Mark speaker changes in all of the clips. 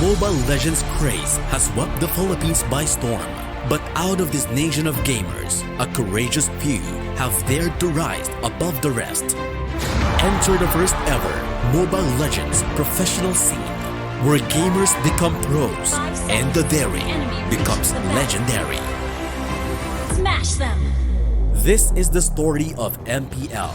Speaker 1: Mobile Legends craze has swept the Philippines by storm. But out of this nation of gamers, a courageous few have dared to rise above the rest. Enter the first ever Mobile Legends professional scene, where gamers become pros and the daring becomes legendary.
Speaker 2: Smash them!
Speaker 1: This is the story of MPL.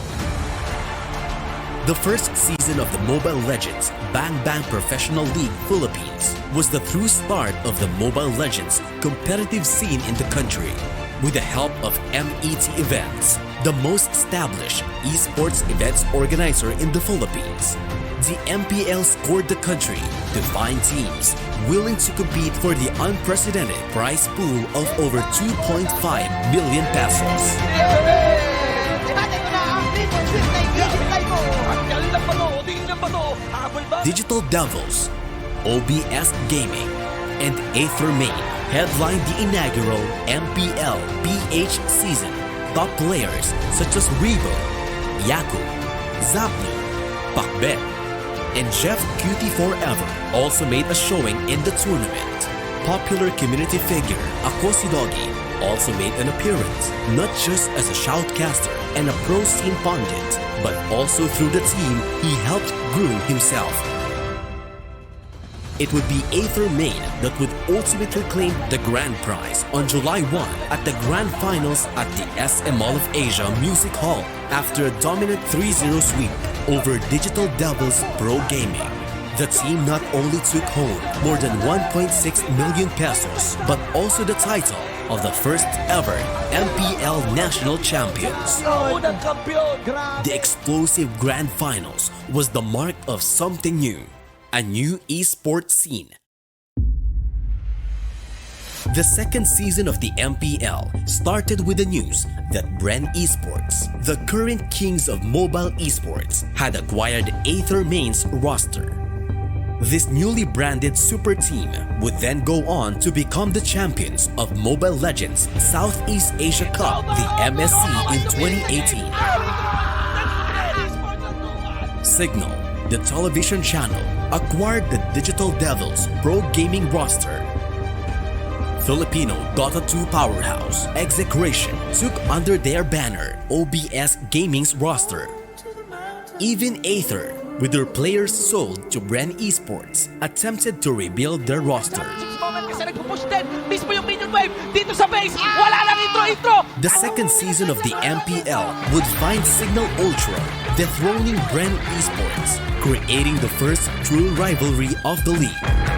Speaker 1: The first season of the Mobile Legends Bang Bang Professional League Philippines was the true start of the Mobile Legends competitive scene in the country. With the help of MET Events, the most established eSports events organizer in the Philippines, the MPL scored the country to find teams willing to compete for the unprecedented prize pool of over 2.5 million pesos. Digital Devils, OBS Gaming, and Aether Main headlined the inaugural MPL PH season. Top players such as Rebo, Yaku, Zapnu, Pakbet, and Jeff Cutie Forever also made a showing in the tournament. Popular community figure Akosidogi also made an appearance, not just as a shoutcaster and a pro scene pundit, but also through the team he helped groom himself. It would be Aether Main that would ultimately claim the grand prize on July 1 at the grand finals at the SM Mall of Asia Music Hall after a dominant 3-0 sweep over Digital Devils Pro Gaming. The team not only took home more than 1.6 million pesos, but also the title of the first ever MPL National Champions. The explosive grand finals was the mark of something new. A new eSports scene. The second season of the MPL started with the news that Bren eSports, the current kings of mobile esports, had acquired Aether Main's roster. This newly branded super team would then go on to become the champions of Mobile Legends Southeast Asia Cup, the MSC in 2018. Signal, the television channel, acquired the Digital Devils Pro Gaming roster. Filipino Dota 2 powerhouse Execration took under their banner OBS Gaming's roster. Even Aether, with their players sold to Bren eSports, attempted to rebuild their roster. The second season of the MPL would find Signal Ultra dethroning Bren eSports, creating the first true rivalry of the league.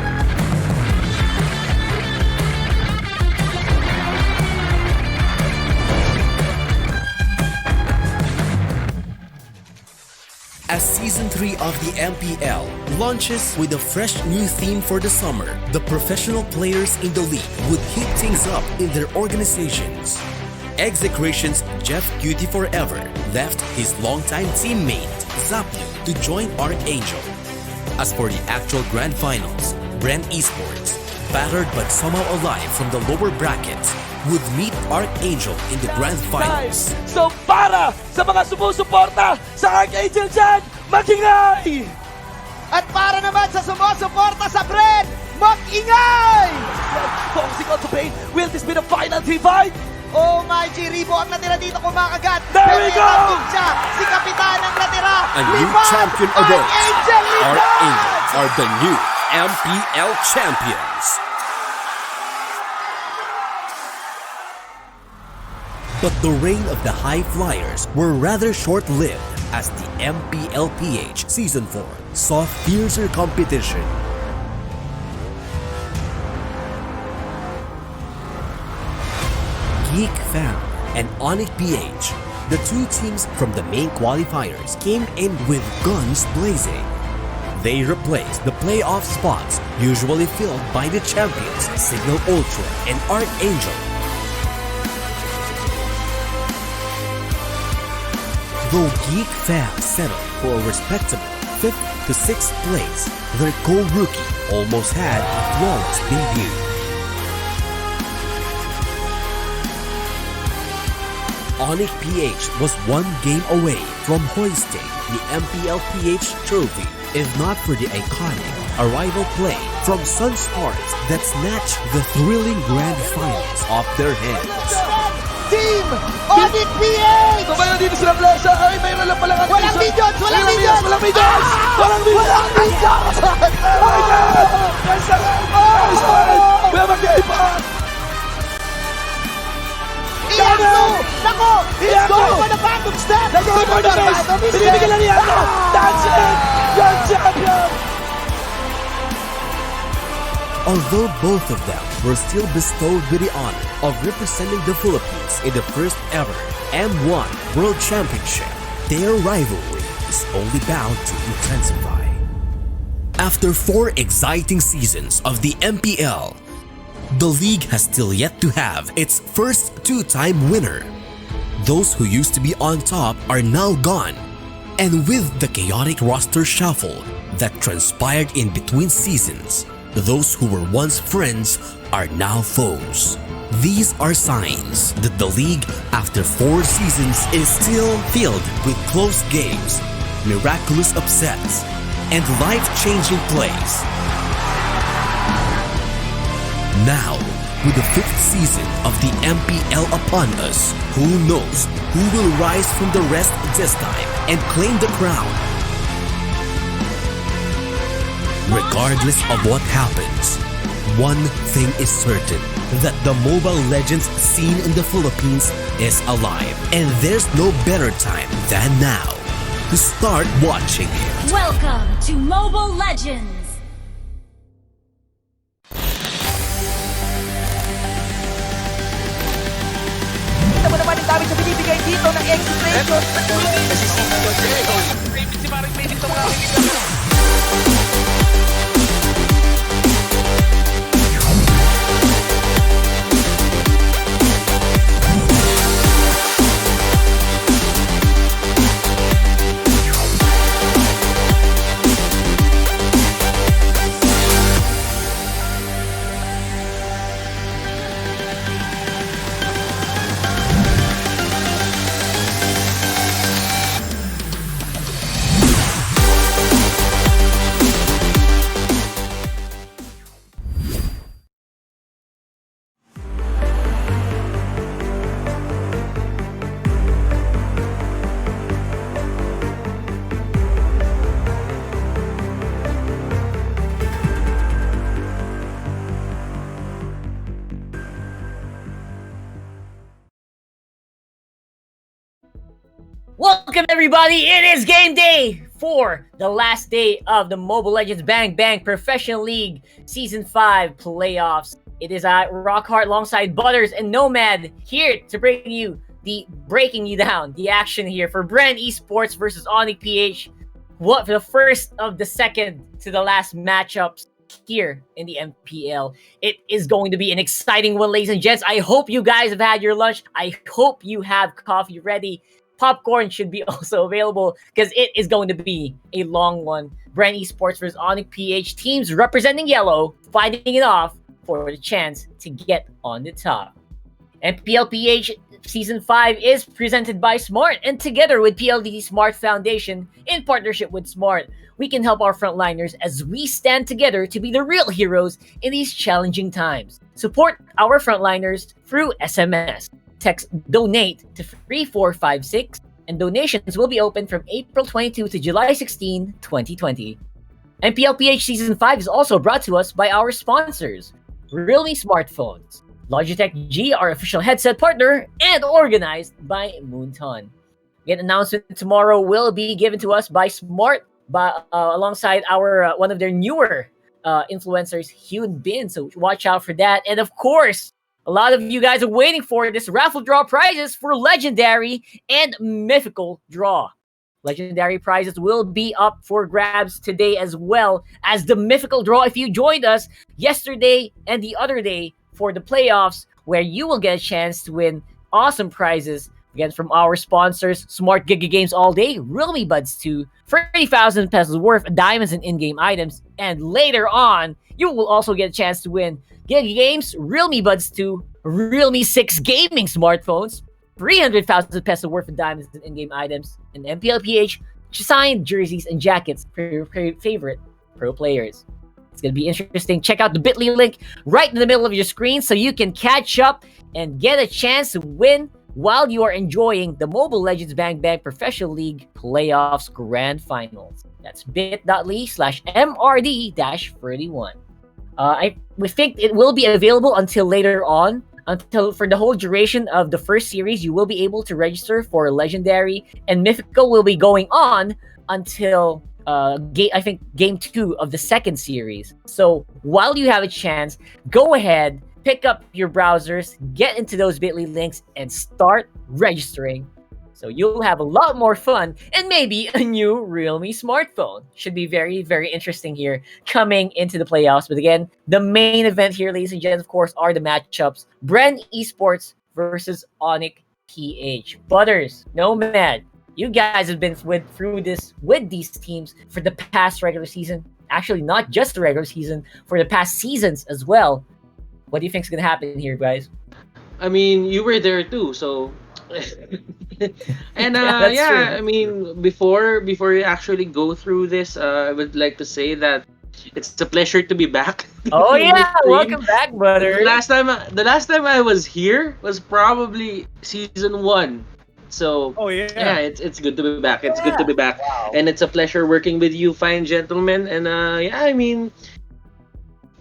Speaker 1: As Season 3 of the MPL launches with a fresh new theme for the summer, the professional players in the league would hit things up in their organizations. Execration's Jeff Cutie Forever left his longtime teammate Zapnu to join Archangel. As for the actual grand finals, Bren eSports, battered but somehow alive from the lower brackets, would meet Archangel in the grand finals.
Speaker 3: So para sa mga sumusuporta sa Archangel dyan, mag-ingay!
Speaker 4: At para naman sa sumusuporta sa Bren, mag-ingay!
Speaker 3: Focusing on the pain, will this be the final divide?
Speaker 4: Oh my G, Rebo ang natira dito kumakagat.
Speaker 3: There we go!
Speaker 4: Siya, si Kapitan ang natira.
Speaker 1: A new champion arose. Archangels are the new MPL champions. But the reign of the High Flyers were rather short-lived as the MPLPH Season 4 saw fiercer competition. Geek Fam and ONIC PH, the two teams from the main qualifiers, came in with guns blazing. They replaced the playoff spots usually filled by the champions Signal Ultra and Archangel. Though Geek Fam settled for a respectable 5th to 6th place, their co-rookie almost had a flawless debut. ONIC PH was one game away from hoisting the MPL PH trophy, if not for the iconic a rival play from Sun's hearts that snatched the thrilling grand finals off their hands.
Speaker 4: Team ONIC PH!
Speaker 3: So ngayon dito sila Blesa. Ay, mayroon lang pala
Speaker 4: Walang minions! Walang minions!
Speaker 3: Walang minions! Walang minions!
Speaker 4: Walang minions!
Speaker 3: Oh my God! Guys, we have a game on!
Speaker 4: Iyanto! Nako! He's
Speaker 3: Iyanto!
Speaker 4: going for the phantom step!
Speaker 3: Let's go for the best! Binibigyan lang niya ako! That's it! You're champion!
Speaker 1: Although both of them were still bestowed with the honor of representing the Philippines in the first ever M1 World Championship, their rivalry is only bound to intensify. After 4 exciting seasons of the MPL, the league has still yet to have its first 2-time winner. Those who used to be on top are now gone, and with the chaotic roster shuffle that transpired in between seasons, those who were once friends are now foes. These are signs that the league, after 4 seasons, is still filled with close games, miraculous upsets, and life-changing plays. Now, with the 5th season of the MPL upon us, who knows who will rise from the rest this time and claim the crown? Regardless of what happens, one thing is certain, that the Mobile Legends scene in the Philippines is alive, and there's no better time than now to start watching it.
Speaker 2: Welcome to Mobile Legends!
Speaker 4: Kita mo naman yung dami sa binibigay dito ng execution.
Speaker 5: Welcome everybody, it is game day for the last day of the Mobile Legends Bang Bang Professional League Season 5 playoffs. It is Rockhart alongside Butters and Nomad here to bring you breaking you down the action here for Bren eSports versus ONIC PH. What for the first of the second to the last matchups here in the MPL. It is going to be an exciting one, ladies and gents. I hope you guys have had your lunch. I hope you have coffee ready. Popcorn should be also available because it is going to be a long one. Bren eSports versus ONIC PH, teams representing yellow, fighting it off for the chance to get on the top. MPL PH Season 5 is presented by Smart, and together with PLDT Smart Foundation, in partnership with Smart, we can help our frontliners as we stand together to be the real heroes in these challenging times. Support our frontliners through SMS. Text DONATE to 3456, and donations will be open from April 22 to July 16, 2020. MPL PH Season 5 is also brought to us by our sponsors, Realme Smartphones, Logitech G, our official headset partner, and organized by Moonton. An announcement tomorrow will be given to us by Smart, alongside our one of their newer influencers, Hyun Bin, so watch out for that. And of course, a lot of you guys are waiting for this raffle draw prizes for Legendary and Mythical Draw. Legendary prizes will be up for grabs today as well as the Mythical Draw. If you joined us yesterday and the other day for the playoffs, where you will get a chance to win awesome prizes, again from our sponsors, Smart Giga Games All Day, Realme Buds 2, 30,000 pesos worth of diamonds and in-game items, and later on, you will also get a chance to win Giga Games, Realme Buds 2, Realme 6 gaming smartphones, 300,000 pesos worth of diamonds and in-game items, and MPL PH signed jerseys and jackets for your favorite pro players. It's going to be interesting. Check out the bit.ly link right in the middle of your screen so you can catch up and get a chance to win while you are enjoying the Mobile Legends Bang Bang Professional League Playoffs Grand Finals. That's bit.ly/MRD-31. We think it will be available until later on. Until for the whole duration of the first series, you will be able to register for Legendary, and Mythical will be going on until I think game 2 of the second series. So while you have a chance, go ahead, pick up your browsers, get into those bit.ly links, and start registering. So you'll have a lot more fun and maybe a new Realme smartphone. Should be very, very interesting here coming into the playoffs. But again, the main event here, ladies and gents, of course, are the matchups. Bren eSports versus ONIC PH. Butters, Nomad, you guys have been through this with these teams for the past regular season. Actually, not just the regular season, for the past seasons as well. What do you think is going to happen here, guys?
Speaker 6: I mean, you were there too, so... And
Speaker 5: That's true.
Speaker 6: I mean, before we actually go through this, I would like to say that it's a pleasure to be back.
Speaker 5: Oh
Speaker 6: in this
Speaker 5: yeah,
Speaker 6: stream.
Speaker 5: welcome back, Butters.
Speaker 6: The last time I was here was probably season 1. So it's good to be back. It's good to be back, and it's a pleasure working with you, fine gentlemen. And I mean,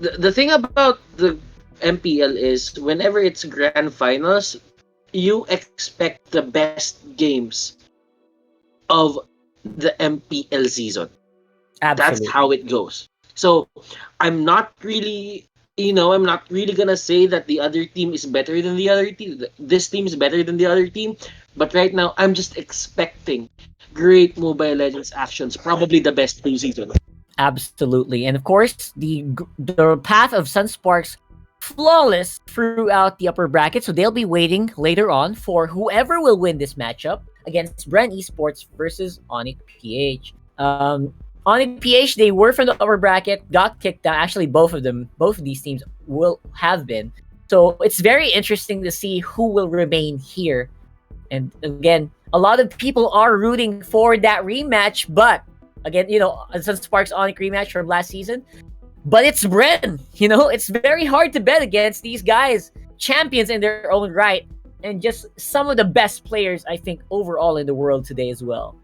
Speaker 6: the thing about the MPL is whenever it's grand finals, you expect the best games of the MPL season.
Speaker 5: Absolutely.
Speaker 6: That's how it goes. So I'm not really gonna say that the other team is better than the other team. This team is better than the other team. But right now, I'm just expecting great Mobile Legends actions. Probably the best season.
Speaker 5: Absolutely. And of course, the path of Sunsparks flawless throughout the upper bracket, so they'll be waiting later on for whoever will win this matchup against Bren eSports versus ONIC PH. ONIC PH, they were from the upper bracket, got kicked out. Actually, both of these teams will have been. So it's very interesting to see who will remain here. And again, a lot of people are rooting for that rematch, but again, Sunsparks ONIC rematch from last season. But it's Bren, it's very hard to bet against these guys, champions in their own right, and just some of the best players, I think, overall in the world today as well.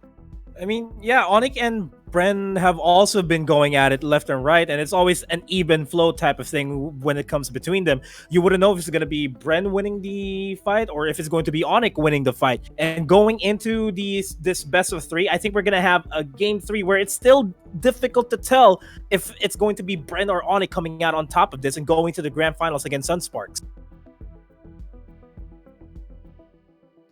Speaker 7: I mean, yeah, ONIC and Bren have also been going at it left and right, and it's always an even flow type of thing when it comes between them. You wouldn't know if it's going to be Bren winning the fight or if it's going to be ONIC winning the fight. And going into this best of 3, I think we're going to have a game 3 where it's still difficult to tell if it's going to be Bren or ONIC coming out on top of this and going to the grand finals against Sunsparks.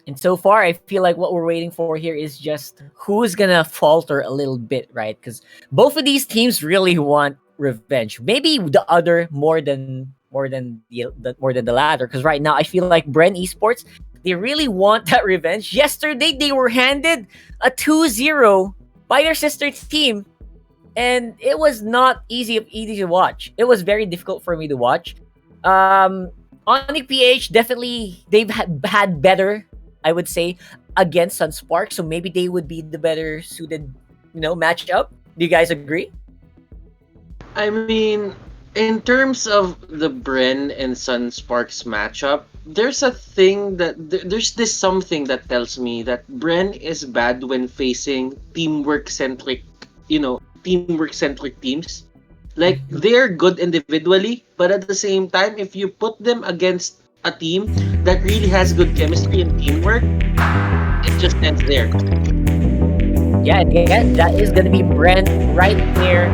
Speaker 5: And so far, I feel like what we're waiting for here is just who's gonna falter a little bit, right? Because both of these teams really want revenge. Maybe the other more than the latter. Because right now, I feel like Bren eSports, they really want that revenge. Yesterday, they were handed a 2-0 by their sister team, and it was not easy to watch. It was very difficult for me to watch. ONIC PH, definitely they've had better, I would say, against Sunspark, so maybe they would be the better suited, matchup. Do you guys agree?
Speaker 6: I mean, in terms of the Bren and Sunsparks matchup, there's something that tells me that Bren is bad when facing teamwork-centric teams. Like, they're good individually, but at the same time, if you put them against a team that really has good chemistry and teamwork, it just ends there.
Speaker 5: Yeah, again, that is going to be Bren right there,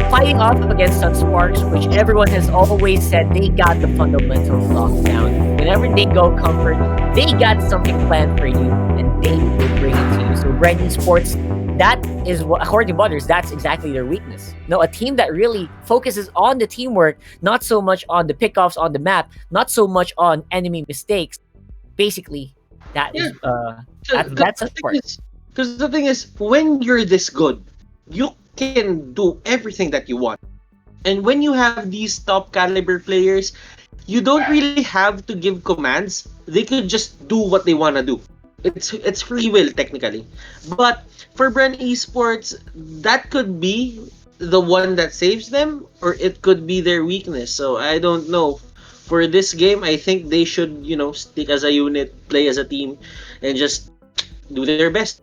Speaker 5: fighting off against Sunsparks, which everyone has always said they got the fundamentals locked down. Whenever they go comfort, they got something planned for you, and they will bring it to you. So Bren eSports, that is what, according to Butters, that's exactly their weakness. A team that really focuses on the teamwork, not so much on the pickoffs on the map, not so much on enemy mistakes. Basically, that is that's a part.
Speaker 6: Because the thing is, when you're this good, you can do everything that you want. And when you have these top caliber players, you don't really have to give commands. They could just do what they want to do. It's free will, technically. But for Bren eSports, that could be the one that saves them, or it could be their weakness. So I don't know. For this game, I think they should, stick as a unit, play as a team, and just do their best.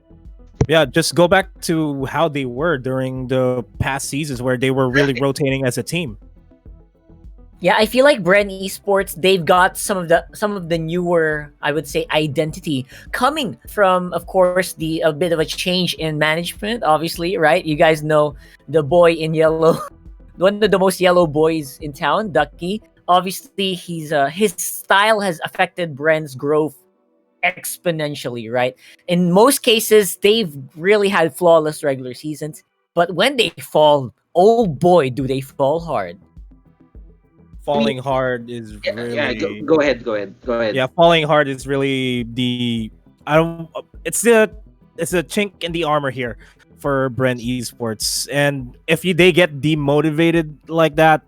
Speaker 7: Yeah, just go back to how they were during the past seasons where they were really rotating as a team.
Speaker 5: Yeah, I feel like Bren Esports, they've got some of the newer, I would say, identity coming from, of course, a bit of a change in management, obviously, right? You guys know the boy in yellow, one of the most yellow boys in town, Ducky. Obviously, his style has affected Bren's growth exponentially, right? In most cases, they've really had flawless regular seasons, but when they fall, oh boy, do they fall hard.
Speaker 7: Falling hard is really...
Speaker 6: Yeah, go ahead.
Speaker 7: Yeah, falling hard is really it's a chink in the armor here for Bren Esports. And if they get demotivated like that,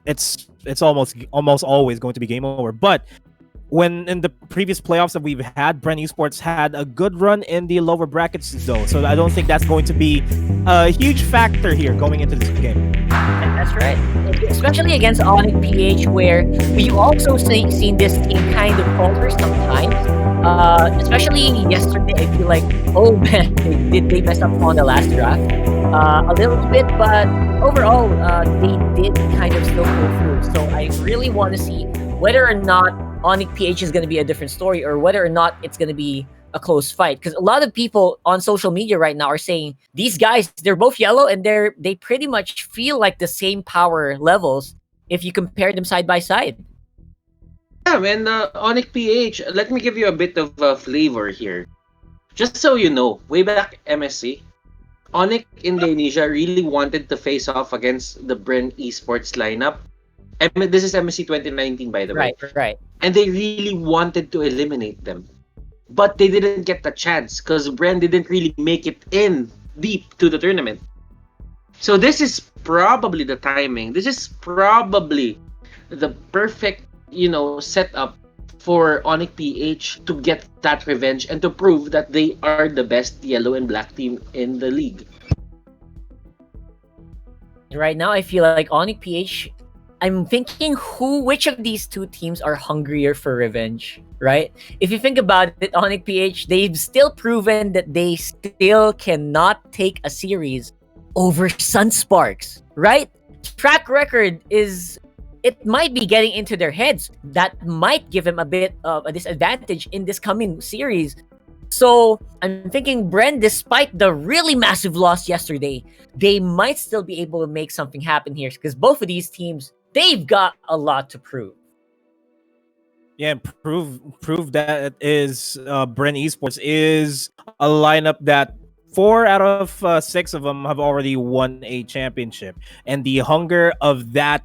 Speaker 7: it's almost always going to be game over. But when in the previous playoffs that we've had, Bren Esports had a good run in the lower brackets though. So I don't think that's going to be a huge factor here going into this game.
Speaker 5: That's right. Especially against ONIC PH, where we also seen this team kind of falter sometimes. Especially yesterday, I feel like, oh man, they messed up on the last draft a little bit, but overall, they did kind of still go through. So I really want to see whether or not ONIC PH is going to be a different story, or whether or not it's going to be a close fight. Because a lot of people on social media right now are saying these guys, they're both yellow, and they pretty much feel like the same power levels if you compare them side by side.
Speaker 6: Yeah, man, ONIC PH, let me give you a bit of a flavor here. Just so you know, way back MSC, ONIC Indonesia really wanted to face off against the Bren Esports lineup. This is MSC 2019, by the way.
Speaker 5: Right.
Speaker 6: And they really wanted to eliminate them. But they didn't get the chance because Bren didn't really make it in deep to the tournament. So this is probably the timing. This is probably the perfect, setup for ONIC PH to get that revenge and to prove that they are the best yellow and black team in the league.
Speaker 5: Right now, I feel like ONIC PH, I'm thinking which of these two teams are hungrier for revenge, right? If you think about it, ONIC PH, they've still proven that they still cannot take a series over Sunsparks, right? Track record it might be getting into their heads. That might give them a bit of a disadvantage in this coming series. So I'm thinking Bren, despite the really massive loss yesterday, they might still be able to make something happen here, because both of these teams, they've got a lot to prove.
Speaker 7: Yeah, prove that Bren Esports is a lineup that 4 out of 6 of them have already won a championship, and the hunger of that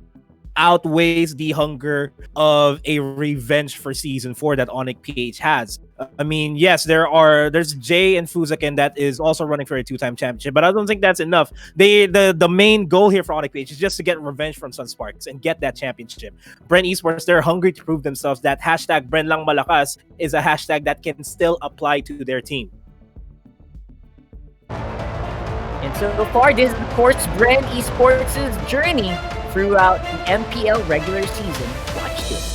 Speaker 7: outweighs the hunger of a revenge for season 4 that ONIC PH has. I mean, yes, there's Jay and Fuzakin that is also running for a 2-time championship, but I don't think that's enough. The main goal here for ONIC PH is just to get revenge from Sunsparks and get that championship. Bren Esports, they're hungry to prove themselves. That hashtag Bren lang malakas is a hashtag that can still apply to their team.
Speaker 5: And so far, this is, of course, Bren Esports' journey throughout the MPL regular season. Watch this.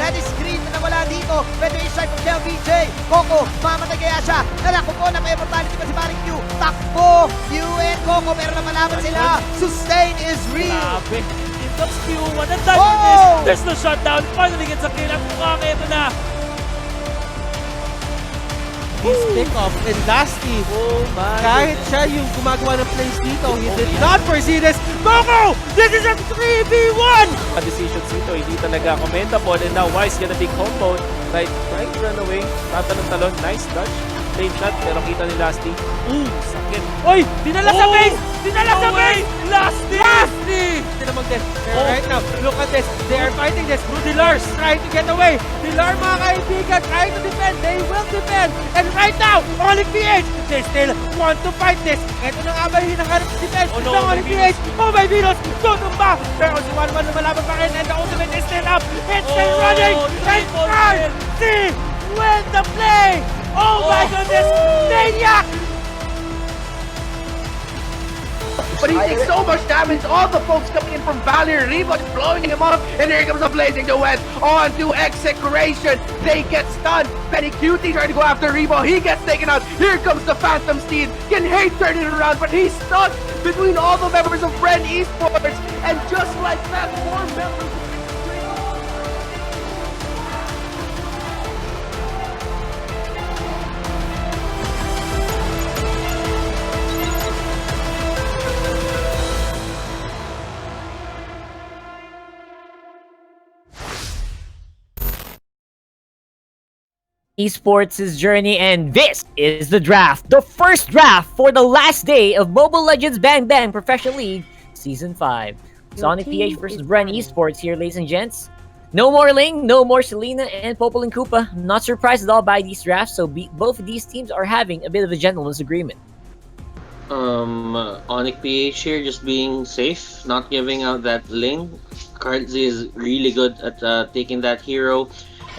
Speaker 4: That is green na nawala dito. Pwede yung strike from LBJ. Coco, mamatay kaya siya. Nalako po, naka-immortality pa si Paring Q. Takbo, Q and Coco, pero napalaban sila. Sustain is real.
Speaker 3: Grabe. That's Q1. Ang dami there's no shutdown. Finally gets a kill. Ang mukhang ito na.
Speaker 8: His pickoff and Dusty.
Speaker 3: Oh my
Speaker 8: Kahit siya yung gumagawa ng plays dito, he did not foresee this. Coco! This is a 3v1!
Speaker 3: Decisions dito, hindi talaga commendable. And now Wise gonna be comboed. Right, trying to run away. Tatalon-talon. Nice dodge. Flame shot, pero kita ni Lasty. Ooh, sakit. Oy! Dinala sa base! Dinala sa base! Lasty!
Speaker 8: Hindi naman din. Right now, look at this. They are fighting this. Dilar's trying to get away. Dilar, mga kaibigan, trying to defend. They will defend. And right now, ONIC PH, they still want to fight this. Ito na nga ba yung hinahanap sa defense ng ONIC PH? Oh my Venus! Tutumba! Pero si 1-1 lumalaban pa rin and the ultimate is still up. It's still running! And win the play! Oh my goodness! Maniac!
Speaker 9: But he takes so much damage. All the folks coming in from Valley, Rebo just blowing him up. And here comes a blazing duet on to execration. They get stunned. Penny Cutie trying to go after Rebo. He gets taken out. Here comes the Phantom Steed. Can hate turn it around, but he's stuck between all the members of Bren eSports. And just like that, 4 members.
Speaker 5: Esports' journey, and this is the draft. The first draft for the last day of Mobile Legends Bang Bang Professional League Season 5. Sonic PH versus Bren Esports here, ladies and gents. No more Ling, no more Selena, and Popol and Koopa. I'm not surprised at all by these drafts, so both of these teams are having a bit of a gentleman's agreement.
Speaker 6: ONIC PH here just being safe, not giving out that Ling. Cards is really good at taking that hero.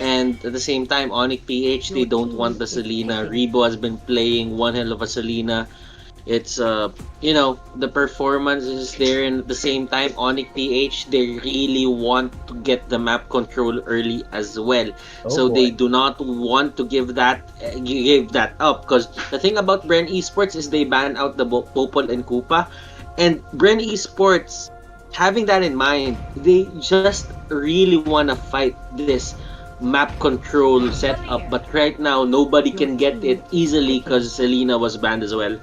Speaker 6: And at the same time, ONIC PH, they don't want the Selena. Rebo has been playing one hell of a Selena. It's, the performance is there. And at the same time, ONIC PH, they really want to get the map control early as well. They do not want to give that up. Because the thing about Bren Esports is they ban out the Popol and Koopa. And Bren Esports, having that in mind, they just really want to fight this map control setup, but right now nobody can get it easily because Selena was banned as well.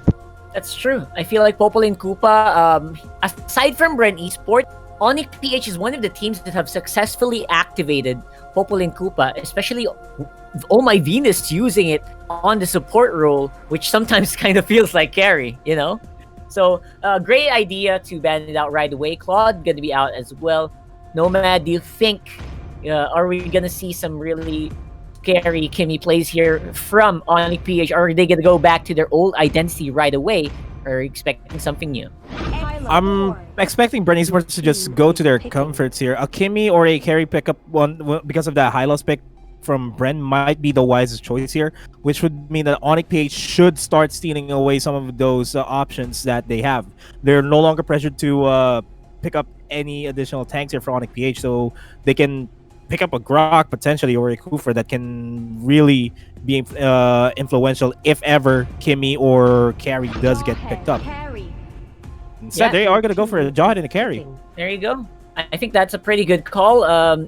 Speaker 5: That's true. I feel like Popol and Koopa, aside from Bren Esports, ONIC PH is one of the teams that have successfully activated Popol and Koopa, especially Oh My Venus using it on the support role, which sometimes kind of feels like carry, you know? So, great idea to ban it out right away. Claude gonna be out as well. Nomad, do you think are we gonna see some really scary Kimmy plays here from ONIC PH? Or are they gonna go back to their old identity right away? Or are you expecting something new?
Speaker 7: I'm expecting Bren Esports to just go to their comforts here. A Kimmy or a carry pickup one because of that high loss pick from Bren might be the wisest choice here, which would mean that ONIC PH should start stealing away some of those options that they have. They're no longer pressured to pick up any additional tanks here for ONIC PH, so they can pick up a Grok potentially or a Kufer that can really be influential if ever Kimmy or carry does get picked up. Instead, they are going to go for a Jod and a carry.
Speaker 5: There you go. I think that's a pretty good call.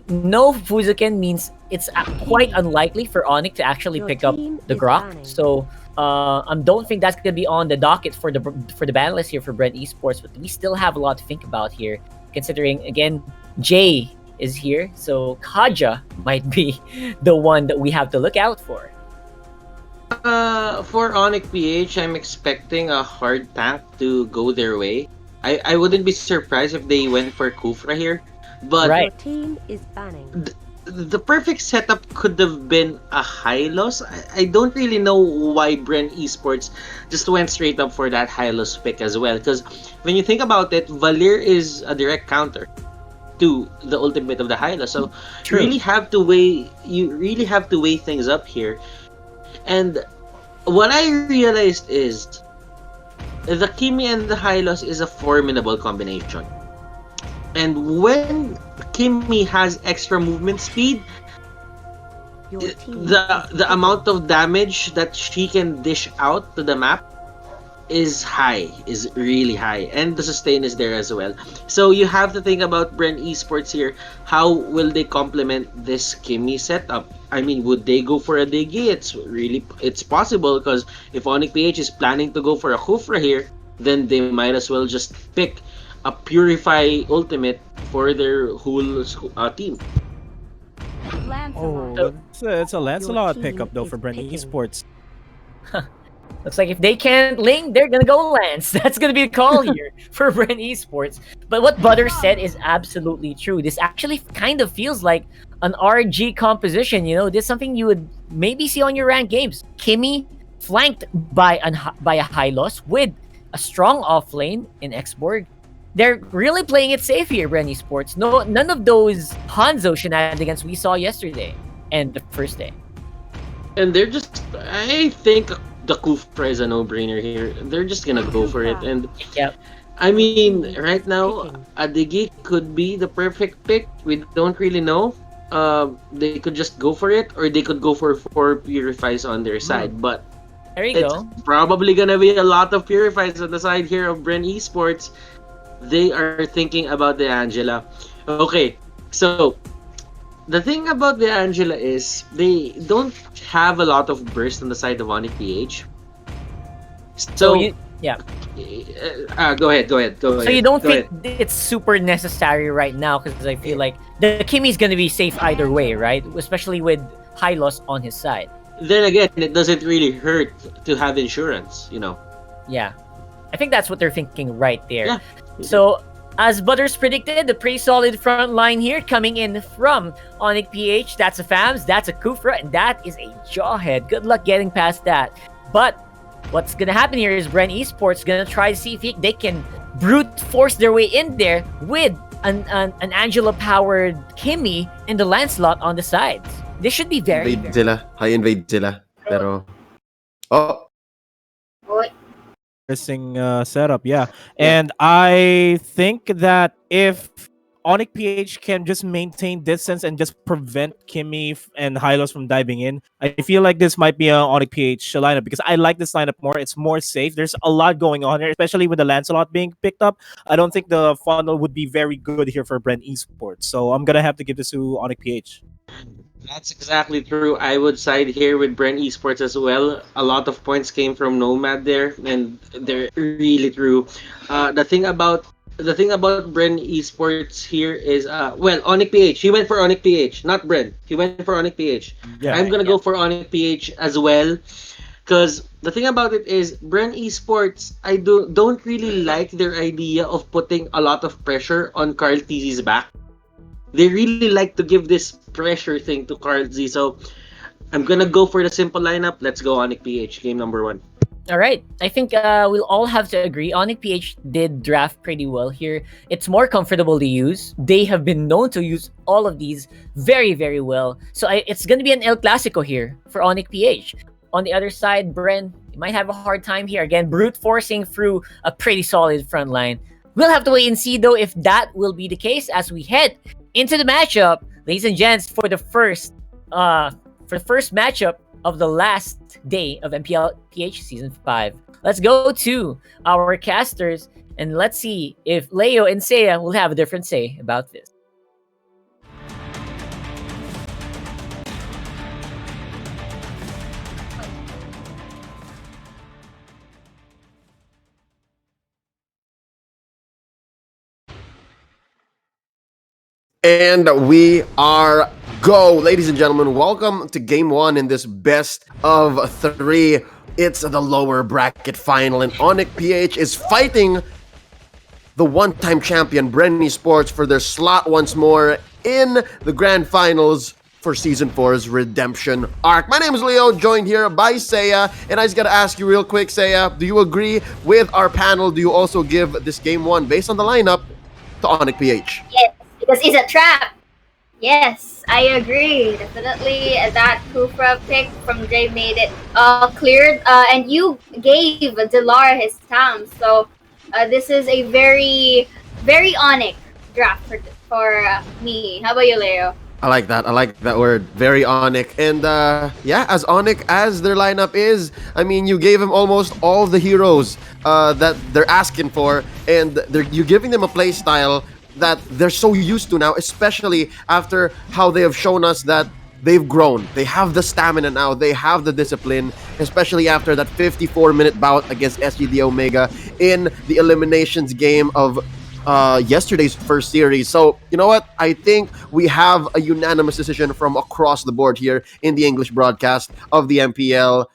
Speaker 5: No Fuzuken means it's quite unlikely for ONIC to actually pick up the Grok. So I don't think that's going to be on the docket for the ban list here for Bren Esports. But we still have a lot to think about here, considering, again, Jay is here, so Kaja might be the one that we have to look out for.
Speaker 6: For ONIC PH, I'm expecting a hard tank to go their way. I wouldn't be surprised if they went for Kufra here, but the perfect setup could have been a Hylos. I don't really know why Bren Esports just went straight up for that Hylos pick as well, because when you think about it, Valir is a direct counter to the ultimate of the Hyla, so you really have to weigh things up here. And what I realized is the Kimmy and the Hylos is a formidable combination. And when Kimmy has extra movement speed, the amount of damage that she can dish out to the map is really high, and the sustain is there as well. So you have to think about Bren Esports here. How will they complement this Kimmy setup? I mean, would they go for a Diggy? It's possible, because if ONIC PH is planning to go for a Kufra here, then they might as well just pick a Purify ultimate for their whole team.
Speaker 7: It's a Lancelot pickup though for Bren Esports.
Speaker 5: Looks like if they can't Ling, they're gonna go Lance. That's gonna be the call here for Bren Esports. But what Butter said is absolutely true. This actually kind of feels like an RG composition. You know, this is something you would maybe see on your ranked games. Kimmy flanked by a Hylos with a strong offlane in Xborg. They're really playing it safe here, Bren Esports. None of those Hanzo shenanigans we saw yesterday and the first day.
Speaker 6: And they're just, I think the Kufra is a no-brainer here. They're just gonna go for it. And
Speaker 5: Yep.
Speaker 6: I mean, right now, Adigi could be the perfect pick. We don't really know. They could just go for it, or they could go for 4 Purifies on their side. But
Speaker 5: There you
Speaker 6: it's
Speaker 5: go.
Speaker 6: probably gonna be a lot of Purifies on the side here of Bren Esports. They are thinking about the Angela. Okay, so the thing about the Angela is they don't have a lot of burst on the side of ONIC PH. So,
Speaker 5: Yeah.
Speaker 6: go ahead.
Speaker 5: So you don't think it's super necessary right now? Because I feel like the Kimmy's gonna be safe either way, right? Especially with Hylos on his side.
Speaker 6: Then again, it doesn't really hurt to have insurance, you know.
Speaker 5: Yeah. I think that's what they're thinking right there.
Speaker 6: Yeah.
Speaker 5: So, as Butters predicted, the pretty solid front line here coming in from ONIC PH. That's a FAMS, that's a Kufra, and that is a Jawhead. Good luck getting past that. But what's gonna happen here is Bren Esports gonna try to see if they can brute force their way in there with an Angela-powered Kimmy and the Lancelot on the sides. This should be very,
Speaker 10: Invade sila. High invade sila. Pero... Oh!
Speaker 7: Interesting setup, yeah. And I think that if ONIC PH can just maintain distance and just prevent Kimmy and Hylos from diving in, I feel like this might be an ONIC PH lineup because I like this lineup more. It's more safe. There's a lot going on here, especially with the Lancelot being picked up. I don't think the funnel would be very good here for Bren Esports. So I'm going to have to give this to ONIC PH.
Speaker 6: That's exactly true. I would side here with Bren Esports as well. A lot of points came from Nomad there, and they're really true. The thing about Bren Esports here is ONIC PH. He went for ONIC PH, not Bren. He went for ONIC PH.
Speaker 7: Yeah.
Speaker 6: I'm gonna go for ONIC PH as well, because the thing about it is Bren Esports. I don't really like their idea of putting a lot of pressure on Carl TZ's back. They really like to give this pressure thing to Carl Z. So I'm gonna go for the simple lineup. Let's go ONIC PH, game number 1.
Speaker 5: All right. I think we'll all have to agree. ONIC PH did draft pretty well here. It's more comfortable to use. They have been known to use all of these very, very well. So it's going to be an El Clasico here for ONIC PH. On the other side, Bren might have a hard time here. Again, brute forcing through a pretty solid front line. We'll have to wait and see, though, if that will be the case as we head into the matchup. Ladies and gents, for the first matchup of the last day of MPL PH Season 5. Let's go to our casters and let's see if Leo and Seiya will have a different say about this.
Speaker 10: And we are go. Ladies and gentlemen, welcome to game 1 in this best of 3. It's the lower bracket final, and ONIC PH is fighting the one-time champion Bren Esports for their slot once more in the grand finals for Season 4's Redemption arc. My name is Leo, joined here by Seiya, and I just gotta ask you real quick, Seiya, do you agree with our panel? Do you also give this game 1, based on the lineup, to ONIC PH?
Speaker 11: Yes, because it's a trap. Yes, I agree. Definitely that Kufra pick from Jay made it cleared. And you gave Delar his time. So this is a very, very ONIC draft for me. How about you, Leo?
Speaker 10: I like that. I like that word. Very ONIC. And yeah, as ONIC as their lineup is, I mean, you gave them almost all the heroes that they're asking for. And you're giving them a play style that they're so used to now, especially after how they have shown us that they've grown. They have the stamina now. They have the discipline, especially after that 54-minute bout against SGD Omega in the eliminations game of yesterday's first series. So, you know what? I think we have a unanimous decision from across the board here in the English broadcast of the MPL.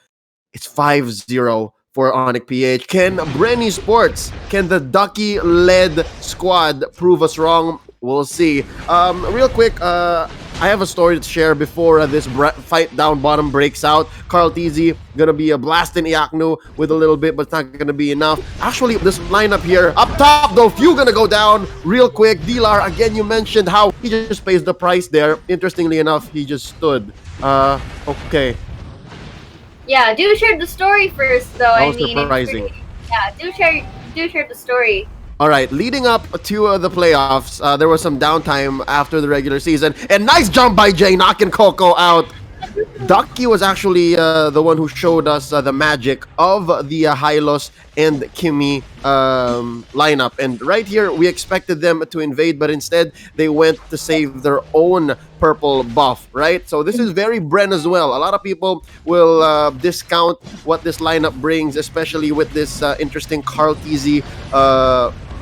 Speaker 10: It's 5-0 for ONIC PH. Can Bren Esports, can the Ducky-led squad prove us wrong? We'll see. Real quick, I have a story to share before this fight down bottom breaks out. Carl TZ gonna be a blasting Iaknu with a little bit, but it's not gonna be enough. Actually, this lineup here, up top though, few gonna go down real quick. Dilar, again, you mentioned how he just pays the price there. Interestingly enough, he just stood. Okay.
Speaker 11: Yeah, do share the story first, though.
Speaker 10: That
Speaker 11: I
Speaker 10: was
Speaker 11: mean,
Speaker 10: surprising.
Speaker 11: yeah, do share the story.
Speaker 10: All right, leading up to the playoffs, there was some downtime after the regular season, and nice jump by Jay, knocking Coco out. Ducky was actually the one who showed us the magic of the Hylos and Kimi lineup. And right here, we expected them to invade, but instead, they went to save their own purple buff, right? So this is very Bren as well. A lot of people will discount what this lineup brings, especially with this interesting Carl TZ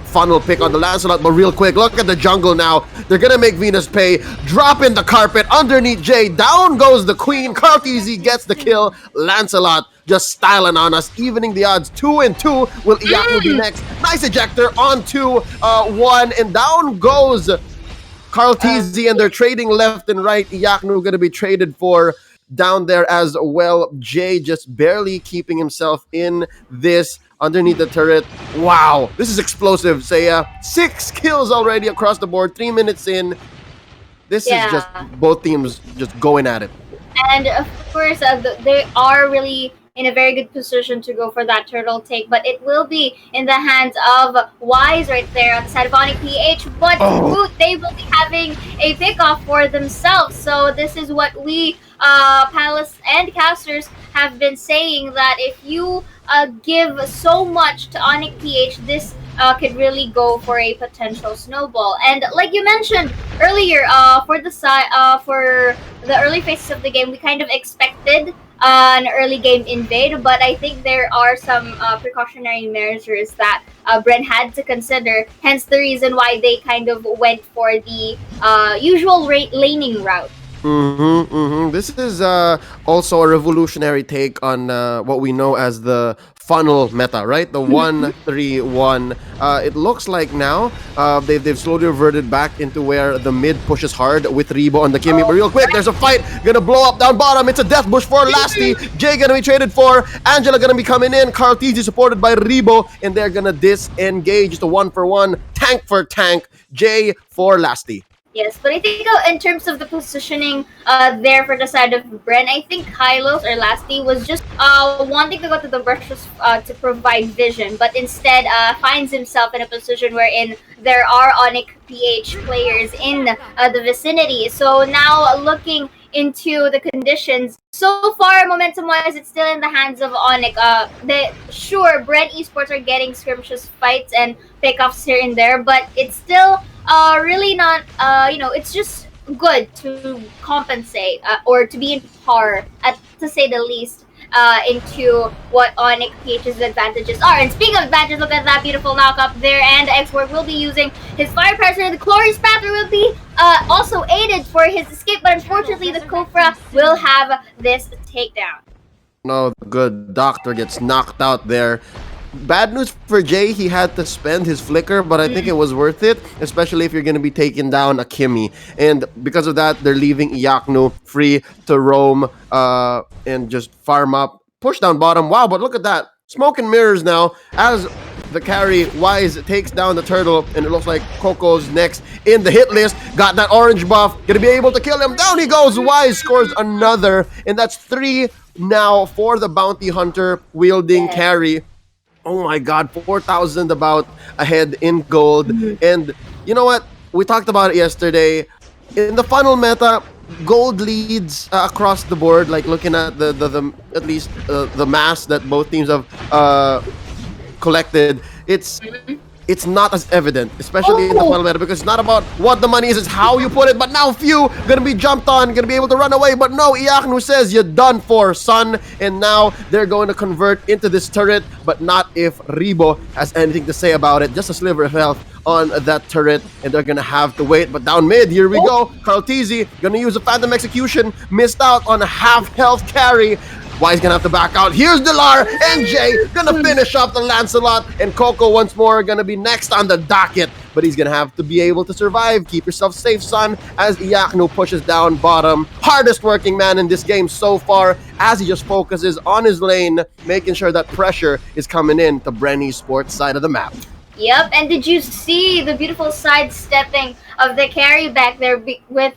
Speaker 10: funnel pick on the Lancelot, but real quick, look at the jungle now. They're gonna make Venus pay. Drop in the carpet underneath Jay. Down goes the queen. Carl TZ gets the kill. Lancelot just styling on us, evening the odds. 2-2. Will Iaku be next? Nice ejector onto 1, and down goes Carl TZ, and they're trading left and right. Iaku gonna be traded for down there as well. Jay just barely keeping himself in this underneath the turret. Wow, this is explosive, Saya. 6 kills already across the board, 3 minutes in. This is just both teams just going at it.
Speaker 11: And of course, they are really in a very good position to go for that turtle take, but it will be in the hands of Wise right there on the side of ONIC PH. But they will be having a pickoff for themselves. So this is what we panelists and casters have been saying, that if you give so much to ONIC PH, this could really go for a potential snowball. And like you mentioned earlier, for the early phases of the game, we kind of expected an early game invade, but I think there are some precautionary measures that Bren had to consider, hence the reason why they kind of went for the usual laning route.
Speaker 10: This is also a revolutionary take on what we know as the funnel meta, right? The 1-3-1. It looks like now they've slowly reverted back into where the mid pushes hard with Rebo on the Kimi. But real quick, there's a fight gonna blow up down bottom. It's a death bush for Lasty. Jay gonna be traded for. Angela gonna be coming in. Carl TZ supported by Rebo, and they're gonna disengage the 1-for-1, tank for tank. Jay for Lasty.
Speaker 11: Yes, but I think in terms of the positioning there for the side of Bren, I think Hylos or Lasty was just wanting to go to the brushes to provide vision, but instead finds himself in a position wherein there are ONIC PH players in the vicinity. So now looking into the conditions, so far momentum-wise, it's still in the hands of ONIC. Sure, Bren eSports are getting skirmishes fights and pickoffs here and there, but it's still really not, it's just good to compensate or to be in par, to say the least, into what ONIC PH's advantages are. And speaking of advantages, look at that beautiful knock-up there, and Export will be using his fire pressure. The Glorious Panther will be also aided for his escape, but unfortunately the Kofra will have this takedown.
Speaker 10: No, the good doctor gets knocked out there. Bad news for Jay, he had to spend his flicker, but I think it was worth it, especially if you're going to be taking down a Kimi. And because of that, they're leaving Iaknu free to roam and just farm up, push down bottom. Wow, but look at that. Smoke and mirrors now as the carry Wise takes down the turtle, and it looks like Coco's next in the hit list. Got that orange buff, gonna be able to kill him. Down he goes. Wise scores another, and that's 3 now for the bounty hunter wielding carry. Oh my god, 4,000 about ahead in gold. And you know what? We talked about it yesterday. In the funnel meta, gold leads across the board. Like looking at the at least the mass that both teams have collected, it's not as evident, especially in the funnel meta, because it's not about what the money is, it's how you put it. But now few gonna be jumped on, gonna be able to run away, but no, Iaknu says you're done for, son. And now they're going to convert into this turret, but not if Rebo has anything to say about it. Just a sliver of health on that turret, and they're gonna have to wait. But down mid, here we go. Carl TZ gonna use a Phantom Execution, missed out on a half health carry. Wise gonna have to back out. Here's Delar and Jay gonna finish off the Lancelot, and Coco once more gonna be next on the docket, but he's gonna have to be able to survive. Keep yourself safe, son, as Iaknu pushes down bottom. Hardest working man in this game so far, as he just focuses on his lane, making sure that pressure is coming in to Bren eSports side of the map.
Speaker 11: Yep, and did you see the beautiful sidestepping of the carry back there with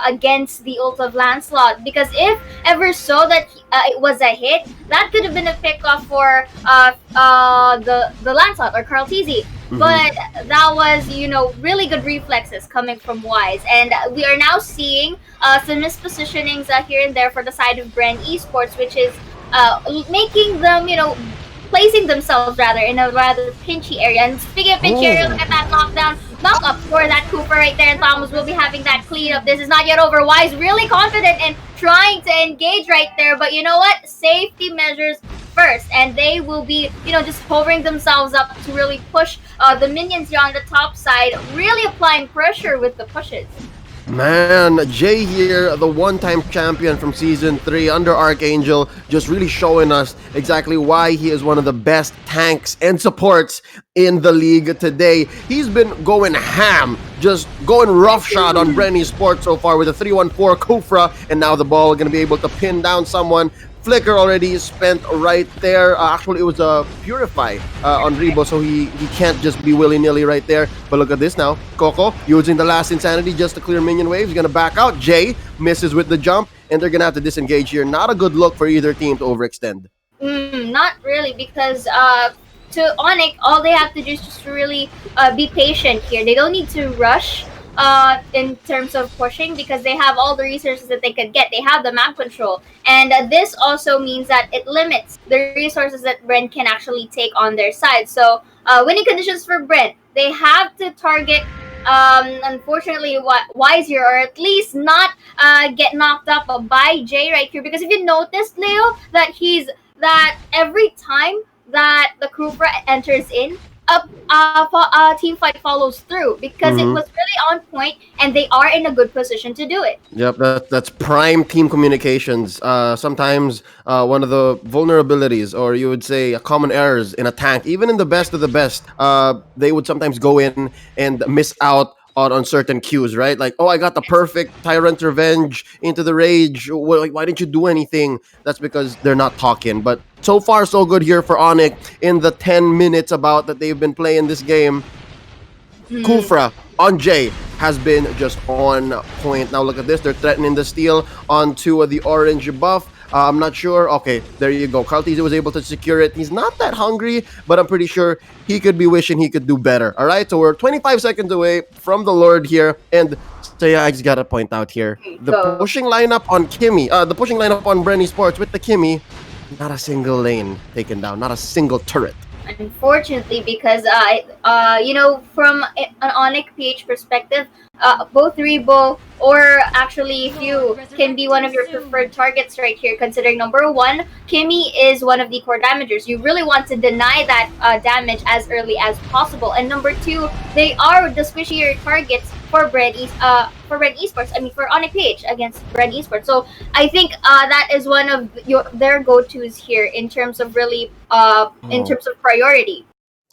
Speaker 11: against the ult of Lancelot? Because if ever so that it was a hit, that could have been a pickoff for the Lancelot or Carl Tizzy. But that was, you know, really good reflexes coming from Wise. And we are now seeing some mispositionings here and there for the side of Bren eSports, which is making them, you know, placing themselves rather in a rather pinchy area. And speaking of pinchy area, look at that knockdown, knock up for that Cooper right there, and Thomas will be having that cleanup. This is not yet over. Wise really confident in trying to engage right there, but you know what? Safety measures first, and they will be, you know, just hovering themselves up to really push the minions here on the top side, really applying pressure with the pushes.
Speaker 10: Man, Jay here, the one-time champion from Season 3 under Archangel, just really showing us exactly why he is one of the best tanks and supports in the league today. He's been going ham, just going roughshod on Bren eSports so far with a 3-1-4 Kufra, and now the ball going to be able to pin down someone. Flicker already spent right there. Actually, it was a Purify on Rebo, so he can't just be willy-nilly right there. But look at this now. Coco using the last Insanity just to clear minion waves. He's going to back out. Jay misses with the jump, and they're going to have to disengage here. Not a good look for either team to overextend.
Speaker 11: Not really, because to ONIC, all they have to do is just really be patient here. They don't need to rush in terms of pushing, because they have all the resources that they could get. They have the map control, and this also means that it limits the resources that Bren can actually take on their side. So winning conditions for Bren, they have to target unfortunately Wise here, or at least not get knocked up by Jay right here, because if you noticed, Leo, that every time that the Kufra enters in, a team fight follows through, because it was really on point and they are in a good position to do it.
Speaker 10: Yep, that's prime team communications. Sometimes one of the vulnerabilities, or you would say common errors in a tank, even in the best of the best, they would sometimes go in and miss out on certain cues, right? Like, oh, I got the perfect Tyrant Revenge into the Rage. Well, why didn't you do anything? That's because they're not talking. But so far, so good here for ONIC in the 10 minutes about that they've been playing this game. Kufra on Jay has been just on point. Now look at this. They're threatening the steal onto the orange buff. I'm not sure. Okay, there you go. Carl Tizzy was able to secure it. He's not that hungry, but I'm pretty sure he could be wishing he could do better. All right, so we're 25 seconds away from the Lord here. And so yeah, I just got to point out here, the pushing lineup on Kimmy, the pushing lineup on Bren eSports with the Kimmy, not a single lane taken down, not a single turret.
Speaker 11: Unfortunately, because you know, from an ONIC PH perspective, both Rebo or actually Few can be one of your preferred targets right here, considering number one, Kimmy is one of the core damagers. You really want to deny that damage as early as possible. And number two, they are the squishier targets for Bren eSports. I mean, for ONIC PH against Bren eSports. So I think that is one of their go-tos here in terms of really in terms of priority.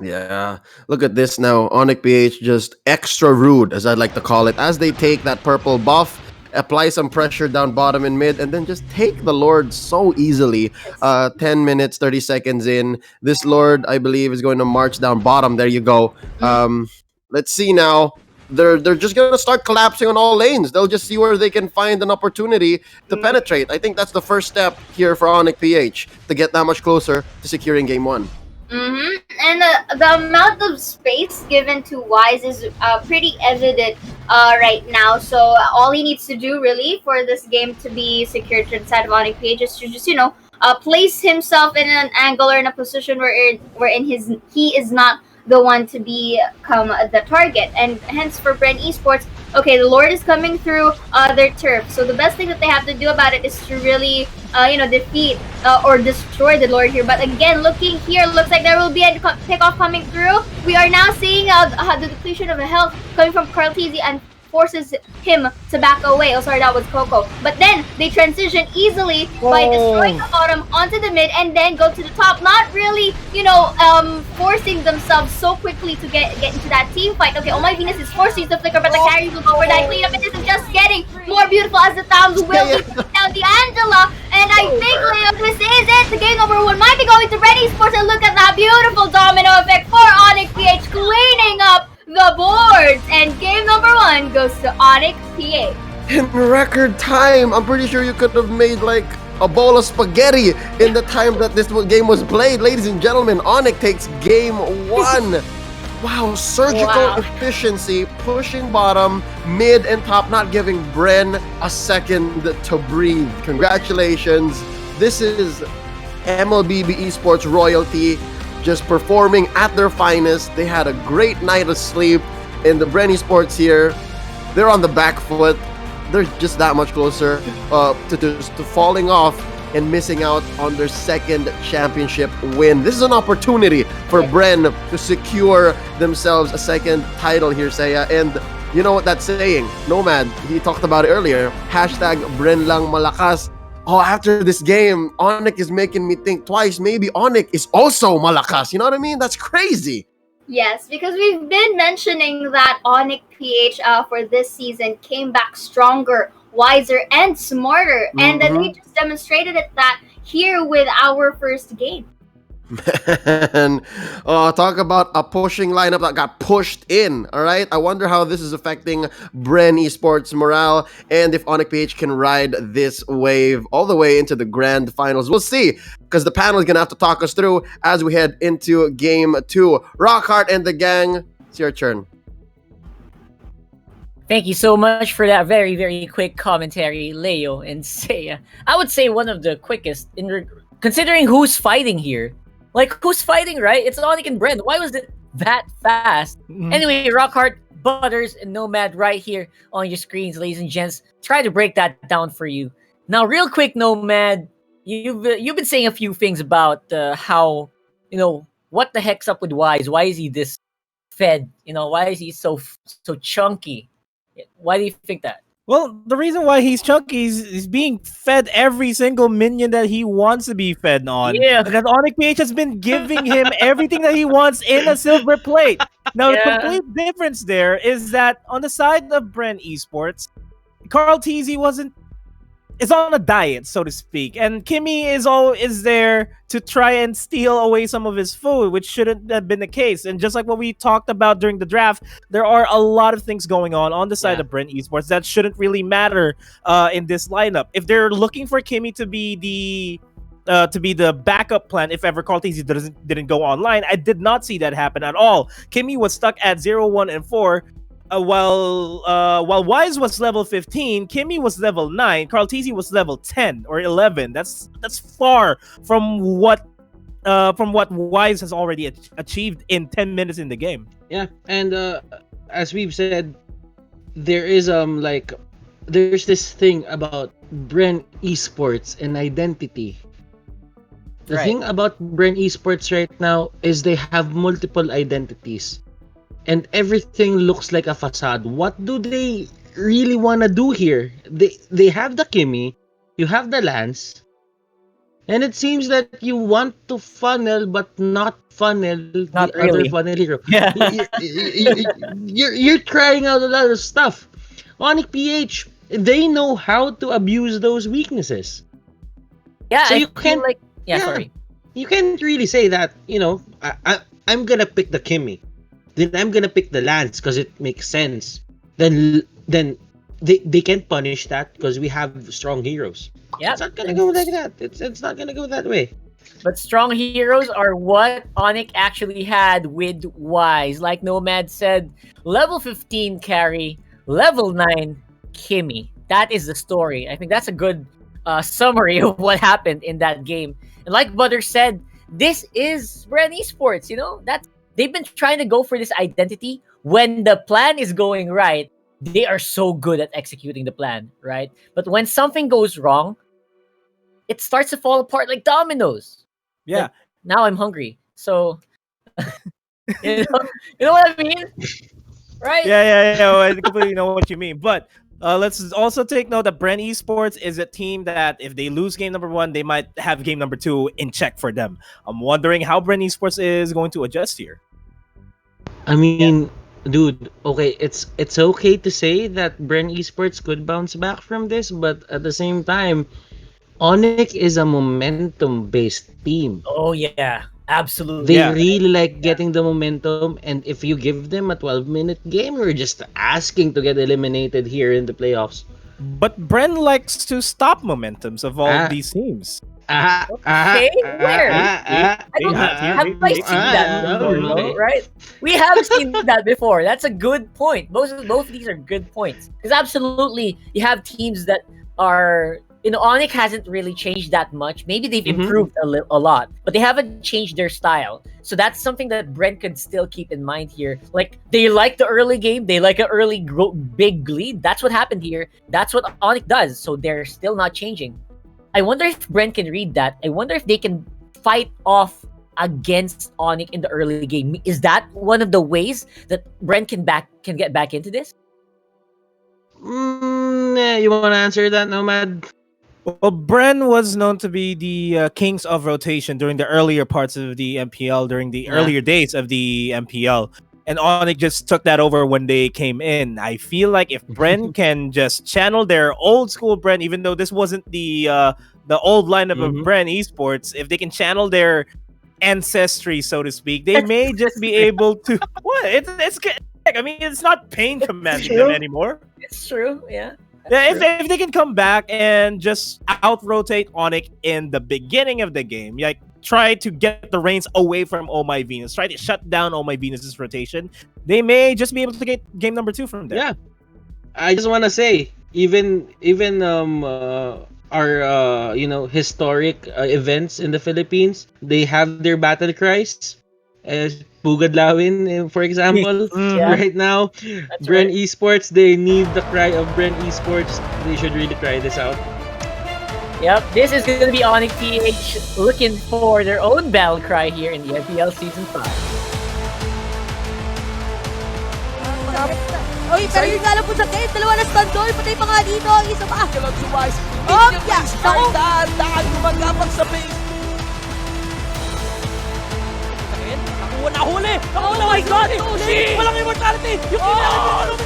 Speaker 10: Yeah, look at this now. ONIC PH just extra rude, as I'd like to call it, as they take that purple buff, apply some pressure down bottom and mid, and then just take the Lord so easily. 10 minutes, 30 seconds in. This Lord, I believe, is going to march down bottom. There you go. Let's see now. They're just going to start collapsing on all lanes. They'll just see where they can find an opportunity to penetrate. I think that's the first step here for ONIC PH, to get that much closer to securing game one.
Speaker 11: And the amount of space given to Wise is pretty evident right now. So all he needs to do really for this game to be secured to the side of ONIC PH is to just, you know, place himself in an angle or in a position wherein he is not the one to become the target. And hence for Bren eSports, okay, the Lord is coming through their turf. So the best thing that they have to do about it is to really, you know, defeat or destroy the Lord here. But again, looking here, looks like there will be a pickoff coming through. We are now seeing the depletion of health coming from Carl Tizzy and forces him to back away. Oh, sorry, that was Coco. But then they transition easily by destroying the bottom onto the mid and then go to the top. Not really, you know, forcing themselves so quickly to get into that team fight. Okay, Oh My Venus is forced to use the flicker, but the carries will go for that cleanup. It isn't just getting more beautiful as the Towns will be down the Angela. And I think, Leo, this is it. The game number one might be going to Bren eSports, and look at that beautiful domino effect for ONIC PH. ONIC PH.
Speaker 10: In record time. I'm pretty sure you could have made like a bowl of spaghetti in the time that this game was played. Ladies and gentlemen, ONIC takes game 1. Wow, surgical efficiency, pushing bottom, mid, and top, not giving Bren a second to breathe. Congratulations. This is MLBB eSports royalty, just performing at their finest. They had a great night of sleep, and the Bren eSports here, they're on the back foot. They're just that much closer to falling off and missing out on their second championship win. This is an opportunity for Bren to secure themselves a second title here, Saya. And you know what that's saying? Nomad, he talked about it earlier. Hashtag Bren lang malakas. Oh, after this game, ONIC is making me think twice. Maybe ONIC is also malakas. You know what I mean? That's crazy.
Speaker 11: Yes, because we've been mentioning that ONIC PH for this season came back stronger, wiser, and smarter. And then they just demonstrated it that here with our first game.
Speaker 10: Man, talk about a pushing lineup that got pushed in, all right? I wonder how this is affecting Bren eSports morale and if ONIC PH can ride this wave all the way into the grand finals. We'll see, because the panel is going to have to talk us through as we head into game 2. Rockhart and the gang, it's your turn.
Speaker 5: Thank you so much for that very, very quick commentary, Leo and Seiya. I would say one of the quickest, considering who's fighting here. Like, who's fighting, right? It's ONIC and Bren. Why was it that fast? Anyway, Rockhart, Butters, and Nomad right here on your screens, ladies and gents. Try to break that down for you. Now, real quick, Nomad, you've been saying a few things about how, what the heck's up with Wise? Why is he this fed? Why is he so chunky? Why do you think that?
Speaker 7: Well, the reason why he's chunky is he's being fed every single minion that he wants to be fed on.
Speaker 5: Yeah.
Speaker 7: And that ONIC PH has been giving him everything that he wants in a silver plate. Now, the complete difference there is that on the side of Bren eSports, Carl TZ is on a diet, so to speak. And Kimmy is there to try and steal away some of his food, which shouldn't have been the case. And just like what we talked about during the draft, there are a lot of things going on the side of Bren eSports that shouldn't really matter in this lineup. If they're looking for Kimmy to be the backup plan if ever Carl TZ didn't go online, I did not see that happen at all. Kimmy was stuck at 0, 1, and 4. While Wise was level 15, Kimmy was level 9, Carl TZ was level 10 or 11. That's far from what Wise has already achieved in 10 minutes in the game.
Speaker 6: Yeah, and as we've said, there is there's this thing about Bren eSports and identity. The thing about Bren eSports right now is they have multiple identities. And everything looks like a facade. What do they really want to do here? They have the Kimmy, you have the Lance, and it seems that you want to funnel but not funnel the other funnel hero.
Speaker 7: Yeah.
Speaker 6: You're trying out a lot of stuff. ONIC PH, they know how to abuse those weaknesses.
Speaker 5: Yeah,
Speaker 6: so
Speaker 5: you can't sorry.
Speaker 6: You can't really say that, I'm gonna pick the Kimmy. Then I'm gonna pick the Lance because it makes sense. Then they can't punish that because we have strong heroes.
Speaker 5: Yeah,
Speaker 6: it's not gonna go like that. It's not gonna go that way.
Speaker 5: But strong heroes are what ONIC actually had with Wise. Like Nomad said, level 15 carry, level 9 Kimmy. That is the story. I think that's a good summary of what happened in that game. And like Butter said, this is Bren eSports. They've been trying to go for this identity. When the plan is going right, they are so good at executing the plan, right? But when something goes wrong, it starts to fall apart like dominoes.
Speaker 7: Yeah.
Speaker 5: Like, now I'm hungry. So, you know what I mean? Right?
Speaker 7: Yeah. I completely know what you mean. But let's also take note that Bren eSports is a team that if they lose game number 1, they might have game number 2 in check for them. I'm wondering how Bren eSports is going to adjust here.
Speaker 6: I mean, dude, okay, it's okay to say that Bren eSports could bounce back from this, but at the same time, ONIC is a momentum-based team.
Speaker 5: Oh, yeah. Absolutely.
Speaker 6: They really like getting the momentum, and if you give them a 12-minute game, you're just asking to get eliminated here in the playoffs.
Speaker 7: But Bren likes to stop momentums of all
Speaker 6: Ah.
Speaker 7: these teams.
Speaker 5: Okay, where? I don't have I seen that before, though, right? We have seen that before. That's a good point. Both of these are good points. Because absolutely, you have teams that are, ONIC hasn't really changed that much. Maybe they've improved a lot, but they haven't changed their style. So that's something that Brent could still keep in mind here. Like, they like the early game. They like an early big lead. That's what happened here. That's what ONIC does. So they're still not changing. I wonder if Brent can read that. I wonder if they can fight off against ONIC in the early game. Is that one of the ways that Brent can get back into this?
Speaker 6: You want to answer that, Nomad?
Speaker 7: Well, Bren was known to be the kings of rotation during the earlier parts of the MPL, during the earlier days of the MPL. And ONIC just took that over when they came in. I feel like if Bren can just channel their old school Bren, even though this wasn't the old lineup of Bren eSports, if they can channel their ancestry, so to speak, they may just be able to. What? It's not pain commanding them anymore.
Speaker 5: It's true, yeah.
Speaker 7: Yeah, if they can come back and just out-rotate ONIC in the beginning of the game, like try to get the reins away from Oh My Venus, try to shut down Oh My Venus's rotation, they may just be able to get game number 2 from there.
Speaker 6: Yeah, I just want to say, even our historic events in the Philippines, they have their battle cries. Pugad Lawin, for example, right now,
Speaker 5: That's
Speaker 6: Bren
Speaker 5: right.
Speaker 6: eSports, they need the cry of Bren eSports. They should really try this out.
Speaker 5: Yep, this is going to be ONIC PH looking for their own battle cry here in the MPL Season 5.
Speaker 12: Uy, pero yun nga lang po sa game, dalawa na stun doon, patay pa nga dito, ang isa pa. Oh, yeah, naku.
Speaker 8: Daan gumagapang sa base. Nahuli! Oh my God! Walang immortality! Yung kailangan yung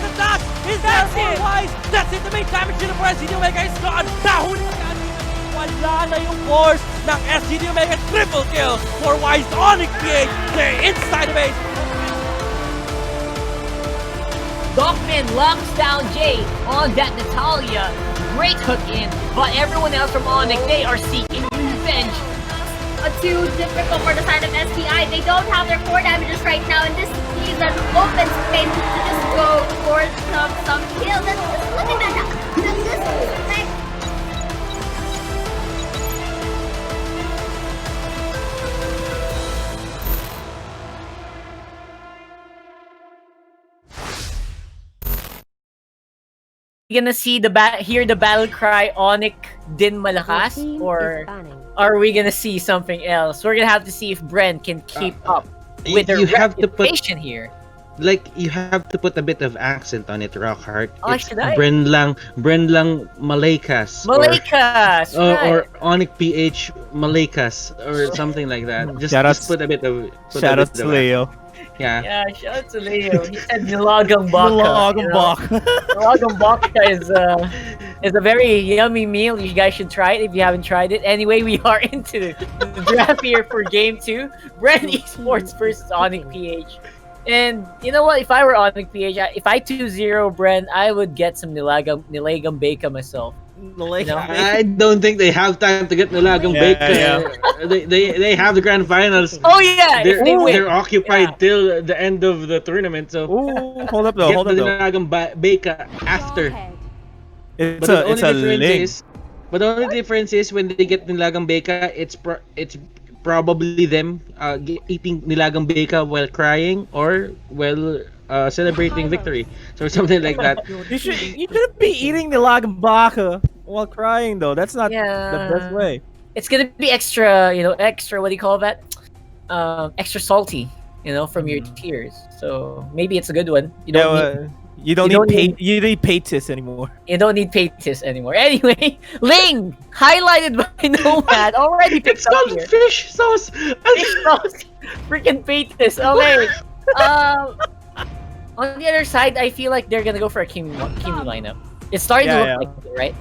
Speaker 8: the dash is there for Wise! That's it! The main damage to the SGD Omega is gone! Nahuli na wala na yung force ng SGD Omega. Triple kill for Wise ONIC PH! They're inside the base!
Speaker 5: Dockman locks down Jay on that Natalia. Great hook in, but everyone else from ONIC, they are seeking revenge.
Speaker 11: Too difficult for the side of STI. They don't have their core damages right now, and this leaves an open space to just go for some kills. And just look at that.
Speaker 5: You gonna see hear the battle cry ONIC din malakas, or are we gonna see something else? We're gonna have to see if Bren can keep up with their reputation here.
Speaker 6: Like, you have to put a bit of accent on it, Rockhart.
Speaker 5: Oh, should I?
Speaker 6: Bren lang Malaykas.
Speaker 5: Malaykas,
Speaker 6: or ONIC PH Malaykas, or something like that. Just put a bit of.
Speaker 7: Shout out to Leo.
Speaker 5: Yeah, shout out to Leo. He said Nilagang Baka.
Speaker 7: Nilagang Baka.
Speaker 5: Nilagang Baka is a very yummy meal. You guys should try it if you haven't tried it. Anyway, we are into the draft here for Game 2. Bren eSports versus ONIC PH. And you know what? If I were ONIC PH, if I 2-0 Bren, I would get some Nilagang Baka myself.
Speaker 6: I don't think they have time to get Nilagang Baka. Yeah. They have the grand finals.
Speaker 5: Oh yeah,
Speaker 6: they're occupied till the end of the tournament. So
Speaker 7: hold up though.
Speaker 6: Get the Nilagang Baka after.
Speaker 7: It's a link.
Speaker 6: But the only difference is when they get Nilagang Baka, it's probably them eating Nilagang Baka while crying or while celebrating victory, so something like that.
Speaker 7: You shouldn't be eating Nilagang Baka while crying though. That's not the best way.
Speaker 5: It's gonna be extra, extra, what do you call that? Extra salty, from your tears. So maybe it's a good one. You don't need
Speaker 7: Paytis anymore.
Speaker 5: You don't need Paytis anymore. Anyway, Ling, highlighted by Nomad, already picked up here.
Speaker 6: Fish sauce.
Speaker 5: Fish sauce. Freaking Paytis. Okay. On the other side, I feel like they're gonna go for a Kimi lineup. It's starting to look like it, right?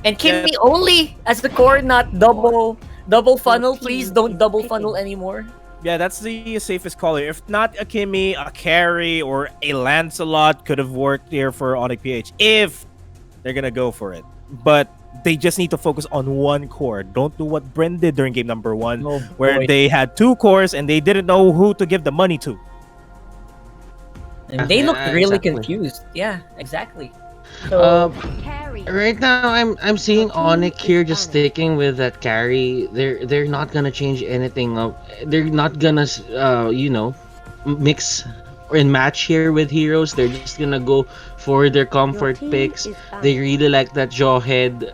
Speaker 5: And Kimi only as the core, not double Double funnel, please don't double funnel anymore.
Speaker 7: Yeah, that's the safest call here. If not a Kimmy, a Carry, or a Lancelot could have worked here for ONIC PH if they're gonna go for it. But they just need to focus on one core. Don't do what Bren did during game number 1, where they had 2 cores and they didn't know who to give the money to.
Speaker 5: And they looked really confused. Yeah, exactly. So,
Speaker 6: right now, I'm seeing ONIC here just sticking with that carry. They're not gonna change anything. They're not gonna mix and match here with heroes. They're just gonna go for their comfort picks. They really like that Jawhead.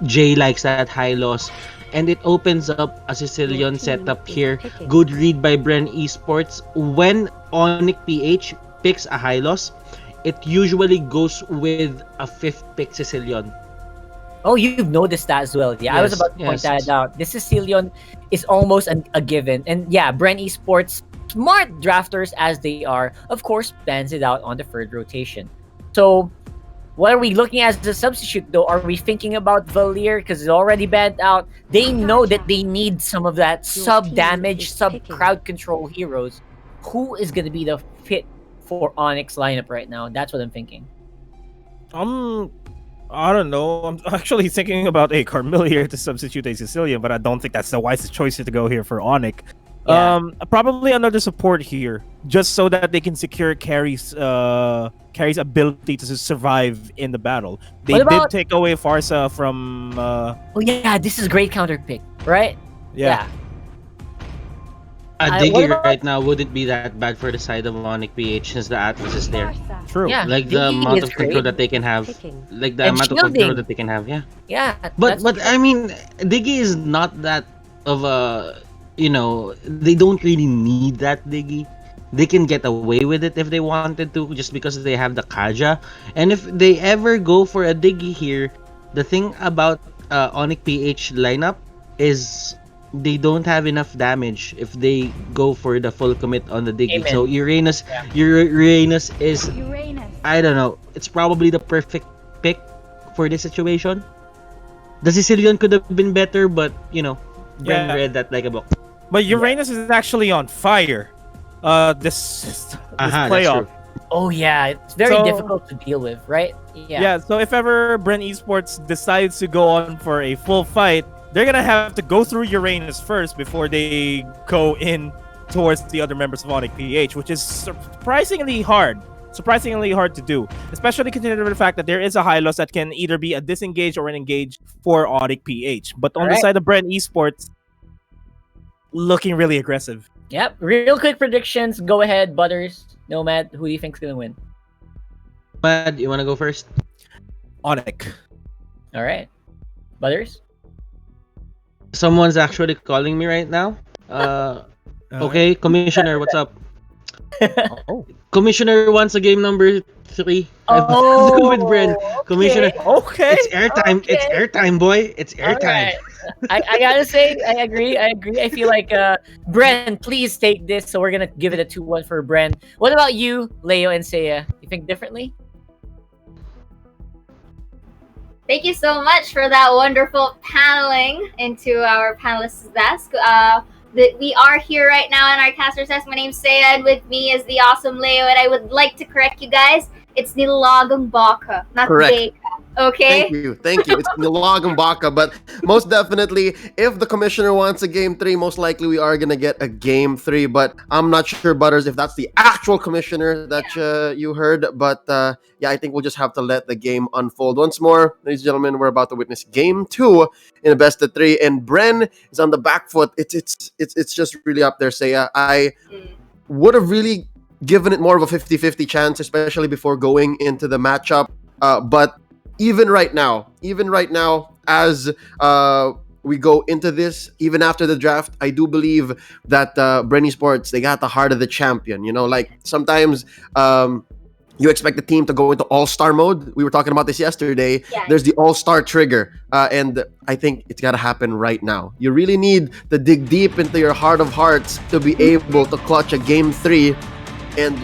Speaker 6: Jay likes that high loss. And it opens up a Sicilian setup here. Good read by Bren eSports. When ONIC PH picks a high loss, it usually goes with a 5th pick Sicilian.
Speaker 5: Oh, you've noticed that as well. Yeah,
Speaker 6: yes,
Speaker 5: I was about to point that out. This Sicilian is almost a given. And yeah, Bren eSports, smart drafters as they are, of course, bans it out on the 3rd rotation. So, what are we looking at as a substitute though? Are we thinking about Valier because it's already banned out? They know that they need some of that sub-damage, sub-crowd control heroes. Who is going to be the fit for ONIC's lineup right now? That's what I'm thinking.
Speaker 7: I don't know. I'm actually thinking about a Carmelier to substitute a Sicilian, but I don't think that's the wisest choice to go here for ONIC. Yeah. Probably another support here, just so that they can secure Carry's ability to survive in the battle. They did take away Farsa from.
Speaker 5: Oh yeah, this is a great counter pick, right?
Speaker 7: Yeah.
Speaker 6: Diggy right now wouldn't be that bad for the side of ONIC PH since the Atlas is there.
Speaker 7: True.
Speaker 5: Yeah,
Speaker 6: like the amount of control that they can have. Like the amount of control that they can have, yeah.
Speaker 5: Yeah.
Speaker 6: But I mean, Diggy is not that of a, they don't really need that Diggy. They can get away with it if they wanted to, just because they have the Kaja. And if they ever go for a Diggy here, the thing about ONIC PH lineup is they don't have enough damage if they go for the full commit on the Diggy.
Speaker 5: Amen.
Speaker 6: So Uranus is, I don't know, it's probably the perfect pick for this situation. The Sicilian could have been better, but Bren read that like a book.
Speaker 7: But Uranus is actually on fire. This playoff.
Speaker 5: Oh yeah, it's very difficult to deal with, right?
Speaker 7: Yeah. So if ever Bren eSports decides to go on for a full fight, they're gonna have to go through Uranus first before they go in towards the other members of ONIC PH, which is surprisingly hard to do, especially considering the fact that there is a high loss that can either be a disengage or an engage for ONIC PH. But on the side of Bren eSports, looking really aggressive.
Speaker 5: Yep. Real quick predictions. Go ahead, Butters, Nomad. Who do you think's gonna win?
Speaker 6: Nomad, you wanna go first?
Speaker 7: ONIC.
Speaker 5: All right, Butters.
Speaker 6: Someone's actually calling me right now. Okay, Commissioner, what's up? Commissioner wants a game number 3.
Speaker 5: Oh,
Speaker 6: with Bren. Commissioner.
Speaker 7: Okay.
Speaker 6: It's airtime. Okay. It's airtime, boy. It's airtime.
Speaker 5: Right. I gotta say, I agree. I feel like Bren, please take this. So we're gonna give it a 2-1 for Bren. What about you, Leo and Seiya? You think differently?
Speaker 11: Thank you so much for that wonderful paneling into our panelists' desk. We are here right now in our caster's desk. My name's Seiya, and with me is the awesome Leo, and I would like to correct you guys. It's Nilagang Baka, not Beka. Okay?
Speaker 10: Thank you. It's Nilagang Baka, but most definitely, if the commissioner wants a game 3, most likely we are going to get a game 3, but I'm not sure, Butters, if that's the actual commissioner that you heard, but yeah, I think we'll just have to let the game unfold. Once more, ladies and gentlemen, we're about to witness game 2 in a best of 3, and Bren is on the back foot. It's just really up there, Seiya. I would have really given it more of a 50-50 chance, especially before going into the matchup, but even right now, as we go into this, even after the draft, I do believe that Bren eSports, they got the heart of the champion. Like sometimes you expect the team to go into all-star mode. We were talking about this yesterday.
Speaker 11: Yeah.
Speaker 10: There's the all-star trigger, and I think it's got to happen right now. You really need to dig deep into your heart of hearts to be able to clutch a game 3 and,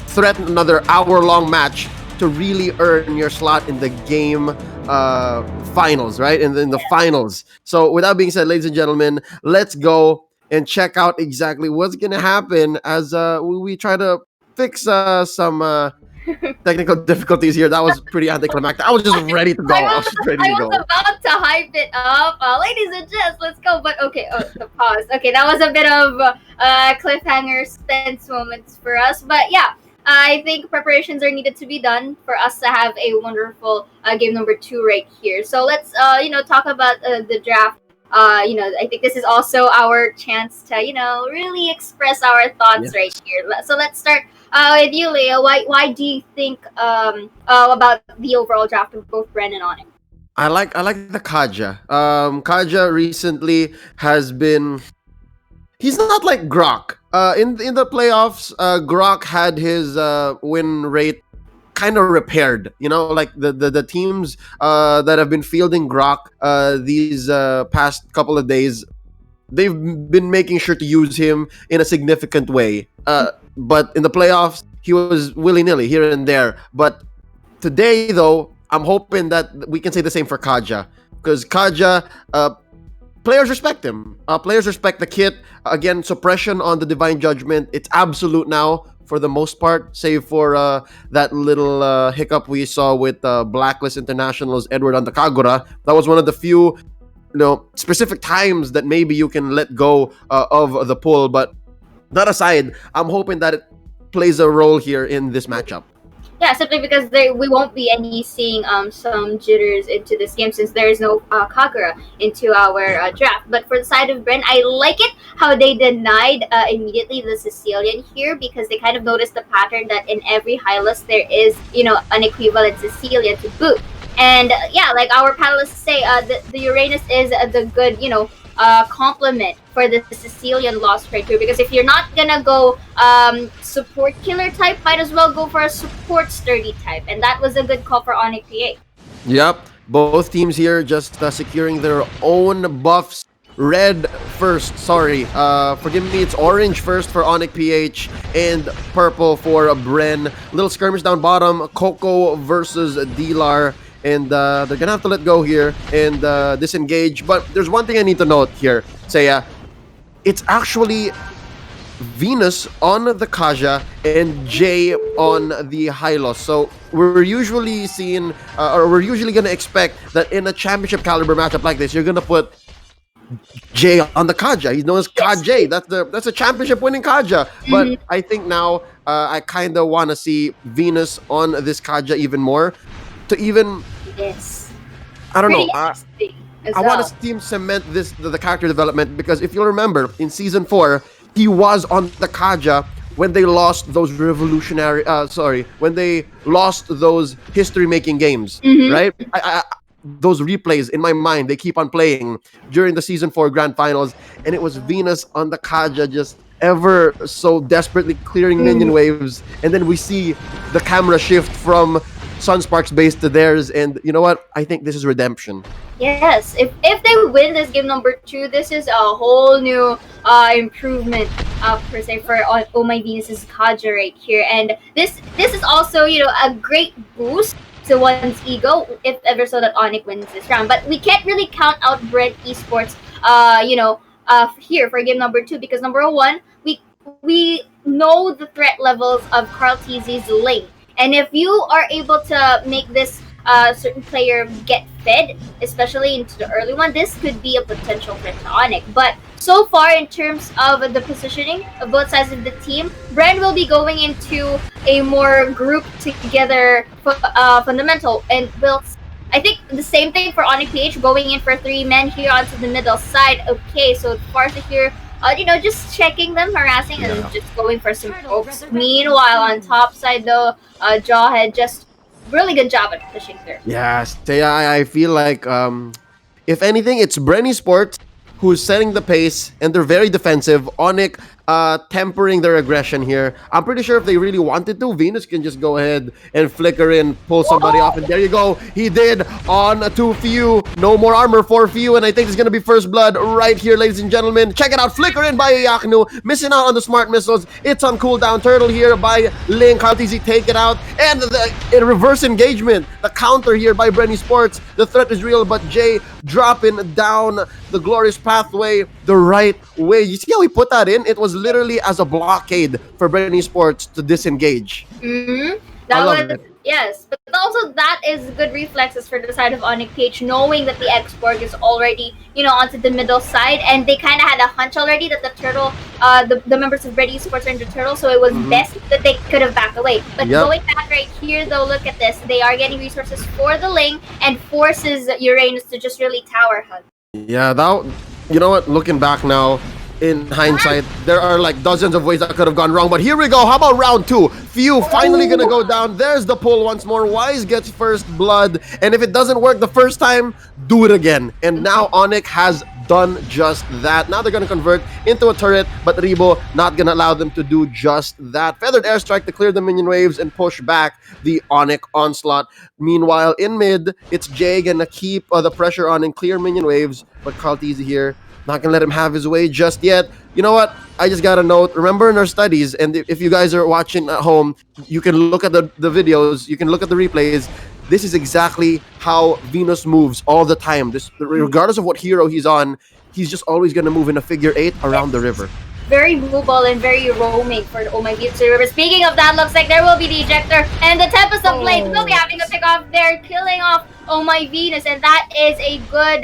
Speaker 10: threaten another hour-long match to really earn your slot in the game finals, right? In the finals. So with that being said, ladies and gentlemen, let's go and check out exactly what's gonna happen as we try to fix some technical difficulties here. That was pretty anticlimactic. I was just ready to go. I was just ready
Speaker 11: I
Speaker 10: to
Speaker 11: was
Speaker 10: go.
Speaker 11: about to hype it up. Ladies and gents, let's go. But okay, the pause. Okay, that was a bit of cliffhanger suspense moments for us. But yeah, I think preparations are needed to be done for us to have a wonderful game number 2 right here. So let's talk about the draft. I think this is also our chance to really express our thoughts right here. So let's start with you, Leo. Why do you think about the overall draft of both Bren and ONIC?
Speaker 10: I like the Kaja. Kaja recently has been. He's not like Grok. In the playoffs, Grok had his win rate kind of repaired. Like the teams that have been fielding Grok these past couple of days, they've been making sure to use him in a significant way. But in the playoffs, he was willy-nilly here and there. But today, though, I'm hoping that we can say the same for Kaja. Because Kaja, players respect him. Players respect the kit. Again, suppression on the Divine Judgment. It's absolute now for the most part, save for that little hiccup we saw with Blacklist International's Edward on the Kagura. That was one of the few specific times that maybe you can let go of the pull. But that aside, I'm hoping that it plays a role here in this matchup.
Speaker 11: Yeah, simply because we won't be seeing some jitters into this game since there is no Kagura into our draft. But for the side of Bren, I like it how they denied immediately the Sicilian here because they kind of noticed the pattern that in every high list there is an equivalent Sicilian to boot. And yeah, like our panelists say, the Uranus is the good complement for the Sicilian loss right here, because if you're not gonna go support killer type, might as well go for a support sturdy type, and that was a good call for ONIC PH.
Speaker 10: Yep, both teams here just securing their own buffs. Red first, sorry, forgive me, it's orange first for ONIC PH and purple for Bren. Little skirmish down bottom, Coco versus Dilar. And they're gonna have to let go here and disengage. But there's one thing I need to note here, Saya. It's actually Venus on the Kaja and Jay on the Hylos. So we're usually seeing, or we're usually gonna expect that in a championship caliber matchup like this, you're gonna put Jay on the Kaja. He's known as Kaj. That's a championship winning Kaja. But I think now I kind of want to see Venus on this Kaja even more. To even, I don't know. I want to see him cement the character development, because if you'll remember in season 4, he was on the Kaja when they lost those when they lost those history-making games, right? Those replays in my mind, they keep on playing during the season 4 grand finals, and it was Venus on the Kaja just ever so desperately clearing minion waves, and then we see the camera shift from Sunspark's base to theirs, and you know what? I think this is redemption.
Speaker 11: Yes, if they win this game number 2, this is a whole new improvement per se for Oh My Venus's Kaja right here, and this is also a great boost to one's ego if ever so that ONIC wins this round. But we can't really count out Bren eSports here for game number 2, because number 1, we know the threat levels of Carl TZ's lane. And if you are able to make this certain player get fed, especially into the early one, this could be a potential threat to ONIC. But so far, in terms of the positioning of both sides of the team, Bren will be going into a more grouped together fundamental, and I think the same thing for ONIC PH, going in for 3 men here onto the middle side. Okay, so Farsa here, just checking them, harassing, and just going for some pokes. Meanwhile, on top side though, Jawhead just really good job at pushing through.
Speaker 10: Yes, I feel like if anything, it's Bren eSports who's setting the pace, and they're very defensive. ONIC tempering their aggression here. I'm pretty sure if they really wanted to, Venus can just go ahead and flicker in, pull somebody off, and there you go. He did on to Few. No more armor for Few, and I think it's gonna be first blood right here, ladies and gentlemen. Check it out, flicker in by Yaknu, missing out on the smart missiles. It's on cooldown. Turtle here by Link. Kartizi take it out, and the reverse engagement, the counter here by Bren eSports. The threat is real, but Jay dropping down the glorious pathway the right way. You see how he put that in? It was literally as a blockade for Bren eSports to disengage.
Speaker 11: That was, yes, but also that is good reflexes for the side of ONIC PH, knowing that the X-Borg is already, onto the middle side, and they kind of had a hunch already that the turtle, the members of Bren eSports are in the turtle, so it was best that they could have backed away. But going back right here, though, look at this. They are getting resources for the Ling and forces Uranus to just really tower hug.
Speaker 10: Yeah, that, you know what, looking back now, in hindsight, there are like dozens of ways that could have gone wrong, but here we go. How about round 2? Few finally gonna go down. There's the pull once more. Wise gets first blood, and if it doesn't work the first time, do it again. And now ONIC has done just that. Now they're gonna convert into a turret, but Rebo not gonna allow them to do just that. Feathered airstrike to clear the minion waves and push back the ONIC onslaught. Meanwhile, in mid, it's Jay gonna keep the pressure on and clear minion waves, but Kartizi here not gonna let him have his way just yet. You know what? I just got a note. Remember in our studies, and if you guys are watching at home, you can look at the videos, you can look at the replays. This is exactly how Venus moves all the time. This, regardless of what hero he's on, he's just always gonna move in a figure 8 around the river.
Speaker 11: Very movable and very roaming for the Oh My Venus River. Speaking of that, looks like there will be the ejector, and the Tempest of Blades will be having a pick off there, killing off Oh My Venus, and that is a good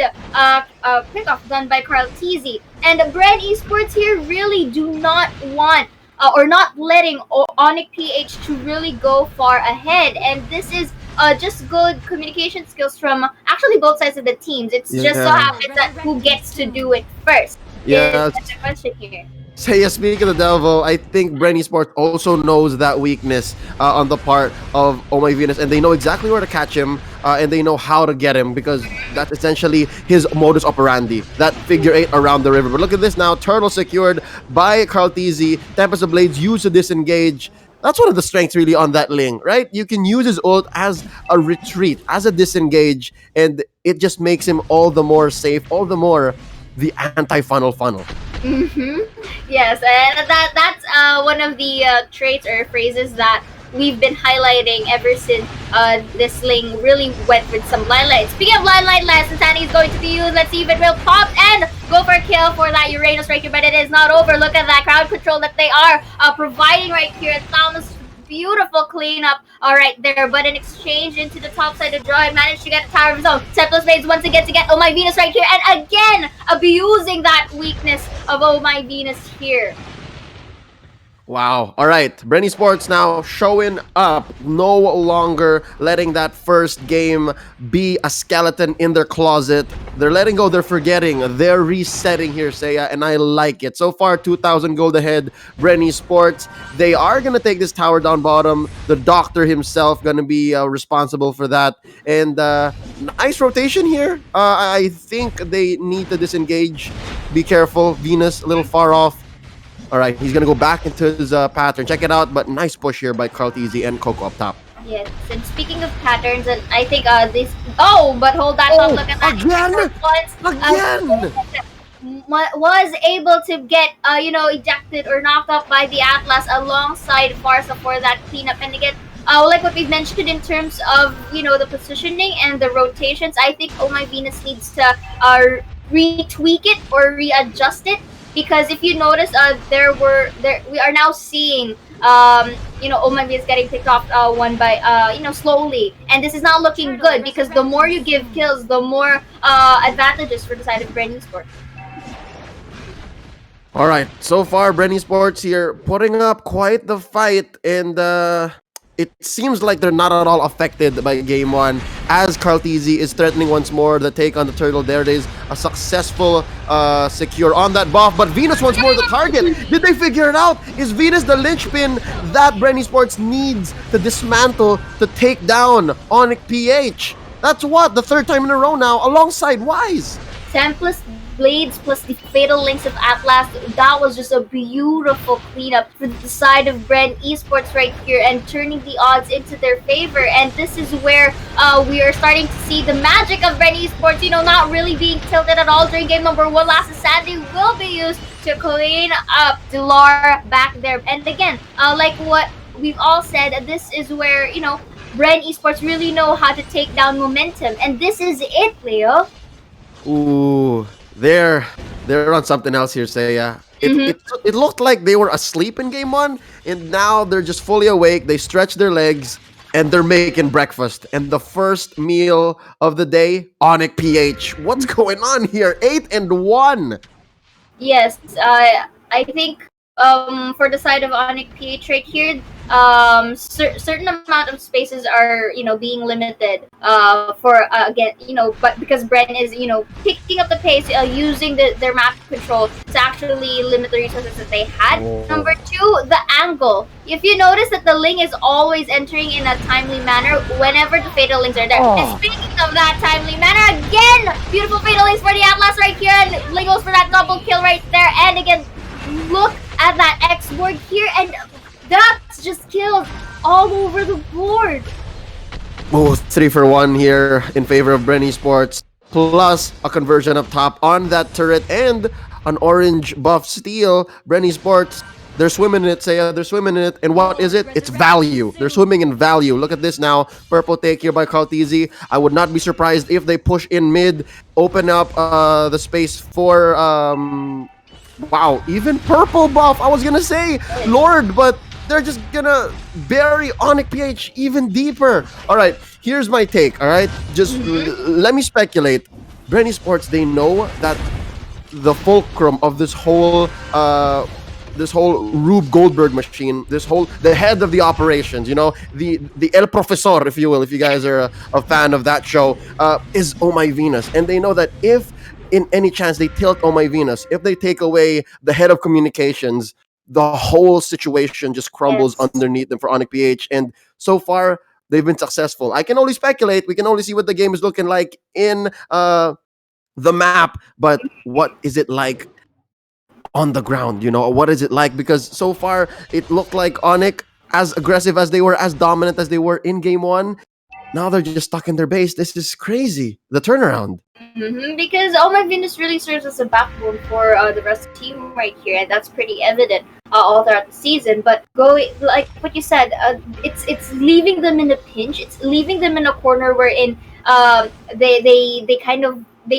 Speaker 11: pick off done by Kartizi. And Bren eSports here really do not want or not letting ONIC PH to really go far ahead, and this is just good communication skills from actually both sides of the teams. It's just so happens that who gets to do it first.
Speaker 10: Yeah,
Speaker 11: is the question here.
Speaker 10: Say, speaking of the devil, I think Bren eSports also knows that weakness on the part of Oh My Venus, and they know exactly where to catch him, and they know how to get him, because that's essentially his modus operandi, that figure 8 around the river. But look at this now, turtle secured by Kartizi, Tempest of Blades used to disengage. That's one of the strengths really on that Ling, right? You can use his ult as a retreat, as a disengage, and it just makes him all the more safe, all the more the anti-funnel funnel.
Speaker 11: Yes, and that's one of the traits or phrases that we've been highlighting ever since this Ling really went with some limelight. Speaking of limelight, Insanity is going to be used. Let's see if it will pop and go for a kill for that Uranus right here, but it is not over. Look at that crowd control that they are providing right here. Thanos, beautiful cleanup right there, but in exchange into the top side of Draw, managed to get a tower of his own. Tempest Blades once again to get Oh My Venus right here, and again abusing that weakness of Oh My Venus here.
Speaker 10: Wow. All right. Bren eSports now showing up. No longer letting that first game be a skeleton in their closet. They're letting go. They're forgetting. They're resetting here, Seiya, and I like it. So far, 2,000 gold ahead. Bren eSports. They are going to take this tower down bottom. The doctor himself going to be responsible for that. And nice rotation here. I think they need to disengage. Be careful. Venus, a little far off. All right, he's going to go back into his pattern. Check it out, but nice push here by Kartizi and Coco up top.
Speaker 11: Yes, and speaking of patterns, and I think this... Oh, but hold that thought, look at that.
Speaker 10: Again!
Speaker 11: Was able to get, ejected or knocked up by the Atlas alongside Farsa for that cleanup. And again, like what we've mentioned in terms of, the positioning and the rotations, I think Oh My Venus needs to retweak it or readjust it. Because if you notice, we are now seeing, Oh My Venus getting picked off one by, slowly. And this is not looking good, because the more you give kills, the more advantages for the side of Bren eSports.
Speaker 10: All right, so far Bren eSports here putting up quite the fight, and it seems like they're not at all affected by game 1, as Kartizi is threatening once more the take on the turtle. There it is, a successful secure on that buff, but Venus once more the target. Did they figure it out? Is Venus the linchpin that Bren eSports needs to dismantle to take down ONIC PH? That's what, the 3rd time in a row now, alongside Wise.
Speaker 11: Tempest blades plus the fatal links of Atlas. That was just a beautiful cleanup for the side of Bren eSports right here and turning the odds into their favor. And this is where we are starting to see the magic of Bren eSports, not really being tilted at all during game number 1. Last Sandy will be used to clean up Dilar back there. And again, like what we've all said, this is where, Bren eSports really know how to take down momentum. And this is it, Leo.
Speaker 10: Ooh, they're on something else here, Seiya. It looked like they were asleep in game 1, and now they're just fully awake. They stretch their legs, and they're making breakfast. And the first meal of the day, ONIC PH. What's going on here? 8-1.
Speaker 11: Yes, I think for the side of ONIC PH right here, certain amount of spaces are being limited for again but because Bren is picking up the pace using their map control to actually limit the resources that they had. Number 2, the angle. If you notice that the Ling is always entering in a timely manner whenever the fatal links are there. And speaking of that timely manner, again, beautiful fatal links for the Atlas right here, and Ling goes for that double kill right there. And again, look at that X board here, and that's just kills all over the board.
Speaker 10: Oh, 3 for 1 here in favor of Bren eSports, plus a conversion up top on that turret and an orange buff steal. Bren eSports, they're swimming in it, Seiya. They're swimming in it. And what is it? It's value. They're swimming in value. Look at this now. Purple take here by Kautizi. I would not be surprised if they push in mid, open up the space for... wow, even purple buff. I was gonna say Lord, but they're just gonna bury ONIC PH even deeper. All right, here's my take. All right, just let me speculate. Bren eSports, they know that the fulcrum of this whole Rube Goldberg machine, the head of the operations, the El Profesor, if you will, if you guys are a fan of that show, is Oh My Venus, and they know that if in any chance they tilt Oh My Venus, if they take away the head of communications, the whole situation just crumbles underneath them for ONIC PH. And so far, they've been successful. I can only speculate. We can only see what the game is looking like in the map. But what is it like on the ground? What is it like? Because so far, it looked like ONIC, as aggressive as they were, as dominant as they were in game 1, now they're just stuck in their base. This is crazy. The turnaround.
Speaker 11: Because Oh My Venus really serves as a backbone for the rest of the team right here, and that's pretty evident all throughout the season. But going like what you said, it's leaving them in a pinch. It's leaving them in a corner wherein they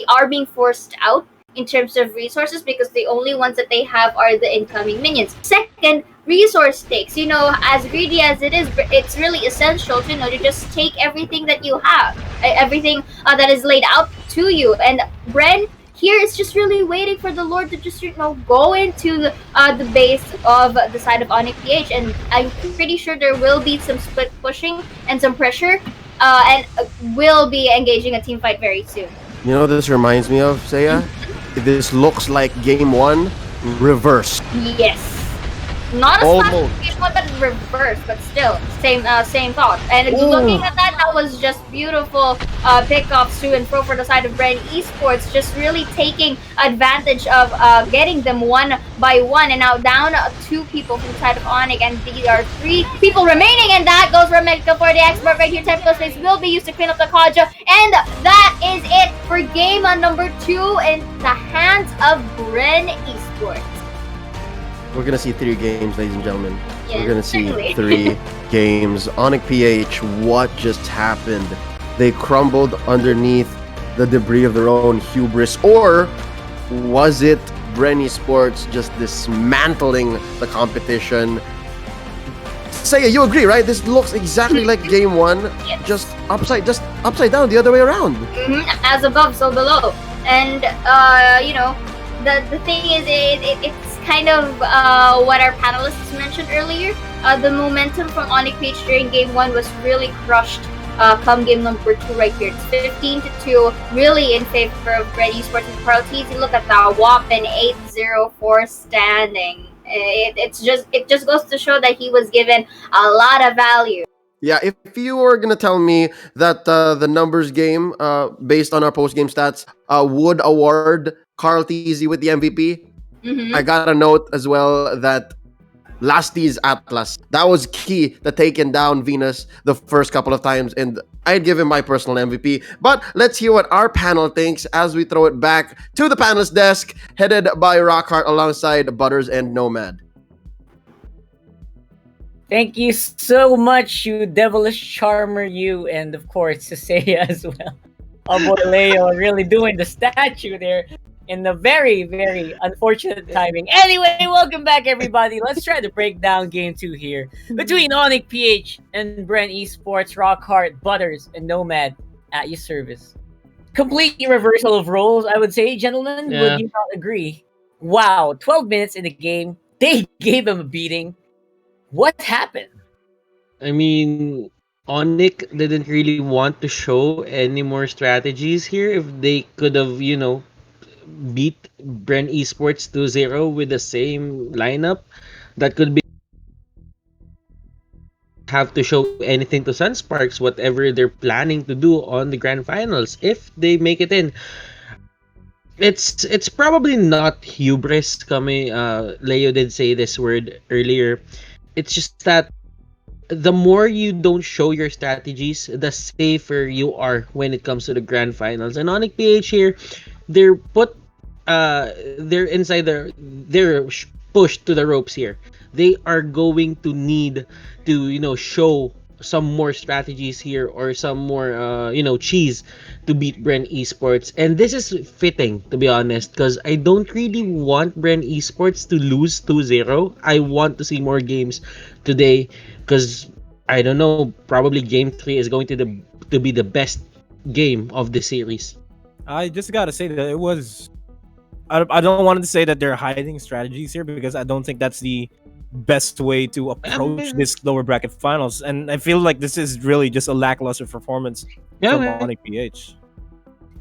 Speaker 11: are being forced out in terms of resources, because the only ones that they have are the incoming minions. Second, resource stakes. As greedy as it is, it's really essential to just take everything that you have, everything that is laid out to you. And Bren here is just really waiting for the Lord to just go into the base of the side of ONIC PH, and I'm pretty sure there will be some split pushing and some pressure, and will be engaging a team fight very soon.
Speaker 10: This reminds me of, Seiya? This looks like game 1 reversed.
Speaker 11: Yes. Not a slash one, but reverse, but still same thought. And looking at that was just beautiful pickoffs to and fro for the side of Bren eSports, just really taking advantage of getting them 1 by 1, and now down 2 people from the side of ONIC, and there are 3 people remaining, and that goes for medical for the expert right here. Technical space will be used to clean up the Kaja, and that is it for game number 2 in the hands of Bren eSports.
Speaker 10: We're gonna see 3 games, ladies and gentlemen.
Speaker 11: Yes,
Speaker 10: We're gonna see
Speaker 11: certainly.
Speaker 10: 3 games. ONIC PH, what just happened? They crumbled underneath the debris of their own hubris, or was it Bren eSports just dismantling the competition? Seiya, you agree, right? This looks exactly like game 1,
Speaker 11: Yes.
Speaker 10: just upside down, the other way around.
Speaker 11: As above, so below. And the thing is, it's kind of what our panelists mentioned earlier. The momentum from ONIC PH during game 1 was really crushed come game number 2 right here. It's 15-2, really in favor of Bren eSports and Carl TZ. Look at that whopping 8-0-4 standing. It just goes to show that he was given a lot of value.
Speaker 10: Yeah, if you were gonna tell me that the numbers game, based on our post-game stats, would award Carl Tizzy with the MVP.
Speaker 11: Mm-hmm.
Speaker 10: I got a note as well that Lasty's Atlas, that was key to taking down Venus the first couple of times, and I'd give him my personal MVP. But let's hear what our panel thinks as we throw it back to the panelist desk, headed by Rockhart alongside Butters and Nomad.
Speaker 5: Thank you so much, you devilish charmer, you, and of course, Sasaya as well. Oh boy, Leo really doing the statue there in the very, very unfortunate timing. Anyway, welcome back, everybody. Let's try to break down Game 2 here between ONIC PH and Bren eSports, Rockhart, Butters, and Nomad at your service. Complete reversal of roles, I would say, gentlemen.
Speaker 6: Yeah.
Speaker 5: Would you not agree? Wow, 12 minutes in the game. They gave him a beating. What happened?
Speaker 6: I mean, ONIC didn't really want to show any more strategies here. If they could have, beat Bren Esports 2-0 with the same lineup, that could be have to show anything to Sunsparks, whatever they're planning to do on the grand finals if they make it in. It's probably not hubris coming. Leo did say this word earlier. It's just that the more you don't show your strategies, the safer you are when it comes to the grand finals. And ONIC PH here, they're inside they're pushed to the ropes here. They are going to need to show some more strategies here, or some more cheese to beat Bren Esports. And this is fitting, to be honest, because I don't really want Bren Esports to lose 2-0. I want to see more games today, because I don't know, probably game 3 is going to be the best game of the series.
Speaker 7: I just gotta say that it was. I don't want to say that they're hiding strategies here, because I don't think that's the best way to approach this lower bracket finals. And I feel like this is really just a lackluster performance from ONIC PH.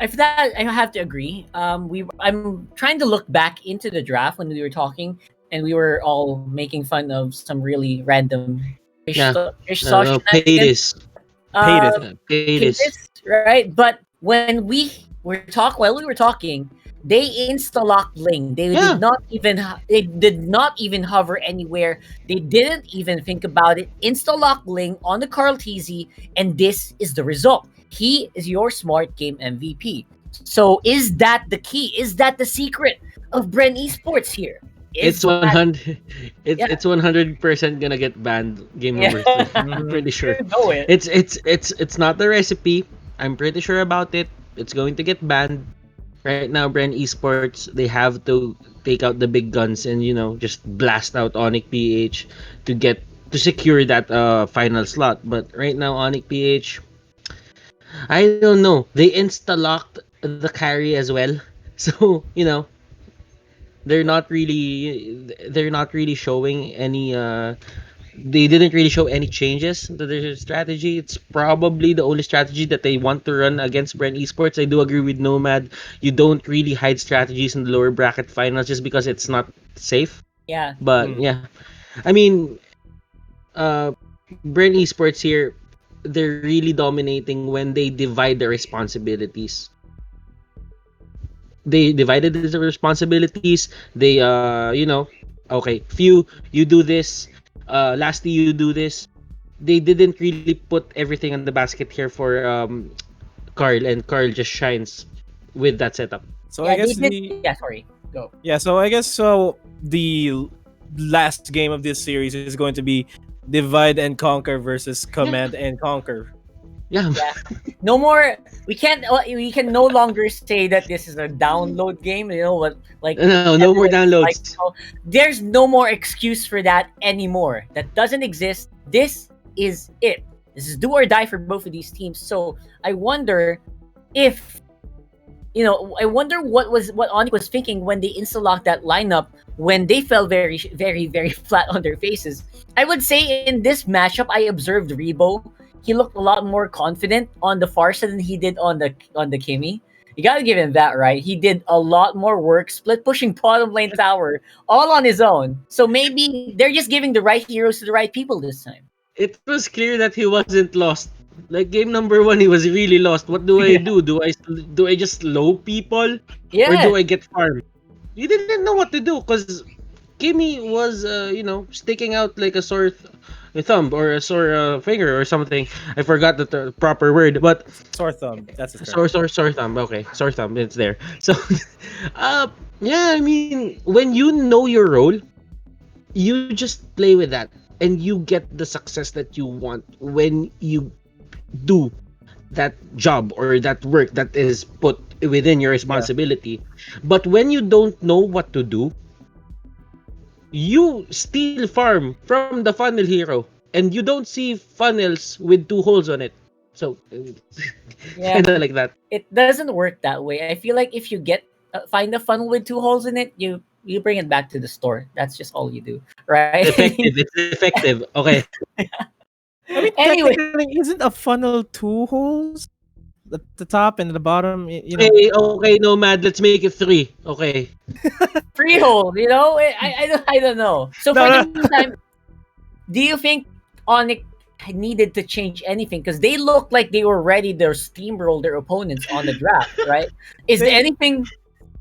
Speaker 5: For that, I have to agree. I'm trying to look back into the draft when we were talking, and we were all making fun of some really random
Speaker 6: Paytis,
Speaker 5: right? But when we were talking, they insta-locked Ling. They did not even hover anywhere. They didn't even think about it. Insta-lock Ling on the Carl TZ, and this is the result. He is your smart game MVP. So is that the key? Is that the secret of Bren Esports here?
Speaker 6: It's 100. It's 100% gonna get banned. Game number 3. I'm pretty sure. It's not the recipe. I'm pretty sure about it. It's going to get banned. Right now, Bren Esports, they have to take out the big guns and just blast out ONIC PH to secure that final slot. But right now, ONIC PH, I don't know. They insta-locked the carry as well, so they're not really showing any. They didn't really show any changes to their strategy. It's probably the only strategy that they want to run against Bren Esports. I do agree with Nomad. You don't really hide strategies in the lower bracket finals just because it's not safe.
Speaker 5: Yeah.
Speaker 6: But yeah, I mean, Bren Esports here, they're really dominating when they divide the responsibilities. They divided the responsibilities. They okay, few, you do this. Lastly, you do this. They didn't really put everything on the basket here for Carl, and Carl just shines with that setup.
Speaker 7: So I guess
Speaker 5: sorry, go.
Speaker 7: Yeah, so I guess the last game of this series is going to be Divide and Conquer versus Command and Conquer.
Speaker 6: Yeah.
Speaker 5: No more. We can no longer say that this is a download game. You know what?
Speaker 6: No more downloads.
Speaker 5: There's no more excuse for that anymore. That doesn't exist. This is it. This is do or die for both of these teams. So I wonder if what ONIC was thinking when they insta-locked that lineup, when they fell very, very, very flat on their faces. I would say in this matchup, I observed Rebo. He looked a lot more confident on the far side than he did on the Kimmy. You gotta give him that, right? He did a lot more work, split pushing bottom lane tower, all on his own. So maybe they're just giving the right heroes to the right people this time.
Speaker 6: It was clear that he wasn't lost Like game number 1, he was really lost. What do I do? Do I just slow people, or
Speaker 5: Yeah.
Speaker 6: do I get farm? He didn't know what to do because Kimmy was, sticking out like a sore thumb or a sore finger or something. I forgot the proper word, but
Speaker 7: Sore thumb. That's the term.
Speaker 6: sore thumb. Okay, sore thumb. It's there. So, yeah. I mean, when you know your role, you just play with that, and you get the success that you want when you do that job or that work that is put within your responsibility. But when you don't know what to do, you steal farm from the funnel hero, and you don't see funnels with 2 holes on it. So
Speaker 5: Yeah.
Speaker 6: kind of like that.
Speaker 5: It doesn't work that way. I feel like if you find a funnel with 2 holes in it, you bring it back to the store. That's just all you do, right?
Speaker 6: Effective. It's effective. Okay.
Speaker 7: I mean,
Speaker 5: Anyway.
Speaker 7: technically, isn't a funnel 2 holes? The top and the bottom, you know.
Speaker 6: Okay, Nomad. Let's make it 3. Okay.
Speaker 5: 3 hole, I don't know. So for the meantime, do you think ONIC needed to change anything? Because they looked like they were ready to steamroll their opponents on the draft, right? Is there anything?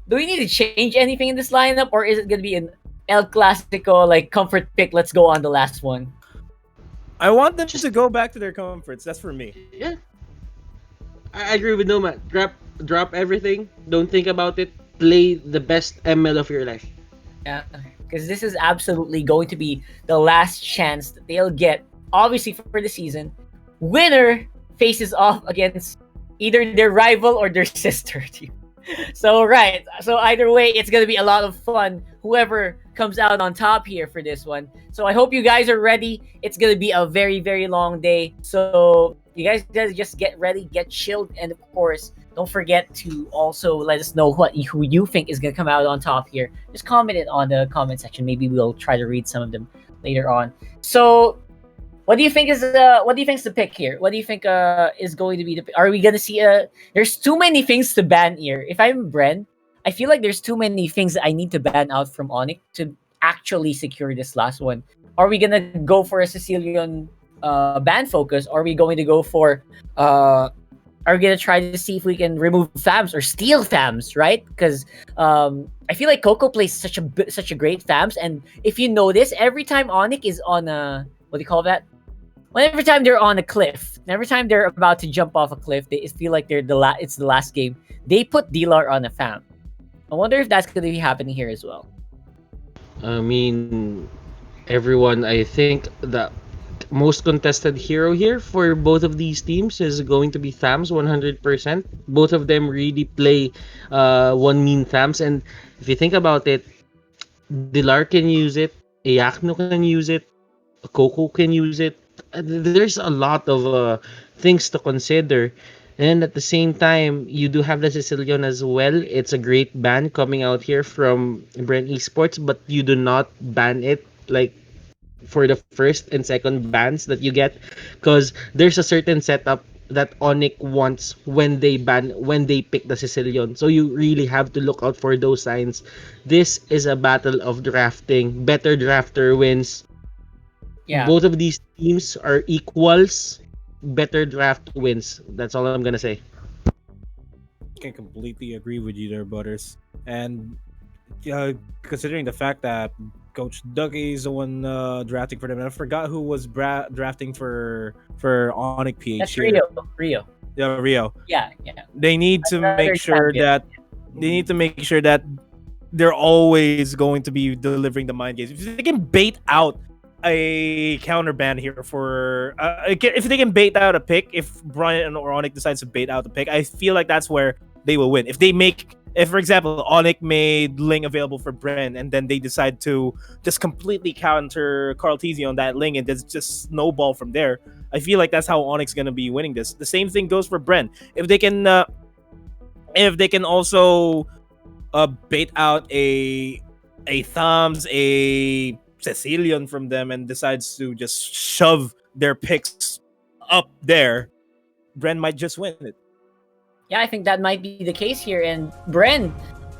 Speaker 5: Do we need to change anything in this lineup, or is it gonna be an El Clasico like comfort pick? Let's go on the last one.
Speaker 7: I want them to go back to their comforts. That's for me.
Speaker 6: Yeah. I agree with Nomad. Drop everything. Don't think about it. Play the best ML of your life.
Speaker 5: Yeah, because this is absolutely going to be the last chance that they'll get, obviously, for the season. Winner faces off against either their rival or their sister team. So either way, it's going to be a lot of fun. Whoever comes out on top here for this one. So I hope you guys are ready. It's going to be a very, very long day. So you guys just get ready, get chilled, and of course, don't forget to also let us know who you think is going to come out on top here. Just comment it on the comment section. Maybe we'll try to read some of them later on. So what do you think is the pick here? What do you think is going to be the pick? Are we going to see there's too many things to ban here. If I'm Bren, I feel like there's too many things that I need to ban out from ONIC to actually secure this last one. Are we going to go for a Sicilian ban focus? Are we going to go for are we going to try to see if we can remove FAMs or steal FAMs, right? Because I feel like Coco plays such a great FAMs, and if you notice, every time ONIC is on a, what do you call that? Every time they're on a cliff, every time they're about to jump off a cliff, they feel like it's the last game. They put Dilar on a FAM. I wonder if that's going to be happening here as well.
Speaker 6: I mean, everyone, I think the most contested hero here for both of these teams is going to be Thams 100%. Both of them really play one mean Thams, and if you think about it, Dilar can use it, Ayakno can use it, Coco can use it. There's a lot of things to consider. And at the same time, you do have the Sicilian as well. It's a great ban coming out here from Bren eSports, but you do not ban it like for the first and second bans that you get, because there's a certain setup that ONIC wants when they pick the Sicilian. So you really have to look out for those signs. This is a battle of drafting. Better drafter wins.
Speaker 5: Yeah.
Speaker 6: Both of these teams are equals. Better draft wins. That's all I'm gonna say.
Speaker 7: I can completely agree with you there, Butters. And considering the fact that Coach Dougie is the one drafting for them, and I forgot who was drafting for ONIC PH.
Speaker 5: That's
Speaker 7: here.
Speaker 5: Rio.
Speaker 7: Yeah, Rio.
Speaker 5: Yeah.
Speaker 7: They need to make sure
Speaker 5: champion.
Speaker 7: that they're always going to be delivering the mind games. If they can bait out a counter ban here for if they can bait out a pick, if Brian or ONIC decides to bait out the pick, I feel like that's where they will win. If for example ONIC made Ling available for Bren, and then they decide to just completely counter Carl Tizzy on that Ling and just snowball from there, I feel like that's how ONIC's gonna be winning this. The same thing goes for Bren. If they can also bait out a Thams, a Sicilian from them, and decides to just shove their picks up there, Bren might just win it.
Speaker 5: Yeah, I think that might be the case here. And Bren,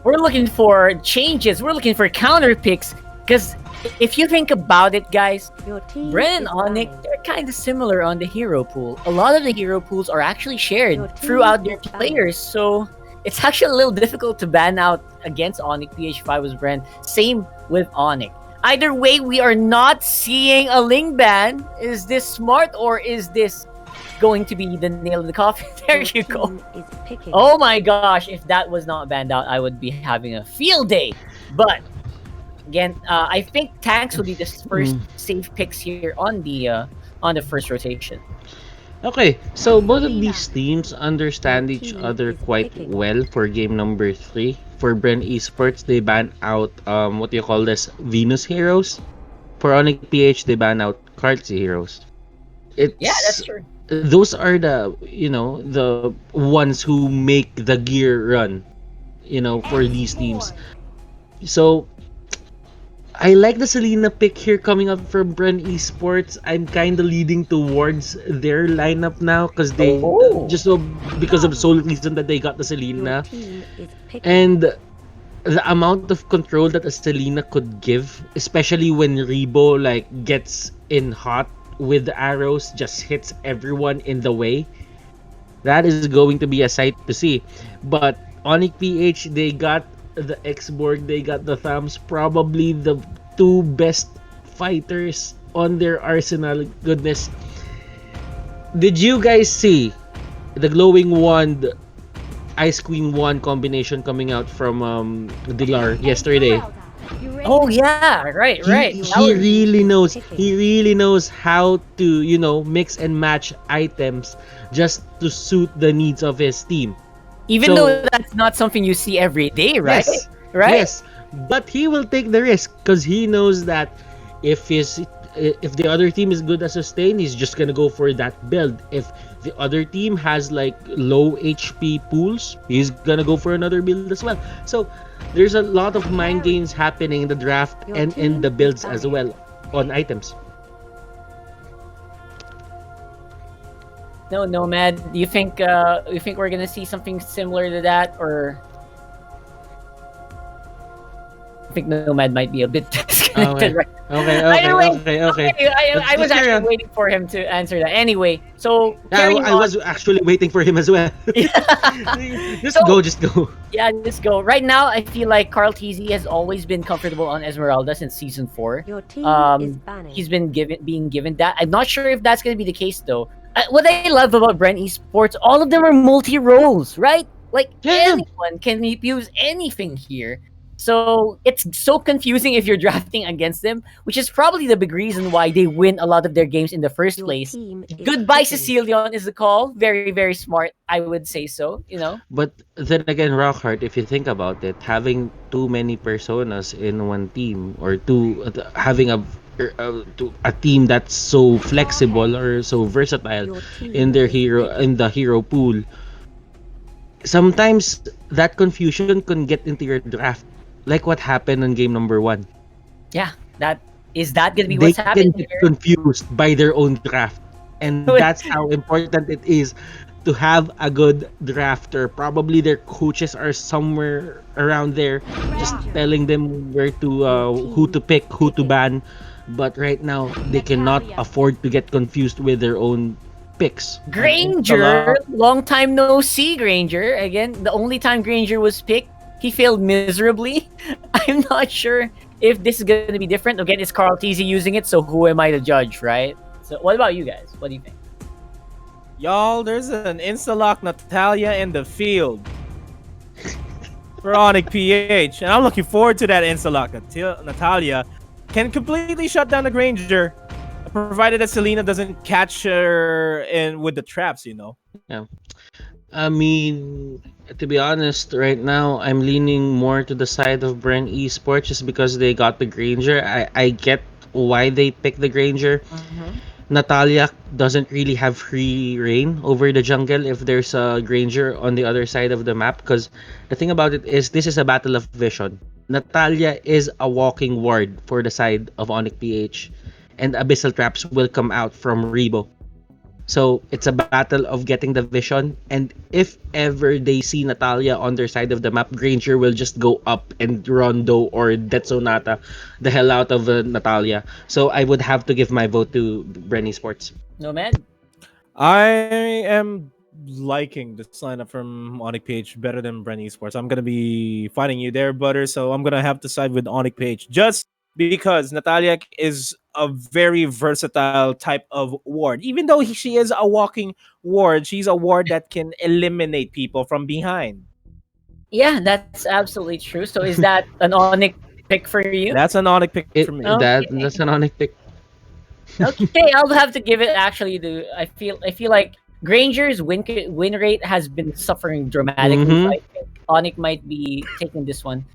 Speaker 5: we're looking for changes. We're looking for counter picks. Because if you think about it, guys,
Speaker 12: Your team
Speaker 5: Bren and
Speaker 12: is
Speaker 5: ONIC,
Speaker 12: banned.
Speaker 5: they're kind of similar on the hero pool. A lot of the hero pools are actually shared
Speaker 12: Your team
Speaker 5: throughout their
Speaker 12: is banned.
Speaker 5: players, so it's actually a little difficult to ban out against ONIC PH if I was Bren. Same with ONIC. Either way, we are not seeing a Ling ban. Is this smart or is this going to be the nail in the coffin? There
Speaker 12: Your
Speaker 5: you go.
Speaker 12: team is picking.
Speaker 5: Oh my gosh, if that was not banned out, I would be having a field day. But again, I think tanks will be the first safe picks here on the first rotation.
Speaker 6: Okay, so both of these teams understand each other quite well for game number 3. For Bren Esports, they ban out what do you call this? Venus heroes. For ONIC PH, they ban out Kartzy heroes.
Speaker 5: Yeah, that's true.
Speaker 6: Those are the the ones who make the gear run, for these teams. So I like the Selena pick here coming up from Bren Esports. I'm kind of leading towards their lineup now because they just so because of sole reason that they got the Selena.
Speaker 12: Your team is picking.
Speaker 6: And the amount of control that a Selena could give, especially when Rebo gets in hot with the arrows, just hits everyone in the way. That is going to be a sight to see. But ONIC PH, they got the X-Borg, they got the Thams, probably the two best fighters on their arsenal. Goodness. Did you guys see the glowing wand Ice Queen 1 combination coming out from Dilar yesterday?
Speaker 5: Oh yeah, right.
Speaker 6: He really knows how to mix and match items just to suit the needs of his team.
Speaker 5: Even though that's not something you see every day, right?
Speaker 6: Yes,
Speaker 5: right?
Speaker 6: Yes, but he will take the risk because he knows that if the other team is good at sustain, he's just gonna go for that build. If the other team has low HP pools, he's gonna go for another build as well. So there's a lot of mind games happening in the draft and in the builds as well on items.
Speaker 5: No, Nomad. You think we're gonna see something similar to that, or I think Nomad might be a bit disconnected right now.
Speaker 6: Okay.
Speaker 5: I was actually waiting for him to answer that. Anyway, so
Speaker 6: I was actually waiting for him as well. Just go.
Speaker 5: Yeah, just go. Right now, I feel like Carl TZ has always been comfortable on Esmeralda since season 4.
Speaker 12: Your team is banning.
Speaker 5: He's been being given that. I'm not sure if that's gonna be the case though. What I love about Bren Esports, all of them are multi-roles, right? Anyone can use anything here. So it's so confusing if you're drafting against them, which is probably the big reason why they win a lot of their games in the first place. Goodbye, Cecilion is the call. Very, very smart, I would say so,
Speaker 6: But then again, Rockhart, if you think about it, having too many personas in one team, or having a team that's so flexible or so versatile in the hero pool, sometimes that confusion can get into your draft, like what happened in game number 1.
Speaker 5: Yeah, that gonna be what's happening.
Speaker 6: They can get confused by their own draft, and that's how important it is to have a good drafter. Probably their coaches are somewhere around there, just telling them where to who to pick, who to ban. But right now, they cannot afford to get confused with their own picks.
Speaker 5: Granger, long time no see, Granger. Again, the only time Granger was picked, he failed miserably. I'm not sure if this is going to be different. Again, it's Carl TZ using it, so who am I to judge, right? So what about you guys? What do you think?
Speaker 7: Y'all, there's an insta-lock Natalia in the field for ONIC PH, and I'm looking forward to that insta-lock. Natalia can completely shut down the Granger, provided that Selena doesn't catch her in with the traps,
Speaker 6: Yeah. I mean, to be honest, right now, I'm leaning more to the side of Bren Esports just because they got the Granger. I get why they picked the Granger. Natalia doesn't really have free reign over the jungle if there's a Granger on the other side of the map, because the thing about it is this is a battle of vision. Natalia is a walking ward for the side of ONIC PH, and Abyssal Traps will come out from Rebo. So it's a battle of getting the vision. And if ever they see Natalia on their side of the map, Granger will just go up and Rondo or Detsonata the hell out of Natalia. So I would have to give my vote to Bren eSports.
Speaker 5: Nomad?
Speaker 7: I am liking this lineup from ONIC PH better than Bren eSports. I'm gonna be fighting you there, Butter. So I'm gonna have to side with ONIC PH just because Natalia is a very versatile type of ward. Even though she is a walking ward, she's a ward that can eliminate people from behind.
Speaker 5: Yeah, that's absolutely true. So is that an ONIC pick for you?
Speaker 7: That's an ONIC pick for me.
Speaker 6: That's an ONIC pick.
Speaker 5: Okay, I'll have to give it actually to I feel like Granger's win rate has been suffering dramatically. So I think ONIC might be taking this one.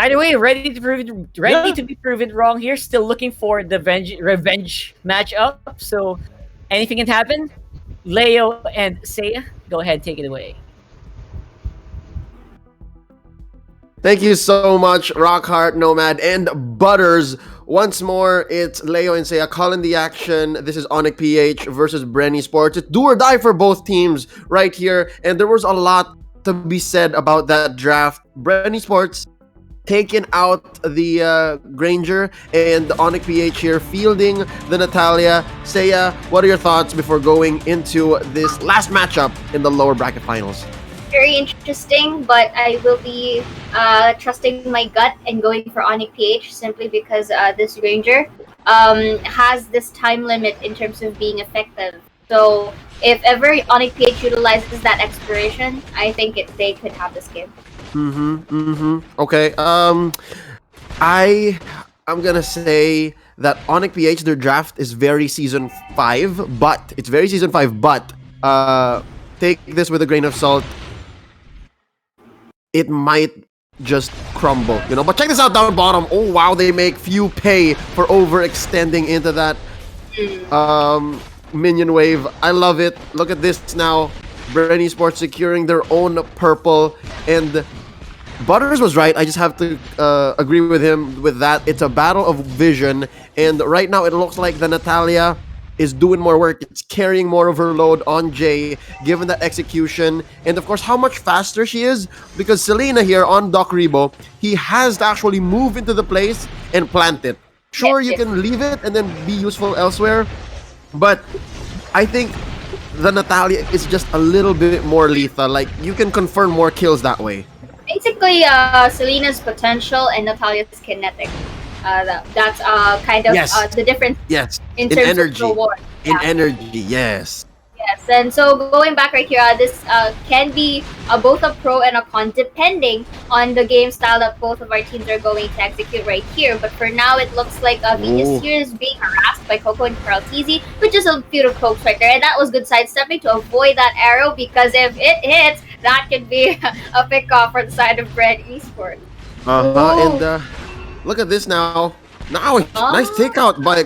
Speaker 5: Either way, ready to be proven wrong here. Still looking for the revenge matchup. So anything can happen. Leo and Seiya, go ahead, take it away.
Speaker 10: Thank you so much, Rockheart, Nomad, and Butters. Once more, it's Leo and Seiya calling the action. This is ONIC PH versus Bren eSports. It's do or die for both teams right here. And there was a lot to be said about that draft. Bren eSports taking out the Granger and ONIC PH here fielding the Natalia. Seiya, what are your thoughts before going into this last matchup in the lower bracket finals?
Speaker 11: Very interesting, but I will be trusting my gut and going for ONIC PH simply because this Ranger has this time limit in terms of being effective. So if ever ONIC PH utilizes that expiration, I think they could have this game.
Speaker 10: Okay. I'm gonna say that ONIC PH, their draft is very season 5, but it's very season 5, but take this with a grain of salt. It might just crumble, you know. But check this out down bottom. Oh wow, they make few pay for overextending into that minion wave. I love it. Look at this now. Bren eSports securing their own purple, and Butters was right. I just have to agree with him with that. It's a battle of vision, and right now it looks like the Natalia is doing more work. It's carrying more of her load on Jay, given that execution. And of course, how much faster she is, because Selena here on Doc Rebo, he has to actually move into the place and plant it. Sure, you can leave it and then be useful elsewhere, but I think the Natalia is just a little bit more lethal. Like, you can confirm more kills that way.
Speaker 11: Basically, Selena's potential and Natalia's kinetic. That's kind of the difference.
Speaker 10: Yes,
Speaker 11: in terms
Speaker 10: energy.
Speaker 11: of reward.
Speaker 10: In energy, yes.
Speaker 11: Yes, and so going back right here, this can be both a pro and a con depending on the game style that both of our teams are going to execute right here. But for now, it looks like Venus here is being harassed by Coco and Karltizi, which is a few pokes right there. And that was good sidestepping to avoid that arrow, because if it hits, that could be a pick-off for the side of Bren eSports.
Speaker 10: And look at this now. Now, nice takeout by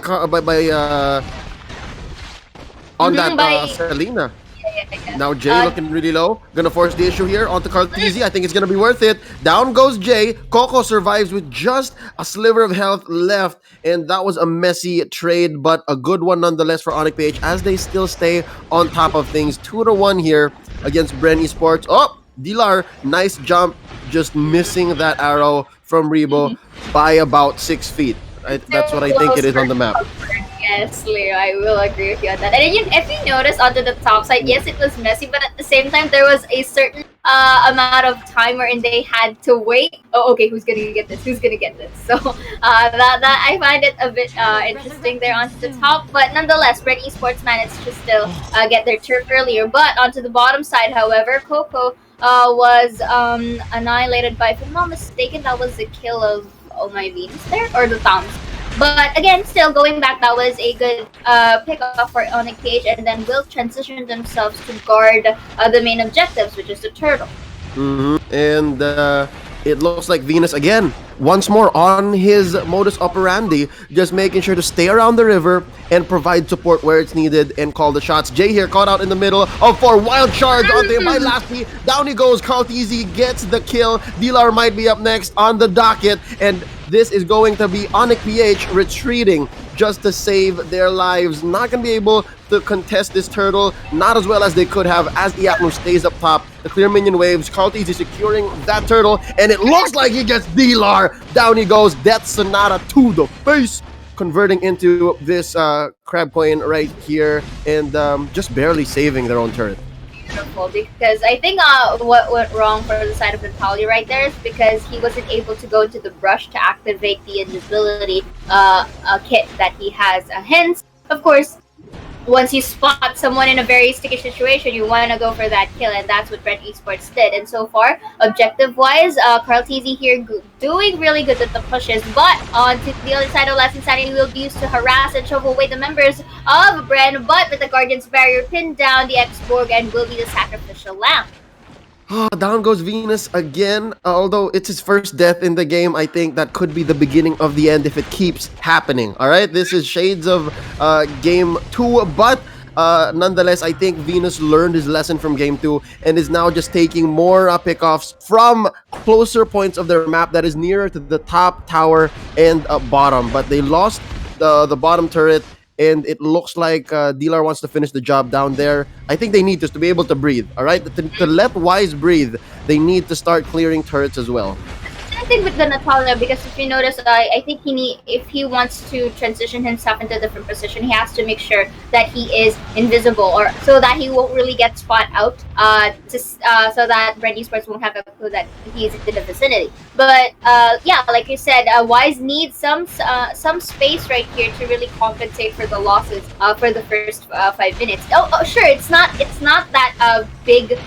Speaker 10: on that Selena. Now Jay looking really low. Gonna force the issue here onto Karltizi. I think it's gonna be worth it. Down goes Jay. Coco survives with just a sliver of health left. And that was a messy trade, but a good one nonetheless for ONIC PH as they still stay on top of things. 2-1 here against Bren eSports. Oh, Dilar, nice jump. Just missing that arrow from Rebo by about 6 feet. That's what I think it is on the map.
Speaker 11: Yes, Leo, I will agree with you on that. And if you notice onto the top side, yes, it was messy, but at the same time, there was a certain amount of time wherein they had to wait. Oh, okay, who's gonna get this? Who's gonna get this? So that I find it a bit interesting there onto the top. But nonetheless, Bren eSports managed to still get their turn earlier. But onto the bottom side, however, Coco was annihilated by, if I'm not mistaken, that was the kill of my Venus there, or the Toms. But again, still going back, that was a good pick-up for ONIC PH, and then will transition themselves to guard the main objectives, which is the turtle.
Speaker 10: And it looks like Venus again, once more on his modus operandi, just making sure to stay around the river and provide support where it's needed and call the shots. Jay here caught out in the middle of 4 wild charge onto him by Lasty. Down he goes. Karltizi gets the kill. Dilar might be up next on the docket, and this is going to be ONIC PH retreating just to save their lives. Not going to be able to contest this turtle, not as well as they could have, as eAkno stays up top. The clear minion waves, Carltes is securing that turtle, and it looks like he gets D-Lar. Down he goes, Death Sonata to the face, converting into this crab coin right here, and just barely saving their own turret.
Speaker 11: Beautiful, because I think what went wrong for the side of Natalia right there is because he wasn't able to go into the brush to activate the invisibility kit that he has. Hence, of course, once you spot someone in a very sticky situation, you want to go for that kill, and that's what Bren eSports did. And so far, objective-wise, Carltese here doing really good with the pushes, but on to the other side of Last Insanity will be used to harass and shove away the members of Bren, but with the Guardian's Barrier pinned down, the X-Borg and will be the sacrificial lamb.
Speaker 10: Down goes Venus again. Although it's his first death in the game, I think that could be the beginning of the end if it keeps happening. All right, this is shades of game 2, but nonetheless, I think Venus learned his lesson from game 2 and is now just taking more pickoffs from closer points of their map that is nearer to the top tower and bottom. But they lost the bottom turret, and it looks like D-Lar wants to finish the job down there. I think they need to be able to breathe, all right? To let Wise breathe, they need to start clearing turrets as well.
Speaker 11: I think with the Natalia, because if you notice, I think if he wants to transition himself into a different position, he has to make sure that he is invisible, or so that he won't really get spot out, so that Bren eSports won't have a clue that he's in the vicinity. But yeah, like you said, Wise needs some space right here to really compensate for the losses for the first 5 minutes. Oh, sure, it's not that big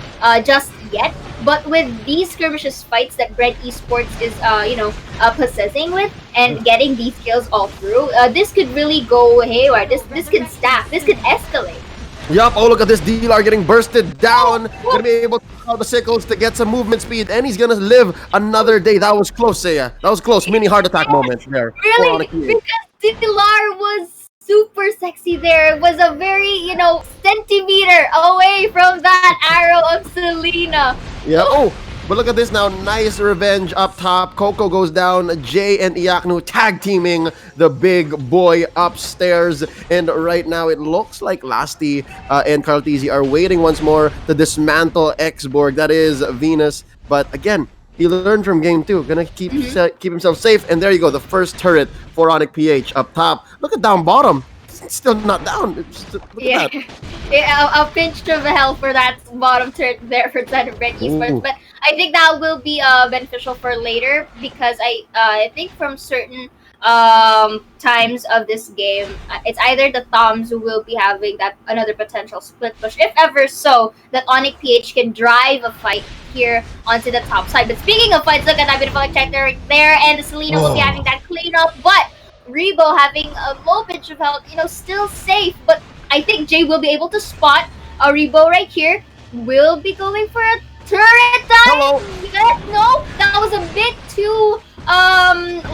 Speaker 11: just yet. But with these skirmishes fights that Bren eSports is, possessing with and getting these kills all through, this could really go haywire. This could stack. This could escalate.
Speaker 10: Yup, oh look at this, D-Lar getting bursted down. Gonna be able to call the sickles to get some movement speed, and he's gonna live another day. That was close, Seiya. That was close. Mini heart attack moment there.
Speaker 11: Really? Because D-Lar was super sexy there. It was a very, centimeter away from that arrow of Selena.
Speaker 10: Yeah, oh, but look at this now. Nice revenge up top. Coco goes down. Jay and eAkno tag teaming the big boy upstairs. And right now it looks like Lasty and Carltese are waiting once more to dismantle X-Borg. That is Venus. But again, he learned from game 2. Gonna keep himself safe. And there you go. The first turret for ONIC PH up top. Look at down bottom. It's still not down. Look at that.
Speaker 11: Yeah, a pinch of hell for that bottom turret there for Bren eSports. But I think that will be beneficial for later, because I think from certain times of this game, it's either the Toms who will be having that another potential split push, if ever so, that ONIC PH can drive a fight here onto the top side. But speaking of fights, look at that beautiful ejector right there, and Selena will be having that cleanup, but Rebo having a low pitch of health, still safe. But I think Jay will be able to spot a Rebo right here. Will be going for a turret time.
Speaker 10: Hello.
Speaker 11: Yes, no, that was a bit too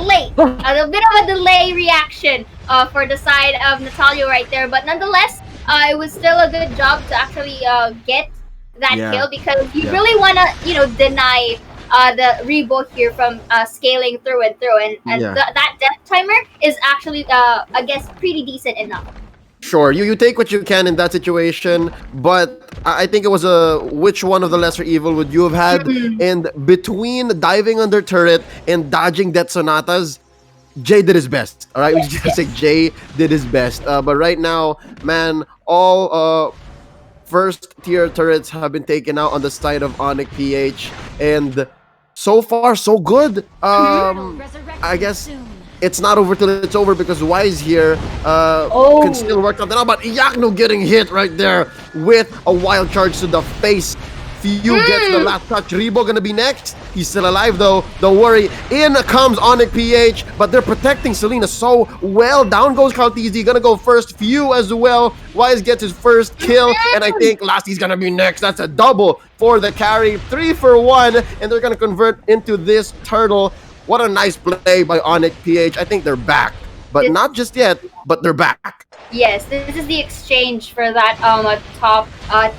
Speaker 11: late. A bit of a delay reaction for the side of Natalia right there. But nonetheless, it was still a good job to actually get that kill, because you really want to, deny the Rebo here from scaling through and through, and that death timer is actually, I guess, pretty decent enough.
Speaker 10: Sure, you take what you can in that situation, but I think it was which one of the lesser evil would you have had? And between diving under turret and dodging Death Sonatas, Jay did his best. All right, we just say Jay did his best. But right now, man, all first tier turrets have been taken out on the side of ONIC PH, and so far so good. I guess it's not over till it's over, because Wise here can still work out that out. But eAkno getting hit right there with a wild charge to the face. Few gets the last touch. Rebo gonna be next. He's still alive though. Don't worry. In comes ONIC PH, but they're protecting Selena so well. Down goes Carltese. Gonna go first. Few as well. Wise gets his first kill, and I think Lasty's gonna be next. That's a double for the carry. 3 for 1, and they're gonna convert into this turtle. What a nice play by ONIC PH. I think they're back, but not just yet, but they're back.
Speaker 11: Yes, this is the exchange for that top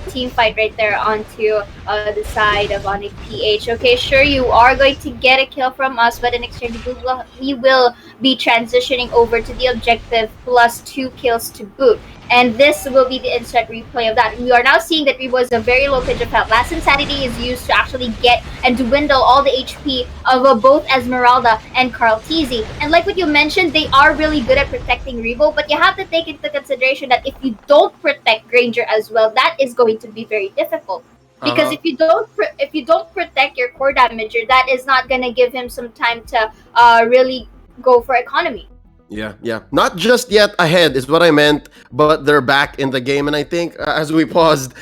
Speaker 11: team fight right there onto the side of ONIC PH. Okay, sure, you are going to get a kill from us, but in exchange we will be transitioning over to the objective plus 2 kills to boot. And this will be the instant replay of that. We are now seeing that Rebo is a very low pitch of health. Last Insanity is used to actually get and dwindle all the HP of both Esmeralda and Carl Teasy. And like what you mentioned, they are really good at protecting Rebo, but you have to take into consideration that if you don't protect Granger as well, that is going to be very difficult. Because if you don't protect your core damager, that is not gonna give him some time to really go for economy.
Speaker 10: Yeah. Not just yet ahead is what I meant, but they're back in the game. And I think as we paused,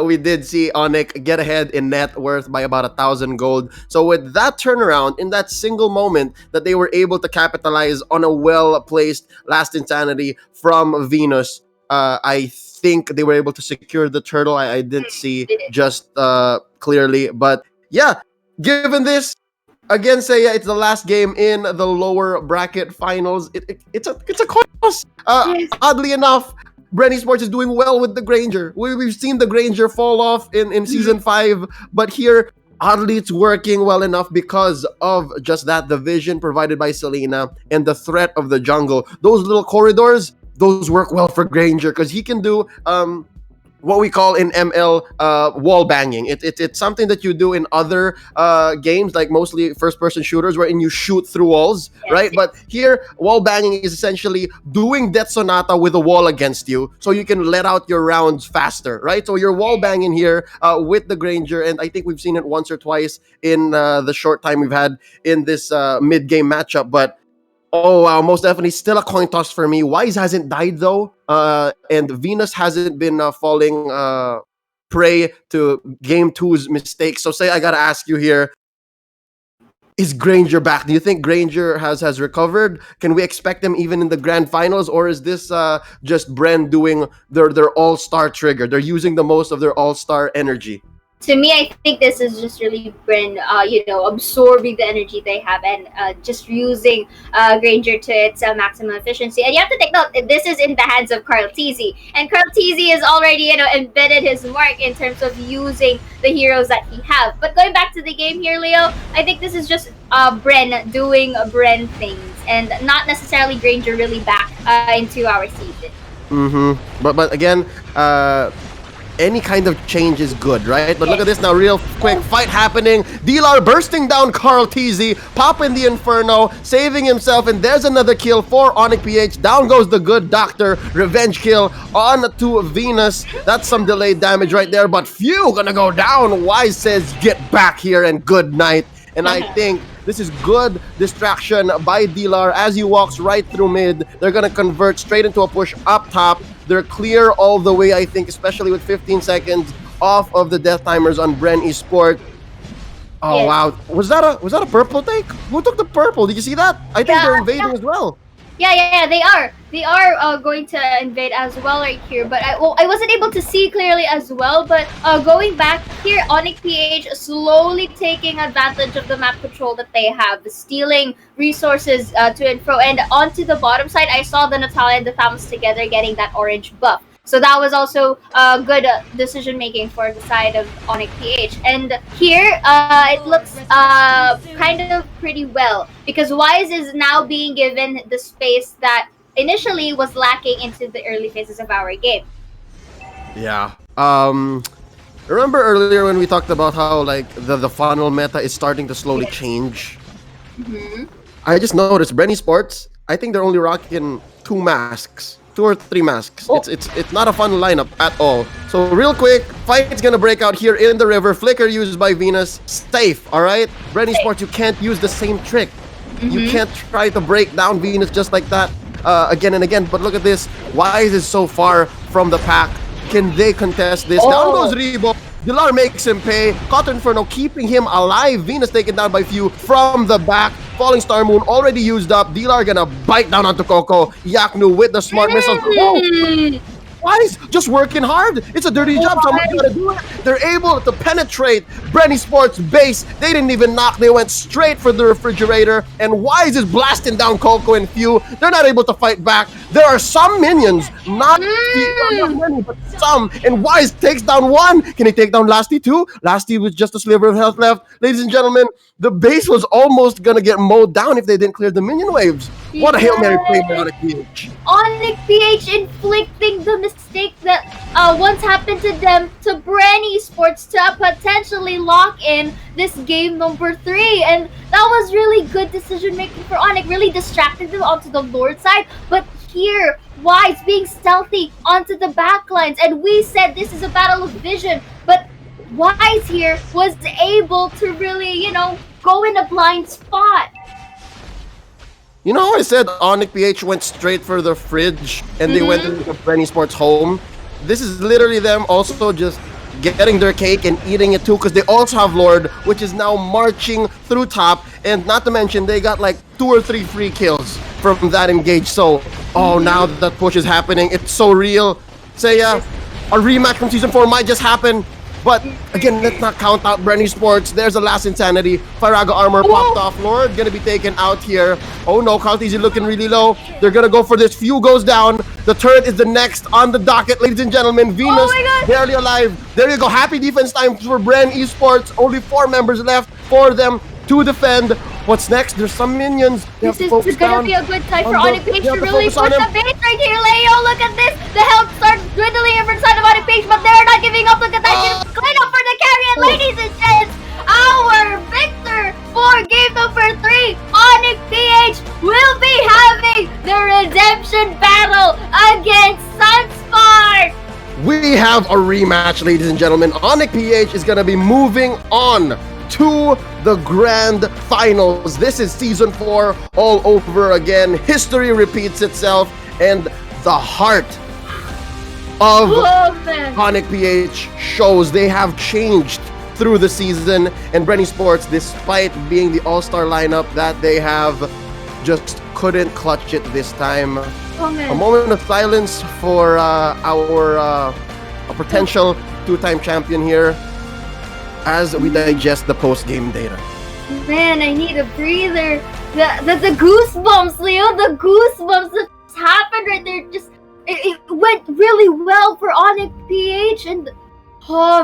Speaker 10: we did see ONIC get ahead in net worth by about 1,000 gold. So with that turnaround, in that single moment that they were able to capitalize on a well-placed Last Insanity from Venus, I think they were able to secure the turtle. I didn't see just clearly. But yeah, given this, again, say it's the last game in the lower bracket finals. It's a coin toss. Oddly enough, Bren eSports is doing well with the Granger. We've seen the Granger fall off in season 5, but here, oddly, it's working well enough because of just that, the vision provided by Selena and the threat of the jungle. Those little corridors, those work well for Granger because he can do what we call in ML wall banging. It's something that you do in other games, like mostly first-person shooters, wherein you shoot through walls, right? But here, wall banging is essentially doing Death Sonata with a wall against you, so you can let out your rounds faster, right? So you're wall banging here with the Granger, and I think we've seen it once or twice in the short time we've had in this mid-game matchup, but oh, wow, most definitely still a coin toss for me. Wise hasn't died, though, and Venus hasn't been falling prey to Game 2's mistakes. So, say I gotta ask you here, is Granger back? Do you think Granger has recovered? Can we expect him even in the grand finals? Or is this just Bren doing their all-star trigger? They're using the most of their all-star energy.
Speaker 11: To me, I think this is just really Bren, absorbing the energy they have and just using Granger to its maximum efficiency. And you have to take note, this is in the hands of Carl Teasy. And Carl Teasy has already, embedded his mark in terms of using the heroes that he have. But going back to the game here, Leo, I think this is just Bren doing Bren things and not necessarily Granger really back into our season.
Speaker 10: But again, any kind of change is good, right? But look at this now, real quick fight happening. Dilar bursting down Carl Teasy, popping the Inferno, saving himself, and there's another kill for ONIC PH. Down goes the good doctor, revenge kill on to Venus. That's some delayed damage right there, but few gonna go down. Wise says, get back here and good night. And I think this is good distraction by Dilar as he walks right through mid. They're gonna convert straight into a push up top. They're clear all the way, I think, especially with 15 seconds off of the death timers on Bren eSport. Oh, wow. Was that a purple take? Who took the purple? Did you see that? I think they're invading as well.
Speaker 11: Yeah, they are. They are going to invade as well right here. But I wasn't able to see clearly as well. But going back here, ONIC PH slowly taking advantage of the map control that they have, stealing resources to and fro. And onto the bottom side, I saw the Natalia and the Thames together getting that orange buff. So that was also good decision making for the side of ONIC PH. And here, it looks kind of pretty well because Wise is now being given the space that initially was lacking into the early phases of our game.
Speaker 10: Yeah. Remember earlier when we talked about how like the funnel meta is starting to slowly change? I just noticed Bren eSports, I think they're only rocking 2 masks. 2 or 3 masks. It's not a fun lineup at all. So real quick, fight's gonna break out here in the river. Flicker used by Venus. Safe, alright? Bren eSports, you can't use the same trick. You can't try to break down Venus just like that again and again. But look at this. Wise is so far from the pack. Can they contest this? Down goes Rebo. Dilar makes him pay. Cotton Inferno keeping him alive. Venus taken down by few from the back. Falling Star Moon already used up. Dilar gonna bite down onto Coco. Yaknu with the smart missiles. Wise just working hard. It's a dirty job. Someone's got to do it. They're able to penetrate Bren eSports base. They didn't even knock. They went straight for the refrigerator. And Wise is blasting down Coco and Few. They're not able to fight back. There are some minions, not many, but some. And Wise takes down one. Can he take down Lasty too? Lasty with just a sliver of health left. Ladies and gentlemen, the base was almost going to get mowed down if they didn't clear the minion waves. What a Hail Mary play by ONIC PH.
Speaker 11: ONIC PH inflicting the mistake that once happened to them to Bren eSports to potentially lock in this game number 3. And that was really good decision making for ONIC, really distracting them onto the Lord side. But here, Wise being stealthy onto the backlines. And we said this is a battle of vision. But Wise here was able to really, go in a blind spot.
Speaker 10: You know how I said ONIC PH went straight for the fridge and they went into Bren eSports home? This is literally them also just getting their cake and eating it too, because they also have Lord, which is now marching through top. And not to mention, they got like 2 or 3 free kills from that engage. So, now that push is happening, it's so real. Say, a rematch from Season 4 might just happen. But again, let's not count out Bren eSports. There's a last insanity. Firaga armor popped off. Lord gonna be taken out here. Oh no, Kaltizi looking really low. They're gonna go for this. Few goes down. The turret is the next on the docket, ladies and gentlemen. Venus barely alive. There you go. Happy defense time for Bren eSports. Only 4 members left for them to defend. What's next? There's some minions.
Speaker 11: This is gonna be a good time for ONIC PH to really push the base right here, Leo. Look at this. The health starts dwindling in front of ONIC PH, but they're not giving up. Look at that. Clean up for the carry. And ladies and gents, our victor for game number 3, ONIC PH, will be having the redemption battle against Sunspot.
Speaker 10: We have a rematch, ladies and gentlemen. ONIC PH is gonna be moving on to the grand finals. This is Season 4 all over again. History repeats itself, and the heart of ONIC PH shows. They have changed through the season, and Bren eSports, despite being the all-star lineup that they have, just couldn't clutch it this time. A moment of silence for our potential 2-time champion here, as we digest the post-game data.
Speaker 11: Man, I need a breather. The goosebumps, Leo. The goosebumps that happened right there. It went really well for ONIC PH, and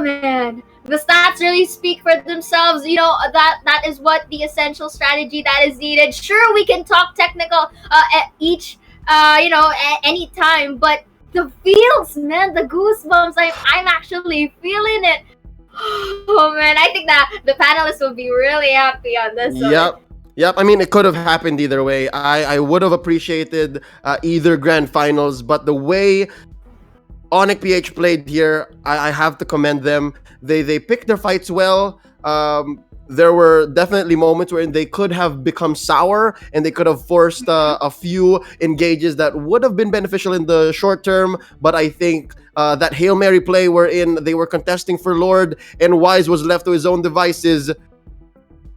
Speaker 11: man, the stats really speak for themselves. That is what the essential strategy that is needed. Sure, we can talk technical at each any time, but the feels, man, the goosebumps. I'm actually feeling it. Oh man, I think that the panelists will be really happy on this one.
Speaker 10: Yep. I mean, it could have happened either way. I would have appreciated either grand finals, but the way ONIC PH played here, I have to commend them. They picked their fights well. There were definitely moments where they could have become sour and they could have forced a few engages that would have been beneficial in the short term. But I think that Hail Mary play wherein they were contesting for Lord and Wise was left to his own devices,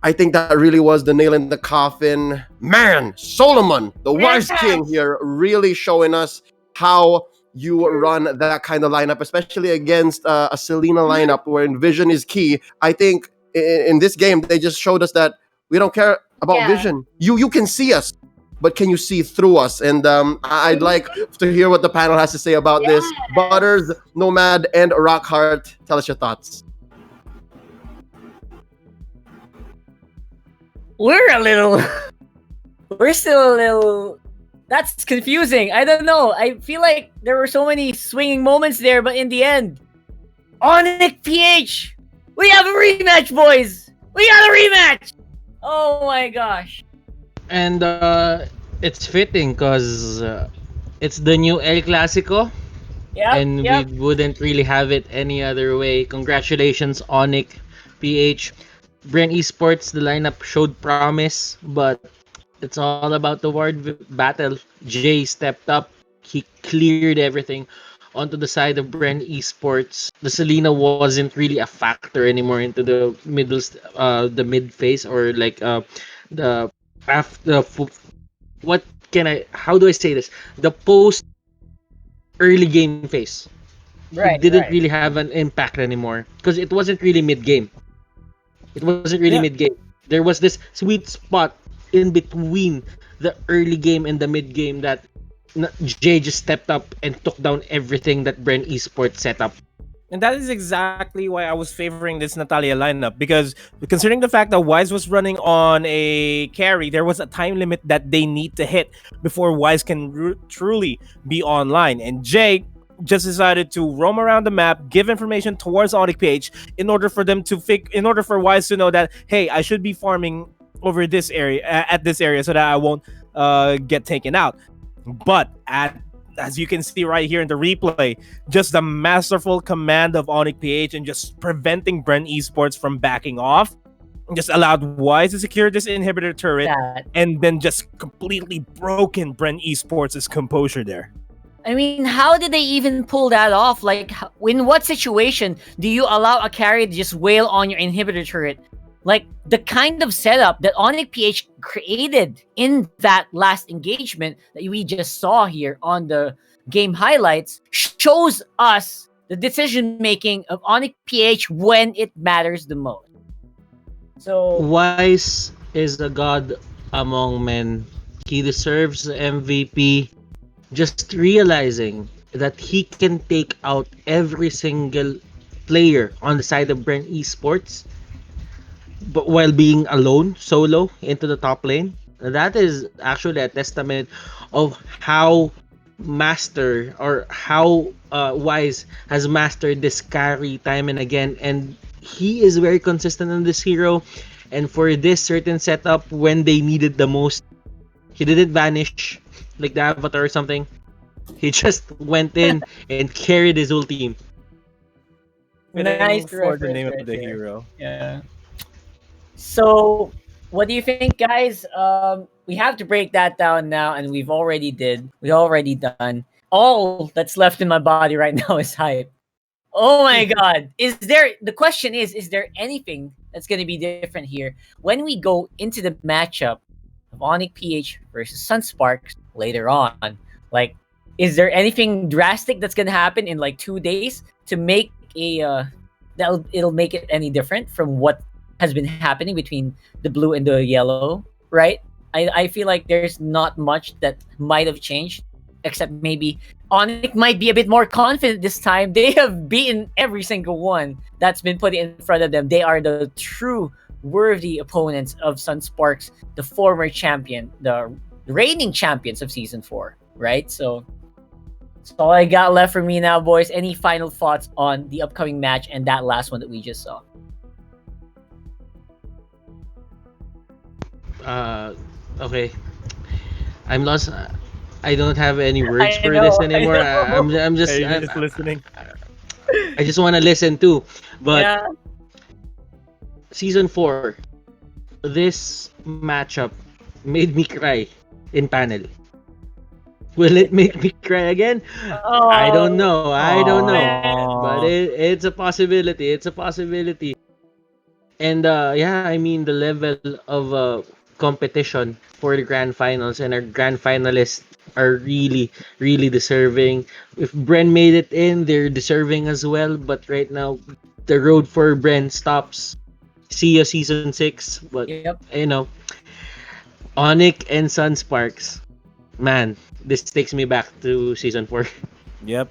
Speaker 10: I think that really was the nail in the coffin. Man, Solomon, the Wise King here, really showing us how you run that kind of lineup, especially against a Selena lineup where vision is key. I think in this game, they just showed us that we don't care about vision. You can see us, but can you see through us? And I'd like to hear what the panel has to say about this. Butters, Nomad, and Rockheart, tell us your thoughts.
Speaker 5: We're still a little... That's confusing. I don't know. I feel like there were so many swinging moments there, but in the end, ONIC PH! We have a rematch, boys! We got a rematch! Oh my gosh.
Speaker 6: And it's fitting because it's the new El Clasico. And we wouldn't really have it any other way. Congratulations, ONIC PH. Bren eSports, the lineup showed promise, but it's all about the ward battle. Jay stepped up. He cleared everything onto the side of Bren eSports. The Selena wasn't really a factor anymore into the the mid phase, or like the after. How do I say this? The post early game phase. He
Speaker 5: Right,
Speaker 6: didn't
Speaker 5: right.
Speaker 6: really have an impact anymore because it wasn't really mid game. It wasn't really
Speaker 7: Yeah.
Speaker 6: mid game. There was this sweet spot in between the early game and the mid game that Jay just stepped up and took down everything that Bren Esports set up.
Speaker 7: And that is exactly why I was favoring this Natalia lineup, because considering the fact that Wise was running on a carry, there was a time limit that they need to hit before Wise can truly be online. And Jay just decided to roam around the map, give information towards ONIC PH in order for them to in order for Wise to know that, hey, I should be farming over this area at this area so that I won't get taken out. But as you can see right here in the replay, just the masterful command of ONIC PH and just preventing Bren Esports from backing off, just allowed Wise to secure this inhibitor turret, and then just completely broken Bren Esports' composure there.
Speaker 5: I mean, how did they even pull that off? Like, in what situation do you allow a carry to just wail on your inhibitor turret? Like, the kind of setup that ONIC PH created in that last engagement that we just saw here on the game highlights shows us the decision-making of ONIC PH when it matters the most. So
Speaker 6: Wise is a god among men. He deserves the MVP. Just realizing that he can take out every single player on the side of Bren Esports, but while being alone, solo, into the top lane, that is actually a testament of how Wise has mastered this carry time and again, and he is very consistent in this hero. And for this certain setup, when they needed the most, he didn't vanish like the Avatar or something. He just went in and carried his whole team.
Speaker 5: nice
Speaker 7: for the
Speaker 5: reference
Speaker 7: name
Speaker 5: right
Speaker 7: of the
Speaker 5: there.
Speaker 7: hero.
Speaker 5: Yeah. So, what do you think, guys? We have to break that down now, and we already done. All that's left in my body right now is hype. Oh my god! The question is there anything that's gonna be different here when we go into the matchup of ONIC PH versus Sunsparks later on? Like, is there anything drastic that's gonna happen in like 2 days to make it'll make it any different from what has been happening between the blue and the yellow, right? I feel like there's not much that might have changed, except maybe ONIC might be a bit more confident this time. They have beaten every single one that's been put in front of them. They are the true worthy opponents of Sunsparks, the former champion, the reigning champions of Season 4, right? So that's all I got left for me now, boys. Any final thoughts on the upcoming match and that last one that we just saw?
Speaker 6: Okay. I'm lost. I don't have any words for
Speaker 5: know,
Speaker 6: this anymore. I'm just
Speaker 7: listening.
Speaker 6: I just want to listen too. But
Speaker 5: Yeah.
Speaker 6: Season 4, this matchup made me cry in panel. Will it make me cry again? I don't know. But it's a possibility. It's a possibility. And yeah, I mean, the level of competition for the grand finals and our grand finalists are really, really deserving. If Bren made it in, they're deserving as well. But right now, the road for Bren stops. See you season 6. But you know, ONIC and Sunsparks, man, this takes me back to season 4.
Speaker 7: Yep.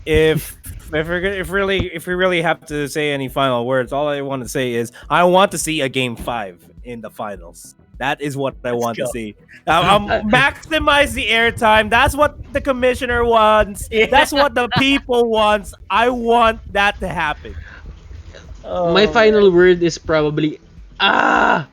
Speaker 7: If we really have to say any final words, all I want to say is I want to see a game 5 in the finals. That is what I want to see. Maximize the airtime. That's what the commissioner wants. Yeah. That's what the people wants. I want that to happen.
Speaker 6: My final word is probably does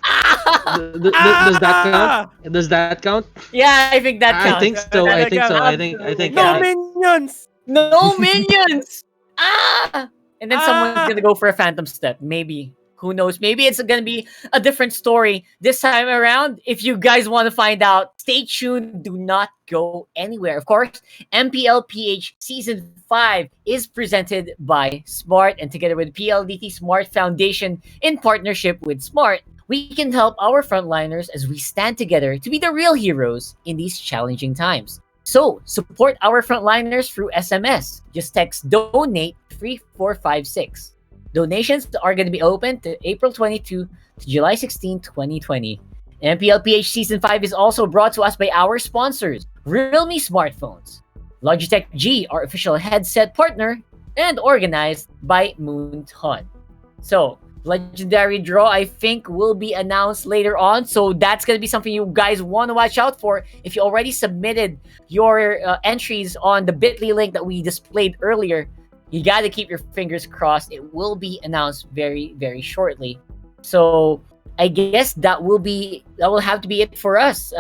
Speaker 6: that count? Does that count?
Speaker 5: Yeah, I think that counts.
Speaker 6: I think so. I think
Speaker 7: no minions.
Speaker 5: No minions. And then someone's gonna go for a phantom step. Maybe. Who knows? Maybe it's gonna be a different story this time around. If you guys want to find out, stay tuned. Do not go anywhere. Of course, MPL PH Season 5 is presented by Smart, and together with PLDT Smart Foundation in partnership with Smart, we can help our frontliners as we stand together to be the real heroes in these challenging times. So, support our frontliners through SMS. Just text DONATE 3456. Donations are going to be open to April 22 to July 16, 2020. MPLPH Season 5 is also brought to us by our sponsors, Realme Smartphones, Logitech G, our official headset partner, and organized by Moonton. So, legendary draw, I think, will be announced later on. So that's going to be something you guys want to watch out for. If you already submitted your entries on the bit.ly link that we displayed earlier, you got to keep your fingers crossed. It will be announced very, very shortly. So I guess that will have to be it for us.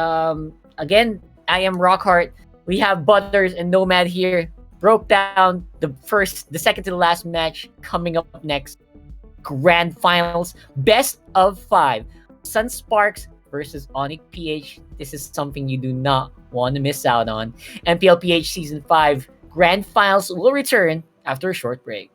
Speaker 5: Again, I am Rockhart. We have Butters and Nomad here. Broke down the second to the last match coming up next. Grand Finals, best of 5. Sun Sparks versus ONIC PH. This is something you do not want to miss out on. MPL PH Season 5 Grand Finals will return after a short break.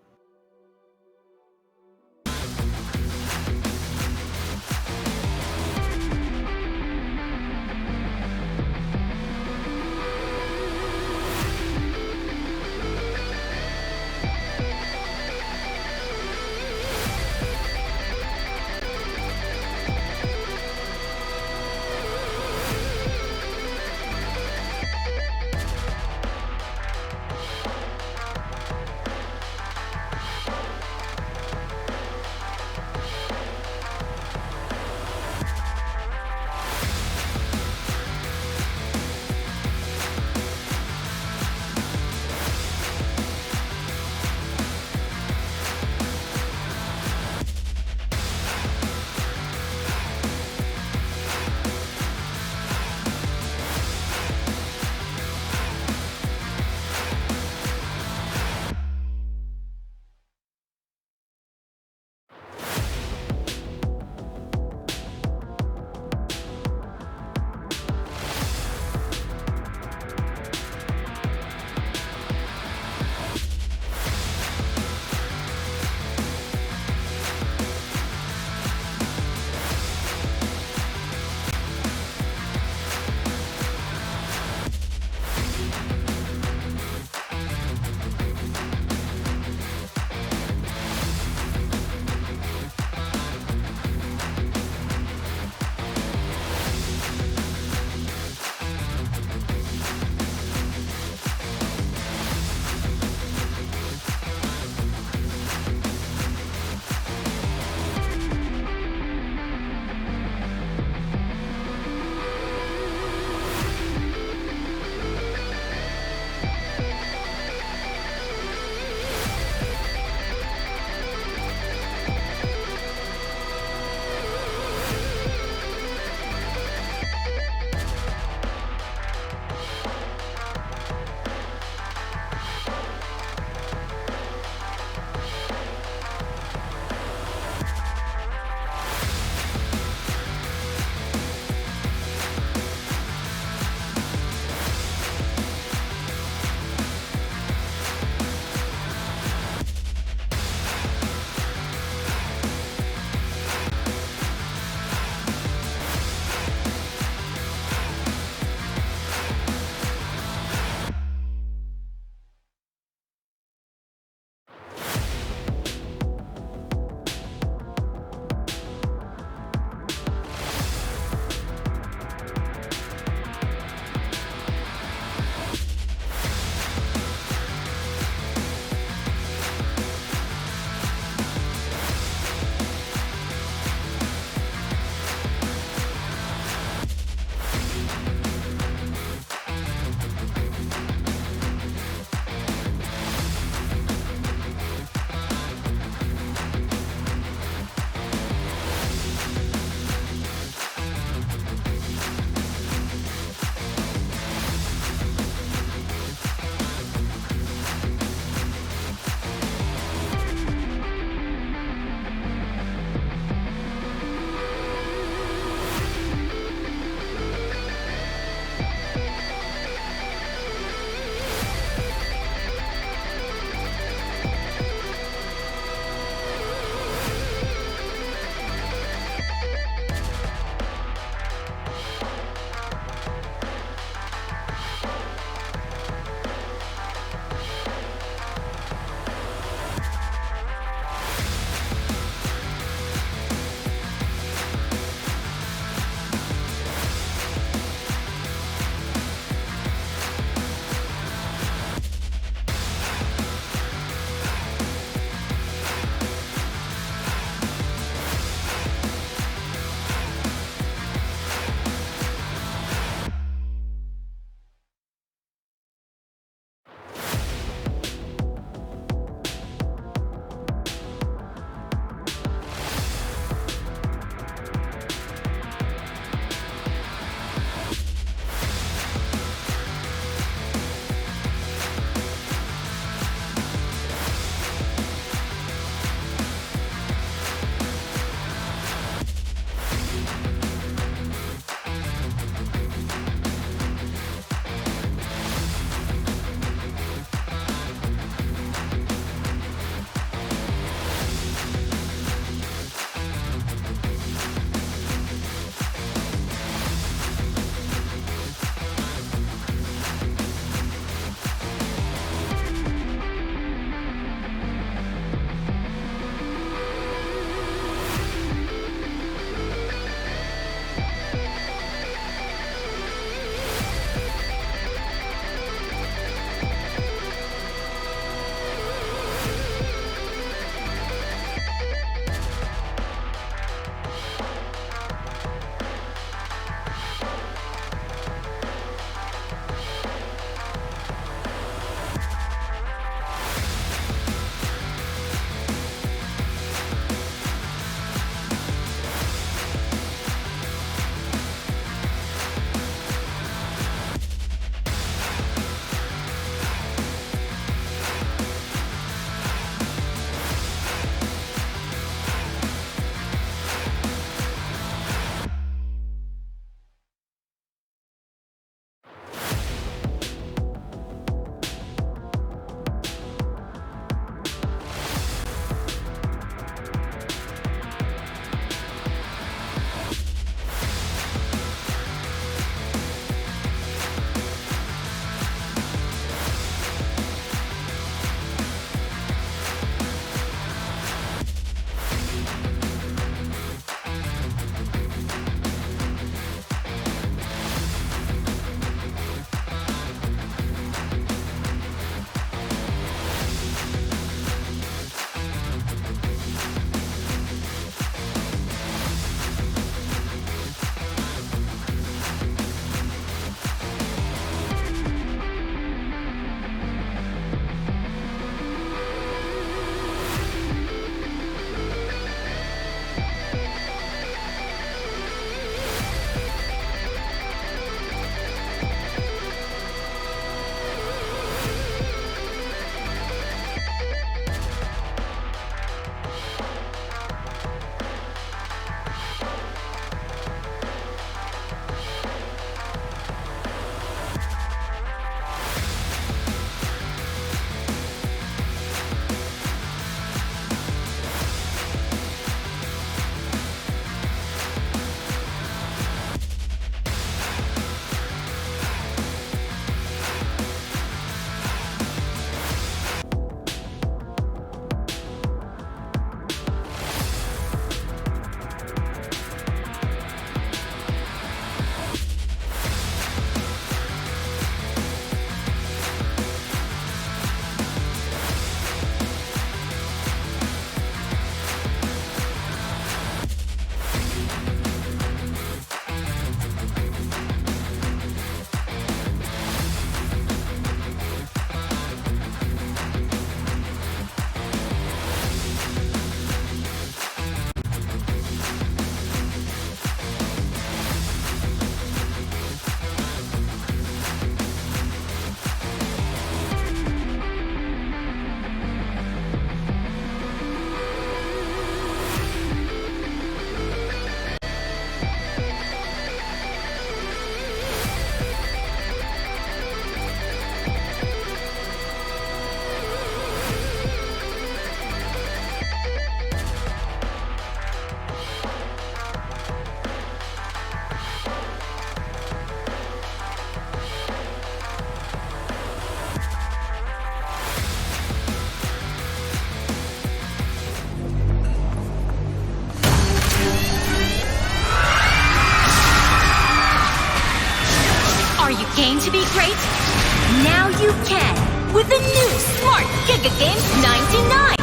Speaker 2: can with the new Smart Giga Games 99.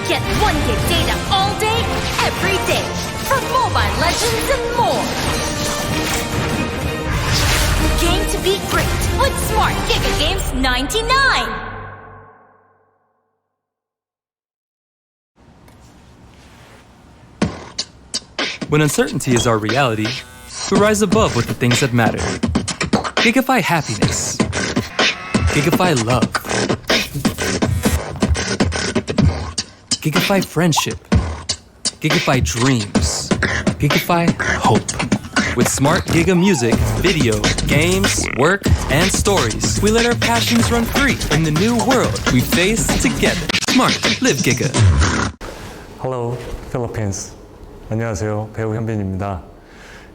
Speaker 2: Get 1 gig data all day, every day for Mobile Legends and more. Game to be great with Smart Giga Games 99.
Speaker 13: When uncertainty is our reality, we rise above with the things that matter. Gigify happiness. Gigify love. Gigify friendship. Gigify dreams. Gigify hope. With smart Giga music, video, games, work, and stories, we let our passions run free in the new world we face together. Smart, live Giga.
Speaker 14: Hello, Philippines. 안녕하세요. 배우 현빈입니다.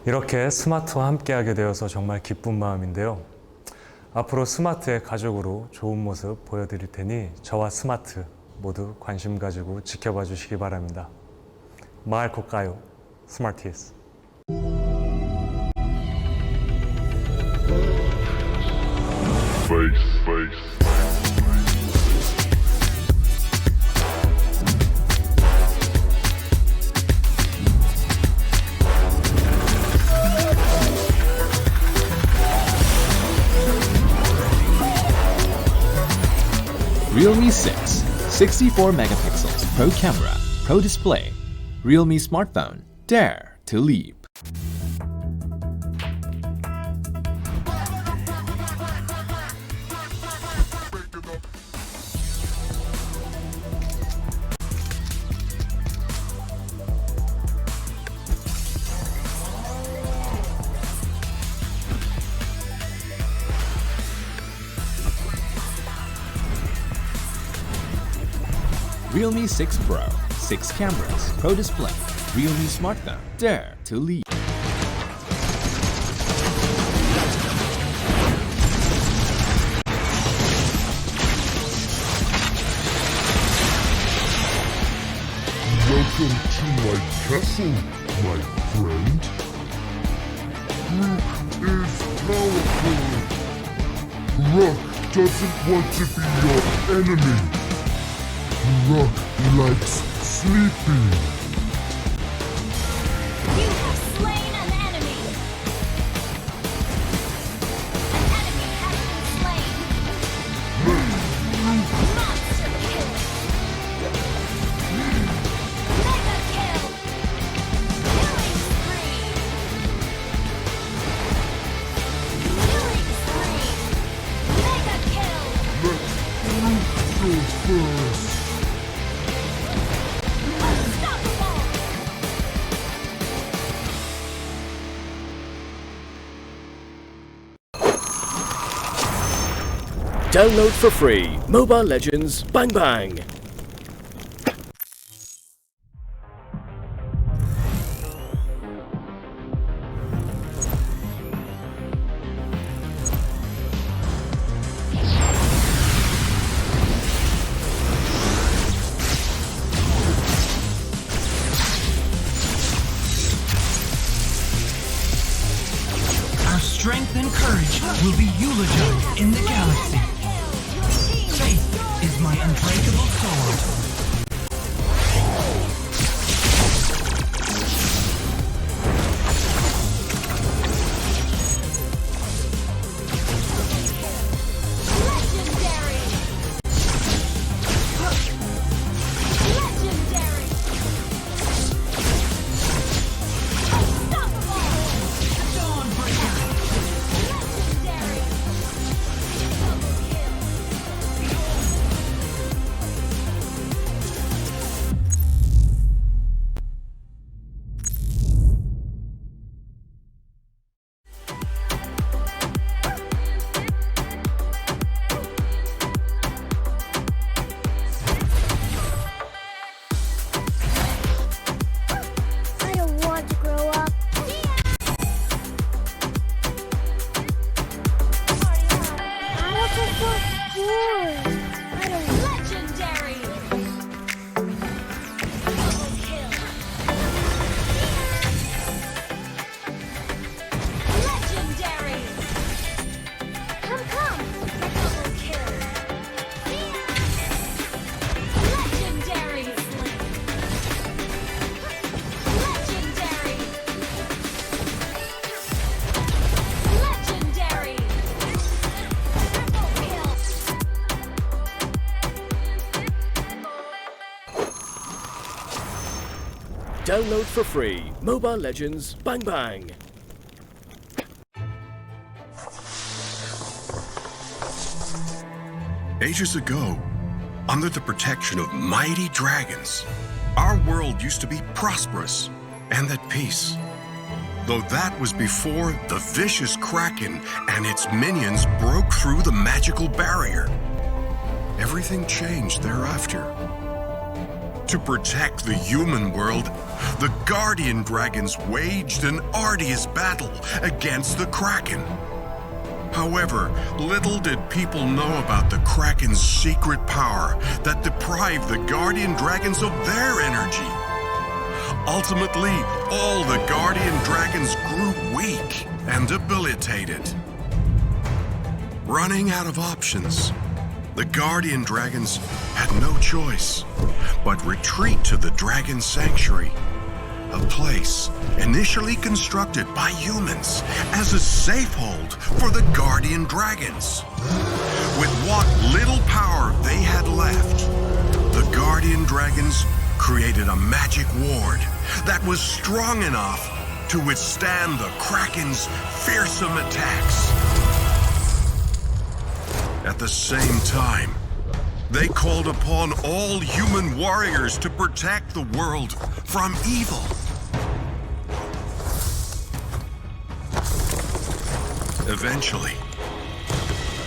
Speaker 14: 이렇게 스마트와 함께하게 되어서 정말 기쁜 마음인데요. 앞으로 스마트의 가족으로 좋은 모습 보여드릴 테니 저와 스마트 모두 관심 가지고 지켜봐 주시기 바랍니다. 마을 코까요, 스마티스.
Speaker 15: Realme 6, 64 megapixels, Pro camera, Pro display. Realme smartphone, dare to leap. Realme 6 Pro, 6 cameras, Pro display, Realme smartphone, dare to leap.
Speaker 16: Welcome to my castle, my friend. Who is powerful? Rock doesn't want to be your enemy. Rock likes sleeping.
Speaker 2: You have slain an enemy. An enemy has been slain. Monster kill. Mega kill. Killing spree. Killing spree. Mega kill.
Speaker 16: Let's go first.
Speaker 1: Download for free Mobile Legends Bang Bang.
Speaker 17: Our strength and courage will be eulogized in the galaxy. Faith is my unbreakable sword.
Speaker 2: Come, come. Double kill.
Speaker 1: Download for free Mobile Legends Bang Bang.
Speaker 18: Ages ago, under the protection of mighty dragons, our world used to be prosperous and at peace. Though that was before the vicious Kraken and its minions broke through the magical barrier. Everything changed thereafter. To protect the human world, the Guardian Dragons waged an arduous battle against the Kraken. However, little did people know about the Kraken's secret power that deprived the Guardian Dragons of their energy. Ultimately, all the Guardian Dragons grew weak and debilitated. Running out of options, the Guardian Dragons had no choice but retreat to the Dragon Sanctuary, a place initially constructed by humans as a safehold for the Guardian Dragons. With what little power they had left, the Guardian Dragons created a magic ward that was strong enough to withstand the Kraken's fearsome attacks. At the same time, they called upon all human warriors to protect the world from evil. Eventually,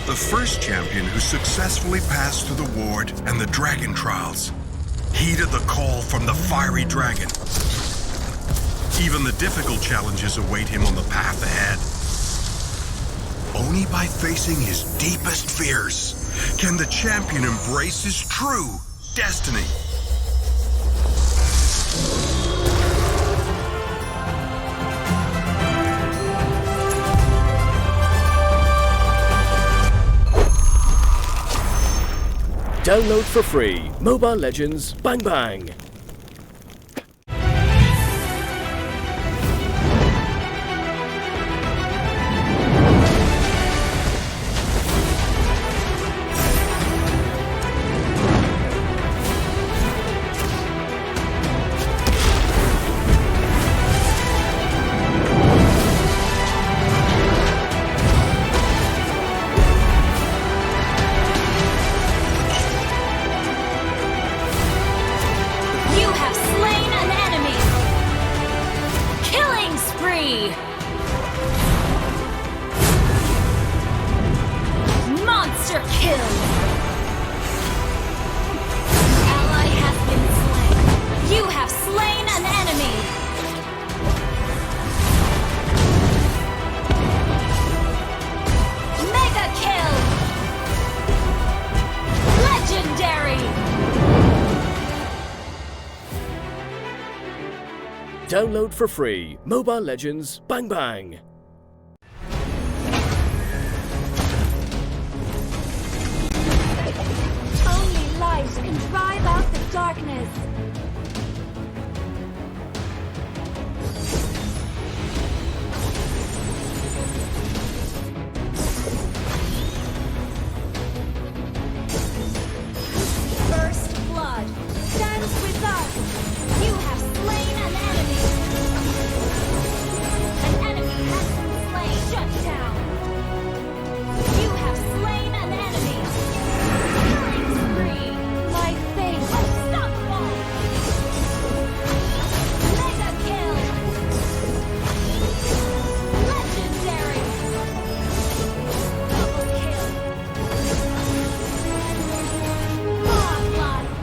Speaker 18: the first champion who successfully passed through the ward and the dragon trials heeded the call from the fiery dragon. Even the difficult challenges await him on the path ahead. Only by facing his deepest fears can the champion embrace his true destiny.
Speaker 1: Download for free Mobile Legends Bang Bang.
Speaker 2: Monster kill! Ally has been slain. You have slain an enemy! Mega kill! Legendary!
Speaker 1: Download for free Mobile Legends Bang Bang.
Speaker 2: Only light can drive out the darkness. First blood stands with us. You have slain an enemy. An enemy has been slain. Shut down. You have slain an enemy. Killing spree. My face. Unstoppable. Mega kill. Legendary. Double kill. Godlike.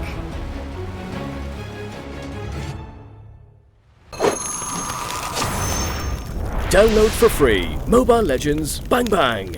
Speaker 1: Download for free Mobile Legends Bang Bang.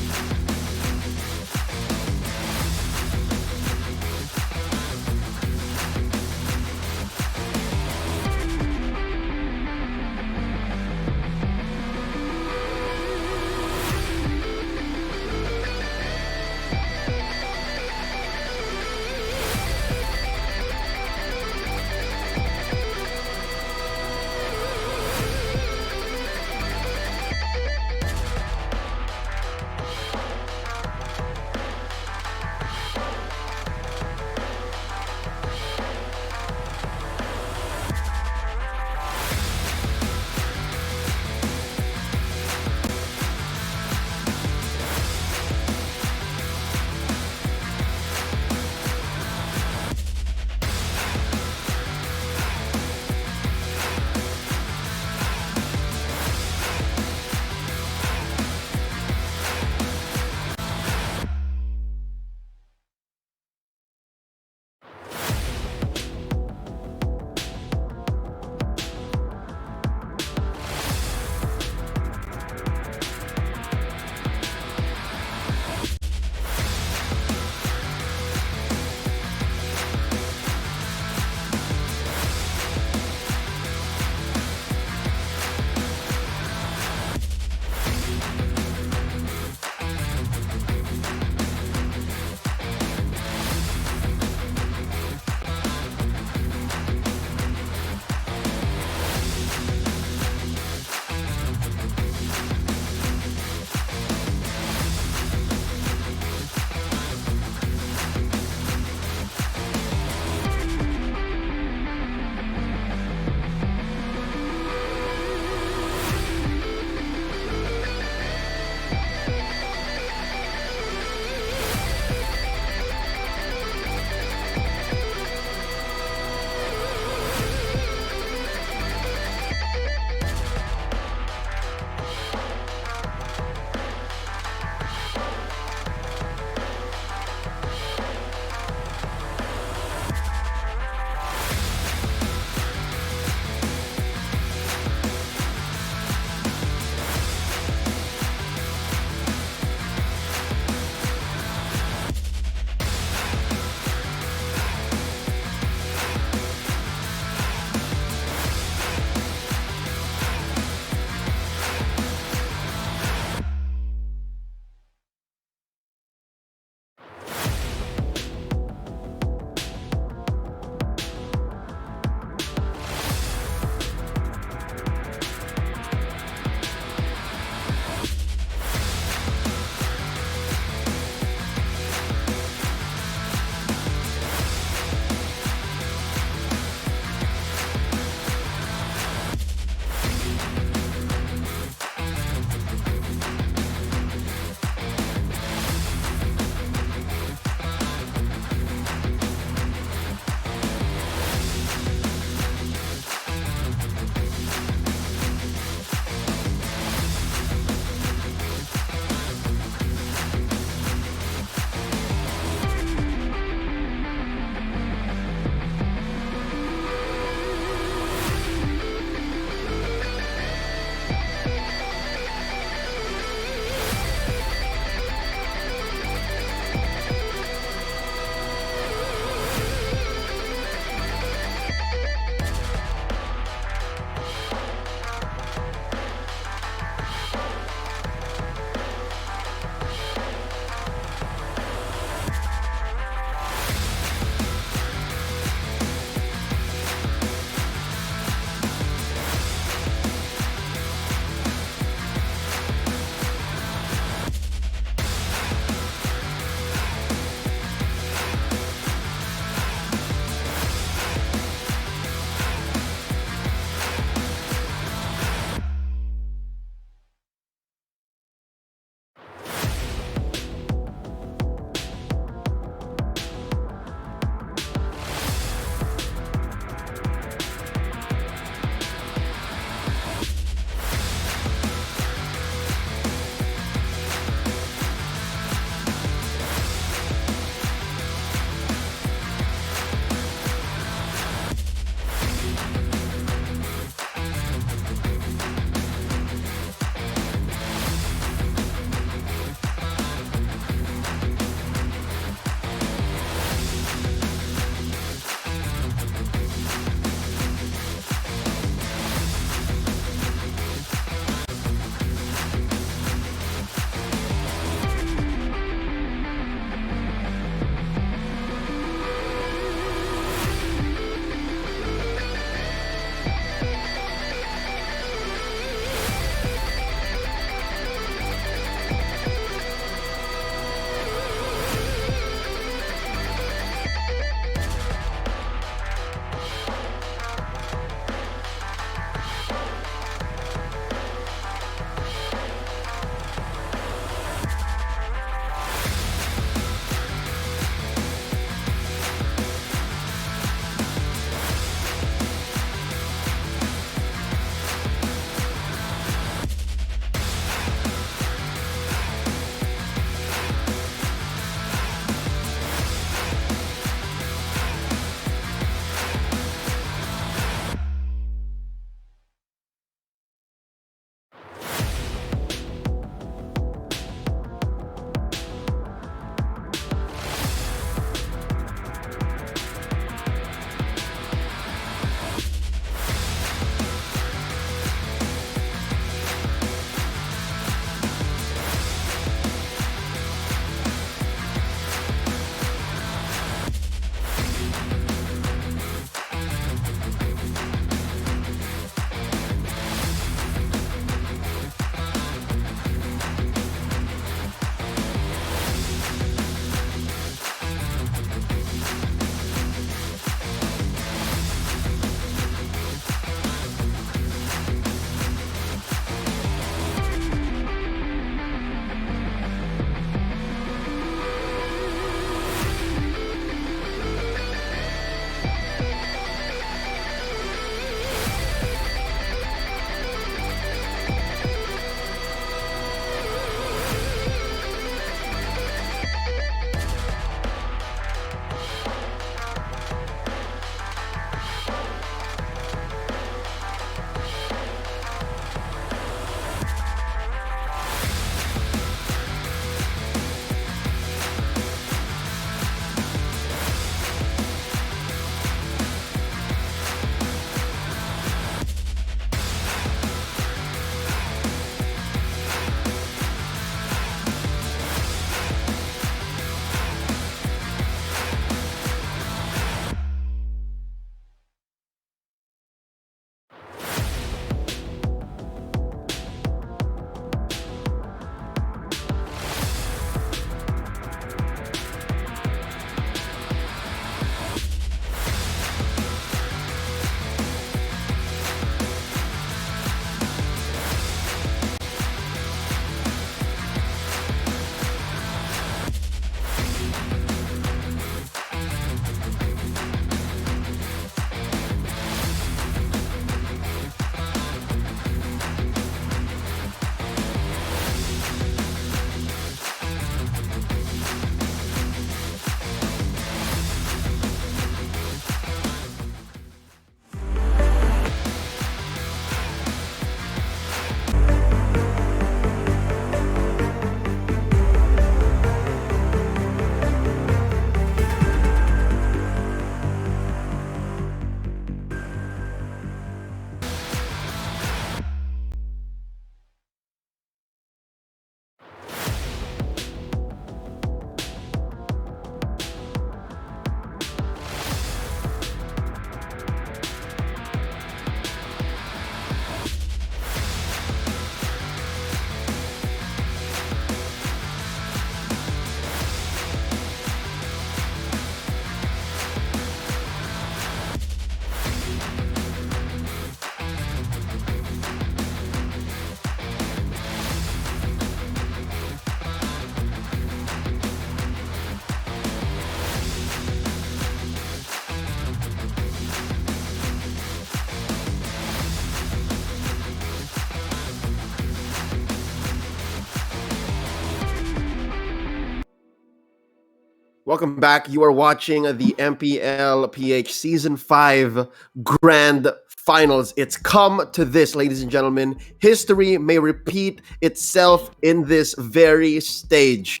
Speaker 10: Welcome back. You are watching the MPL PH Season 5 Grand Finals. It's come to this, ladies and gentlemen. History may repeat itself in this very stage.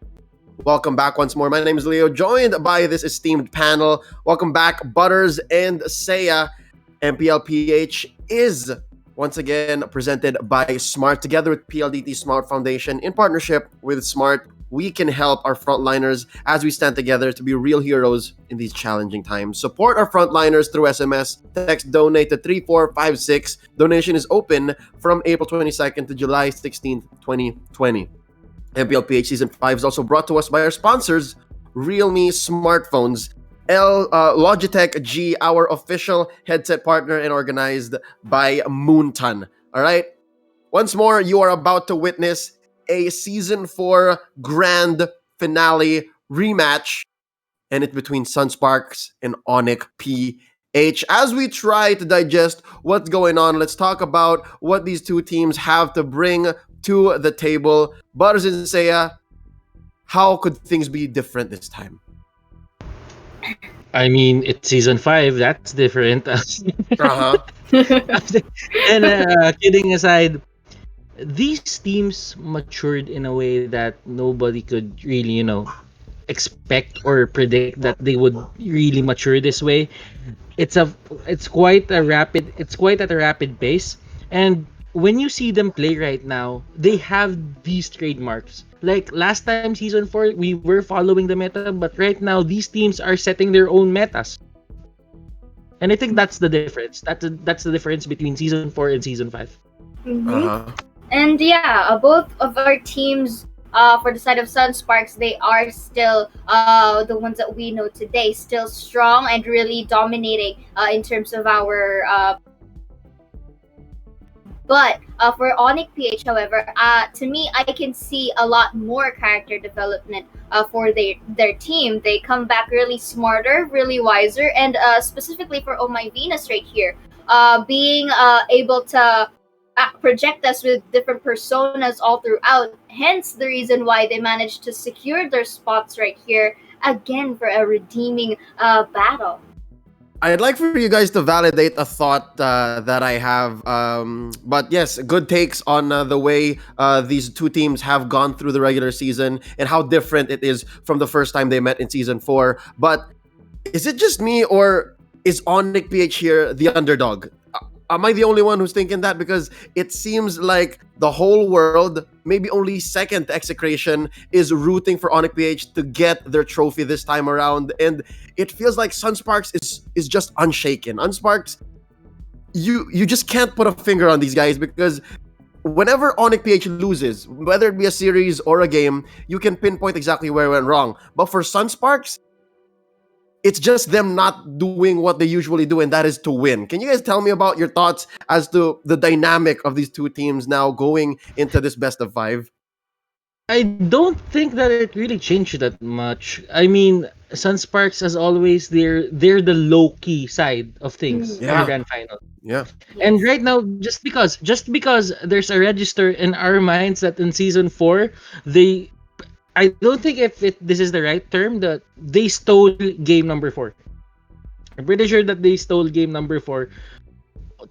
Speaker 10: Welcome back once more. My name is Leo, joined by this esteemed panel. Welcome back, Butters and Seiya. MPL PH is once again presented by Smart, together with PLDT Smart Foundation in partnership with Smart. We can help our frontliners as we stand together to be real heroes in these challenging times. Support our frontliners through SMS. Text donate to 3456. Donation is open from April 22nd to July 16th, 2020. MPL PH Season 5 is also brought to us by our sponsors, Realme Smartphones, Logitech G, our official headset partner, and organized by Moonton. All right? Once more, you are about to witness a Season 4 grand finale rematch, and it's between Sunsparks and ONIC PH. As we try to digest what's going on, let's talk about what these two teams have to bring to the table. Butters and Seiya, how could things be different this time?
Speaker 6: I mean, it's season 5. That's different.
Speaker 10: Uh-huh.
Speaker 6: And kidding aside, these teams matured in a way that nobody could really, expect or predict that they would really mature this way. It's quite at a rapid pace. And when you see them play right now, they have these trademarks. Like last time, season 4, we were following the meta, but right now these teams are setting their own metas. And I think that's the difference. That's the difference between season 4 and season 5.
Speaker 11: Mm-hmm. And yeah, both of our teams, for the side of Sunsparks, they are still the ones that we know today, still strong and really dominating in terms of our. But for ONIC PH, however, to me, I can see a lot more character development for their team. They come back really smarter, really wiser, and specifically for Oh My Venus right here, being able to project us with different personas all throughout. Hence the reason why they managed to secure their spots right here again for a redeeming battle.
Speaker 10: I'd like for you guys to validate a thought that I have. But yes, good takes on the way these two teams have gone through the regular season and how different it is from the first time they met in season 4. But is it just me, or is ONIC PH here the underdog? Am I the only one who's thinking that? Because it seems like the whole world, maybe only second Execration, is rooting for ONIC PH to get their trophy this time around. And it feels like Sunsparks is just unshaken. Unsparks, you just can't put a finger on these guys, because whenever ONIC PH loses, whether it be a series or a game, you can pinpoint exactly where it went wrong. But for Sunsparks, it's just them not doing what they usually do, and that is to win. Can you guys tell me about your thoughts as to the dynamic of these two teams now going into this best of 5?
Speaker 6: I don't think that it really changed that much. I mean, Sunsparks, as always, they're the low-key side of things in the grand final.
Speaker 10: Yeah.
Speaker 6: And right now, just because there's a register in our minds that in season 4, I don't think this is the right term, that they stole game number 4. I'm pretty sure that they stole game number 4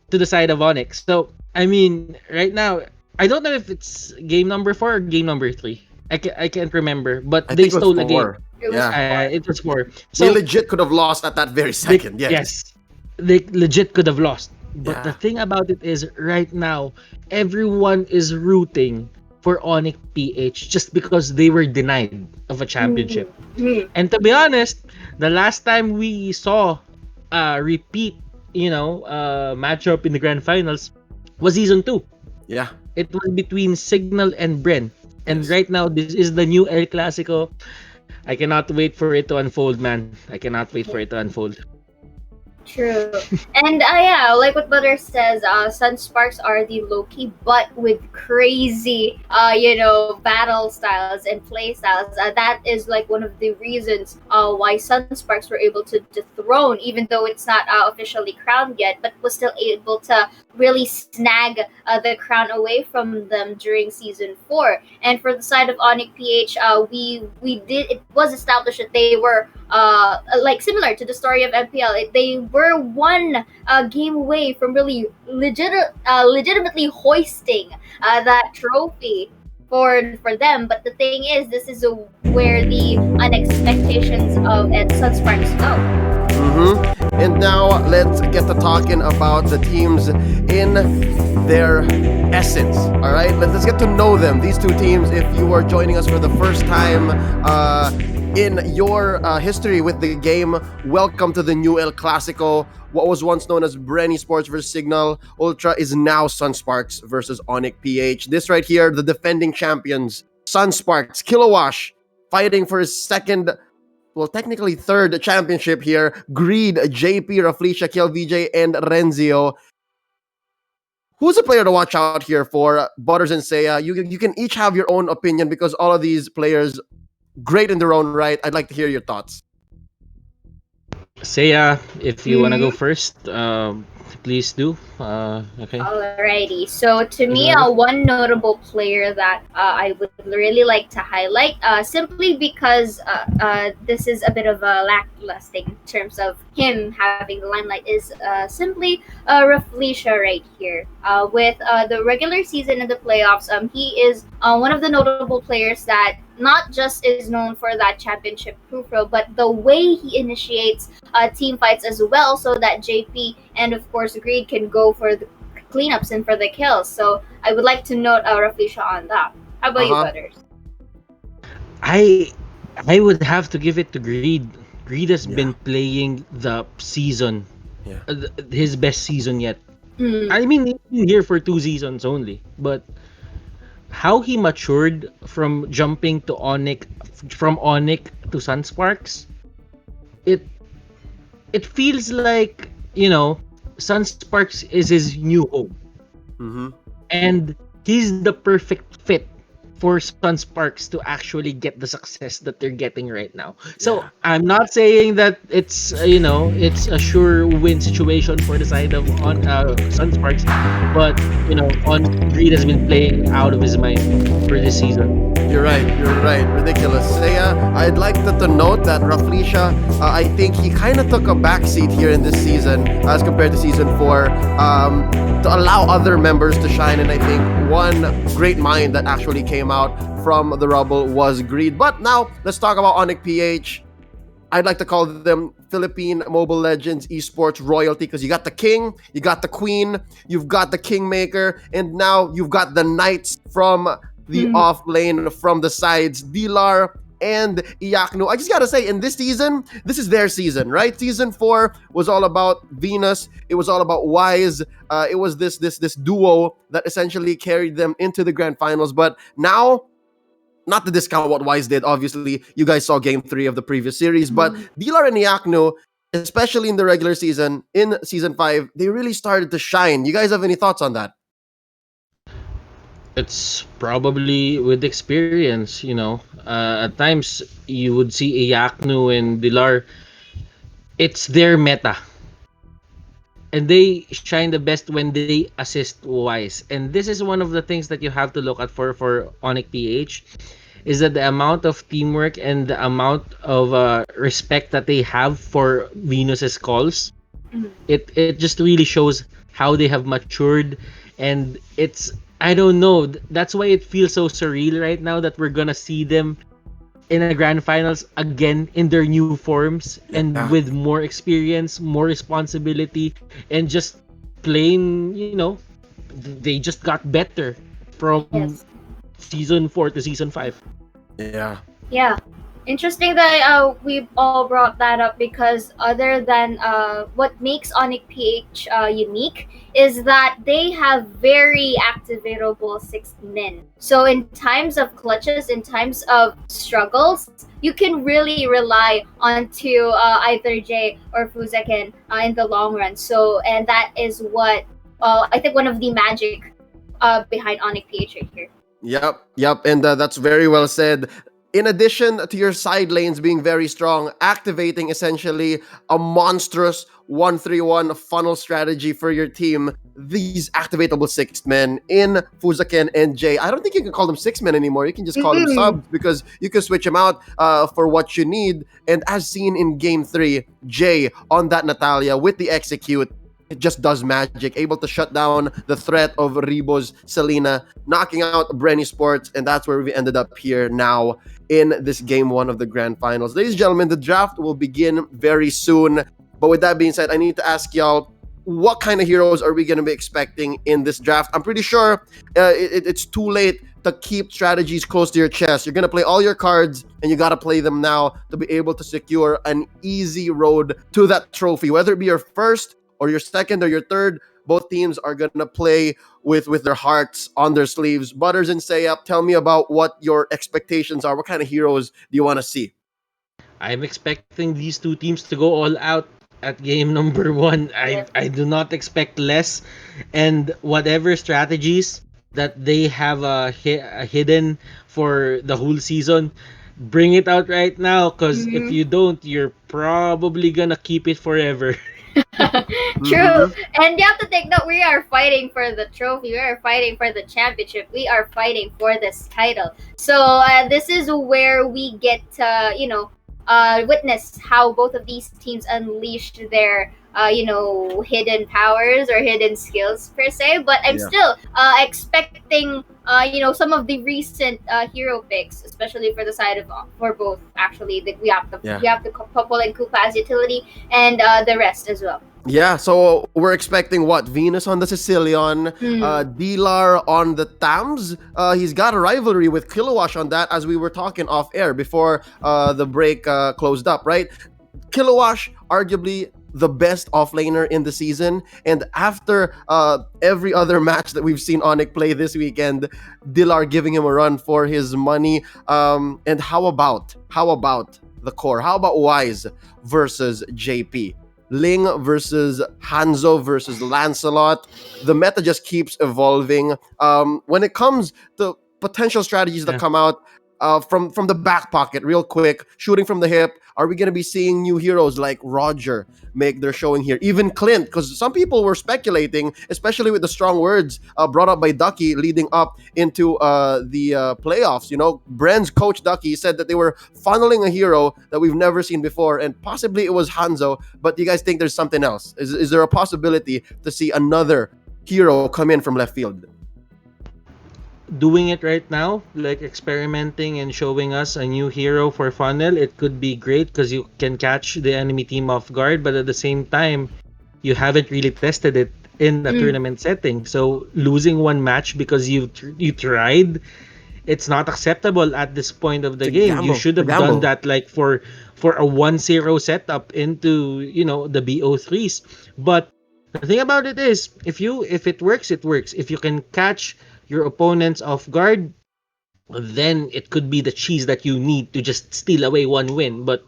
Speaker 6: to the side of ONIC. So, I mean, right now, I don't know if it's game number 4 or game number 3. I can't remember, but they stole a game. It was 4. So
Speaker 10: they legit could have lost at that very second.
Speaker 6: Yes, they legit could have lost. But the thing about it is, right now, everyone is rooting for ONIC PH just because they were denied of a championship. And to be honest, the last time we saw a repeat, matchup in the grand finals was season 2.
Speaker 10: Yeah.
Speaker 6: It was between Signal and Bren. And right now, this is the new El Clasico. I cannot wait for it to unfold, man. I cannot wait for it to unfold.
Speaker 11: True. And like what Butter says, Sunsparks are the low-key but with crazy battle styles and play styles. That is like one of the reasons why Sunsparks were able to dethrone, even though it's not officially crowned yet, but was still able to really snag the crown away from them during season 4. And for the side of ONIC PH, it was established that they were like similar to the story of MPL. They were one game away from really legitimately hoisting that trophy for them. But the thing is, this is where the unexpectations of Sunsparks go.
Speaker 10: And now let's get to talking about the teams in their essence. All right, let's get to know them. These two teams, if you are joining us for the first time in your history with the game, welcome to the new El Clasico. What was once known as Bren eSports versus Signal Ultra is now Sunsparks versus ONIC PH. This right here, the defending champions, Sunsparks, Kilowash, fighting for his second, well, technically third championship here. Greed, JP, Raflesia, KLVJ, and Renzio. Who's a player to watch out here for? Butters and Seiya. You can each have your own opinion because all of these players, great in their own right. I'd like to hear your thoughts.
Speaker 6: Seiya, if you want to go first, please do. Okay.
Speaker 11: Alrighty. So to me, one notable player that I would really like to highlight, simply because this is a bit of a lackluster in terms of him having the limelight, is simply Raflesia right here. With the regular season and the playoffs, he is one of the notable players that not just is known for that championship pro, but the way he initiates team fights as well, so that JP and of course Greed can go for the cleanups and for the kills. So I would like to note Raflesia on that. How about you, Butters?
Speaker 6: I would have to give it to Greed. Greed has been playing the season, his best season yet. I mean, he's been here for 2 seasons only, but how he matured from jumping to ONIC, from ONIC to Sunsparks, it feels like, you know, Sunsparks is his new home. And he's the perfect fit for Sunsparks to actually get the success that they're getting right now. So I'm not saying that it's it's a sure win situation for the side of Sunsparks, but Greed has been playing out of his mind for this season.
Speaker 10: You're right. Ridiculous. Seiya, I'd like to note that Raflesia, I think he kind of took a backseat here in this season as compared to season 4, to allow other members to shine. And I think one great mind that actually came out from the rubble was Greed. But now let's talk about ONIC PH. I'd like to call them Philippine Mobile Legends eSports royalty, because you got the king, you got the queen, you've got the kingmaker, and now you've got the knights from the off lane, from the sides, Dilar and Iaknu. I just gotta say, in this season, this is their season, right? Season 4 was all about Venus. It was all about Wise. It was this duo that essentially carried them into the grand finals. But now, not to discount what Wise did, obviously, you guys saw game 3 of the previous series, but Dilar and Iaknu, especially in the regular season, in season 5, they really started to shine. You guys have any thoughts on that?
Speaker 6: It's probably with experience, at times you would see Iaknu and Dilar, it's their meta. And they shine the best when they assist Wise. And this is one of the things that you have to look at for ONIC PH, is that the amount of teamwork and the amount of respect that they have for Venus's calls, it just really shows how they have matured. And it's, I don't know, that's why it feels so surreal right now that we're gonna see them in a grand finals again in their new forms and with more experience, more responsibility, and just plain, they just got better from season 4 to season 5.
Speaker 11: Yeah. Interesting that we all brought that up, because other than what makes ONIC PH unique is that they have very activatable 6 men. So in times of clutches, in times of struggles, you can really rely onto either Jay or Fuzeken in the long run. So, and that is what I think one of the magic behind ONIC PH right here.
Speaker 10: Yep, and that's very well said. in addition to your side lanes being very strong, activating essentially a monstrous 1-3-1 funnel strategy for your team, these activatable six men in Fuzaken and Jay. I don't think you can call them six men anymore. You can just call them subs because you can switch them out for what you need. And as seen in Game 3, Jay on that Natalia with the execute, it just does magic, able to shut down the threat of Rebo's Selena, knocking out Bren eSports, and that's where we ended up here now in this Game 1 of the Grand Finals. Ladies and gentlemen, the draft will begin very soon. But with that being said, I need to ask y'all, what kind of heroes are we going to be expecting in this draft? I'm pretty sure it's too late to keep strategies close to your chest. You're going to play all your cards, and you got to play them now to be able to secure an easy road to that trophy. Whether it be your first or your second or your third, both teams are going to play with their hearts on their sleeves. Butters and Sayap, tell me about what your expectations are. What kind of heroes do you want to see?
Speaker 6: I'm expecting these two teams to go all out at game number 1. I do not expect less, and whatever strategies that they have hidden for the whole season, bring it out right now, because if you don't, you're probably gonna keep it forever.
Speaker 11: True. And you have to take note, we are fighting for the trophy. We are fighting for the championship. We are fighting for this title. So this is where we get to, witness how both of these teams unleashed their hidden powers or hidden skills per se. But I'm still expecting some of the recent hero picks, especially for the side of for both actually. We have the Popol and Koopa as utility, and the rest as well.
Speaker 10: Yeah, so we're expecting what? Venus on the Sicilian, Dilar on the Tams. He's got a rivalry with Kilowash on that, as we were talking off air before the break closed up, right? Kilowash, arguably the best offlaner in the season, and after every other match that we've seen ONIC play this weekend, Dilar giving him a run for his money. And how about the core? How about Wise versus JP? Ling versus Hanzo versus Lancelot. The meta just keeps evolving. When it comes to potential strategies that come out from the back pocket, real quick, shooting from the hip, are we going to be seeing new heroes like Roger make their showing here? Even Clint, because some people were speculating, especially with the strong words brought up by Ducky leading up into the playoffs. Bren's coach Ducky said that they were funneling a hero that we've never seen before, and possibly it was Hanzo. But do you guys think there's something else? Is there a possibility to see another hero come in from left field?
Speaker 6: Doing it right now, like experimenting and showing us a new hero for funnel, it could be great because you can catch the enemy team off guard, but at the same time, you haven't really tested it in a tournament setting. So losing one match because you tried, it's not acceptable at this point of the game. You should have done that like for a 1-0 setup into the BO3s. But the thing about it is, if it works, it works. If you can catch your opponents off guard, then it could be the cheese that you need to just steal away one win. But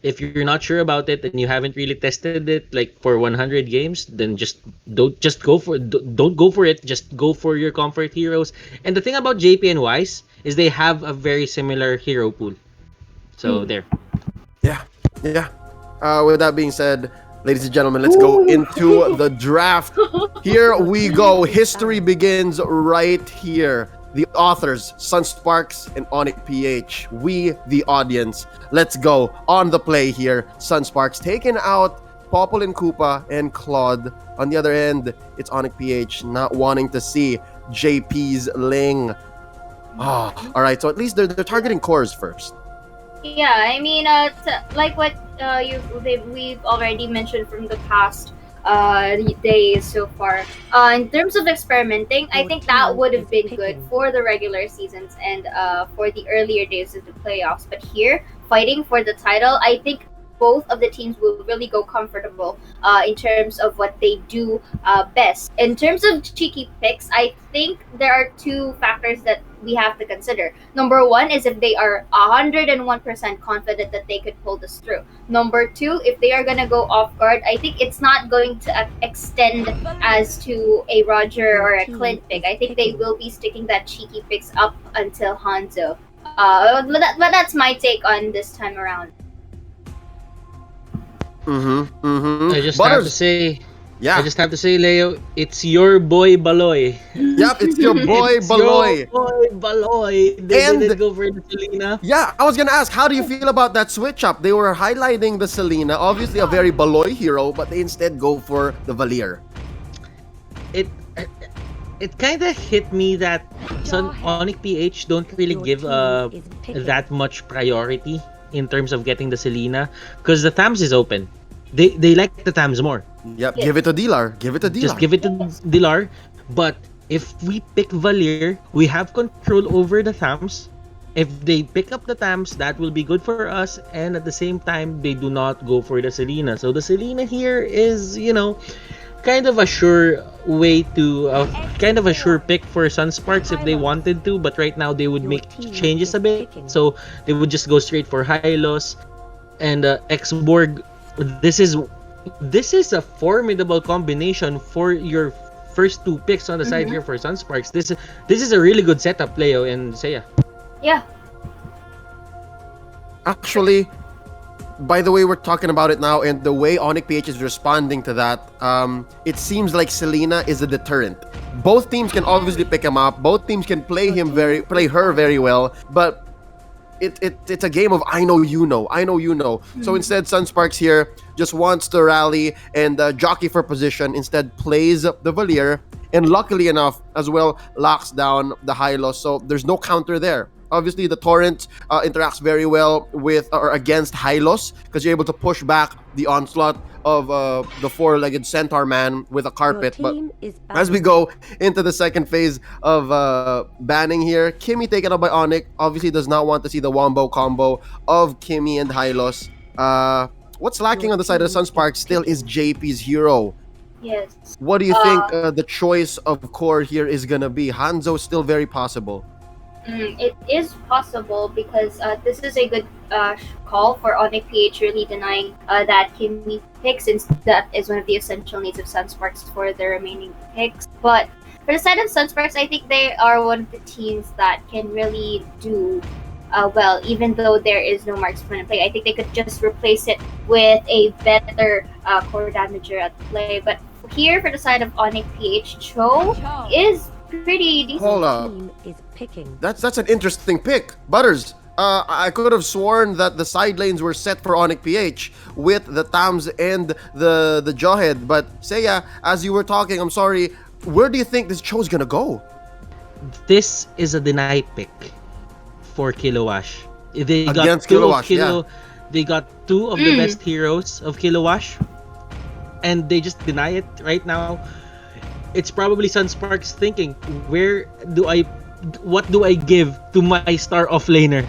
Speaker 6: if you're not sure about it and you haven't really tested it like for 100 games, then don't go for it. Just go for your comfort heroes. And the thing about JP and Wise is they have a very similar hero pool. So there.
Speaker 10: Yeah. With that being said, ladies and gentlemen, let's go into the draft. Here we go. History begins right here. The authors, Sunsparks and ONIC PH. We, the audience. Let's go. On the play here, Sunsparks taking out Popol and Koopa and Claude. On the other end, it's ONIC PH not wanting to see JP's Ling. All right, so at least they're targeting cores first.
Speaker 11: Yeah, I mean, like what we've already mentioned from the past days so far. In terms of experimenting, I think that would have been good for the regular seasons and for the earlier days of the playoffs. But here, fighting for the title, I think both of the teams will really go comfortable in terms of what they do best. In terms of cheeky picks, I think there are two factors that we have to consider. Number one is if they are 101% confident that they could pull this through. Number two, if they are going to go off guard, I think it's not going to extend as to a Roger or a Clint pick. I think they will be sticking that cheeky picks up until Hanzo But that's my take on this time around.
Speaker 9: I just have to
Speaker 10: Butters.
Speaker 9: say,
Speaker 10: Yeah.
Speaker 9: I just have to say, Leo, it's your boy Baloy.
Speaker 10: Yep, it's your boy
Speaker 9: It's
Speaker 10: Baloy.
Speaker 9: your boy Baloy. They
Speaker 10: And-
Speaker 9: didn't go for the Selena.
Speaker 10: Yeah, I was gonna ask, how do you feel about that switch up? They were highlighting the Selena, obviously a very Baloy hero, but they instead go for the Valier.
Speaker 9: It kind of hit me that ONIC PH don't really give that much priority in terms of getting the Selena, because the Thams is open. They like the Thams more.
Speaker 10: Yep, give it to Dilar. Give it to Dilar.
Speaker 9: Just give it to Dilar. But if we pick Valier, we have control over the Thams. If they pick up the Thams, that will be good for us. And at the same time, they do not go for the Selena. So the Selena here is, kind of a sure way to, kind of a sure pick for Sunsparks if they wanted to. But right now, they would make changes a bit. So they would just go straight for Hylos and X-Borg. This is a formidable combination for your first two picks on the side here for Sunsparks. This is a really good setup, Leo and Seiya.
Speaker 11: Yeah.
Speaker 10: Actually, by the way we're talking about it now and the way ONIC PH is responding to that, it seems like Selena is a deterrent. Both teams can obviously pick him up. Both teams can play her very well, but it's a game of I know you know. So instead, Sunsparks here just wants to rally and jockey for position. Instead, plays the Valier, and luckily enough, as well, locks down the Hylos. So there's no counter there. Obviously, the Torrent interacts very well with or against Hylos because you're able to push back the onslaught of the four-legged centaur man with a carpet. But as we go into the second phase of banning here, Kimmy taken up by ONIC obviously does not want to see the wombo combo of Kimmy and Hylos. What's lacking on the side of the Sunsparks still is JP's hero.
Speaker 11: Yes.
Speaker 10: What do you think the choice of core here is gonna be? Hanzo still very possible.
Speaker 11: It is possible because this is a good call for ONIC PH really denying that Kimmy pick, since that is one of the essential needs of Sunsparks for the remaining picks. But for the side of Sunsparks, I think they are one of the teams that can really do well, even though there is no marksman in play. I think they could just replace it with a better core damager at play. But here, for the side of ONIC PH, Cho is pretty decent.
Speaker 10: Hold up. That's an interesting pick. Butters, I could have sworn that the side lanes were set for ONIC PH with the Tams and the Jawhead. But Seiya, as you were talking, I'm sorry, where do you think this show's gonna go?
Speaker 9: This is a deny pick for Kilowash. They got
Speaker 10: Against
Speaker 9: two
Speaker 10: Kilowash, yeah.
Speaker 9: They got two of the best heroes of Kilowash, and they just deny it right now. It's probably Sunsparks thinking, what do I give to my star offlaner?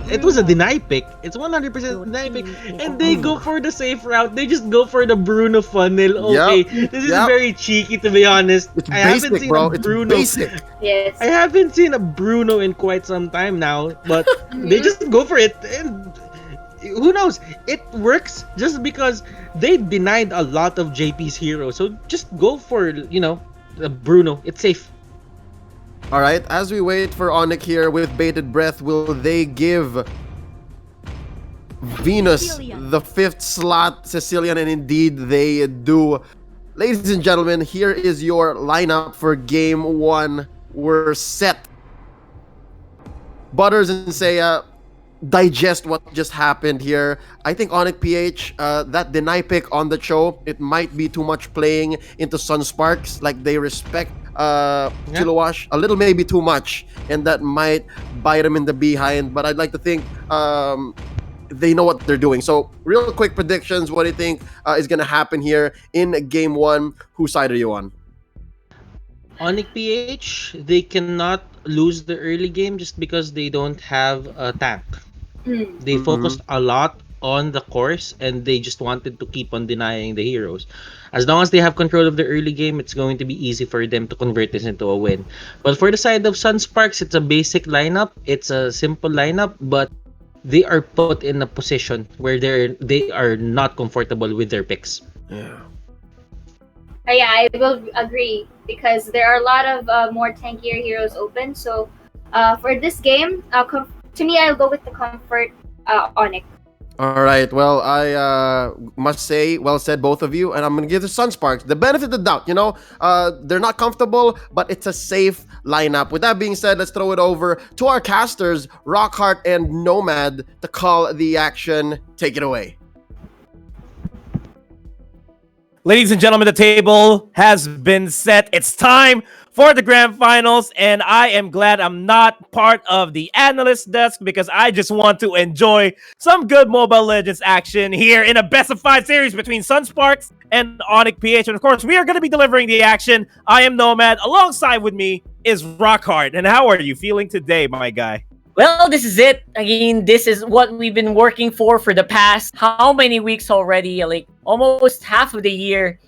Speaker 9: It was a deny pick. It's 100% deny pick, and they go for the safe route. They just go for the Bruno funnel. Okay, this is very cheeky, to be honest.
Speaker 10: It's basic, bro. It's basic.
Speaker 11: Yes.
Speaker 9: I haven't seen a Bruno in quite some time now, but they just go for it, and who knows? It works just because they denied a lot of JP's heroes. So just go for, the Bruno. It's safe.
Speaker 10: All right, as we wait for ONIC here with bated breath, will they give Venus the 5th slot Sicilian? And indeed they do. Ladies and gentlemen, here is your lineup for game 1. We're set. Butters and Seiya, digest what just happened here. I think ONIC PH, that deny pick on the show, it might be too much playing into Sunsparks. Like, they respect Kilowash a little, maybe too much, and that might bite them in the behind. But I'd like to think they know what they're doing. So real quick predictions, what do you think is gonna happen here in game 1? Whose side are you on?
Speaker 9: ONIC PH, they cannot lose the early game just because they don't have a tank. They focused a lot on the course, and they just wanted to keep on denying the heroes. As long as they have control of the early game, it's going to be easy for them to convert this into a win. But for the side of Sunsparks, it's a basic lineup. It's a simple lineup, but they are put in a position where they are not comfortable with their picks.
Speaker 10: Yeah.
Speaker 11: Yeah, I will agree because there are a lot of more tankier heroes open. So For this game, to me, I'll go with the comfort ONIC.
Speaker 10: All right. Well, I must say, well said, both of you. And I'm going to give the Sunsparks the benefit of the doubt. You know, they're not comfortable, but it's a safe lineup. With that being said, let's throw it over to our casters, Rockhart and Nomad, to call the action. Take it away.
Speaker 7: Ladies and gentlemen, the table has been set. It's time for the grand finals, and I am glad I'm not part of the analyst desk because I just want to enjoy some good Mobile Legends action here in a best-of-5 series between Sunsparks and ONIC PH. And of course, we are going to be delivering the action. I am Nomad. Alongside with me is Rockhart. And how are you feeling today, my guy?
Speaker 5: Well, this is it. Again, this is what we've been working for the past how many weeks already? Like almost half of the year.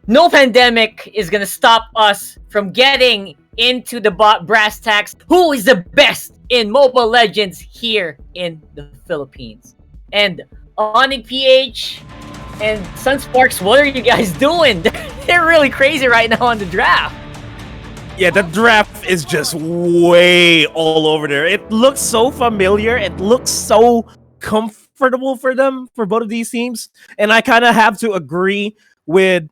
Speaker 5: No pandemic is gonna stop us from getting into the brass tacks. Who is the best in Mobile Legends here in the Philippines? And ONIC PH and Sunsparks, what are you guys doing? They're really crazy right now on the draft.
Speaker 7: Yeah, the draft is just way all over there. It looks so familiar. It looks so comfortable for them, for both of these teams. And I kind of have to agree with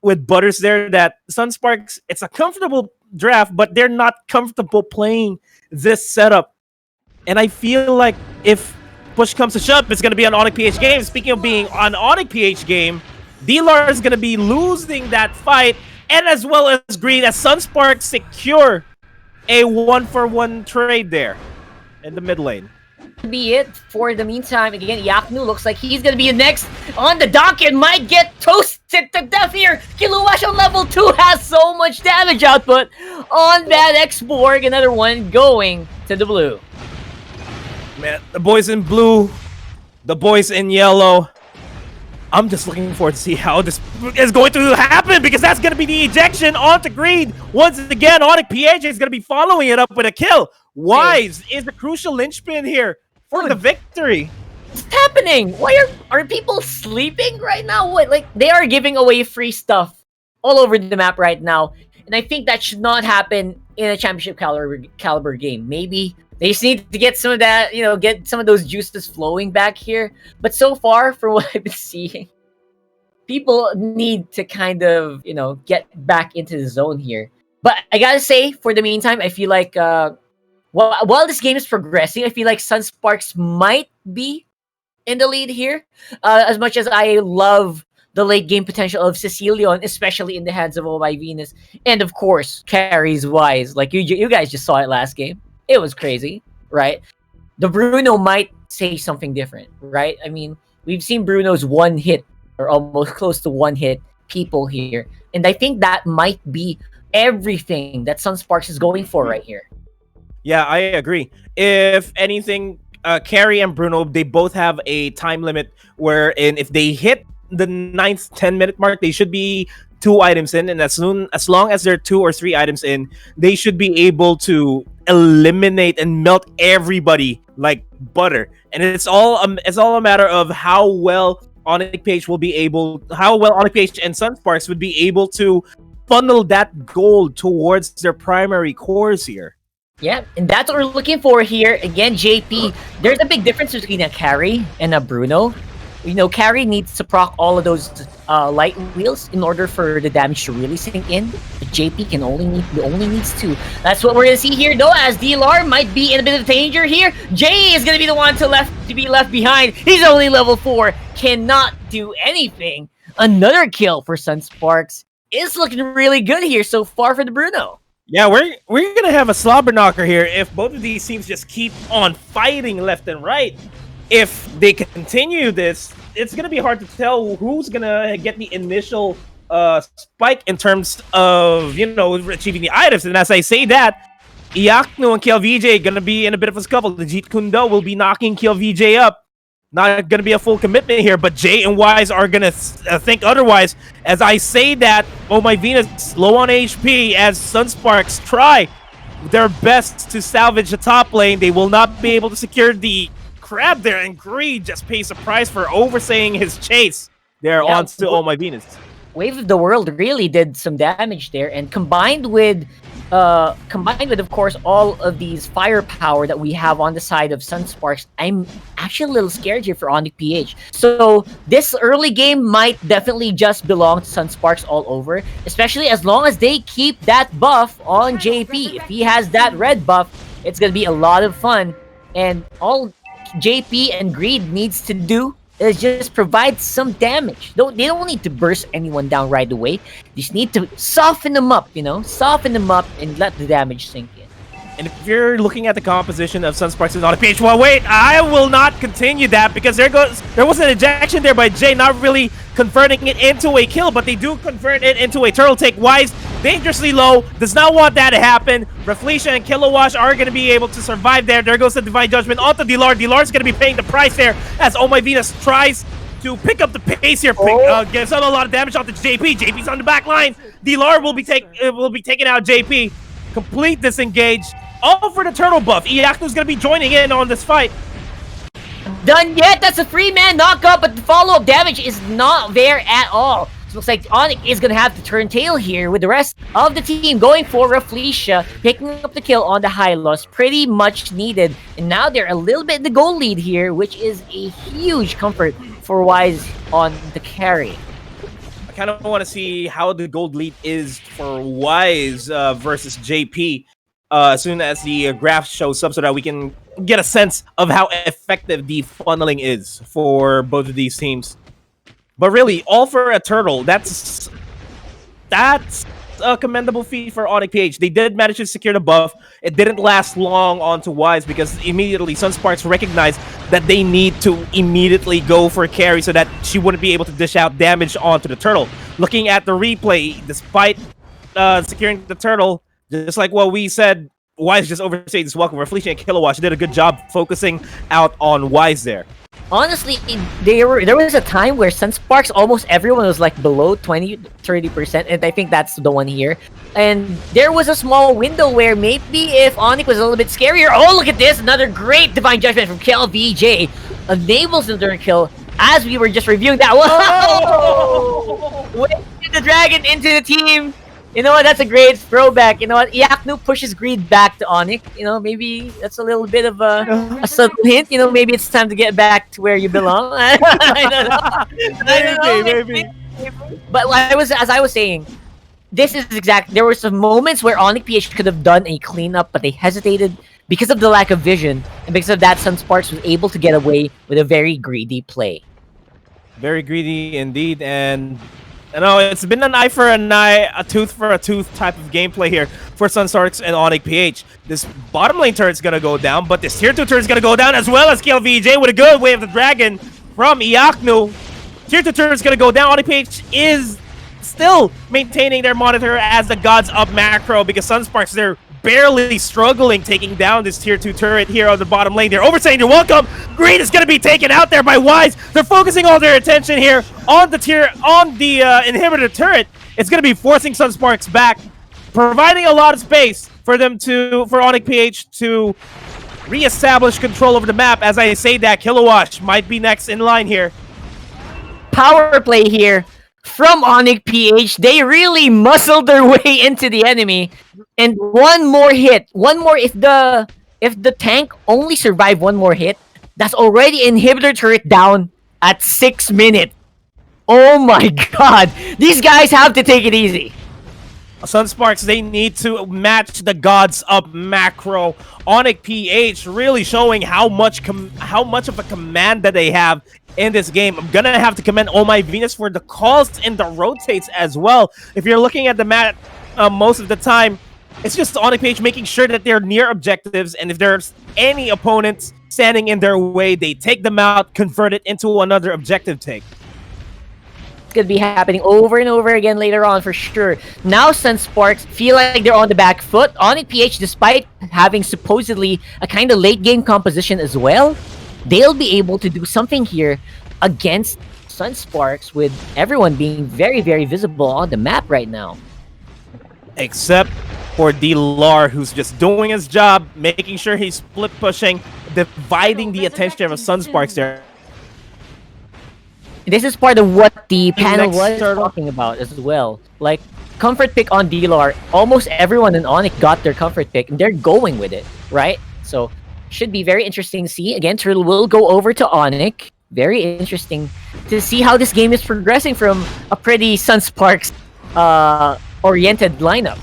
Speaker 7: Butters there that Sunsparks, it's a comfortable draft, but they're not comfortable playing this setup. And I feel like if push comes to shove, it's going to be an ONIC PH game. Speaking of being an ONIC PH game, D-Lar is going to be losing that fight. And as well as Green, as Sunsparks secure a 1-for-1 trade there in the mid lane.
Speaker 5: Be it for the meantime. Again, Yaknu looks like he's gonna be next on the docket. Might get toasted to death here. Kiluwash on level 2 has so much damage output on that X-Borg. Another one going to the blue.
Speaker 7: Man, the boys in blue, the boys in yellow. I'm just looking forward to see how this is going to happen because that's going to be the ejection onto Green. Once again, ONIC PH is going to be following it up with a kill. Wise is the crucial linchpin here for the victory.
Speaker 5: What's happening? Why are people sleeping right now? What, like, they are giving away free stuff all over the map right now. And I think that should not happen in a championship caliber game. Maybe they just need to get some of that, you know, get some of those juices flowing back here. But so far, from what I've been seeing, people need to kind of, you know, get back into the zone here. But I gotta say, for the meantime, I feel like, while this game is progressing, I feel like Sunsparks might be in the lead here. As much as I love the late game potential of Cecilion, especially in the hands of Oh My Venus. And of course, carries Wise. Like you guys just saw it last game. It was crazy, right? The Bruno might say something different, right? I mean, we've seen Bruno's one hit or almost close to one hit people here. And I think that might be everything that Sunsparks is going for right here.
Speaker 7: Yeah, I agree. If anything, Carrie and Bruno, they both have a time limit wherein if they hit the 9th 10-minute mark, they should be 2 items in, and as long as they're 2 or 3 items in, they should be able to eliminate and melt everybody like butter. And it's all a matter of how well ONIC PH and Sunsparks would be able to funnel that gold towards their primary cores here.
Speaker 5: Yeah, and that's what we're looking for here. Again, JP, there's a big difference between a Carry and a Bruno. You know, Carry needs to proc all of those light wheels in order for the damage to really sink in. But JP only needs 2. That's what we're gonna see here, though, as D-Lar might be in a bit of danger here. Jay is gonna be the one to be left behind. He's only level 4, cannot do anything. Another kill for Sunsparks. It's looking really good here so far for the Bruno.
Speaker 7: Yeah, we're gonna have a slobber knocker here if both of these teams just keep on fighting left and right. If they continue this, it's gonna be hard to tell who's gonna get the initial spike in terms of, you know, achieving the items. And as I say that, Iakno and KLVJ gonna be in a bit of a scuffle. The Jeet Kundo will be knocking KLVJ up. Not gonna be a full commitment here, but Jay and Wise are gonna think otherwise. As I say that, Oh My Venus low on HP as Sunsparks try their best to salvage the top lane. They will not be able to secure the crab there, and Greed just pays a price for oversaying his chase there onto Oh My Venus.
Speaker 5: Wave of the World really did some damage there, and combined with of course all of these firepower that we have on the side of Sunsparks, I'm actually a little scared here for ONIC PH. So this early game might definitely just belong to Sunsparks all over, especially as long as they keep that buff on JP. If he has that red buff, it's gonna be a lot of fun, and all JP and Greed needs to do is just provide some damage. They don't need to burst anyone down right away. They just need to soften them up, soften them up and let the damage sink in.
Speaker 7: And if you're looking at the composition of Sunsparks and ONIC PH, well, wait, I will not continue that because there was an ejection there by Jay, not really converting it into a kill, but they do convert it into a turtle take. Wise, dangerously low, does not want that to happen. Reflecia and Kilowash are going to be able to survive there. There goes the Divine Judgment onto Dilar. Dilar's going to be paying the price there as Oh My Venus tries to pick up the pace here. Gives out a lot of damage onto JP. JP's on the back line. Dilar will be taking out JP. Complete disengage. All for the turtle buff. Iyaku's going to be joining in on this fight.
Speaker 5: Done yet? That's a free man knockup, but the follow-up damage is not there at all. So looks like ONIC is going to have to turn tail here with the rest of the team going for Reflecia, picking up the kill on the high loss. Pretty much needed. And now they're a little bit in the goal lead here, which is a huge comfort for Wise on the carry.
Speaker 7: I kind of want to see how the gold lead is for Wise versus JP. As soon as the graph shows up so that we can get a sense of how effective the funneling is for both of these teams. But really, all for a turtle. That's a commendable feat for ONIC PH. They did manage to secure the buff. It didn't last long onto Wise because immediately Sunsparks recognized that they need to immediately go for carry so that she wouldn't be able to dish out damage onto the turtle. Looking at the replay, despite securing the turtle, just like what we said, Wise just overstayed this welcome. Reflecia and Kilowatt did a good job focusing out on Wise there.
Speaker 5: Honestly, there was a time where Sunsparks, almost everyone was like below 20-30%, and I think that's the one here. And there was a small window where maybe if ONIC was a little bit scarier. Oh, look at this! Another great Divine Judgment from KLVJ. Enables the third kill as we were just reviewing that. Whoa! Wait, the dragon into the team. You know what? That's a great throwback. You know what? Iaknu pushes Greed back to ONIC. You know, maybe that's a little bit of a subtle hint. You know, maybe it's time to get back to where you belong. I don't know. Maybe. But as I was saying, this is there were some moments where ONIC PH could have done a cleanup, but they hesitated because of the lack of vision, and because of that, Sunsparks was able to get away with a very greedy play.
Speaker 7: Very greedy indeed, and I know it's been an eye for an eye, a tooth for a tooth type of gameplay here for Sunsparks and ONIC PH. This bottom lane turret's gonna go down, but this tier 2 turret's gonna go down as well as KLVJ with a good Wave of the Dragon from Iaknu. Tier 2 turret's gonna go down. ONIC PH is still maintaining their monitor as the gods up macro because Sunsparks, they're barely struggling taking down this tier 2 turret here on the bottom lane. They're overstaying their welcome. Green is going to be taken out there by Wise. They're focusing all their attention here on the inhibitor turret. It's going to be forcing Sunsparks back, providing a lot of space for ONIC PH to reestablish control over the map. As I say that, Kilowatt might be next in line here.
Speaker 5: Power play here from ONIC PH. They really muscled their way into the enemy. And one more hit. If the tank only survived one more hit, that's already inhibitor turret down at 6 minutes. Oh my god. These guys have to take it easy.
Speaker 7: Sunsparks, they need to match the gods up macro. ONIC PH really showing how much of a command that they have in this game. I'm gonna have to commend Oh My Venus for the calls and the rotates as well. If you're looking at the map most of the time, it's just ONIC PH making sure that they're near objectives, and if there's any opponents standing in their way, they take them out, convert it into another objective take.
Speaker 5: It's gonna be happening over and over again later on for sure. Now Sunsparks feel like they're on the back foot. ONIC PH, despite having supposedly a kind of late game composition as well, they'll be able to do something here against Sunsparks with everyone being very, very visible on the map right now.
Speaker 7: Except for Dilar, who's just doing his job, making sure he's split pushing, dividing the attention of Sunsparks there.
Speaker 5: This is part of what the panel
Speaker 7: Next
Speaker 5: was
Speaker 7: turtle.
Speaker 5: talking about as well. Like, comfort pick on DLR. Almost everyone in ONIC got their comfort pick, and they're going with it, right? So, should be very interesting to see. Again, Turtle will go over to ONIC. Very interesting to see how this game is progressing from a pretty Sunsparks oriented lineup.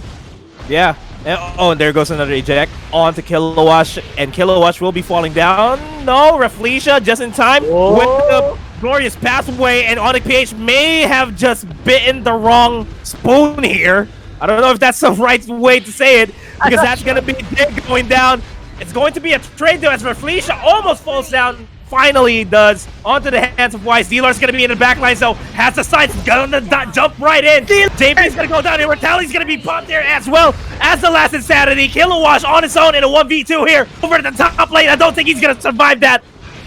Speaker 7: Yeah. And there goes another eject on to Kilowash, and Kilowash will be falling down. No, Reflecia just in time with the glorious pathway, and ONIC PH may have just bitten the wrong spoon here. I don't know if that's the right way to say it, because that's going to be Dig going down. It's going to be a trade though as Reflecia almost falls down. Finally does. Onto the hands of Wise. Dealer's going to be in the back line, so has the sights. Gonna jump right in. JP's going to go down. Immortality's going to be popped there as well as the last Insanity. Kilowash on his own in a 1v2 here over to the top lane. I don't think he's going to survive that.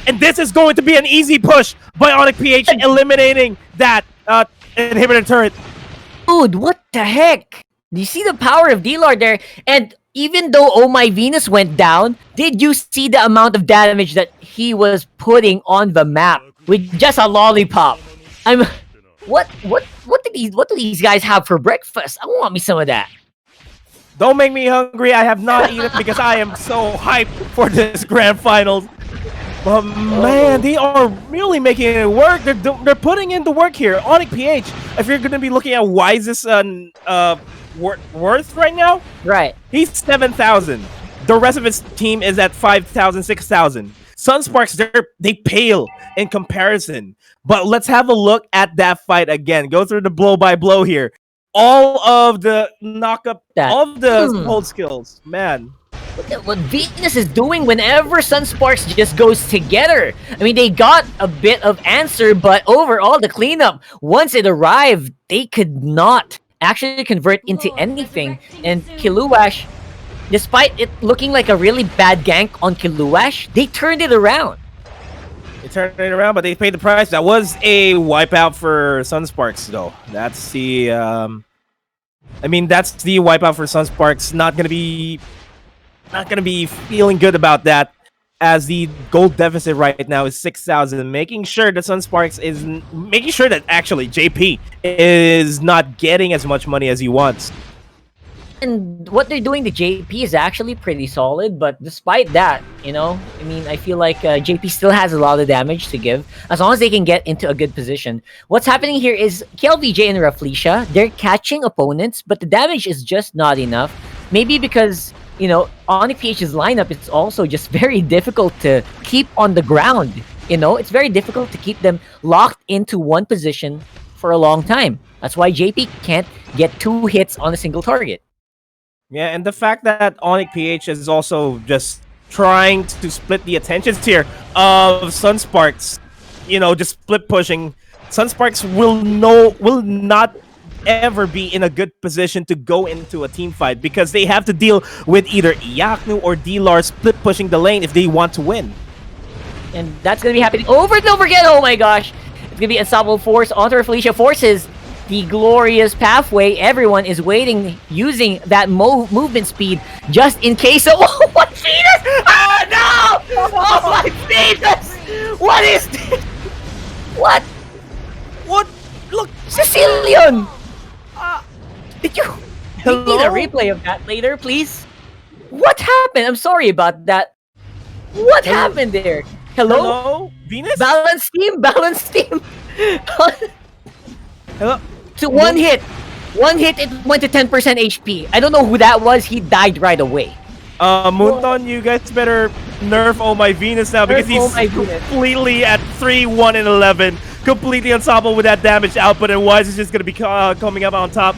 Speaker 7: And this is going to be an easy push by ONIC PH, eliminating that inhibitor turret.
Speaker 5: Dude, what the heck? Do you see the power of D-Lord there? And even though Oh My Venus went down, did you see the amount of damage that he was putting on the map with just a lollipop? What do these guys have for breakfast? I want me some of that.
Speaker 7: Don't make me hungry. I have not eaten because I am so hyped for this grand finals. But man, they are really making it work. They're putting in the work here. ONIC PH, if you're going to be looking at Wise's worth right now,
Speaker 5: right?
Speaker 7: He's 7,000. The rest of his team is at 5,000, 6,000. Sunsparks, they pale in comparison. But let's have a look at that fight again. Go through the blow by blow here. All of the all of the hold skills, man.
Speaker 5: What Venus is doing whenever Sunsparks just goes together. I mean, they got a bit of answer, but overall, the cleanup, once it arrived, they could not actually convert into anything. And Kilowash, despite it looking like a really bad gank on Kilowash, they turned it around.
Speaker 7: They turned it around, but they paid the price. That was a wipeout for Sunsparks, though. That's the, that's the wipeout for Sunsparks. Not gonna be feeling good about that, as the gold deficit right now is 6,000. Making sure that Sunsparks is making sure that actually JP is not getting as much money as he wants.
Speaker 5: And what they're doing to JP is actually pretty solid, but despite that, I feel like JP still has a lot of damage to give, as long as they can get into a good position. What's happening here is KLVJ and Reflecia, they're catching opponents, but the damage is just not enough. Maybe because, ONIC PH's lineup is also just very difficult to keep on the ground. It's very difficult to keep them locked into one position for a long time. That's why JP can't get 2 hits on a single target.
Speaker 7: Yeah, and the fact that ONIC PH is also just trying to split the attentions here of Sunsparks, just split pushing. Sunsparks will not ever be in a good position to go into a team fight, because they have to deal with either Iaknu or D-Lar split pushing the lane if they want to win.
Speaker 5: And that's going to be happening over and over again. Oh my gosh. It's going to be Unstoppable Force onto Reflecia. Forces the glorious pathway. Everyone is waiting, using that movement speed just in case of... Oh, my Venus! Oh, no! Oh, my Venus! What is this? What? Look, Sicilian! Did you... We need a replay of that later, please. What happened? I'm sorry about that. What happened there? Hello?
Speaker 7: Venus?
Speaker 5: Balance team?
Speaker 7: Hello?
Speaker 5: So one hit, it went to 10% HP. I don't know who that was. He died right away.
Speaker 7: Moonton, you guys better nerf Oh My Venus now, because he's completely at 3-1 and 11. Completely unstoppable with that damage output, and Wise is just going to be coming up on top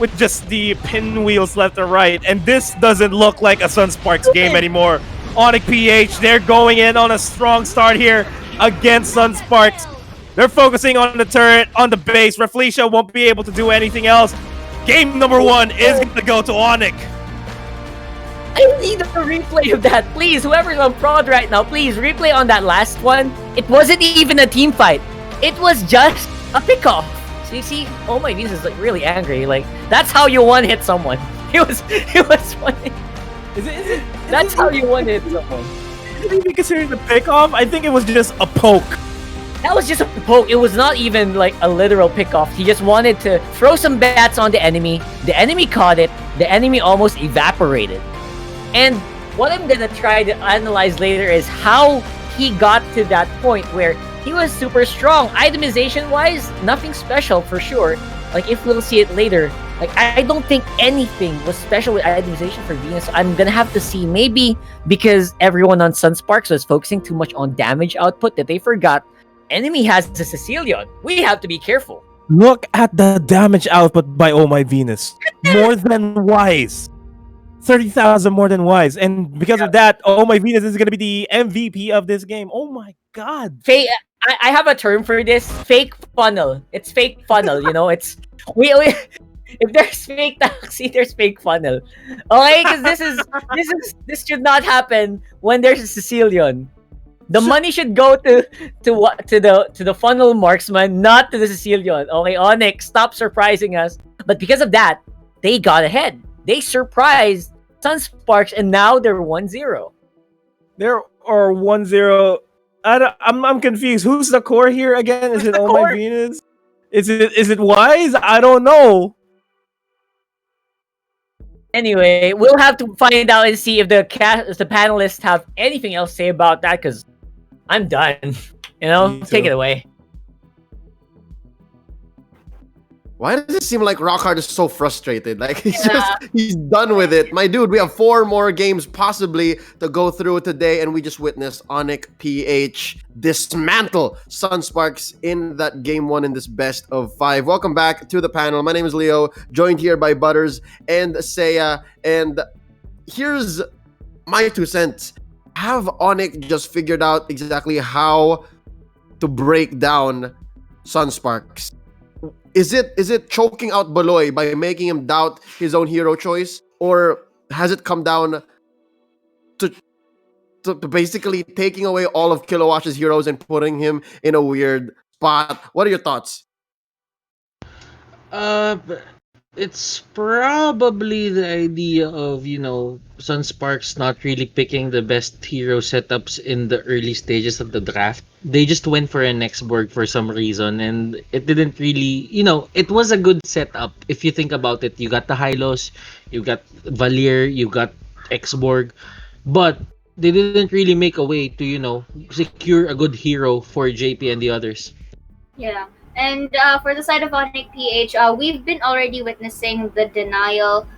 Speaker 7: with just the pinwheels left and right. And this doesn't look like a Sunsparks game anymore. ONIC PH, they're going in on a strong start here against Sunsparks. They're focusing on the turret, on the base. Reflecia won't be able to do anything else. Game number 1 is going to go to ONIC.
Speaker 5: I need a replay of that, please. Whoever's on prod right now, please replay on that last one. It wasn't even a team fight. It was just a pickoff. So you see, Oh My Venus is like really angry. Like, that's how you one-hit someone. It was funny. That's how you one-hit someone.
Speaker 7: Is it even considered a pickoff? I think it was just a poke.
Speaker 5: That was just a poke. It was not even like a literal pickoff. He just wanted to throw some bats on the enemy. The enemy caught it. The enemy almost evaporated. And what I'm gonna try to analyze later is how he got to that point where he was super strong. Itemization-wise, nothing special for sure. Like, if we'll see it later, like, I don't think anything was special with itemization for Venus. I'm gonna have to see, maybe because everyone on Sunsparks was focusing too much on damage output that they forgot enemy has the Sicilian. We have to be careful.
Speaker 7: Look at the damage output by Oh My Venus. More than Wise. 30,000 more than Wise. And because of that, Oh My Venus is going to be the MVP of this game. Oh my god.
Speaker 5: I have a term for this. Fake funnel. It's fake funnel, you know? It's... we if there's fake taxi, there's fake funnel. Okay? Because this should not happen when there's a Sicilian. The money should go to the funnel marksman, not to the Sicilian. Okay, ONIC, stop surprising us. But because of that, they got ahead. They surprised Sunsparks, and now they're 1-0.
Speaker 7: There are 1-0. I'm confused. Who's the core here again? Is it Oh My Venus? Is it Wise? I don't know.
Speaker 5: Anyway, we'll have to find out and see if the panelists have anything else to say about that, because I'm done. You know, take it away.
Speaker 10: Why does it seem like Rockhard is so frustrated? Like, he's done with it. My dude, we have 4 more games possibly to go through today, and we just witnessed ONIC PH dismantle Sunsparks in that game 1 in this best of 5. Welcome back to the panel. My name is Leo, joined here by Butters and Seiya. And here's my 2 cents. Have ONIC just figured out exactly how to break down Sunsparks? Is it choking out Baloy by making him doubt his own hero choice? Or has it come down to basically taking away all of Kilowash's heroes and putting him in a weird spot? What are your thoughts?
Speaker 6: It's probably the idea of, Sunsparks not really picking the best hero setups in the early stages of the draft. They just went for an X-Borg for some reason, and it didn't really, it was a good setup. If you think about it, you got the Hylos, you got Valier, you got X-Borg, but they didn't really make a way to, secure a good hero for JP and the others.
Speaker 11: Yeah. And for the side of ONIC PH, we've been already witnessing the denial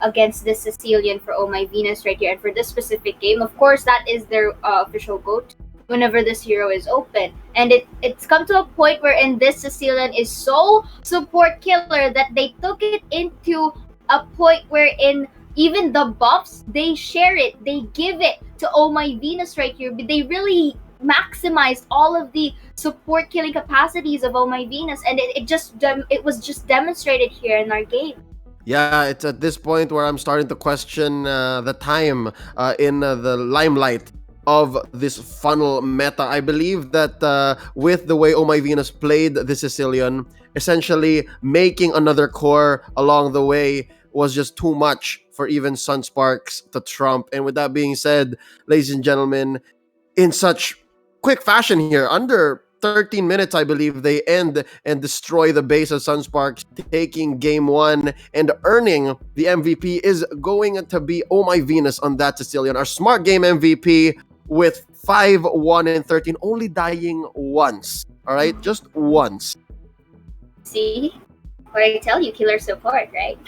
Speaker 11: against this Sicilian for Oh My Venus right here. And for this specific game, of course, that is their official GOAT whenever this hero is open. And it's come to a point wherein this Sicilian is so support killer that they took it into a point wherein even the buffs, they share it, they give it to Oh My Venus right here. But they really maximized all of the support killing capacities of Oh My Venus, and it was just demonstrated here in our game.
Speaker 10: Yeah, it's at this point where I'm starting to question the time in the limelight of this funnel meta. I believe that with the way Oh My Venus played the Sicilian, essentially making another core along the way was just too much for even Sunsparks to trump. And with that being said, ladies and gentlemen, in such quick fashion here, under 13 minutes, I believe, they end and destroy the base of Sunsparks, taking game 1 and earning the MVP is going to be Oh My Venus on that Sicilian, our smart game MVP with 5-1 and 13, only dying once. All right, just once.
Speaker 11: See? What I tell you, killer support, right?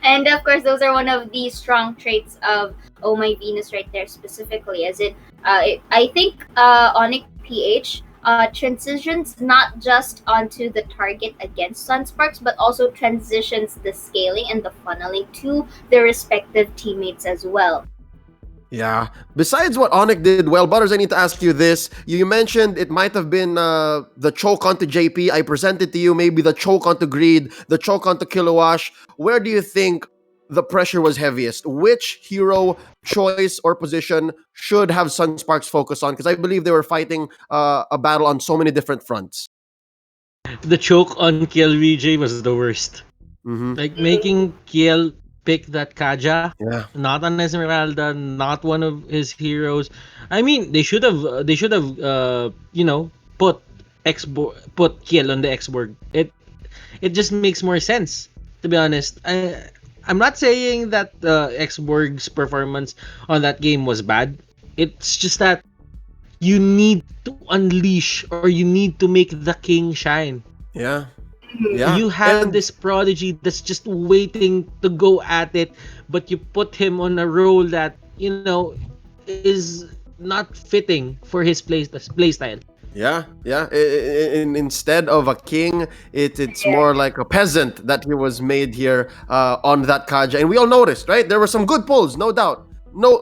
Speaker 11: And of course, those are one of the strong traits of Oh My Venus right there specifically, as I think ONIC PH transitions not just onto the target against Sunsparks, but also transitions the scaling and the funneling to their respective teammates as well.
Speaker 10: Yeah. Besides what ONIC did well, Butters, I need to ask you this. You mentioned it might have been the choke onto JP. I presented to you maybe the choke onto Greed, the choke onto Kilowash. Where do you think the pressure was heaviest? Which hero choice or position should have Sunsparks focus on? Because I believe they were fighting a battle on so many different fronts.
Speaker 6: The choke on Kiel VJ was the worst. Like making Kiel pick that Kaja, not an Esmeralda, not one of his heroes. I mean, they should have put Kill on the Xborg. It just makes more sense, to be honest. I'm not saying that Xborg's performance on that game was bad. It's just that you need to unleash, or you need to make the king shine.
Speaker 10: Yeah. Yeah.
Speaker 6: You have this prodigy that's just waiting to go at it, but you put him on a role that, is not fitting for his playstyle.
Speaker 10: Yeah, yeah. Instead of a king, it's more like a peasant that he was made here on that Kaja. And we all noticed, right? There were some good pulls, no doubt. No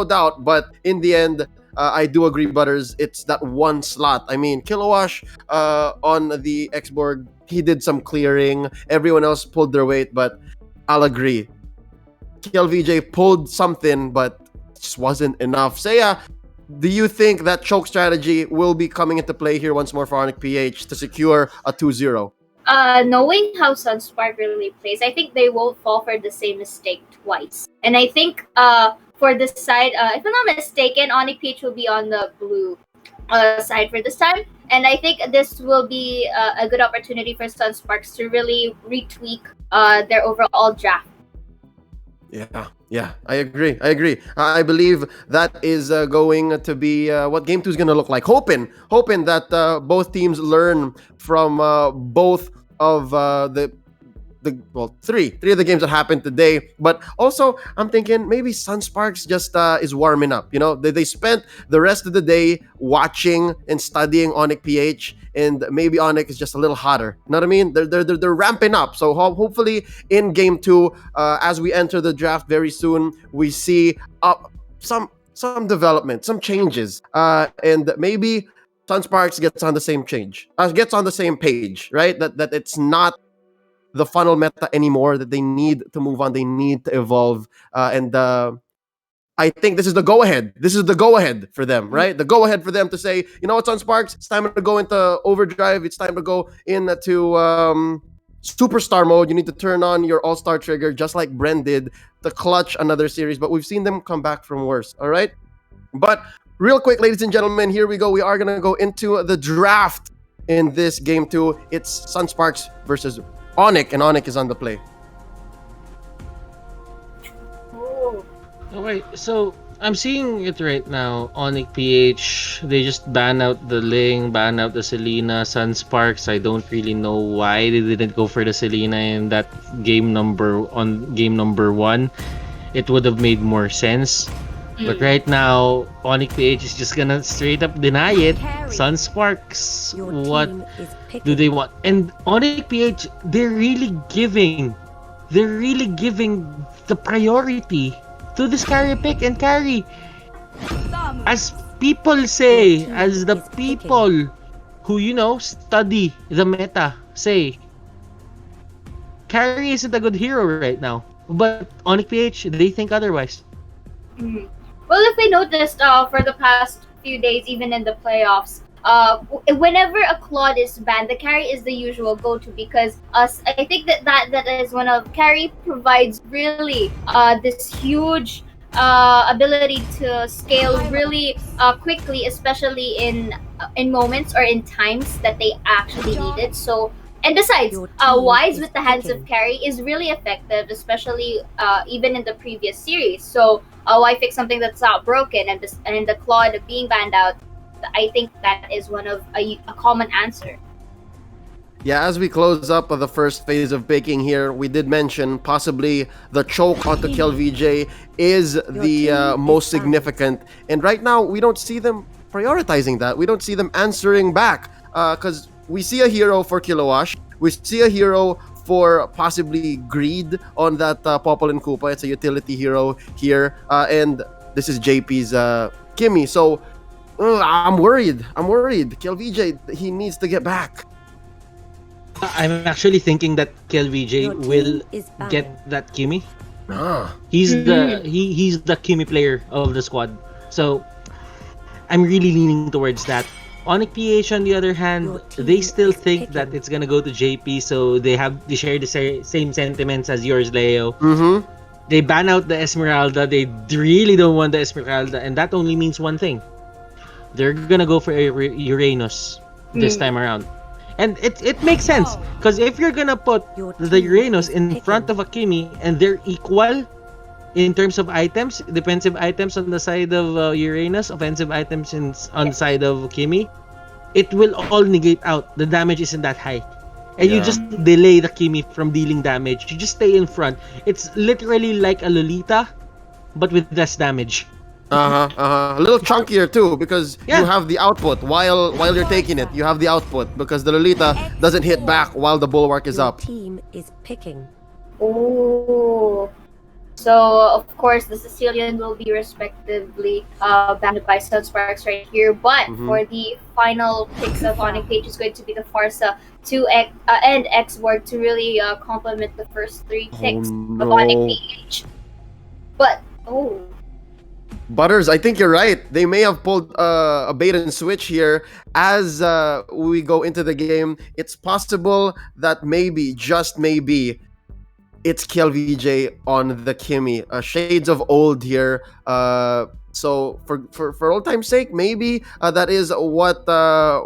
Speaker 10: doubt. But in the end, I do agree, Butters. It's that one slot. I mean, Kilowash on the Xborg, he did some clearing. Everyone else pulled their weight, but I'll agree. KLVJ pulled something, but it just wasn't enough. Seiya, do you think that choke strategy will be coming into play here once more for ONIC PH to secure a 2-0?
Speaker 11: Knowing how Sunspark really plays, I think they won't fall for the same mistake twice. And I think for this side, if I'm not mistaken, ONIC PH will be on the blue side for this time. And I think this will be a good opportunity for Sunsparks to really retweak their overall draft.
Speaker 10: Yeah, I agree. I believe that is going to be what Game 2 is going to look like. Hoping that both teams learn from both of three of the games that happened today. But also, I'm thinking maybe Sunsparks just is warming up. They spent the rest of the day watching and studying ONIC PH, and maybe ONIC is just a little hotter. You know what I mean? They're ramping up. So hopefully in Game 2, as we enter the draft very soon, we see some development, some changes, and maybe Sunsparks gets on the same page, right? That it's not the funnel meta anymore, that they need to move on, they need to evolve, and I think this is the go-ahead. This is the go-ahead for them, right? The go-ahead for them to say, you know what, Sunsparks, it's time to go into overdrive. It's time to go into superstar mode. You need to turn on your all-star trigger, just like Bren did, to clutch another series. But we've seen them come back from worse, all right? But real quick, ladies and gentlemen, here we go. We are going to go into the draft in this Game 2. It's Sunsparks versus ONIC, and ONIC is on the play.
Speaker 6: Okay, so I'm seeing it right now. ONIC PH, they just ban out the Ling, ban out the Selena. Sunsparks, I don't really know why they didn't go for the Selena in that game number 1. It would have made more sense. But right now, ONIC PH is just gonna straight up deny it. Sunsparks, what do they want? And ONIC PH, they're really giving the priority to this carry pick and carry. As people say, as the people who, study the meta say, carry isn't a good hero right now. But ONIC PH, they think otherwise.
Speaker 11: Well, if we noticed for the past few days, even in the playoffs, whenever a Claude is banned, the carry is the usual go-to, because I think that is one of carry provides really this huge ability to scale really quickly, especially in moments or in times that they actually need it. So, and besides, Wise with the hands of carry is really effective, especially even in the previous series. So why fix something that's not broken? And the Claude being banned out, I think that is one of a common answer.
Speaker 10: Yeah, as we close up the first phase of baking here, we did mention possibly the choke onto KLVJ is the most significant. And right now, we don't see them prioritizing that. We don't see them answering back, because we see a hero for Kilowash. We see a hero for possibly Greed on that Popol and Koopa. It's a utility hero here. And this is JP's Kimmy. So I'm worried. KLVJ, he needs to get back.
Speaker 6: I'm actually thinking that KLVJ will get that Kimmy. He's the Kimmy player of the squad. So I'm really leaning towards that. ONIC PH, on the other hand, they still think that it's gonna go to JP, so they share the same sentiments as yours, Leo. They ban out the Esmeralda. They really don't want the Esmeralda, and that only means one thing: they're gonna go for Uranus. this time around. And it makes sense, because if you're gonna put the Uranus in front of a Kimi and they're equal in terms of items, defensive items on the side of Uranus, offensive items on the side of Kimi, it will all negate out. The damage isn't that high. And you just delay the Kimi from dealing damage. You just stay in front. It's literally like a Lolita, but with less damage.
Speaker 10: A little chunkier too, because you have the output while you're taking it. You have the output because the Lolita doesn't hit back while the bulwark is up.
Speaker 12: Team is picking.
Speaker 11: Oh. So, of course, the Sicilian will be respectively banned by Sunsparks right here. But for the final picks of ONIC page is going to be the Farsa 2X and X-Ward to really complement the first three picks of ONIC PH. But,
Speaker 10: Butters, I think you're right. They may have pulled a bait and switch here as we go into the game. It's possible that maybe, just maybe, it's KLVJ on the Kimi. Shades of old here. So for old time's sake, maybe that is what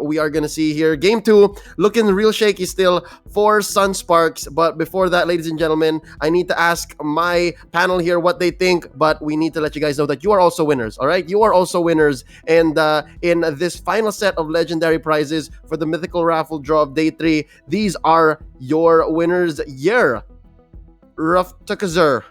Speaker 10: we are gonna see here. Game 2 looking real shaky still for Sunsparks. But before that, ladies and gentlemen, I need to ask my panel here what they think. But we need to let you guys know that you are also winners. All right, you are also winners. And in this final set of legendary prizes for the mythical raffle draw of day 3, these are your winners. Rough Tukazer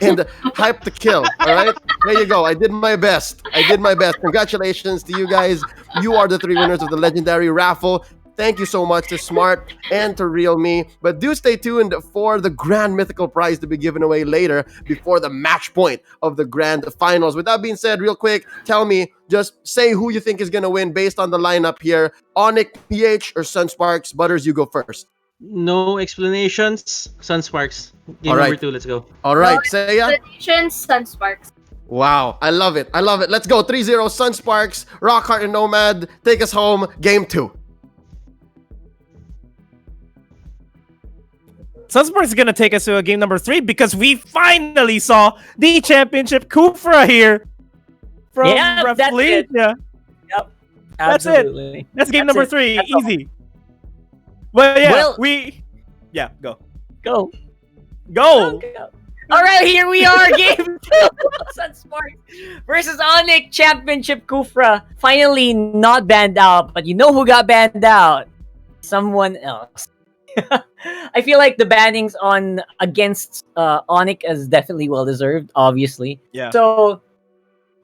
Speaker 10: and Hype to Kill. All right, there you go. I did my best. Congratulations to you guys. You are the 3 winners of the legendary raffle. Thank you so much to Smart and to Real Me. But do stay tuned for the grand mythical prize to be given away later before the match point of the grand finals. With that being said, real quick, tell me, just say who you think is going to win based on the lineup here. ONIC, PH, or Sunsparks? Butters, you go first.
Speaker 6: No explanations. Sunsparks. Game number 2, let's go.
Speaker 10: All right, Seiya.
Speaker 11: Sunsparks.
Speaker 10: Wow, I love it. Let's go. 3-0 Sunsparks. Rockheart and Nomad, take us home. Game 2.
Speaker 7: Sunsparks is going to take us to game number 3 because we finally saw the championship Kufra here from Rafflesia.
Speaker 5: Yep,
Speaker 7: that's
Speaker 5: absolutely.
Speaker 7: It. That's game number 3. Easy. Well, yeah, go.
Speaker 5: All right, here we are, game 2. Sunsparks versus ONIC Championship Kufra. Finally not banned out, but you know who got banned out? Someone else. I feel like the bannings against ONIC is definitely well deserved, obviously.
Speaker 7: Yeah.
Speaker 5: So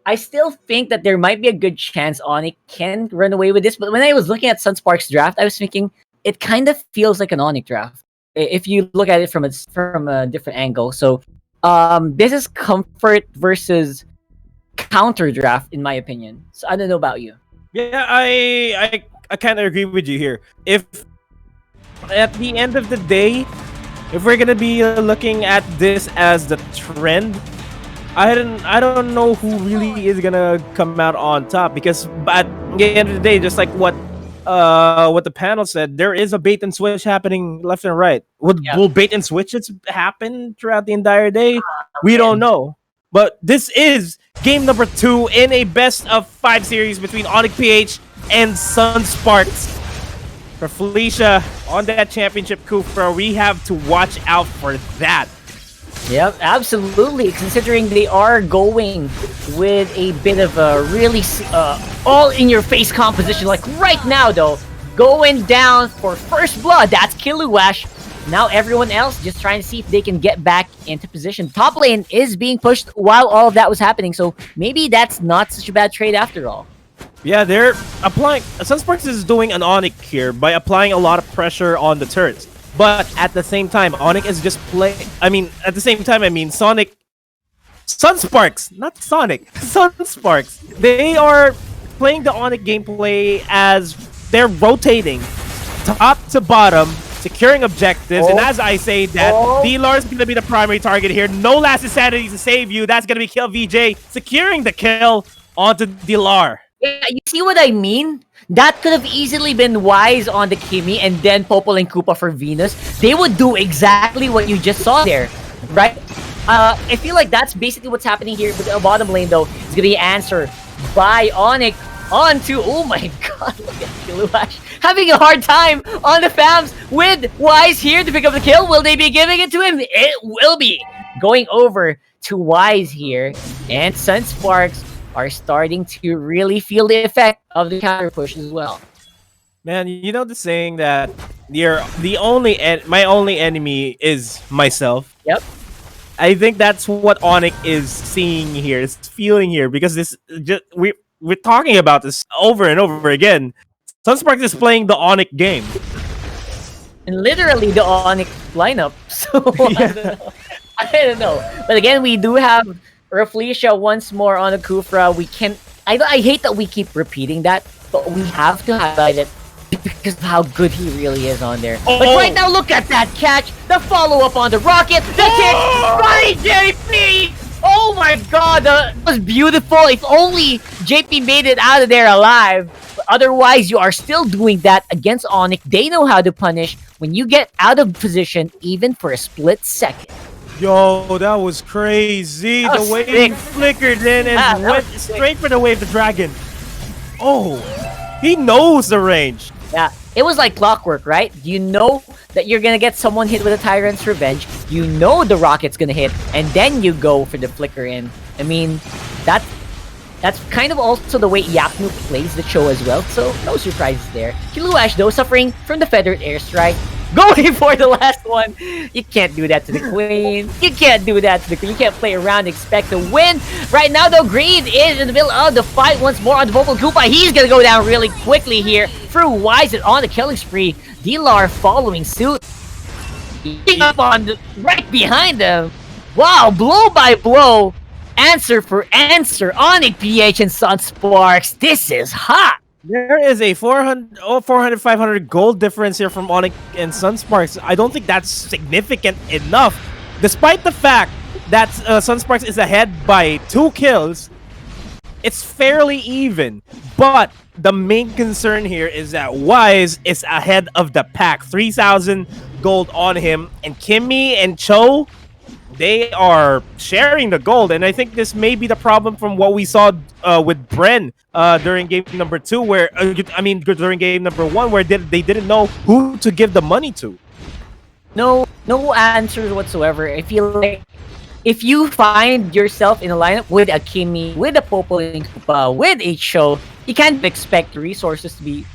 Speaker 5: I still think that there might be a good chance ONIC can run away with this. But when I was looking at Sunsparks draft, I was thinking it kind of feels like an ONIC draft if you look at it from a different angle. So this is comfort versus counter draft, in my opinion. So I don't know about you.
Speaker 7: Yeah, I kind of agree with you here. If at the end of the day, if we're gonna be looking at this as the trend, I don't know who really is gonna come out on top, because at the end of the day, just like what the panel said, there is a bait and switch happening left and right. Will bait and switches happen throughout the entire day? We don't know. But this is game number 2 in a best of 5 series between ONIC PH and Sunsparks. For Felicia on that championship Kufra, we have to watch out for that.
Speaker 5: Yep, absolutely. Considering they are going with a bit of a really all-in-your-face composition. Like right now, though, going down for first blood. That's Killuash. Now everyone else just trying to see if they can get back into position. Top lane is being pushed while all of that was happening. So maybe that's not such a bad trade after all.
Speaker 7: Yeah, they're applying... Sunsparks is doing an ONIC here by applying a lot of pressure on the turrets. But at the same time, ONIC is just playing... Sonic... Sunsparks! Not Sonic. Sunsparks. They are playing the ONIC gameplay as they're rotating top to bottom, securing objectives. And as I say that, D-Lar is going to be the primary target here. No last insanity to save you. That's going to be Kill VJ, securing the kill onto D-Lar.
Speaker 5: Yeah, you see what I mean? That could have easily been Wise on the Kimi and then Popol and Koopa for Venus. They would do exactly what you just saw there, right? I feel like that's basically what's happening here. But the bottom lane, though, is going to be answered by ONIC. On to, oh my god, look at Kiluash having a hard time on the FAMs with Wise here to pick up the kill. Will they be giving it to him? It will be. Going over to Wise here, and Sunsparks are starting to really feel the effect of the counter push as well.
Speaker 7: Man, you know the saying that my only enemy is myself.
Speaker 5: Yep.
Speaker 7: I think that's what ONIC is seeing here, is feeling here, because we're talking about this over and over again. Sunsparks is playing the ONIC game.
Speaker 5: And literally the ONIC lineup. So I don't know. But again, we do have Rafflesia once more on the Kufra. I hate that we keep repeating that, but we have to highlight it because of how good he really is on there. But right now, look at that catch! The follow-up on the rocket! The kick by JP! Oh my god, that was beautiful. If only JP made it out of there alive. But otherwise, you are still doing that against ONIC. They know how to punish when you get out of position, even for a split second.
Speaker 7: Yo, that was crazy.
Speaker 5: That was
Speaker 7: the way
Speaker 5: sick.
Speaker 7: he flickered in and went straight for the wave, the dragon. Oh, he knows the range.
Speaker 5: Yeah, it was like clockwork, right? You know that you're gonna get someone hit with a Tyrant's Revenge. You know the rocket's gonna hit, and then you go for the flicker in. I mean, that's kind of also the way Yapnu plays the show as well, so no surprises there. Kiluash, though, suffering from the feathered airstrike. Going for the last one. You can't do that to the queen. You can't do that to the queen. You can't play around and expect to win. Right now, though, Green is in the middle of the fight once more on the Vocal Koopa. He's going to go down really quickly here. Through Wise and on the killing spree. D-Lar following suit. Up on right behind them. Wow, blow by blow. Answer for answer. ONIC PH and Sunsparks. This is hot.
Speaker 7: There is a 400-500 gold difference here from ONIC and Sunsparks. I don't think that's significant enough. Despite the fact that Sunsparks is ahead by 2 kills, it's fairly even. But the main concern here is that Wise is ahead of the pack. 3,000 gold on him. And Kimmy and Cho, they are sharing the gold, and I think this may be the problem from what we saw with Bren during game number 2, where during game number 1, where they didn't know who to give the money to.
Speaker 5: No answers whatsoever. I feel like if you find yourself in a lineup with a Kimmy, with a Popoling Koopa, with a Cho, you can't expect the resources to be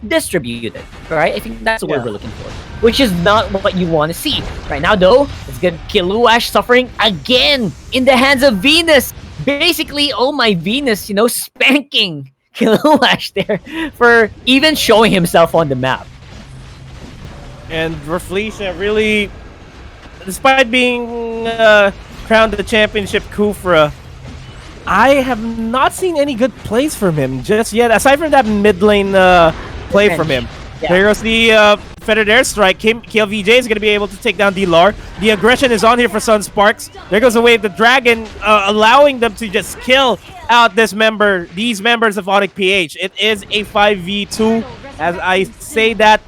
Speaker 5: distributed, right? I think that's the word we're looking for, which is not what you want to see. Right now, though, it's good. Kiluash suffering again in the hands of Venus. Basically, oh my Venus, spanking Kiluash there for even showing himself on the map.
Speaker 7: And Rafflesia really, despite being crowned the championship Kufra, I have not seen any good plays from him just yet, aside from that mid lane play from him.
Speaker 5: Yeah.
Speaker 7: There goes the feathered airstrike. KLVJ is going to be able to take down D-Lar. The aggression is on here for Sunsparks. There goes the wave, the dragon, allowing them to just kill out these members of ONIC PH. It is a 5v2. As I say that,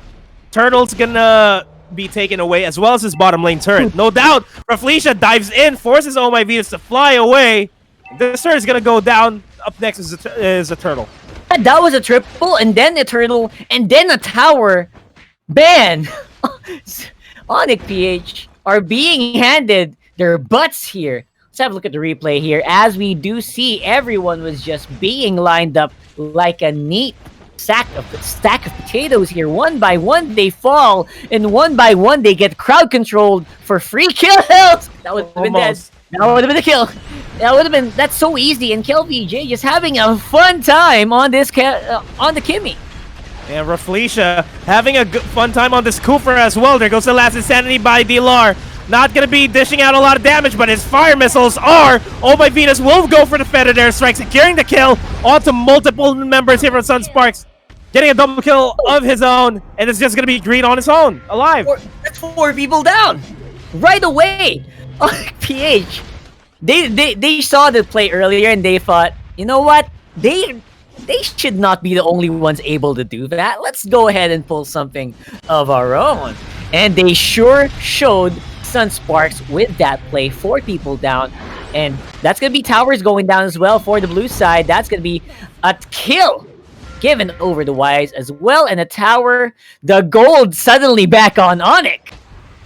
Speaker 7: Turtle's gonna be taken away, as well as his bottom lane turret. No doubt, Rafflesia dives in, forces Oh My Venus to fly away. This turret is gonna go down. Up next is a turtle.
Speaker 5: That was a triple, and then a turtle, and then a tower. Man, ONIC PH are being handed their butts here. Let's have a look at the replay here. As we do see, everyone was just being lined up like a neat stack of potatoes here. One by one they fall, and one by one they get crowd controlled for free kills. That would have been dead. That would have been a kill. That's so easy. And KLVJ just having a fun time on this on the Kimmy.
Speaker 7: And Rafflesia having a fun time on this Cooper as well. There goes the last insanity by D-Lar. Not going to be dishing out a lot of damage, but his fire missiles are. Oh My Venus will go for the feathered airstrike, securing the kill onto multiple members here from Sunsparks. Getting a double kill of his own, and it's just going to be Green on his own, alive.
Speaker 5: That's 4 people down right away. PH, they saw the play earlier and they thought, you know what? They should not be the only ones able to do that. Let's go ahead and pull something of our own. And they sure showed Sunsparks with that play. 4 people down. And That's going to be towers going down as well for the blue side. That's going to be a kill given over the Wise as well. And a tower, the gold suddenly back on ONIC.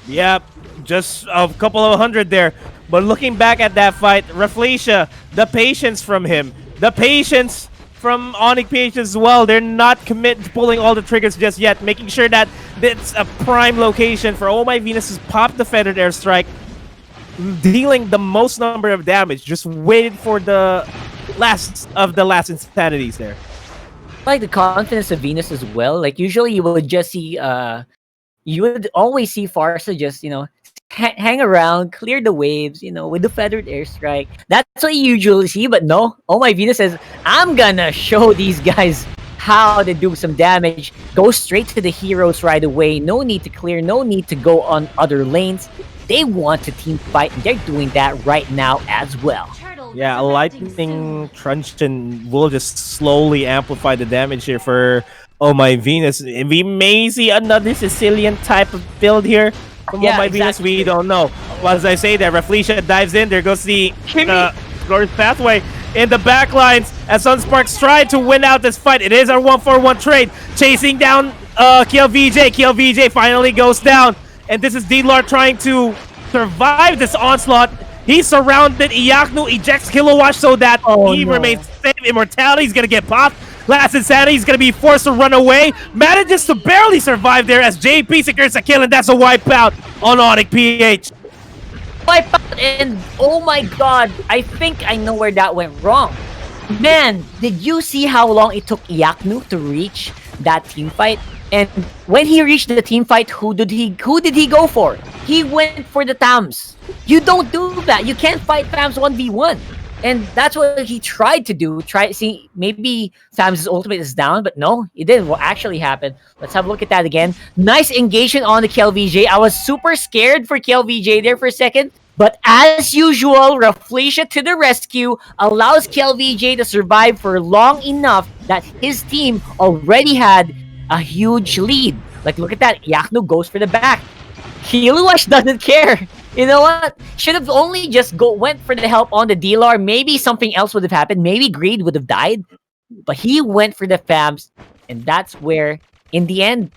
Speaker 7: Yep, just a couple of hundred there. But looking back at that fight, Raflesia, the patience from him, the patience from ONIC PH as well. They're not committed to pulling all the triggers just yet, making sure that it's a prime location for Oh My Venus to pop the feathered airstrike, dealing the most number of damage. Just waited for the last insanities there.
Speaker 5: Like the confidence of Venus as well. Like usually you would just see, you would always see Farsa just, hang around, clear the waves, with the feathered airstrike. That's what you usually see, but no. Oh My Venus says, I'm gonna show these guys how to do some damage. Go straight to the heroes right away. No need to clear, no need to go on other lanes. They want to team fight, and they're doing that right now as well.
Speaker 7: Yeah, a lightning truncheon will just slowly amplify the damage here for Oh My Venus. We may see another Sicilian type of build here from Oh My Venus. We don't know. Well, as I say that, Raflesia dives in. There goes the Glorious Pathway in the back lines as Sunsparks try to win out this fight. It is our 1-4-1 trade. Chasing down KLVJ. KLVJ finally goes down. And this is D-Lord trying to survive this onslaught. He's surrounded. Iyaknu ejects Kilowatt so that he remains safe. Immortality's going to get popped. Last Insanity is going to be forced to run away. Manages to barely survive there as JP secures a kill, and that's a wipeout on ONIC PH.
Speaker 5: Wipeout, and oh my god, I think I know where that went wrong. Man, did you see how long it took Iyaknu to reach that team fight? And when he reached the team fight, who did he go for? He went for the Tams. You don't do that. You can't fight Tams 1v1. And that's what he tried to do. See, maybe Tams' ultimate is down, but no, it didn't actually happen. Let's have a look at that again. Nice engagement on the KLVJ. I was super scared for KLVJ there for a second. But as usual, Raflesia to the rescue, allows KLVJ to survive for long enough that his team already had a huge lead. Like, look at that. Iyaknu goes for the back. Kiluash doesn't care. You know what? Should have only just went for the help on the DLR. Maybe something else would have happened. Maybe Greed would have died. But he went for the FAMs. And that's where, in the end,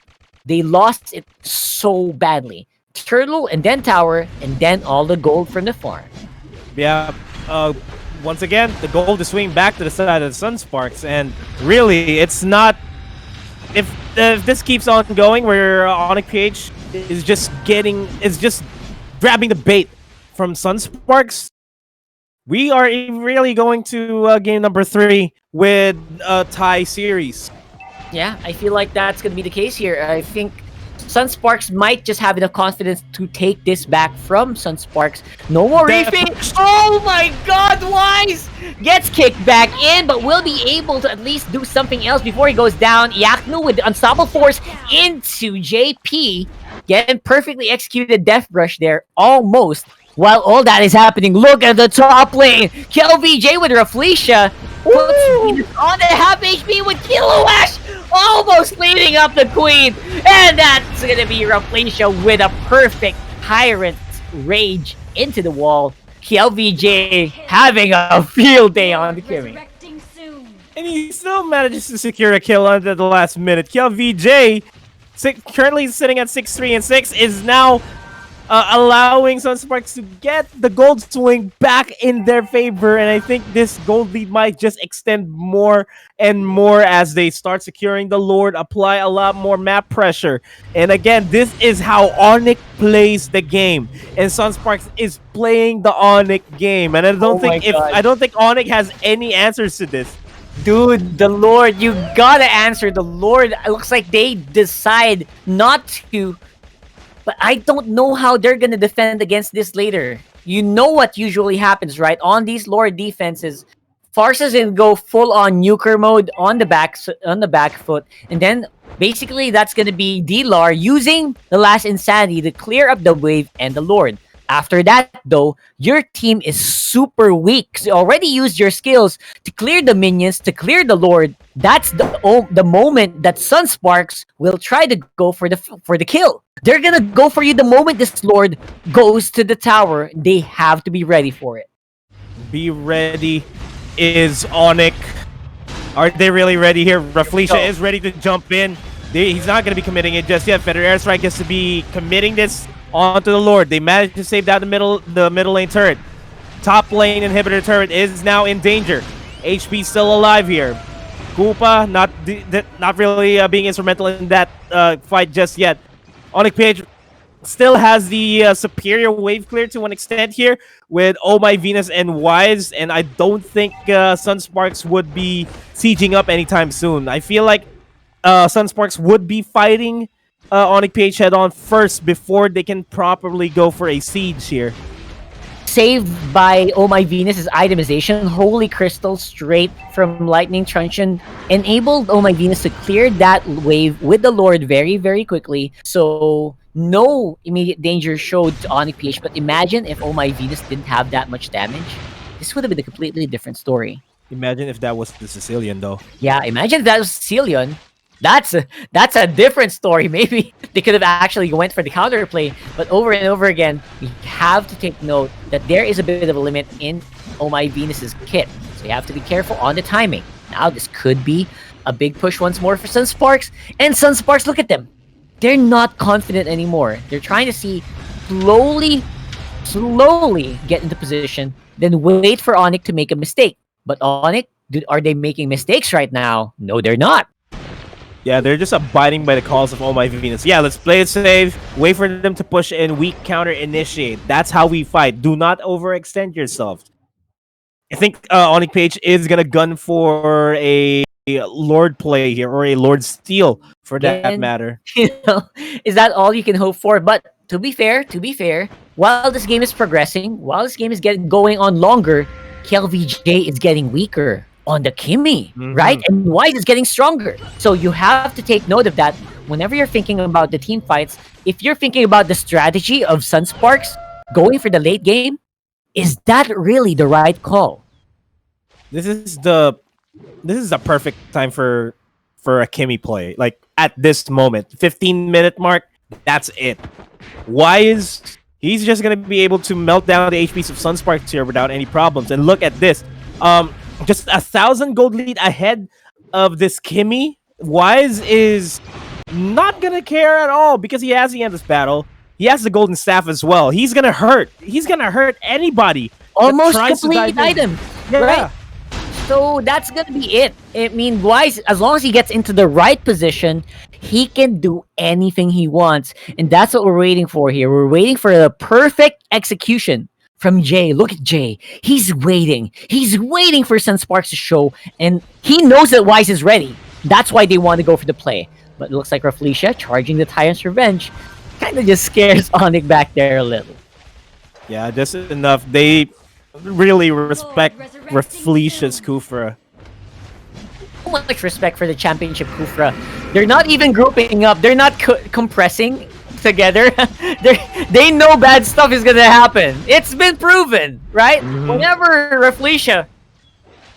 Speaker 5: they lost it so badly. Turtle, and then Tower, and then all the gold from the farm.
Speaker 7: Yeah. Once again, the gold is swinging back to the side of the Sunsparks. And really, it's not... If this keeps on going, where ONIC PH is just grabbing the bait from Sunsparks, we are really going to game number 3 with a tie series.
Speaker 5: Yeah, I feel like that's going to be the case here. I think Sunsparks might just have enough confidence to take this back from Sunsparks. No more reefing! Oh my god, Wise! Gets kicked back in, but will be able to at least do something else before he goes down. Iyaknu with the Unstoppable Force into JP. Getting perfectly executed Death Rush there, almost. While all that is happening, look at the top lane. KLVJ with Raflesia. Puts on the half HP with Kilowash. Almost leading up the Queen. And that's going to be Raflesia with a perfect Tyrant's Rage into the wall. KLVJ having a field day on the Kimmy.
Speaker 7: And he still manages to secure a kill under the last minute. KLVJ, currently sitting at 6-3 and 6, is now allowing Sunsparks to get the gold swing back in their favor, and I think this gold lead might just extend more and more as they start securing the Lord, apply a lot more map pressure. And again, this is how ONIC plays the game, and Sunsparks is playing the ONIC game, and I don't think ONIC has any answers to this.
Speaker 5: Dude, the Lord, you gotta answer the Lord. It looks like they decide not to. But I don't know how they're gonna defend against this later. You know what usually happens, right? On these Lord defenses, Farsa's gonna go full on nuker mode on the back foot, and then basically that's gonna be D-Lar using the last Insanity to clear up the wave and the Lord. After that, though, your team is super weak. So you already used your skills to clear the minions, to clear the Lord. That's the moment that Sunsparks will try to go for the kill. They're gonna go for you the moment this Lord goes to the tower. They have to be ready for it.
Speaker 7: Be ready. Is ONIC. Are they really ready here? Rafleisha is ready to jump in. He's not going to be committing it just yet. Feather Airstrike gets to be committing this onto the Lord. They managed to save down the middle lane turret. Top lane inhibitor turret is now in danger. HP still alive here. Koopa not really being instrumental in that fight just yet. ONIC Page still has the superior wave clear to an extent here with Oh My Venus and Wise, and I don't think Sunsparks would be sieging up anytime soon. I feel like Sunsparks would be fighting ONIC Page head-on first before they can properly go for a siege here.
Speaker 5: Saved by Oh My Venus' itemization, Holy Crystal straight from Lightning Truncheon enabled Oh My Venus to clear that wave with the Lord very, very quickly. So no immediate danger showed to ONIC PH, but imagine if Oh My Venus didn't have that much damage. This would have been a completely different story.
Speaker 7: Imagine if that was the Sicilian, though.
Speaker 5: Yeah, imagine if that was Sicilian. That's a different story. Maybe they could have actually went for the counterplay, but over and over again, we have to take note that there is a bit of a limit in Oh My Venus's kit, so you have to be careful on the timing. Now this could be a big push once more for Sunsparks, and Sunsparks, look at them. They're not confident anymore. They're trying to see slowly get into position, then wait for ONIC to make a mistake. But ONIC, are they making mistakes right now? No, they're not.
Speaker 7: Yeah, they're just abiding by the calls of Oh My Venus. Yeah, let's play it safe. Wait for them to push in. Weak counter initiate. That's how we fight. Do not overextend yourself. I think ONIC Page is going to gun for a Lord play here, or a Lord steal for that matter.
Speaker 5: Is that all you can hope for? But to be fair, while this game is progressing, while this game is going on longer, KLVJ is getting weaker on the Kimmy, right? And Wise is getting stronger. So you have to take note of that whenever you're thinking about the team fights. If you're thinking about the strategy of Sunsparks going for the late game, is that really the right call?
Speaker 7: This is the perfect time for a Kimmy play. Like at this moment, 15-minute mark, that's it. Wise, he's just gonna be able to melt down the HPs of Sunsparks here without any problems. And look at this. Just 1,000 gold lead ahead of this Kimmy. Wise is not gonna care at all because he has the endless battle. He has the golden staff as well. He's gonna hurt. He's gonna hurt anybody.
Speaker 5: Almost complete item, right? So that's gonna be it. I mean, Wise, as long as he gets into the right position, he can do anything he wants, and that's what we're waiting for here. We're waiting for the perfect execution from Jay. Look at Jay. He's waiting. He's waiting for Sunsparks to show, and he knows that Wise is ready. That's why they want to go for the play. But it looks like Rafleisha charging the Tyrant's Revenge kind of just scares ONIC back there a little.
Speaker 7: Yeah, just enough. They really respect Rafleisha's Kufra.
Speaker 5: So much respect for the championship Kufra. They're not even grouping up. They're not compressing together. They know bad stuff is gonna happen. It's been proven, right? Whenever Rafleisha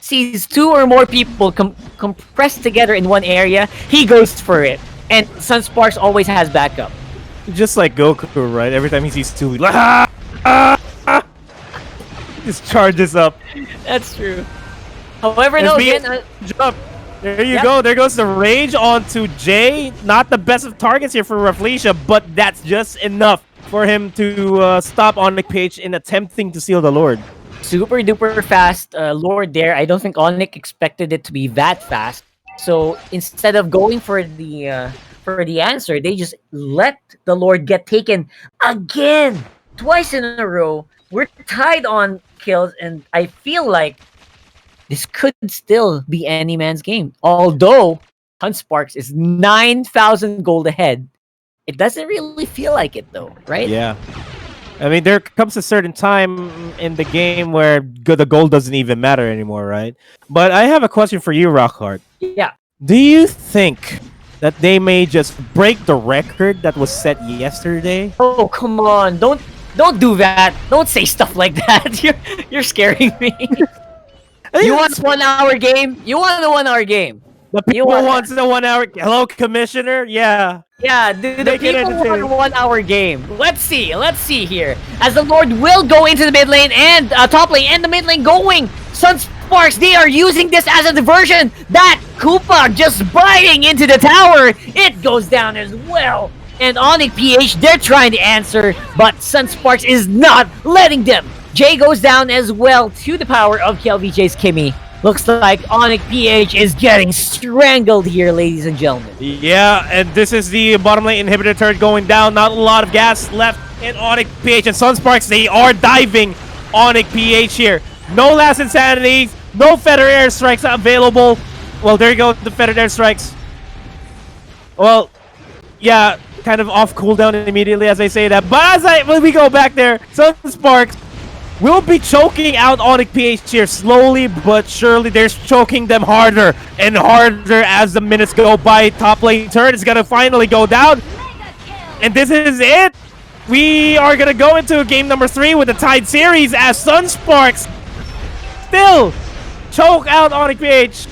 Speaker 5: sees two or more people compressed together in one area, he goes for it. And Sunsparks always has backup.
Speaker 7: Just like Goku, right? Every time he sees two, he just charges up.
Speaker 5: That's true. However, no, again,
Speaker 7: jump. There you go. There goes the rage onto Jay. Not the best of targets here for Rafleisha, but that's just enough for him to stop ONIC Page in attempting to steal the Lord.
Speaker 5: Super duper fast Lord there. I don't think ONIC expected it to be that fast. So instead of going for the answer, they just let the Lord get taken again, twice in a row. We're tied on kills, and I feel like this could still be any man's game. Although Sunsparks is 9,000 gold ahead, it doesn't really feel like it though, right?
Speaker 7: Yeah. I mean, there comes a certain time in the game where the gold doesn't even matter anymore, right? But I have a question for you, Rockhart.
Speaker 5: Yeah.
Speaker 7: Do you think that they may just break the record that was set yesterday?
Speaker 5: Oh, come on. Don't do that. Don't say stuff like that. You're scaring me. You want a 1 hour game? You want a 1 hour game?
Speaker 7: The
Speaker 5: You
Speaker 7: people
Speaker 5: want
Speaker 7: wants the 1 hour. Hello, commissioner. Yeah.
Speaker 5: Yeah, the
Speaker 7: Make it
Speaker 5: people want a
Speaker 7: entertaining.
Speaker 5: 1 hour game. Let's see here. As the Lord will go into the mid lane and top lane and the mid lane going. Sunsparks, they are using this as a diversion. That Koopa just biting into the tower. It goes down as well. And ONIC PH, they're trying to answer, but Sunsparks is not letting them. Jay goes down as well to the power of KLVJ's Kimmy. Looks like ONIC PH is getting strangled here, ladies and gentlemen.
Speaker 7: Yeah, and this is the bottom lane inhibitor turret going down. Not a lot of gas left in ONIC PH and Sunsparks. They are diving ONIC PH here. No last insanities, no feather airstrikes available. Well, there you go, the feather airstrikes. Well, yeah, kind of off cooldown immediately as I say that. But when we go back there, Sunsparks will be choking out ONIC PH here slowly but surely. They're choking them harder and harder as the minutes go by. Top lane turret is gonna finally go down. And this is it. We are gonna go into game number 3 with the tied series as Sunsparks still choke out ONIC PH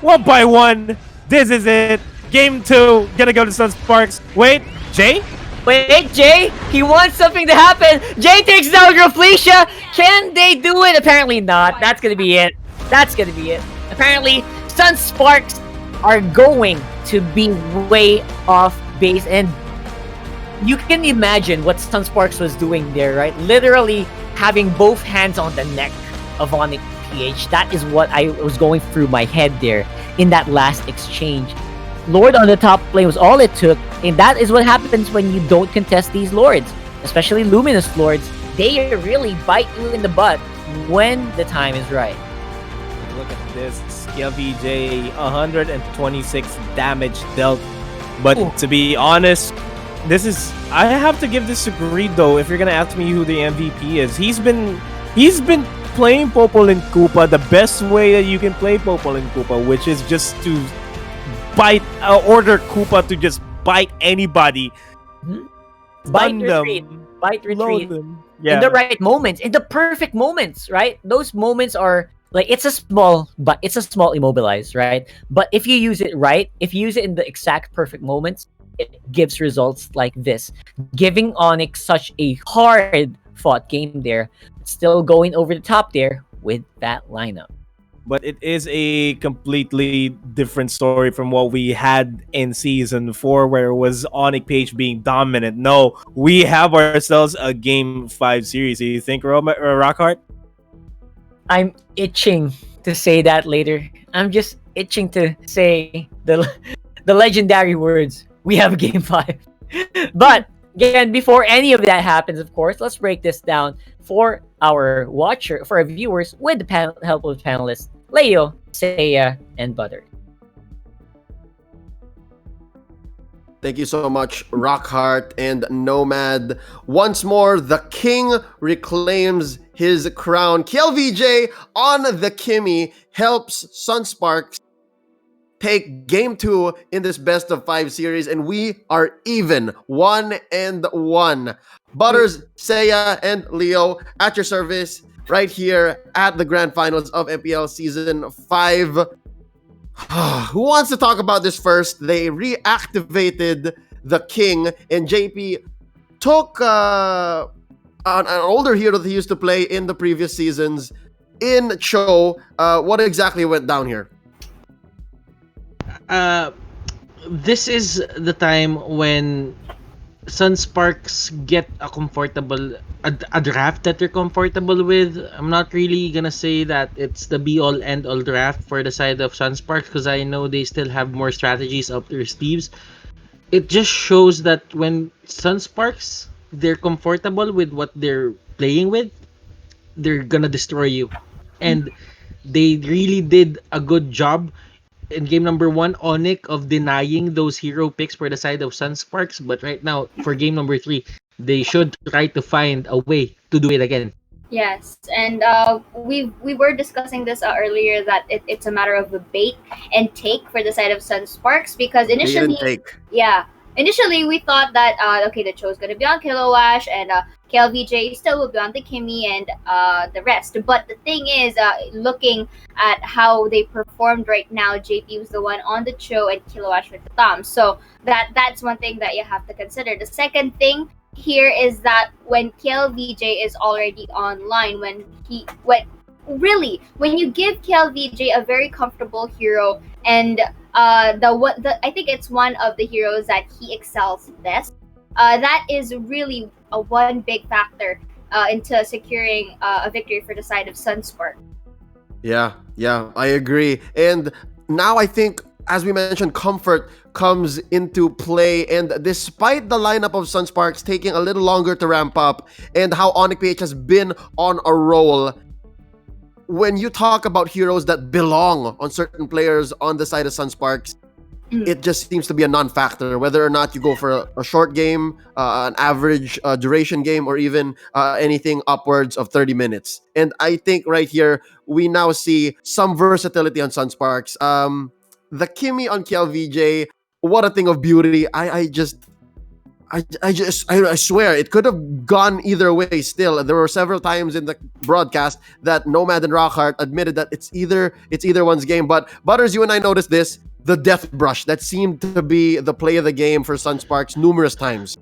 Speaker 7: 1 by 1. This is it. Game 2 gonna go to Sunsparks. Wait, Jay?
Speaker 5: Wait, Jay, he wants something to happen. Jay takes down Graflecia. Can they do it? Apparently not. That's gonna be it. That's gonna be it. Apparently, Sunsparks are going to be way off base, and you can imagine what Sunsparks was doing there, right? Literally having both hands on the neck of ONIC PH. That is what I was going through my head there in that last exchange. Lord on the top lane was all it took, and that is what happens when you don't contest these Lords, especially Luminous Lords. They really bite you in the butt when the time is right.
Speaker 7: Look at this, KLVJ, 126 damage dealt. But to be honest, I have to give this to Greed though. If you're gonna ask me who the MVP is, he's been playing Popol and Koopa the best way that you can play Popol and Koopa, which is just to order Koopa to just bite anybody.
Speaker 5: Bite retreat. Bite retreat.
Speaker 7: Yeah.
Speaker 5: In the right moments, in the perfect moments, right? Those moments are like it's a small immobilize, right? But if you use it right, if you use it in the exact perfect moments, it gives results like this. Giving ONIC such a hard fought game there, still going over the top there with that lineup.
Speaker 7: But it is a completely different story from what we had in Season 4, where it was ONIC PH being dominant. No, we have ourselves a Game 5 series. Do you think, Rockhart?
Speaker 5: I'm itching to say that later. I'm just itching to say the legendary words. We have Game 5. But, again, before any of that happens, of course, let's break this down for our viewers with the help of panelists Leo, Seiya, and Butter.
Speaker 10: Thank you so much, Rockheart and Nomad. Once more, the king reclaims his crown. KLVJ on the Kimmy helps Sunsparks take game 2 in this best of 5 series, and we are even 1-1. Butters, Seiya, and Leo at your service right here at the grand finals of MPL Season 5. Who wants to talk about this first? They reactivated the king, and JP took an older hero that he used to play in the previous seasons in Cho. What exactly went down here?
Speaker 6: This is the time when Sunsparks get a draft that they're comfortable with. I'm not really gonna say that it's the be-all end-all draft for the side of Sunsparks, because I know they still have more strategies up their sleeves. It just shows that when Sunsparks, they're comfortable with what they're playing with, they're gonna destroy you. And they really did a good job in game number 1, ONIC, of denying those hero picks for the side of Sunsparks. But right now, for game number 3, they should try to find a way to do it again.
Speaker 11: Yes, and we were discussing this earlier, that it's a matter of a bait and take for the side of Sunsparks, because initially, initially we thought that okay, the show's gonna be on Kilowash and KLVJ still will be on the Kimmy and the rest. But the thing is, looking at how they performed right now, JP was the one on the show and Kilowash with the Tom. So that's one thing that you have to consider. The second thing here is that when KLVJ is already online, when you give KLVJ a very comfortable hero and I think it's one of the heroes that he excels best. That is really one big factor into securing a victory for the side of Sunspark.
Speaker 10: Yeah, I agree. And now I think, as we mentioned, comfort comes into play. And despite the lineup of Sunsparks taking a little longer to ramp up and how ONIC PH has been on a roll, when you talk about heroes that belong on certain players on the side of Sunsparks, it just seems to be a non-factor, whether or not you go for a short game, an average duration game, or even anything upwards of 30 minutes. And I think right here, we now see some versatility on Sunsparks. The Kimmy on KLVJ, what a thing of beauty. I swear it could have gone either way still. There were several times in the broadcast that Nomad and Rockheart admitted that it's either one's game. But Butters, you and I noticed this. The death brush, that seemed to be the play of the game for Sunsparks numerous times.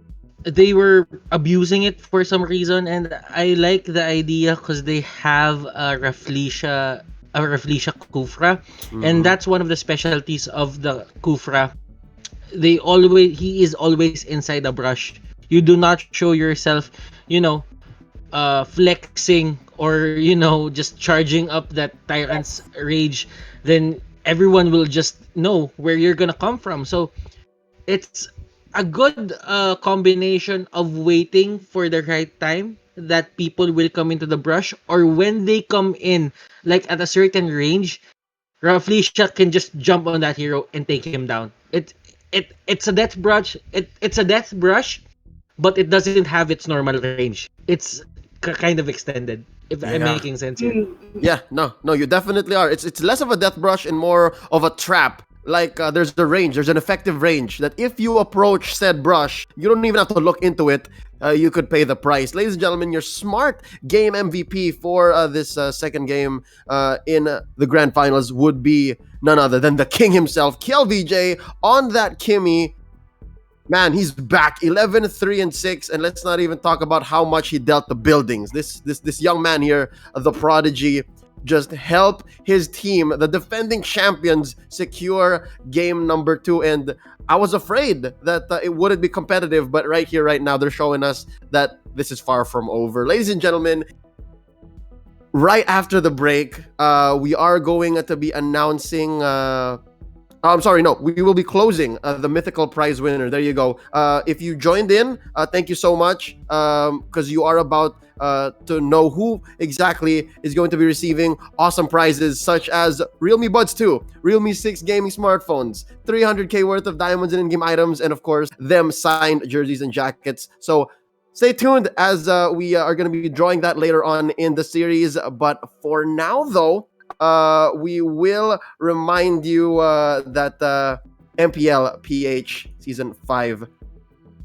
Speaker 6: They were abusing it for some reason, and I like the idea because they have a Rafflesia Kufra, and that's one of the specialties of the Kufra. He is always inside the brush. You do not show yourself, flexing or just charging up that tyrant's rage, then everyone will just know where you're gonna come from. So it's a good combination of waiting for the right time that people will come into the brush, or when they come in, like at a certain range, Rafflesia can just jump on that hero and take him down. It's a death brush. It's a death brush, but it doesn't have its normal range. It's kind of extended. If I'm making sense here.
Speaker 10: Yeah, no, you definitely are. It's less of a death brush and more of a trap. Like there's the range, there's an effective range that if you approach said brush, you don't even have to look into it. You could pay the price. Ladies and gentlemen, your smart game MVP for this second game in the grand finals would be none other than the king himself, KLVJ, on that Kimmy. Man, he's back 11-3-6, and let's not even talk about how much he dealt the buildings. This young man here, the prodigy, just help his team, the defending champions, secure game number 2. And I was afraid that it wouldn't be competitive, but right here, right now, they're showing us that this is far from over. Ladies and gentlemen, right after the break, we are going to be announcing... we will be closing the mythical prize winner. There you go. If you joined in, thank you so much, because you are about to know who exactly is going to be receiving awesome prizes such as Realme Buds 2, Realme 6 gaming smartphones, 300k worth of diamonds and in-game items, and of course, them signed jerseys and jackets. So stay tuned as we are going to be drawing that later on in the series. But for now, though, we will remind you that MPL PH Season 5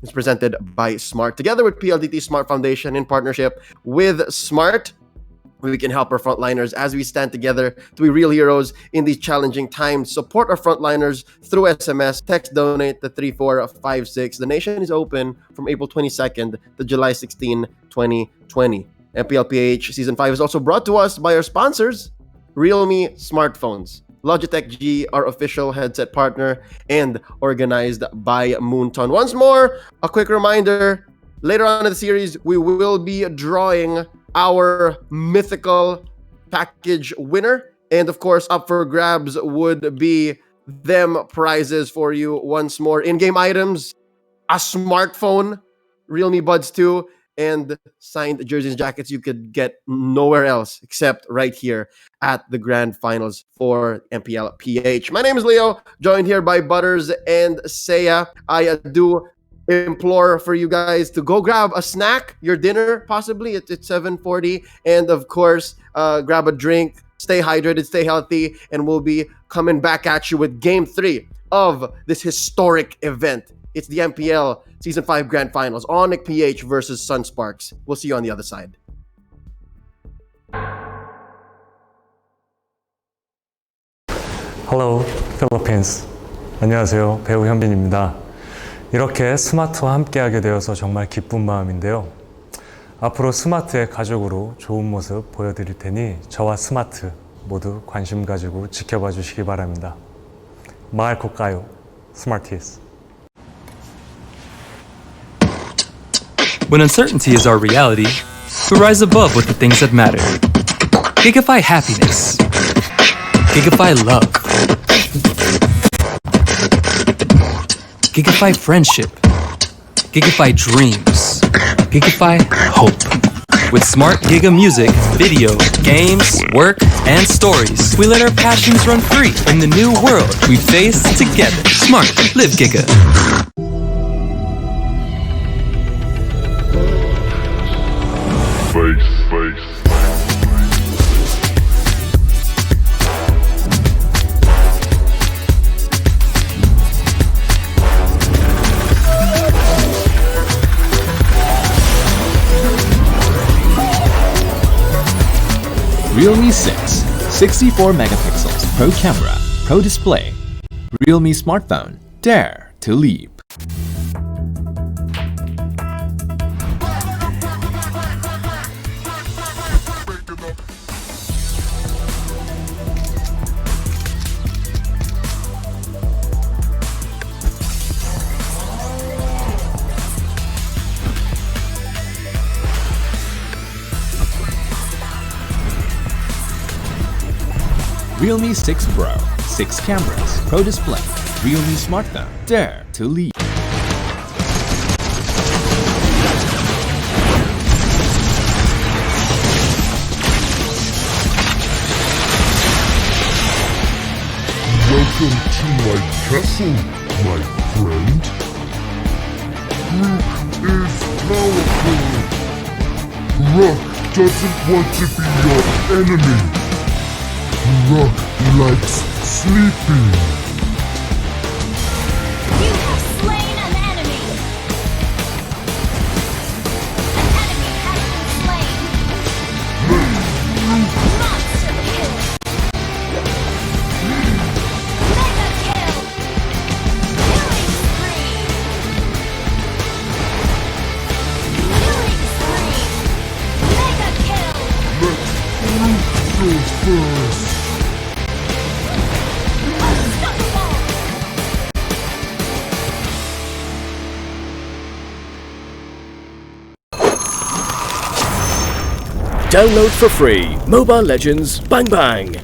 Speaker 10: is presented by Smart. Together with PLDT Smart Foundation in partnership with Smart, we can help our frontliners as we stand together to be real heroes in these challenging times. Support our frontliners through SMS. Text donate to 3456. The nation is open from April 22nd to July 16, 2020. MPL PH Season 5 is also brought to us by our sponsors, Realme Smartphones, Logitech G, our official headset partner, and organized by Moonton. Once more, a quick reminder, later on in the series, we will be drawing our mythical package winner. And of course, up for grabs would be them prizes for you once more. In-game items, a smartphone, Realme Buds 2, and signed jerseys and jackets you could get nowhere else except right here at the grand finals for MPL PH. My name is Leo, joined here by Butters and Seiya. I do implore for you guys to go grab a snack, your dinner possibly. It's 7:40, and of course grab a drink, stay hydrated, stay healthy, and we'll be coming back at you with game 3 of this historic event It's the MPL Season 5 Grand Finals. ONIC PH versus Sunsparks. We'll see you on the other side.
Speaker 14: Hello, Philippines. 안녕하세요. 배우 현빈입니다. 이렇게 스마트와 함께하게 되어서 정말 기쁜 마음인데요. 앞으로 스마트의 가족으로 좋은 모습 보여드릴 테니 저와 스마트 모두 관심 가지고 지켜봐 주시기 바랍니다. mahal ko kayo, Smarties.
Speaker 13: When uncertainty is our reality, we rise above with the things that matter. Gigify happiness. Gigify love. Gigify friendship. Gigify dreams. Gigify hope. With smart Giga music, video, games, work, and stories, we let our passions run free in the new world we face together. Smart, live Giga.
Speaker 16: Face.
Speaker 15: Realme 6, 64 megapixels, Pro camera, Pro display. Realme smartphone, dare to leap. Realme 6 Pro, 6 cameras, Pro display, Realme smartphone, dare to leap.
Speaker 16: Welcome to my castle, my friend. Rook is powerful. Rook doesn't want to be your enemy. Rook likes sleeping.
Speaker 2: You have slain an enemy. An enemy has been slain. Monster kill. Mega kill. Killing spree. Killing spree. Mega kill.
Speaker 16: Let Rook go first.
Speaker 1: Download for free Mobile Legends Bang Bang.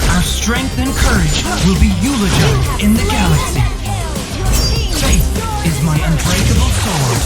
Speaker 17: Our strength and courage will be eulogized in the galaxy. Faith is my unbreakable sword.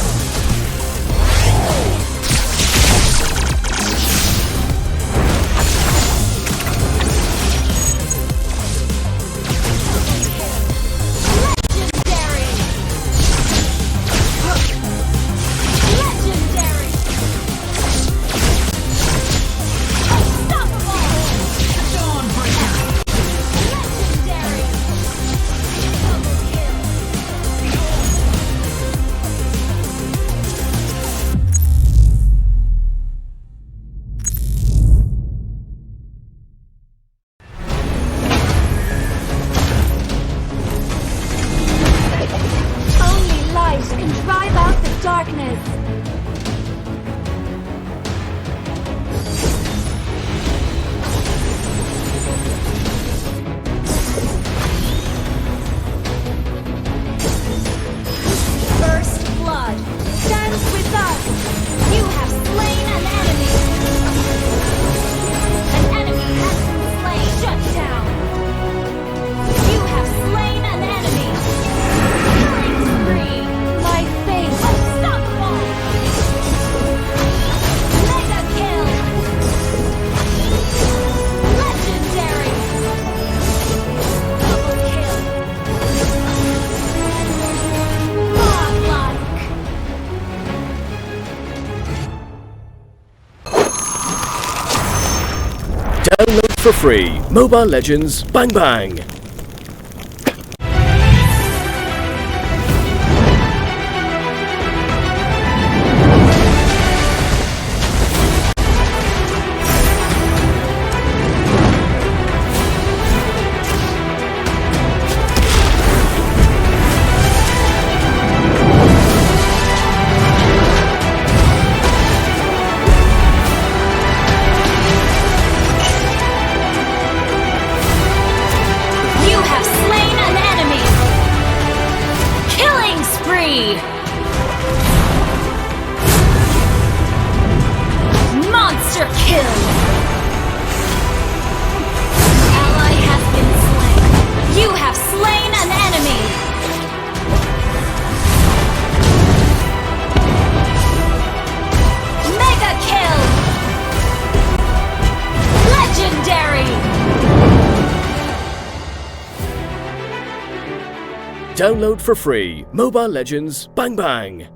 Speaker 1: Download for free Mobile Legends Bang Bang.
Speaker 2: You have slain an enemy. Killing spree. Monster kill. Ally has been slain. You have slain an enemy. Mega kill. Legendary.
Speaker 1: Download for free Mobile Legends Bang Bang.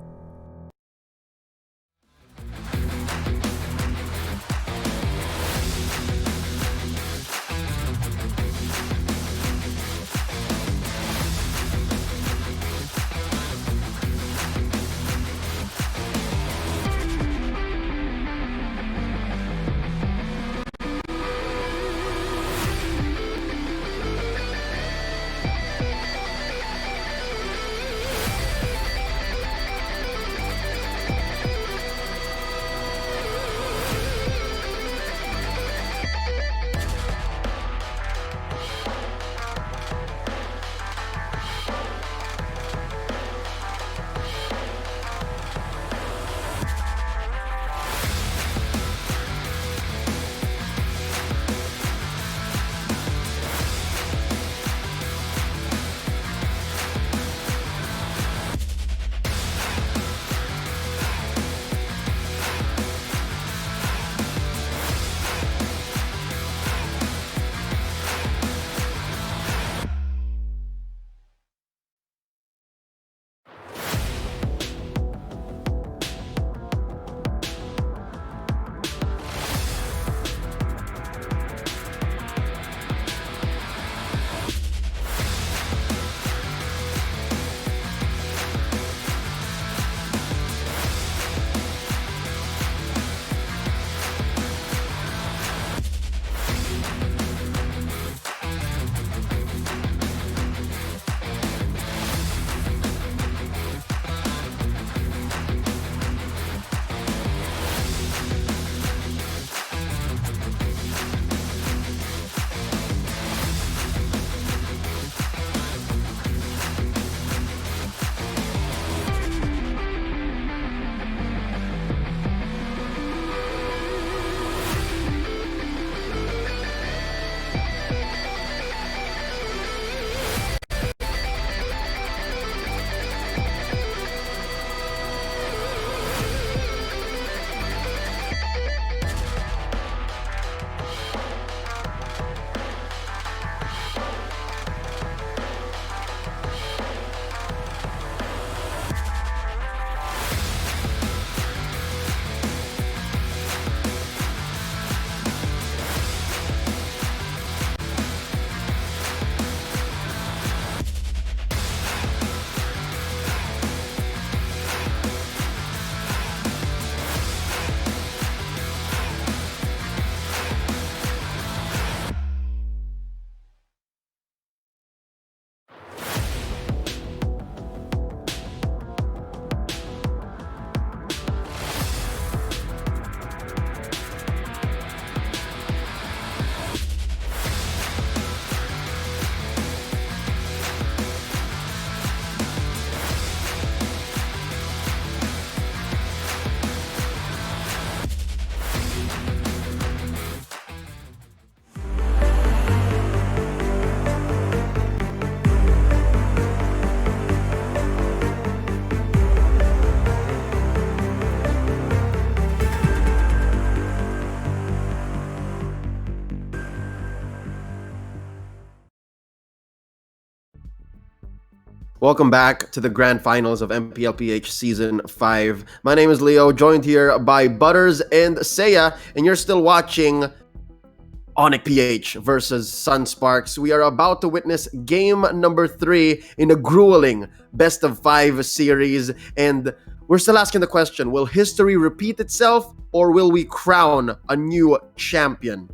Speaker 10: Welcome back to the grand finals of MPLPH Season 5. My name is Leo, joined here by Butters and Seiya, and you're still watching ONIC PH versus Sunsparks. We are about to witness game number 3 in a grueling best of 5 series, and we're still asking the question, will history repeat itself or will we crown a new champion?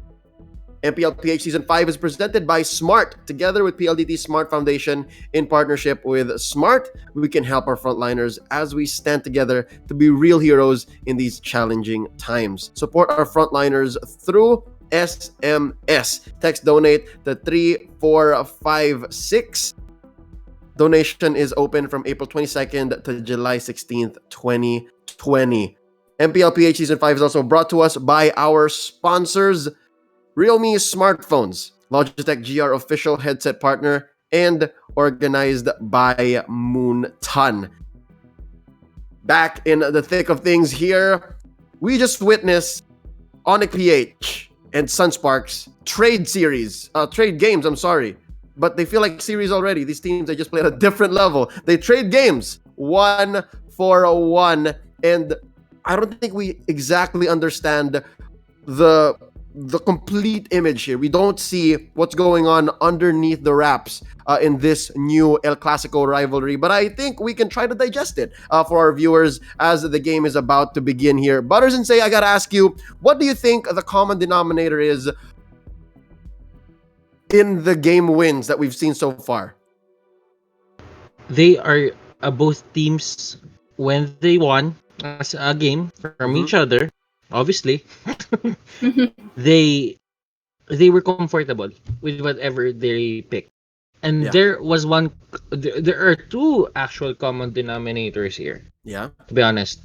Speaker 10: MPL PH Season 5 is presented by Smart. Together with PLDT Smart Foundation in partnership with Smart, we can help our frontliners as we stand together to be real heroes in these challenging times. Support our frontliners through SMS. Text donate to 3456. Donation is open from April 22nd to July 16th, 2020. MPL PH Season 5 is also brought to us by our sponsors, Realme Smartphones, Logitech GR official headset partner, and organized by Moonton. Back in the thick of things here, we just witnessed ONIC PH and Sunsparks trade games, but they feel like series already. These teams, they just play at a different level. They trade games 1-for-1, and I don't think we exactly understand the complete image here. We don't see what's going on underneath the wraps in this new El Clasico rivalry, but I think we can try to digest it for our viewers as the game is about to begin here. Butters and Say, I gotta ask you, what do you think the common denominator is in the game wins that we've seen so far?
Speaker 19: They are both teams, when they won as a game from each other, obviously, they were comfortable with whatever they picked. And there are two actual common denominators here.
Speaker 10: Yeah.
Speaker 19: To be honest.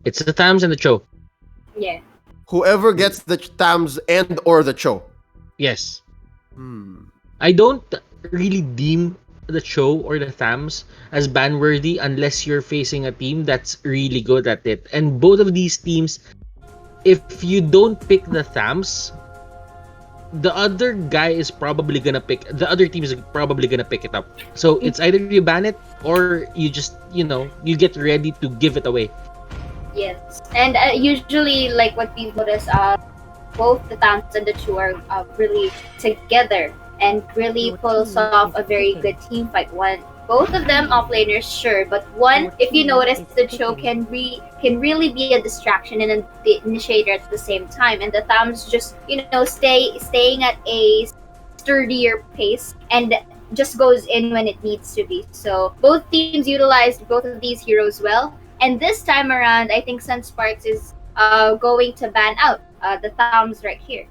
Speaker 19: It's the Tams and the Cho.
Speaker 11: Yeah.
Speaker 10: Whoever gets the Tams and or the Cho.
Speaker 19: Yes. I don't really deem the Cho or the Thams as ban-worthy unless you're facing a team that's really good at it. And both of these teams, if you don't pick the Thams, the other team is probably gonna pick it up. So it's either you ban it or you just, you get ready to give it away.
Speaker 11: Yes. And usually, like what we notice, both the Thams and the Chu are really together and really pulls off a very good team fight. Both of them offlaners, sure, but one, if you notice, the Cho can really be a distraction and the initiator at the same time, and the Thams just staying at a sturdier pace and just goes in when it needs to be. So both teams utilized both of these heroes well, and this time around, I think Sunsparks is going to ban out the Thams right here.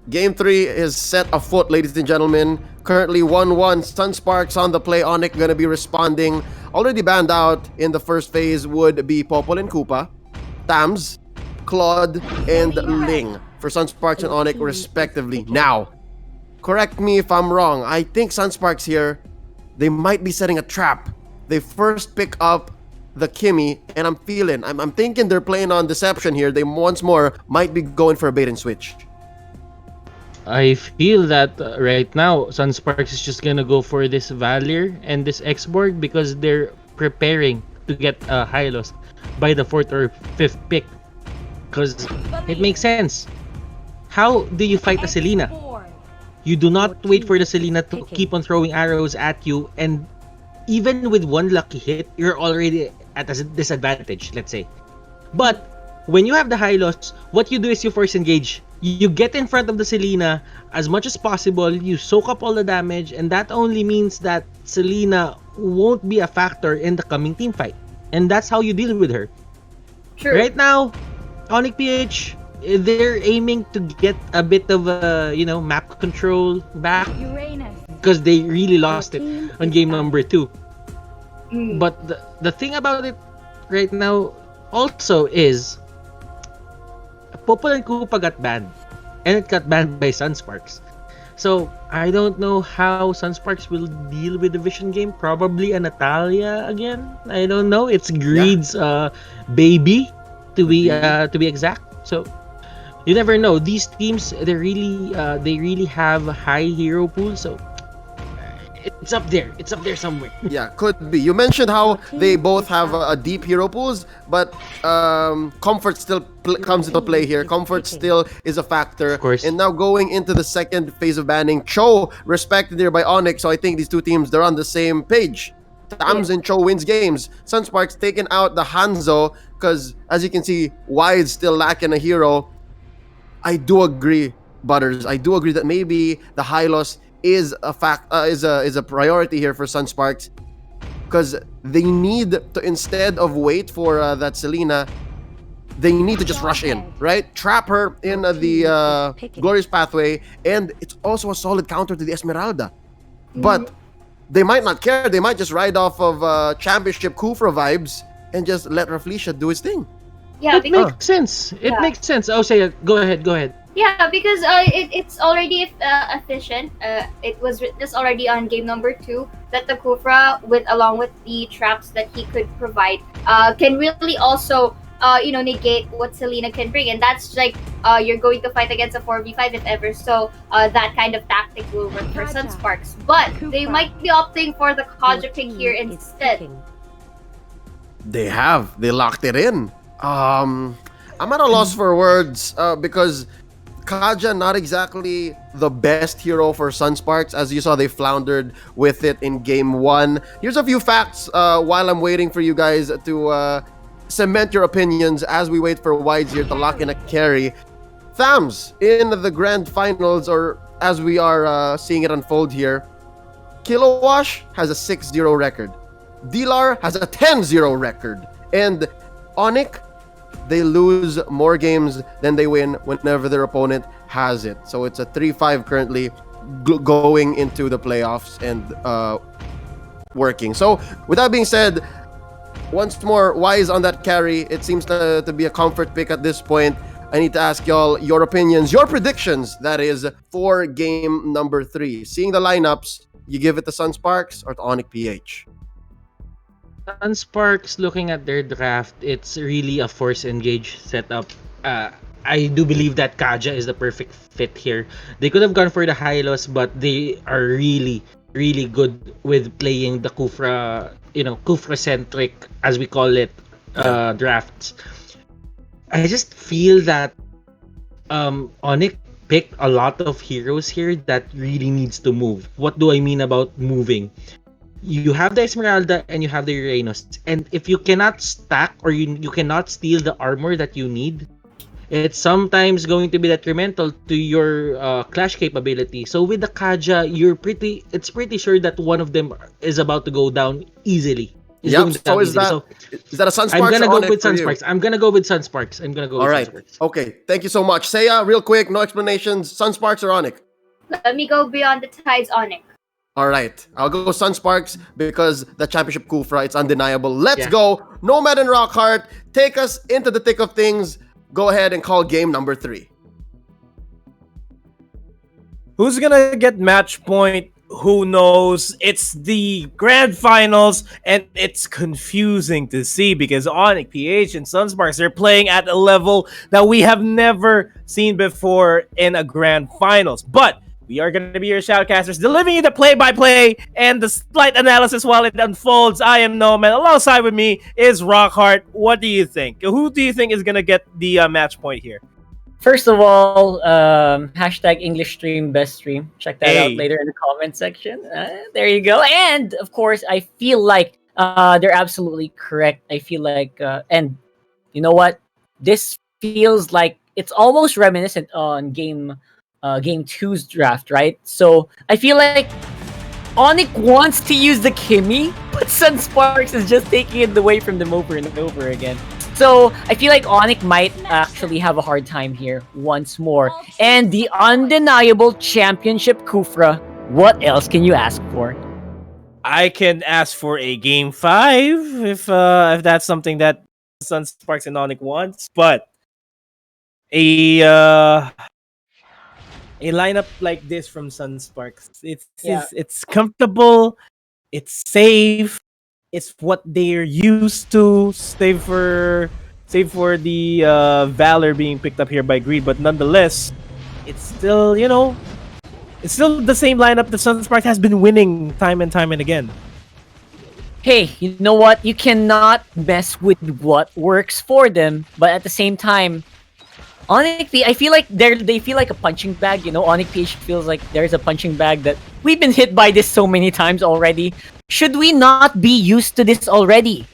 Speaker 10: Game 3 is set afoot, ladies and gentlemen. Currently 1-1. Sunsparks on the play. ONIC going to be responding. Already banned out in the first phase would be Popol and Koopa, Tams, Claude, and Ling for Sunsparks and ONIC respectively. Now, correct me if I'm wrong. I think Sunsparks here, they might be setting a trap. They first pick up the Kimmy, and I'm thinking they're playing on deception here. They once more might be going for a bait and switch.
Speaker 19: I feel that right now, Sunsparks is just gonna go for this Valier and this X-Borg because they're preparing to get Hylos by the 4th or 5th pick. Because it makes sense. How do you fight a Selena? You do not wait for the Selena to keep on throwing arrows at you, and even with one lucky hit, you're already at a disadvantage, let's say. But when you have the Hylos, what you do is you force engage. You get in front of the Selena as much as possible, you soak up all the damage, and that only means that Selena won't be a factor in the coming team fight. And that's how you deal with her.
Speaker 11: True.
Speaker 19: Right now, ONIC PH, they're aiming to get a bit of map control back because they really lost it on game number 2. But the thing about it right now also is Popol and Koopa got banned, and it got banned by Sunsparks. So I don't know how Sunsparks will deal with the Vision game. Probably a Natalia again. I don't know. It's Greed's baby, to be exact. So you never know. These teams, they really have high hero pool. So It's up there. It's up there somewhere.
Speaker 10: Yeah, could be. You mentioned how they both have a deep hero pools, but comfort still comes into play here. Comfort still is a factor.
Speaker 19: Of course.
Speaker 10: And now going into the second phase of banning, Cho respected here by ONIC, so I think these two teams, they're on the same page. Tams and Cho wins games. Sunsparks taking out the Hanzo, because as you can see, Wide's still lacking a hero. I do agree, Butters. I do agree that maybe the Hylos is a priority here for Sunsparks, because they need to, instead of wait for that Selena, they need to just rush in, right? Trap her in the Glorious Pathway, and it's also a solid counter to the Esmeralda. But they might not care. They might just ride off of Championship Kufra vibes and just let Rafflesia do his thing.
Speaker 11: Yeah,
Speaker 19: it makes sense. It makes sense. Oh, say it. Go ahead. Go ahead.
Speaker 11: Yeah, because it's already efficient. It was witnessed already on game number 2 that the Kufra, along with the traps that he could provide, can really also negate what Selena can bring, and that's like you're going to fight against a 4v5 if ever. So that kind of tactic will work for Sunsparks, but they might be opting for the Kaja pick here instead.
Speaker 10: They locked it in. I'm at a loss for words because Kaja, not exactly the best hero for Sunsparks. As you saw, they floundered with it in game 1. Here's a few facts while I'm waiting for you guys to cement your opinions as we wait for Wides here to lock in a carry. Thams, in the grand finals, or as we are seeing it unfold here, Kilowash has a 6-0 record. Dilar has a 10-0 record. And ONIC, they lose more games than they win whenever their opponent has it. So it's a 3-5 currently going into the playoffs and working. So with that being said, once more, Wise on that carry. It seems to be a comfort pick at this point. I need to ask y'all your opinions, your predictions, that is, for game number 3. Seeing the lineups, you give it to Sunsparks or to ONIC PH?
Speaker 19: Sunsparks, looking at their draft, it's really a force engage setup. I do believe that Kaja is the perfect fit here. They could have gone for the Hylos, but they are really, really good with playing the Kufra, Kufra-centric, as we call it, drafts. I just feel that ONIC picked a lot of heroes here that really needs to move. What do I mean about moving? You have the Esmeralda and you have the Uranus, and if you cannot stack or you cannot steal the armor that you need, it's sometimes going to be detrimental to your clash capability. So with the Kaja, it's pretty sure that one of them is about to go down easily.
Speaker 10: Yep. So is that a Sunsparks?
Speaker 19: I'm gonna go with Sunsparks. I'm gonna go with Sunsparks.
Speaker 10: All right. Okay. Thank you so much. Seiya, real quick, no explanations. Sunsparks or ONIC?
Speaker 11: Let me go beyond the tides, ONIC.
Speaker 10: All right, I'll go Sunsparks because the Championship Kufra, it's undeniable. Let's go. Nomad and Rockhart, take us into the thick of things. Go ahead and call game number 3.
Speaker 7: Who's gonna get match point? Who knows? It's the grand finals, and it's confusing to see because ONIC, PH, and Sunsparks, they're playing at a level that we have never seen before in a grand finals. But we are going to be your shoutcasters, delivering you the play-by-play and the slight analysis while it unfolds. I am Nomad. Alongside with me is Rockhart. What do you think? Who do you think is going to get the match point here?
Speaker 5: First of all, hashtag English stream, best stream. Check that out later in the comment section. There you go. And, of course, I feel like they're absolutely correct. I feel like, and you know what? This feels like it's almost reminiscent on game 2's draft, right? So I feel like ONIC wants to use the Kimmy, but Sunsparks is just taking it away from them over and over again. So I feel like ONIC might actually have a hard time here once more. And the undeniable championship Kufra, what else can you ask for?
Speaker 7: I can ask for a game 5 if that's something that Sunsparks and ONIC wants, but a lineup like this from Sunsparks, it's comfortable, it's safe, it's what they're used to, save for the Valor being picked up here by Greed, but nonetheless, it's still, it's still the same lineup that Sunsparks has been winning time and time and again.
Speaker 5: Hey, you know what? You cannot mess with what works for them, but at the same time, ONIC, I feel like they feel like a punching bag. You know, ONIC PH feels like there's a punching bag that we've been hit by this so many times already. Should we not be used to this already?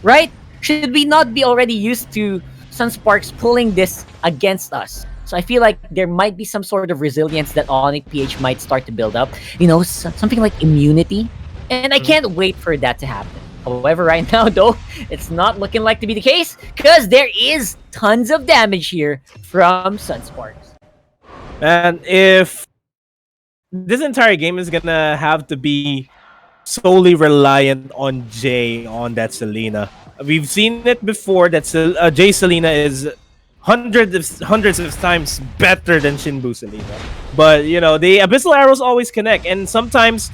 Speaker 5: Right? Should we not be already used to Sunsparks pulling this against us? So I feel like there might be some sort of resilience that ONIC PH might start to build up. You know, something like immunity. And I can't wait for that to happen. However, right now, though, it's not looking like to be the case because there is tons of damage here from Sunsparks.
Speaker 7: And if this entire game is gonna have to be solely reliant on Jay on that Selena. We've seen it before that Jay Selena is hundreds of times better than Shinbu Selena. But, you know, the Abyssal Arrows always connect, and sometimes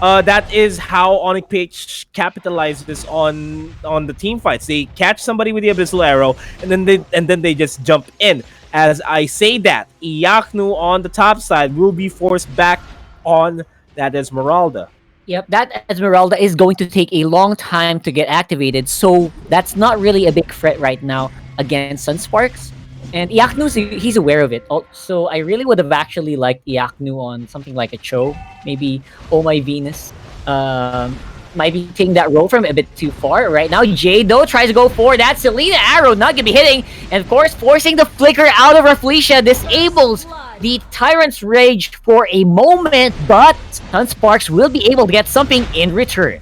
Speaker 7: that is how ONIC PH capitalizes on the team fights. They catch somebody with the Abyssal Arrow, and then they just jump in. As I say that, Iaknu on the top side will be forced back on that Esmeralda.
Speaker 5: Yep, that Esmeralda is going to take a long time to get activated, so that's not really a big threat right now against Sunsparks. And Iaknu, he's aware of it. So I really would have actually liked Iaknu on something like a Cho. Maybe Oh My Venus. Might be taking that role from him a bit too far. Right now, Jay, though, tries to go for that Selena arrow. Not going to be hitting. And, of course, forcing the flicker out of Rafflesia disables the Tyrant's Rage for a moment. But Sunsparks will be able to get something in return.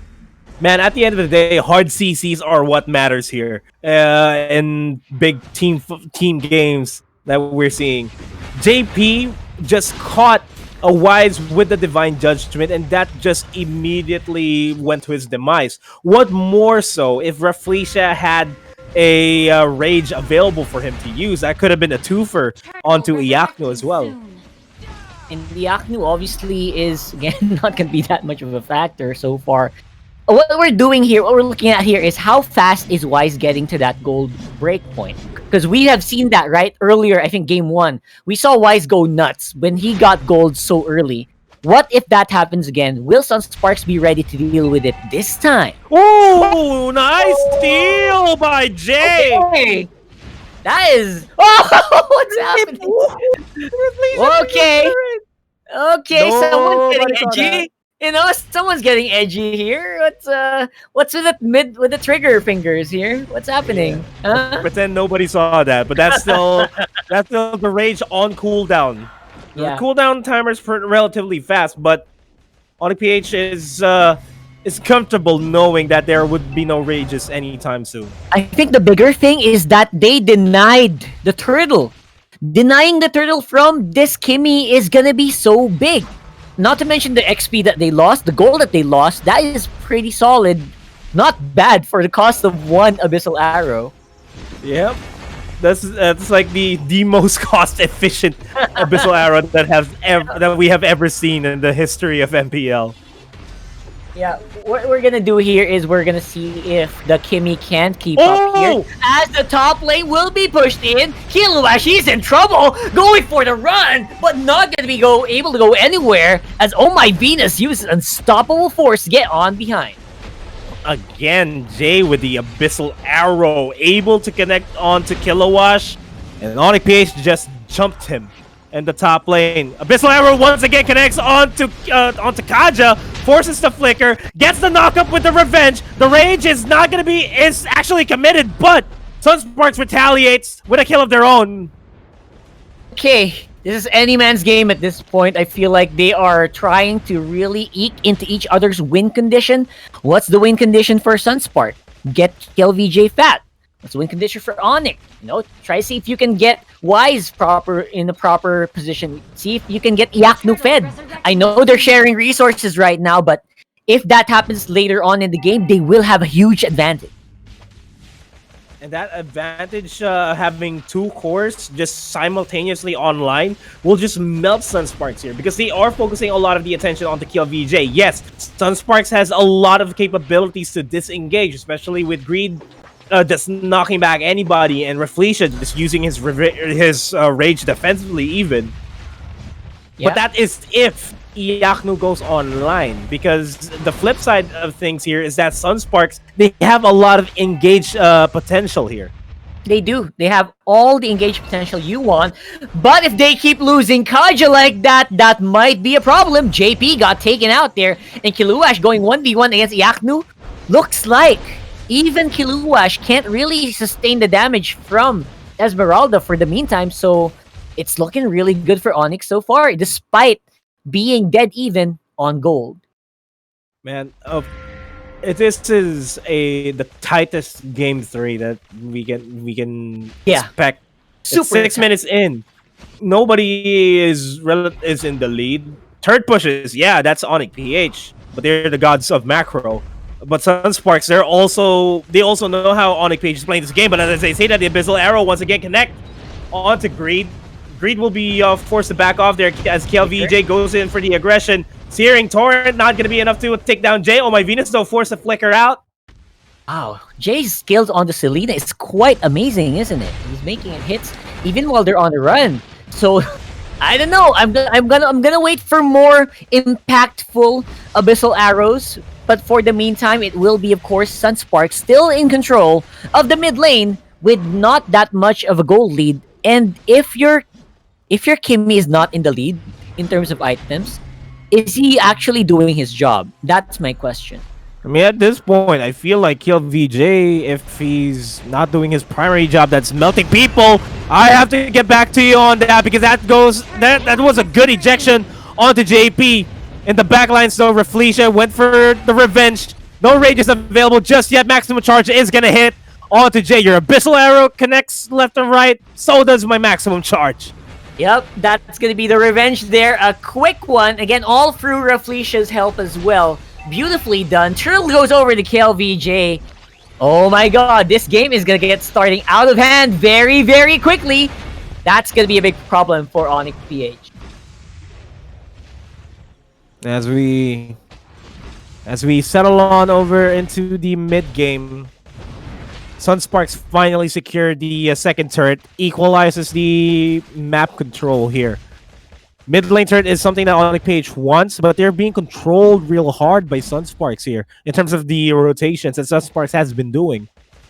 Speaker 7: Man, at the end of the day, hard CCs are what matters here in big team games that we're seeing. JP just caught a Wise with the Divine Judgment, and that just immediately went to his demise. What more so if Rafflesia had a Rage available for him to use? That could have been a twofer onto Iaknu as well.
Speaker 5: And Iaknu obviously is, again, not going to be that much of a factor so far. What we're doing here, what we're looking at here is how fast is Wise getting to that gold break point. Because we have seen that, right? Earlier, I think game 1, we saw Wise go nuts when he got gold so early. What if that happens again? Will Sunsparks be ready to deal with it this time?
Speaker 7: Oh, nice steal by Jay!
Speaker 5: Okay. That is... Oh, what's happening? Okay. Okay,
Speaker 7: No,
Speaker 5: someone's getting
Speaker 7: I saw
Speaker 5: edgy.
Speaker 7: that.
Speaker 5: You know, someone's getting edgy here. What's with the trigger fingers here? What's happening? Huh?
Speaker 7: Pretend nobody saw that, but that's still the Rage on cooldown.
Speaker 5: Yeah.
Speaker 7: The cooldown timer's relatively fast, but ONIC PH is comfortable knowing that there would be no Rages anytime soon.
Speaker 5: I think the bigger thing is that they denied the turtle. Denying the turtle from this Kimmy is gonna be so big. Not to mention the XP that they lost, the gold that they lost, that is pretty solid. Not bad for the cost of one Abyssal Arrow.
Speaker 7: Yep. That's like the most cost efficient Abyssal Arrow that we have ever seen in the history of MPL.
Speaker 5: Yeah, what we're gonna do here is we're gonna see if the Kimmy can keep up here. As the top lane will be pushed in, Kiluashi is in trouble, going for the run, but not gonna be able to go anywhere as Oh My Venus uses unstoppable force to get on behind.
Speaker 7: Again, Jay with the Abyssal Arrow, able to connect onto Kilowash, and ONIC PH just jumped him in the top lane. Abyssal Arrow once again connects onto Kaja, forces the flicker, gets the knockup with the revenge. The Rage is actually committed, but Sunsparks retaliates with a kill of their own.
Speaker 5: Okay, this is any man's game at this point. I feel like they are trying to really eke into each other's win condition. What's the win condition for Sunspark? Get KLVJ fat. What's the win condition for ONIC? You know, try to see if you can get Wise in the proper position. See if you can get Iaknu fed. I know they're sharing resources right now, but if that happens later on in the game, they will have a huge advantage.
Speaker 7: And that advantage, having two cores just simultaneously online, will just melt Sunsparks here because they are focusing a lot of the attention on the KLVJ. Yes, Sunsparks has a lot of capabilities to disengage, especially with Greed just knocking back anybody, and Rafflesia just using his Rage defensively even. But that is if Iaknu goes online, because the flip side of things here is that Sunsparks, they have a lot of engaged potential here.
Speaker 5: They do. They have all the engaged potential you want. But if they keep losing Kaja like that, that might be a problem. JP got taken out there. And Kiluash going 1v1 against Iaknu. Looks like even Kiluash can't really sustain the damage from Esmeralda for the meantime. So it's looking really good for ONIC so far, despite being dead even on gold.
Speaker 7: Man, this is the tightest game 3 that we can expect.
Speaker 5: Super
Speaker 7: It's 6 minutes in. Nobody is in the lead. Third pushes, yeah, that's ONIC PH, but they're the gods of macro. But Sunsparks, they also know how ONIC PH is playing this game. But as I say that, the Abyssal Arrow once again connect onto Greed. Greed will be forced to back off there as KLVJ goes in for the aggression. Searing Torrent, not going to be enough to take down Jay. Oh, my Venus, though, forced to flicker out.
Speaker 5: Wow, Jay's skills on the Selena is quite amazing, isn't it? He's making hits even while they're on the run. So, I don't know. I'm gonna wait for more impactful Abyssal Arrows. But for the meantime, it will be, of course, Sunspark still in control of the mid lane with not that much of a gold lead. And if your Kimmy is not in the lead in terms of items, is he actually doing his job? That's my question.
Speaker 7: I mean, at this point, I feel like KillVJ, if he's not doing his primary job, that's melting people. I have to get back to you on that because that was a good ejection onto JP. In the backlines, though, Reflecia went for the revenge. No rage is available just yet. Maximum charge is gonna hit onto Jay. Your Abyssal Arrow connects left and right. So does my maximum charge.
Speaker 5: Yep, that's gonna be the revenge there. A quick one. Again, all through Reflecia's help as well. Beautifully done. Turtle goes over to KLVJ. Oh my god, this game is gonna get starting out of hand very, very quickly. That's gonna be a big problem for ONIC PH.
Speaker 7: As we settle on over into the mid game, Sunsparks finally secured the second turret, equalizes the map control here. Mid lane turret is something that ONIC PH wants, but they're being controlled real hard by Sunsparks here in terms of the rotations that Sunsparks has been doing.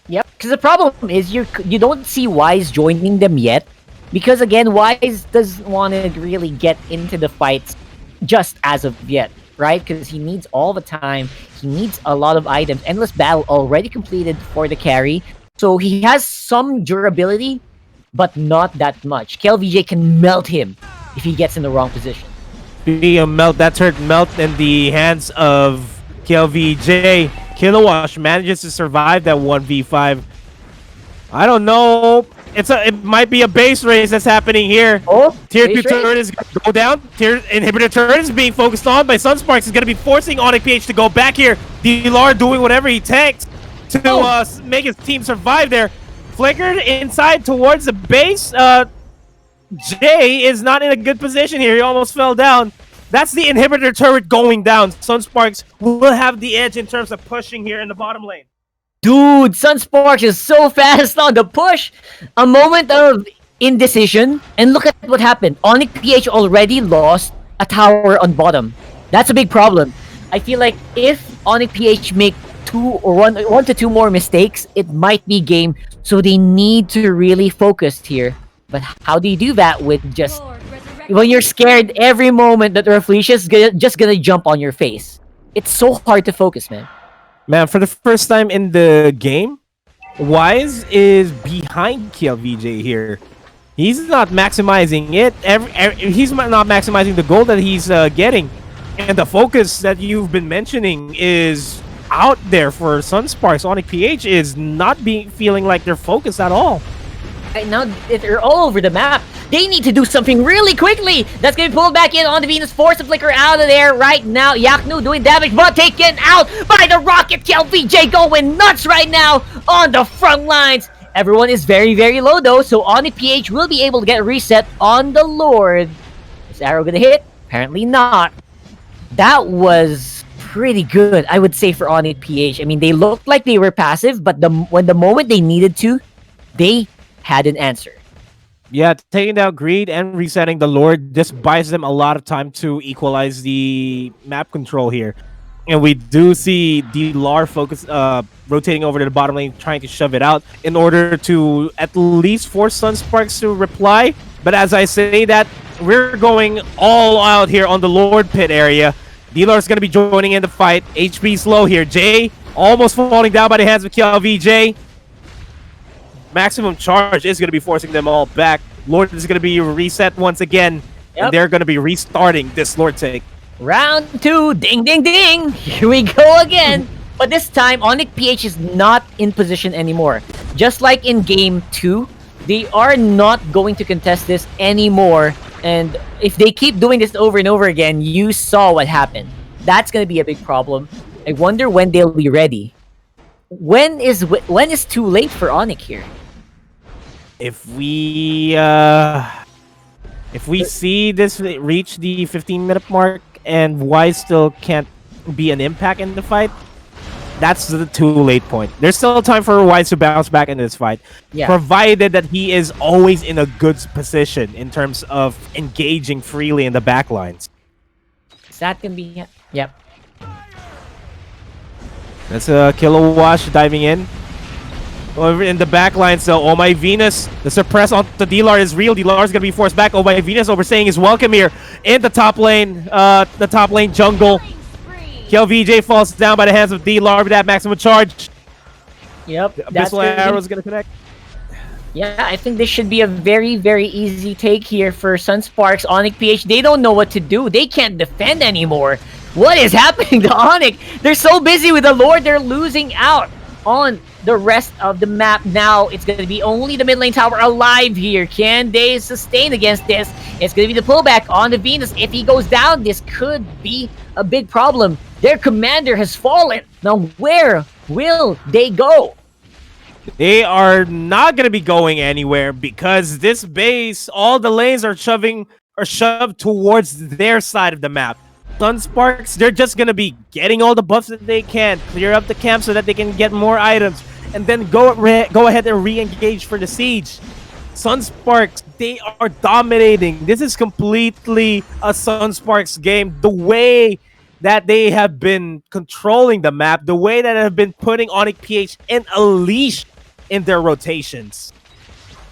Speaker 5: Yep, because the problem is you don't see Wise joining them yet, because again, Wise doesn't want to really get into the fights just as of yet, right? Because he needs all the time, he needs a lot of items. Endless Battle already completed for the carry, so he has some durability, but not that much. KLVJ can melt him if he gets in the wrong position.
Speaker 7: That turret melt in the hands of KLVJ. Kilowash manages to survive that 1v5. I don't know. It might be a base race that's happening here.
Speaker 5: Oh,
Speaker 7: Tier 2 turret is going to go down. Tier inhibitor turret is being focused on by Sunsparks. Is going to be forcing ONIC PH to go back here. Dilar doing whatever he takes to make his team survive there. Flickered inside towards the base. Jay is not in a good position here. He almost fell down. That's the inhibitor turret going down. Sunsparks will have the edge in terms of pushing here in the bottom lane.
Speaker 5: Dude, Sunsparks is so fast on the push. A moment of indecision, and look at what happened. ONIC PH already lost a tower on bottom. That's a big problem. I feel like if ONIC PH make one to two more mistakes, it might be game. So they need to really focus here. But how do you do that with just when you're scared every moment that Reflecia is just gonna jump on your face? It's so hard to focus, man.
Speaker 7: Man, for the first time in the game, Wise is behind KLVJ here. He's not maximizing it. He's not maximizing the goal that he's getting. And the focus that you've been mentioning is out there for Sunsparks. ONIC PH is not feeling like they're focused at all.
Speaker 5: Right now, they're all over the map. They need to do something really quickly. That's going to be pulled back in on the Venus. Force the flicker out of there right now. Yaknu doing damage, but taken out by the rocket. KLVJ going nuts right now on the front lines. Everyone is very, very low though, so ONIC PH will be able to get reset on the Lord. Is arrow going to hit? Apparently not. That was pretty good, I would say, for ONIC PH. I mean, they looked like they were passive, but when the moment they needed to, they had an answer.
Speaker 7: Yeah, taking down Greed and resetting the Lord just buys them a lot of time to equalize the map control here. And we do see D-Lar focus, rotating over to the bottom lane, trying to shove it out in order to at least force Sunsparks to reply. But as I say that, we're going all out here on the Lord pit area. D-Lar's going to be joining in the fight. HP's low here. Jay almost falling down by the hands of KLVJ. Maximum charge is going to be forcing them all back. Lord is going to be reset once again. And they're going to be restarting this Lord take.
Speaker 5: Round 2, ding, ding, ding. Here we go again. But this time, ONIC PH is not in position anymore. Just like in game 2, they are not going to contest this anymore. And if they keep doing this over and over again, you saw what happened. That's going to be a big problem. I wonder when they'll be ready. When is too late for ONIC here?
Speaker 7: If we see this reach the 15-minute mark and Wise still can't be an impact in the fight, that's the too late point. There's still time for Wise to bounce back in this fight, provided that he is always in a good position in terms of engaging freely in the backlines.
Speaker 5: That can be... Yep.
Speaker 7: That's a Kilowash diving in. Over in the backline, so Oh My Venus, the suppress on the D-Lar is real. D-Lar is going to be forced back. Oh My Venus overstaying his welcome here in the top lane jungle. KLVJ falls down by the hands of D-Lar with that maximum charge.
Speaker 5: Yep.
Speaker 7: Abyssal Arrow is going to connect.
Speaker 5: Yeah, I think this should be a very, very easy take here for Sunsparks. ONIC PH, they don't know what to do. They can't defend anymore. What is happening to ONIC? They're so busy with the Lord, they're losing out on the rest of the map. Now it's going to be only the mid lane tower alive here. Can they sustain against this? It's going to be the pullback on the Venus. If he goes down, this could be a big problem. Their commander has fallen. Now where will they go?
Speaker 7: They are not going to be going anywhere because this base, all the lanes are shoved towards their side of the map. Sunsparks, they're just going to be getting all the buffs that they can, clear up the camp so that they can get more items, and then go ahead and re-engage for the siege. Sunsparks, they are dominating. This is completely a Sunsparks game. The way that they have been controlling the map, the way that they have been putting ONIC PH in a leash in their rotations.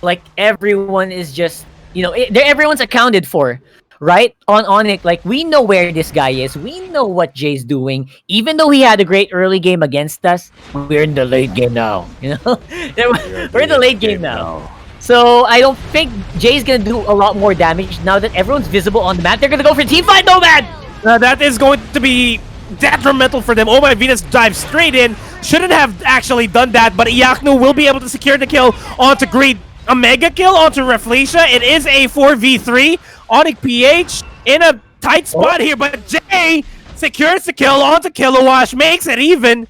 Speaker 5: Like everyone is just, everyone's accounted for. Right? On ONIC, like, we know where this guy is. We know what Jay's doing. Even though he had a great early game against us, we're in the late game now. We're in the late game now. So I don't think Jay's gonna do a lot more damage now that everyone's visible on the map. They're gonna go for team fight Nomad!
Speaker 7: That is going to be detrimental for them. Oh My Venus dives straight in. Shouldn't have actually done that, but Iaknu will be able to secure the kill onto Greed. A mega kill onto Reflecia. It is a 4v3. ONIC PH in a tight spot here, but Jay secures the kill onto Kilowash, makes it even.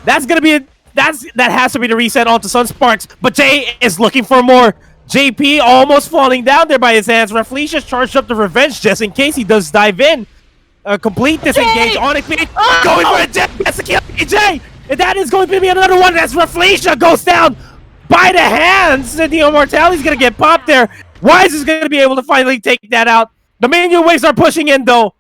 Speaker 7: That's gonna be that has to be the reset onto Sunsparks, but Jay is looking for more. JP almost falling down there by his hands. Reflecia's charged up the revenge just in case he does dive in. A complete disengage. ONIC PH going for a death. That's the kill, Jay. And that is going to be another one as Reflecia goes down by the hands. And the Immortality's gonna get popped there. Wise is going to be able to finally take that out. The manual waves are pushing in, though.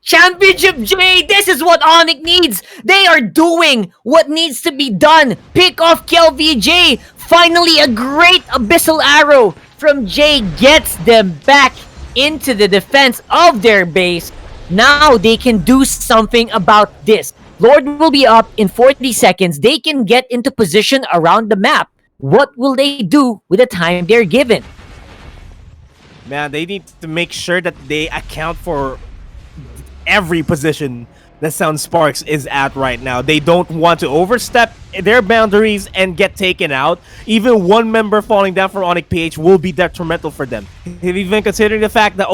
Speaker 5: Championship J, this is what ONIC needs. They are doing what needs to be done. Pick off KLVJ. Finally, a great Abyssal Arrow from Jay gets them back into the defense of their base. Now they can do something about this. Lord will be up in 40 seconds. They can get into position around the map. What will they do with the time they're given?
Speaker 7: Man, they need to make sure that they account for every position that Sunsparks is at right now. They don't want to overstep their boundaries and get taken out. Even one member falling down from ONIC PH will be detrimental for them. Even considering the fact that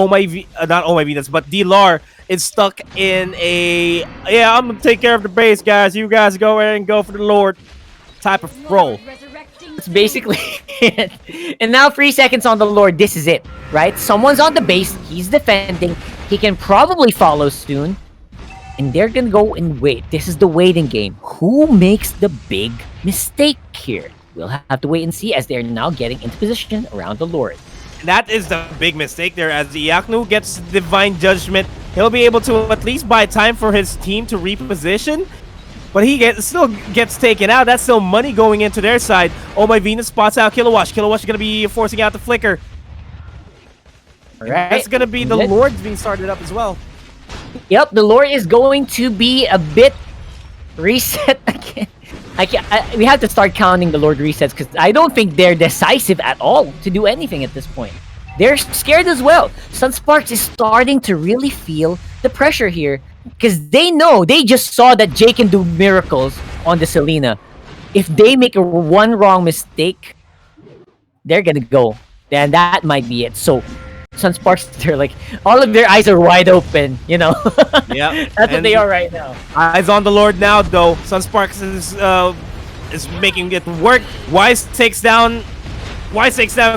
Speaker 7: not Oh My Venus, but D-Lar is stuck in a, I'm gonna take care of the base, guys. You guys go ahead and go for the Lord type of role.
Speaker 5: That's basically it. And now 3 seconds on the Lord. This is it, right? Someone's on the base. He's defending. He can probably follow soon. And they're gonna go and wait. This is the waiting game. Who makes the big mistake here? We'll have to wait and see as they're now getting into position around the Lord.
Speaker 7: That is the big mistake there. As Iaknu gets Divine Judgment, he'll be able to at least buy time for his team to reposition. But he still gets taken out. That's still money going into their side. Oh my Venus spots out Kilowash. Kilowash is going to be forcing out the flicker.
Speaker 5: All right.
Speaker 7: That's going to be the Lords being started up as well.
Speaker 5: Yep, the Lord is going to be a bit reset again. We have to start counting the Lord resets because I don't think they're decisive at all to do anything at this point. They're scared as well. Sunsparks is starting to really feel the pressure here because they know, they just saw that Jay can do miracles on the Selena. If they make one wrong mistake, they're gonna go. And that might be it. So Sunsparks, they're like, all of their eyes are wide open, you know?
Speaker 7: Yeah.
Speaker 5: That's what they are right now.
Speaker 7: Eyes on the Lord now, though. Sunsparks is making it work. Wise takes down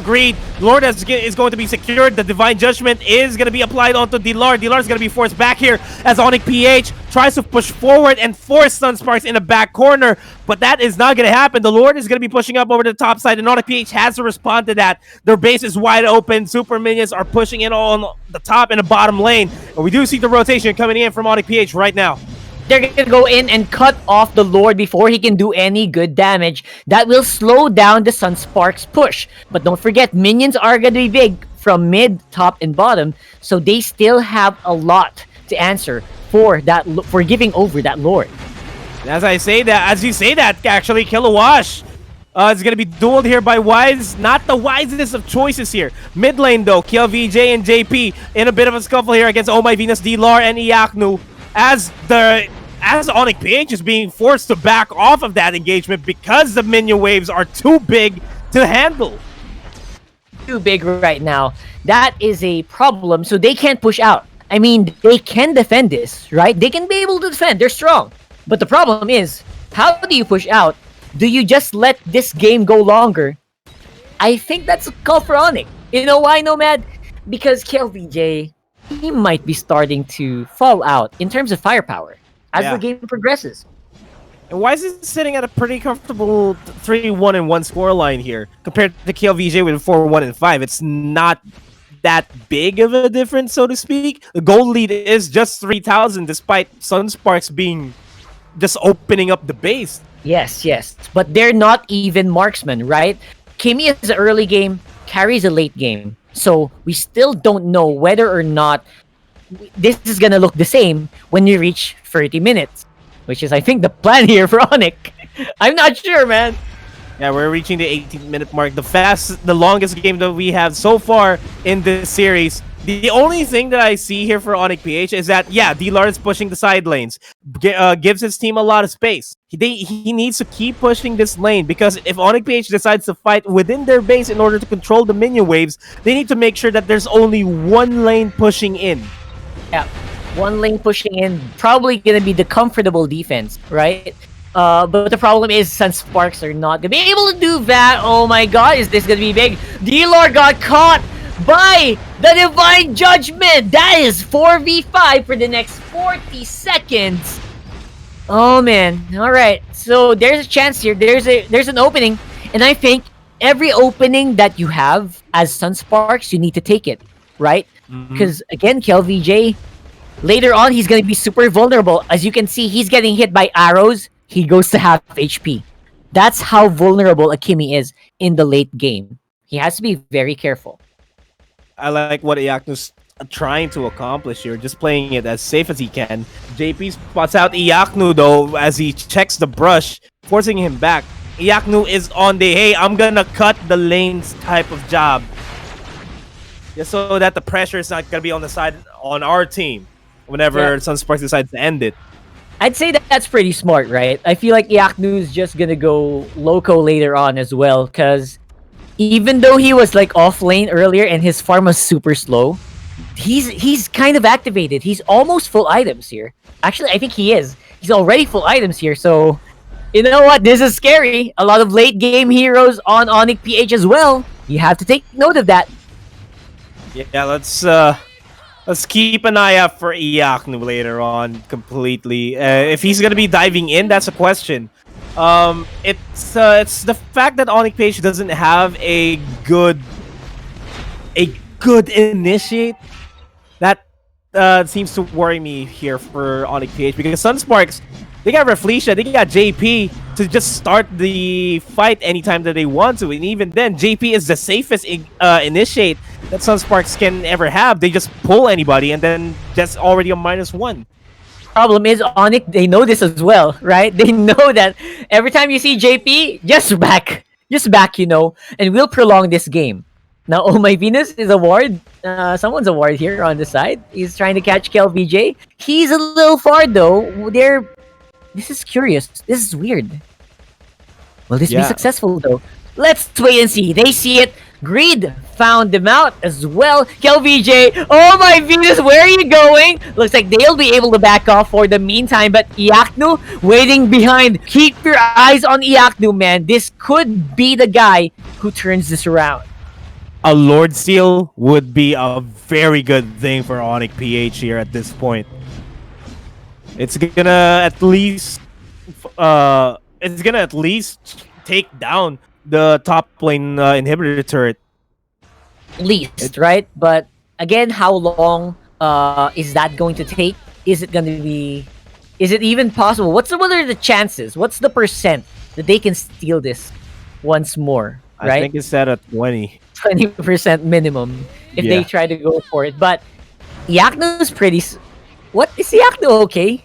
Speaker 7: Greed. Lord is going to be secured. The Divine Judgment is going to be applied onto Dilar. Dilar is going to be forced back here as ONIC PH tries to push forward and force Sunsparks in the back corner. But that is not going to happen. The Lord is going to be pushing up over the top side, and ONIC PH has to respond to that. Their base is wide open. Super Minions are pushing in on the top and the bottom lane. And we do see the rotation coming in from ONIC PH right now.
Speaker 5: They're gonna go in and cut off the Lord before he can do any good damage. That will slow down the Sunsparks push. But don't forget, minions are gonna be big from mid, top, and bottom, so they still have a lot to answer for giving over that Lord.
Speaker 7: As you say that, actually, Kilowash is gonna be dueled here by Wise. Not the wisest of choices here. Mid lane though, KLVJ and JP in a bit of a scuffle here against Oh My Venus, D-Lar, and Iaknu. As ONIC PH is being forced to back off of that engagement because the minion waves are too big to handle.
Speaker 5: Too big right now. That is a problem, so they can't push out. I mean, they can defend this, right? They can be able to defend. They're strong. But the problem is, how do you push out? Do you just let this game go longer? I think that's a call for ONIC. You know why, Nomad? Because KLVJ, he might be starting to fall out in terms of firepower as the game progresses.
Speaker 7: And Wise is sitting at a pretty comfortable 3-1-1 scoreline here compared to KLVJ with 4-1-5. It's not that big of a difference, so to speak. The goal lead is just 3,000 despite Sunsparks being just opening up the base.
Speaker 5: Yes. But they're not even marksmen, right? Kimmy is an early game, carries a late game. So we still don't know whether or not this is gonna look the same when you reach 30 minutes, which is, I think, the plan here for ONIC. I'm not sure, man.
Speaker 7: Yeah, we're reaching the 18-minute mark. The longest game that we have so far in this series. The only thing that I see here for ONIC PH is that, yeah, D-Lar is pushing the side lanes. Gives his team a lot of space. He needs to keep pushing this lane because if ONIC PH decides to fight within their base in order to control the minion waves, they need to make sure that there's only one lane pushing in.
Speaker 5: Yeah, one lane pushing in, probably gonna be the comfortable defense, right? But the problem is Sunsparks are not gonna be able to do that. Oh my god, is this gonna be big? D-Lord got caught by the Divine Judgment! That is 4v5 for the next 40 seconds! Oh man, alright. So there's a chance here, there's an opening, and I think every opening that you have as Sunsparks, you need to take it, right? Because again, KLVJ, later on, he's going to be super vulnerable. As you can see, he's getting hit by arrows. He goes to half HP. That's how vulnerable Akimi is in the late game. He has to be very careful.
Speaker 7: I like what Iaknu's trying to accomplish here, just playing it as safe as he can. JP spots out Iaknu, though, as he checks the brush, forcing him back. Iaknu is on the, hey, I'm going to cut the lanes type of job. Just so that the pressure is not going to be on the side on our team whenever Sunsparks decides to end it.
Speaker 5: I'd say that that's pretty smart, right? I feel like Iaknu is just going to go loco later on as well, because even though he was like off lane earlier and his farm was super slow, he's kind of activated. He's almost full items here. Actually, I think he is. He's already full items here, so you know what? This is scary. A lot of late game heroes on ONIC PH as well. You have to take note of that.
Speaker 7: Yeah, let's keep an eye out for Iaknu later on completely. If he's gonna be diving in, that's a question. It's the fact that ONIC PH doesn't have a good initiate that seems to worry me here for ONIC PH, because Sunsparks, they got Reflecia, they got JP to just start the fight anytime that they want to, and even then JP is the safest initiate that Sunsparks can ever have. They just pull anybody and then that's already a -1.
Speaker 5: Problem is, ONIC, they know this as well, right? They know that every time you see JP, just back, you know, and we'll prolong this game. Now, oh my Venus is a ward. Someone's a ward here on the side. He's trying to catch KLVJ. He's a little far though. This is curious. This is weird. Will this be successful though? Let's wait and see. They see it. Greed found them out as well. KLVJ, oh my Venus, where are you going? Looks like they'll be able to back off for the meantime, but Iaknu waiting behind. Keep your eyes on Iaknu, man. This could be the guy who turns this around.
Speaker 7: A Lord Seal would be a very good thing for ONIC PH here at this point. It's gonna at least take down the top lane inhibitor turret.
Speaker 5: Least, right? But again, how long is that going to take? Is it even possible? What are the chances? What's the percent that they can steal this once more? Right?
Speaker 7: I think it's set at
Speaker 5: 20% minimum if they try to go for it. But Iaknu's pretty... What? Is Iaknu okay?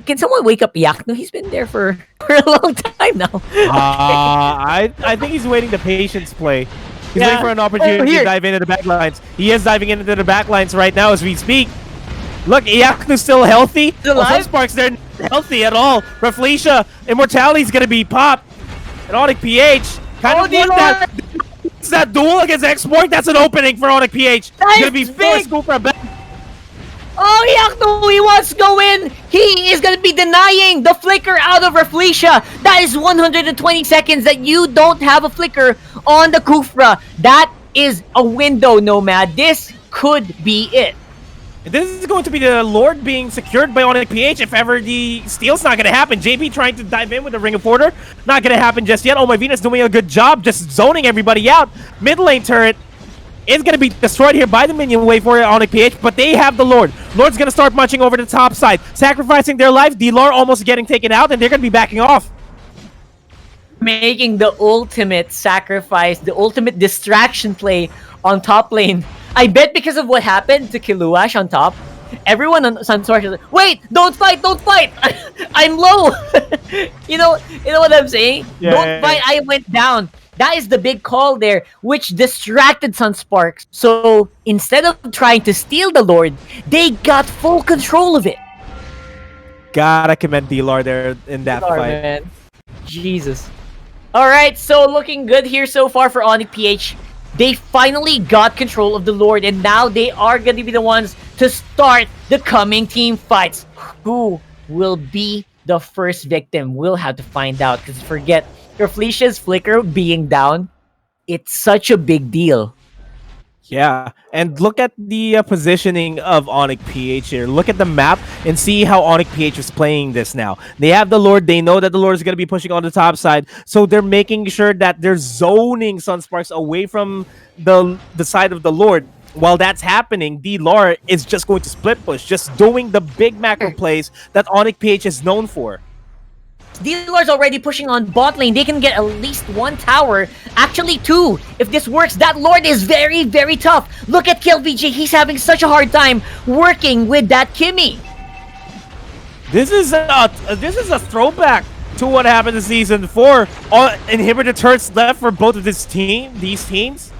Speaker 5: Can someone wake up Iaknu? He's been there for a long time now.
Speaker 7: I think he's waiting the patience play. He's waiting for an opportunity to dive into the backlines. He is diving into the backlines right now as we speak. Look, Iaknu's still healthy. Sunsparks, they're not healthy at all. Reflecia, Immortality's gonna be popped. And ONIC PH kind of want that. It's that duel against Export. That's an opening for ONIC PH. It's gonna be forced to go for a back.
Speaker 5: Oh, Iaknu, he wants to go in. He is going to be denying the flicker out of Reflecia. That is 120 seconds that you don't have a flicker on the Kufra. That is a window, Nomad. This could be it.
Speaker 7: This is going to be the Lord being secured by ONIC PH if ever the steal's not going to happen. JP trying to dive in with the Ring of Order. Not going to happen just yet. Oh, my Venus doing a good job just zoning everybody out. Mid lane turret is going to be destroyed here by the minion wave for ONIC PH, but they have the Lord. Lord's going to start marching over the top side, sacrificing their life. D-Lore almost getting taken out, and they're going to be backing off.
Speaker 5: Making the ultimate sacrifice, the ultimate distraction play on top lane. I bet because of what happened to Kiluash on top, everyone on Sunsparks is like, wait, don't fight, don't fight. I'm low. you know what I'm saying? Don't fight, I went down. That is the big call there, which distracted Sunsparks. So instead of trying to steal the Lord, they got full control of it.
Speaker 7: Gotta commend D-Lore there in that fight.
Speaker 5: Man. Jesus. Alright, so looking good here so far for ONIC PH. They finally got control of the Lord, and now they are going to be the ones to start the coming team fights. Who will be the first victim? We'll have to find out, because forget... Reflecia's flicker being down, it's such a big deal.
Speaker 7: Yeah, and look at the positioning of ONIC PH here. Look at the map and see how ONIC PH is playing this now. They have the Lord. They know that the Lord is going to be pushing on the top side, so they're making sure that they're zoning Sunsparks away from the side of the Lord. While that's happening, D-Lore is just going to split push, just doing the big macro plays that ONIC PH is known for.
Speaker 5: D-Lore's already pushing on bot lane. They can get at least one tower. Actually, two. If this works, that Lord is very, very tough. Look at KLVJ. He's having such a hard time working with that Kimmy.
Speaker 7: This is a throwback to what happened in Season 4. Inhibitor turrets left for both of these teams.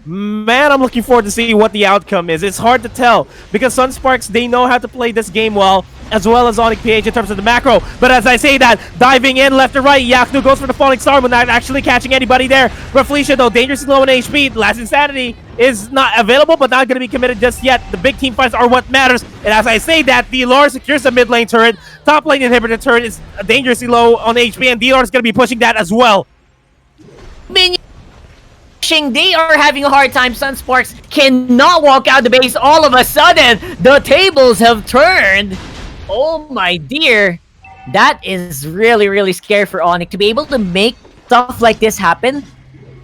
Speaker 7: Man, I'm looking forward to see what the outcome is. It's hard to tell because Sunsparks, they know how to play this game well, as well as ONIC PH in terms of the macro. But as I say that, diving in left and right, Iaknu goes for the Falling Star, but not actually catching anybody there. Reflecia, though, dangerously low in HP. Last Insanity is not available, but not going to be committed just yet. The big team fights are what matters. And as I say that, D-Lore secures the mid lane turret. Top lane inhibitor turret is dangerously low on HP, and D-Lore is going to be pushing that as well.
Speaker 5: They are having a hard time. Sunsparks cannot walk out the base. All of a sudden, the tables have turned. Oh my dear. That is really, really scary for ONIC to be able to make stuff like this happen,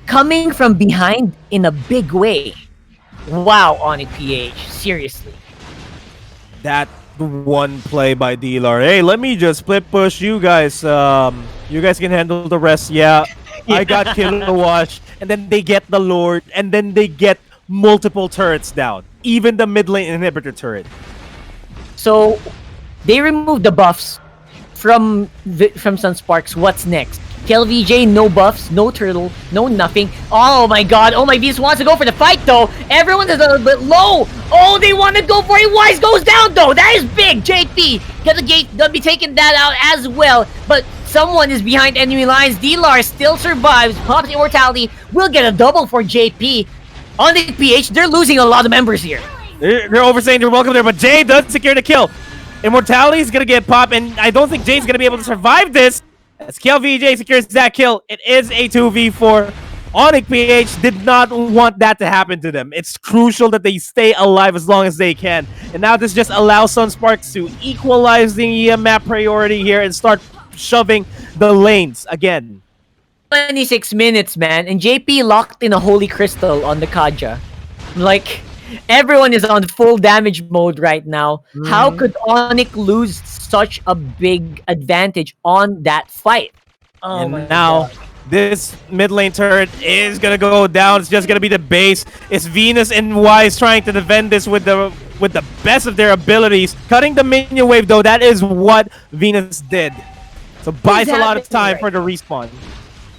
Speaker 5: coming from behind in a big way. Wow, ONIC PH, seriously.
Speaker 7: That one play by Dealer. Hey, let me just split push you guys. You guys can handle the rest. Yeah, I got Killer Wash, and then they get the Lord, and then they get multiple turrets down, even the mid lane inhibitor turret.
Speaker 5: So they removed the buffs from Sunsparks. What's next? KLVJ, no buffs, no turtle, no nothing. Oh my god, oh my Beast wants to go for the fight though. Everyone is a little bit low. Oh, they want to go for it. Wise goes down though. That is big. JP gonna be taking that out as well. But someone is behind enemy lines. D-Lar still survives. Pops Immortality will get a double for JP. On the PH, they're losing a lot of members here.
Speaker 7: They're oversaying they're welcome there, but Jay does secure the kill. Immortality is gonna get popped, and I don't think Jay's gonna be able to survive this. As KLVJ secures that kill, it is a 2v4. ONIC PH did not want that to happen to them. It's crucial that they stay alive as long as they can. And now this just allows Sunsparks to equalize the map priority here and start shoving the lanes again.
Speaker 5: 26 minutes, man, and JP locked in a Holy Crystal on the Kaja. Like, everyone is on full damage mode right now. How could ONIC lose such a big advantage on that fight? Oh
Speaker 7: and
Speaker 5: my
Speaker 7: now,
Speaker 5: God.
Speaker 7: this mid lane turret is gonna go down. It's just gonna be the base. It's Venus and Wise trying to defend this with the best of their abilities. Cutting the minion wave though, that is what Venus did. So buys a lot of time for the respawn.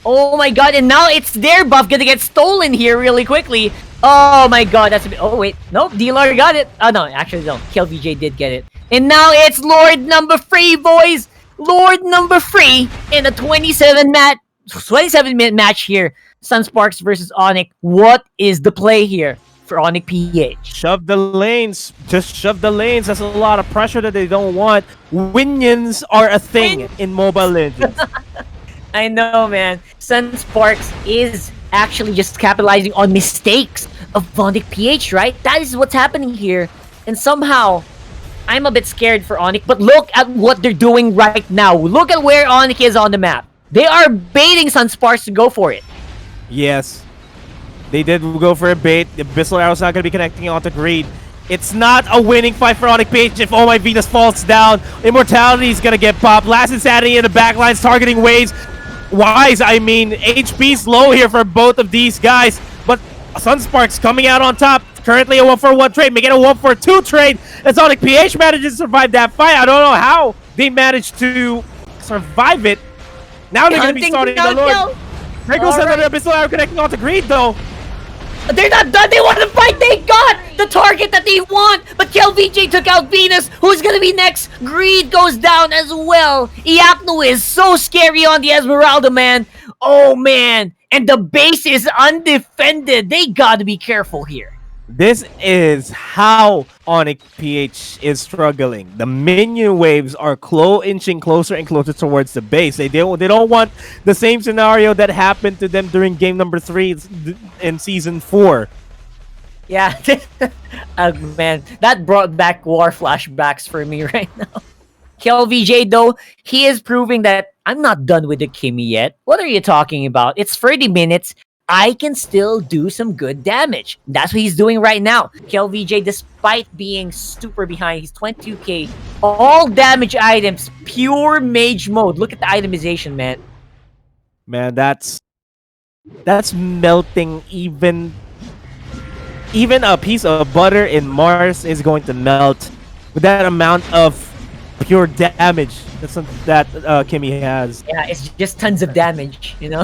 Speaker 5: Oh my god, and now it's their buff gonna get stolen here really quickly. Oh my god, that's a bit. Oh wait, nope, D-Lar got it. Oh no, actually no, KLVJ did get it. And now it's Lord number 3, boys. Lord number 3 in a 27-minute match here. Sunsparks versus ONIC. What is the play here for ONIC PH?
Speaker 7: Shove the lanes. Just shove the lanes. That's a lot of pressure that they don't want. Winions are a thing in Mobile Legends.
Speaker 5: I know, man. Sunsparks is actually just capitalizing on mistakes of ONIC PH, right? That is what's happening here. And somehow, I'm a bit scared for ONIC, but look at what they're doing right now. Look at where ONIC is on the map. They are baiting Sunsparks to go for it.
Speaker 7: Yes. They did go for a bait. The Abyssal Arrow's not going to be connecting onto Greed. It's not a winning fight for ONIC PH if Oh My Venus falls down. Immortality is going to get popped. Last Insanity in the backlines targeting waves. Wise, I mean, HP's low here for both of these guys, but Sunsparks coming out on top. Currently a 1-for-1 trade, making a 1-for-2 trade as ONIC PH manages to survive that fight. I don't know how they managed to survive it. Now they're going to be starting the Lord. There goes another Abyssal Arrow connecting onto Greed, though.
Speaker 5: They're not done. They want to fight. They got the target that they want. But KLVJ took out Venus. Who's going to be next? Greed goes down as well. Iapno is so scary on the Esmeralda, man. Oh, man. And the base is undefended. They got to be careful here.
Speaker 7: This is how ONIC PH is struggling. The minion waves are inching closer and closer towards the base. They don't want the same scenario that happened to them during game number 3 in season 4.
Speaker 5: Yeah, man, that brought back war flashbacks for me right now. KLVJ though, he is proving that I'm not done with the Kimmy yet. What are you talking about? It's 30 minutes. I can still do some good damage. That's what he's doing right now. KLVJ, despite being super behind, he's 22k. All damage items, pure mage mode. Look at the itemization, man.
Speaker 7: Man, that's melting. Even a piece of butter in Mars is going to melt with that amount of pure damage that Kimmy has.
Speaker 5: Yeah, it's just tons of damage, you know?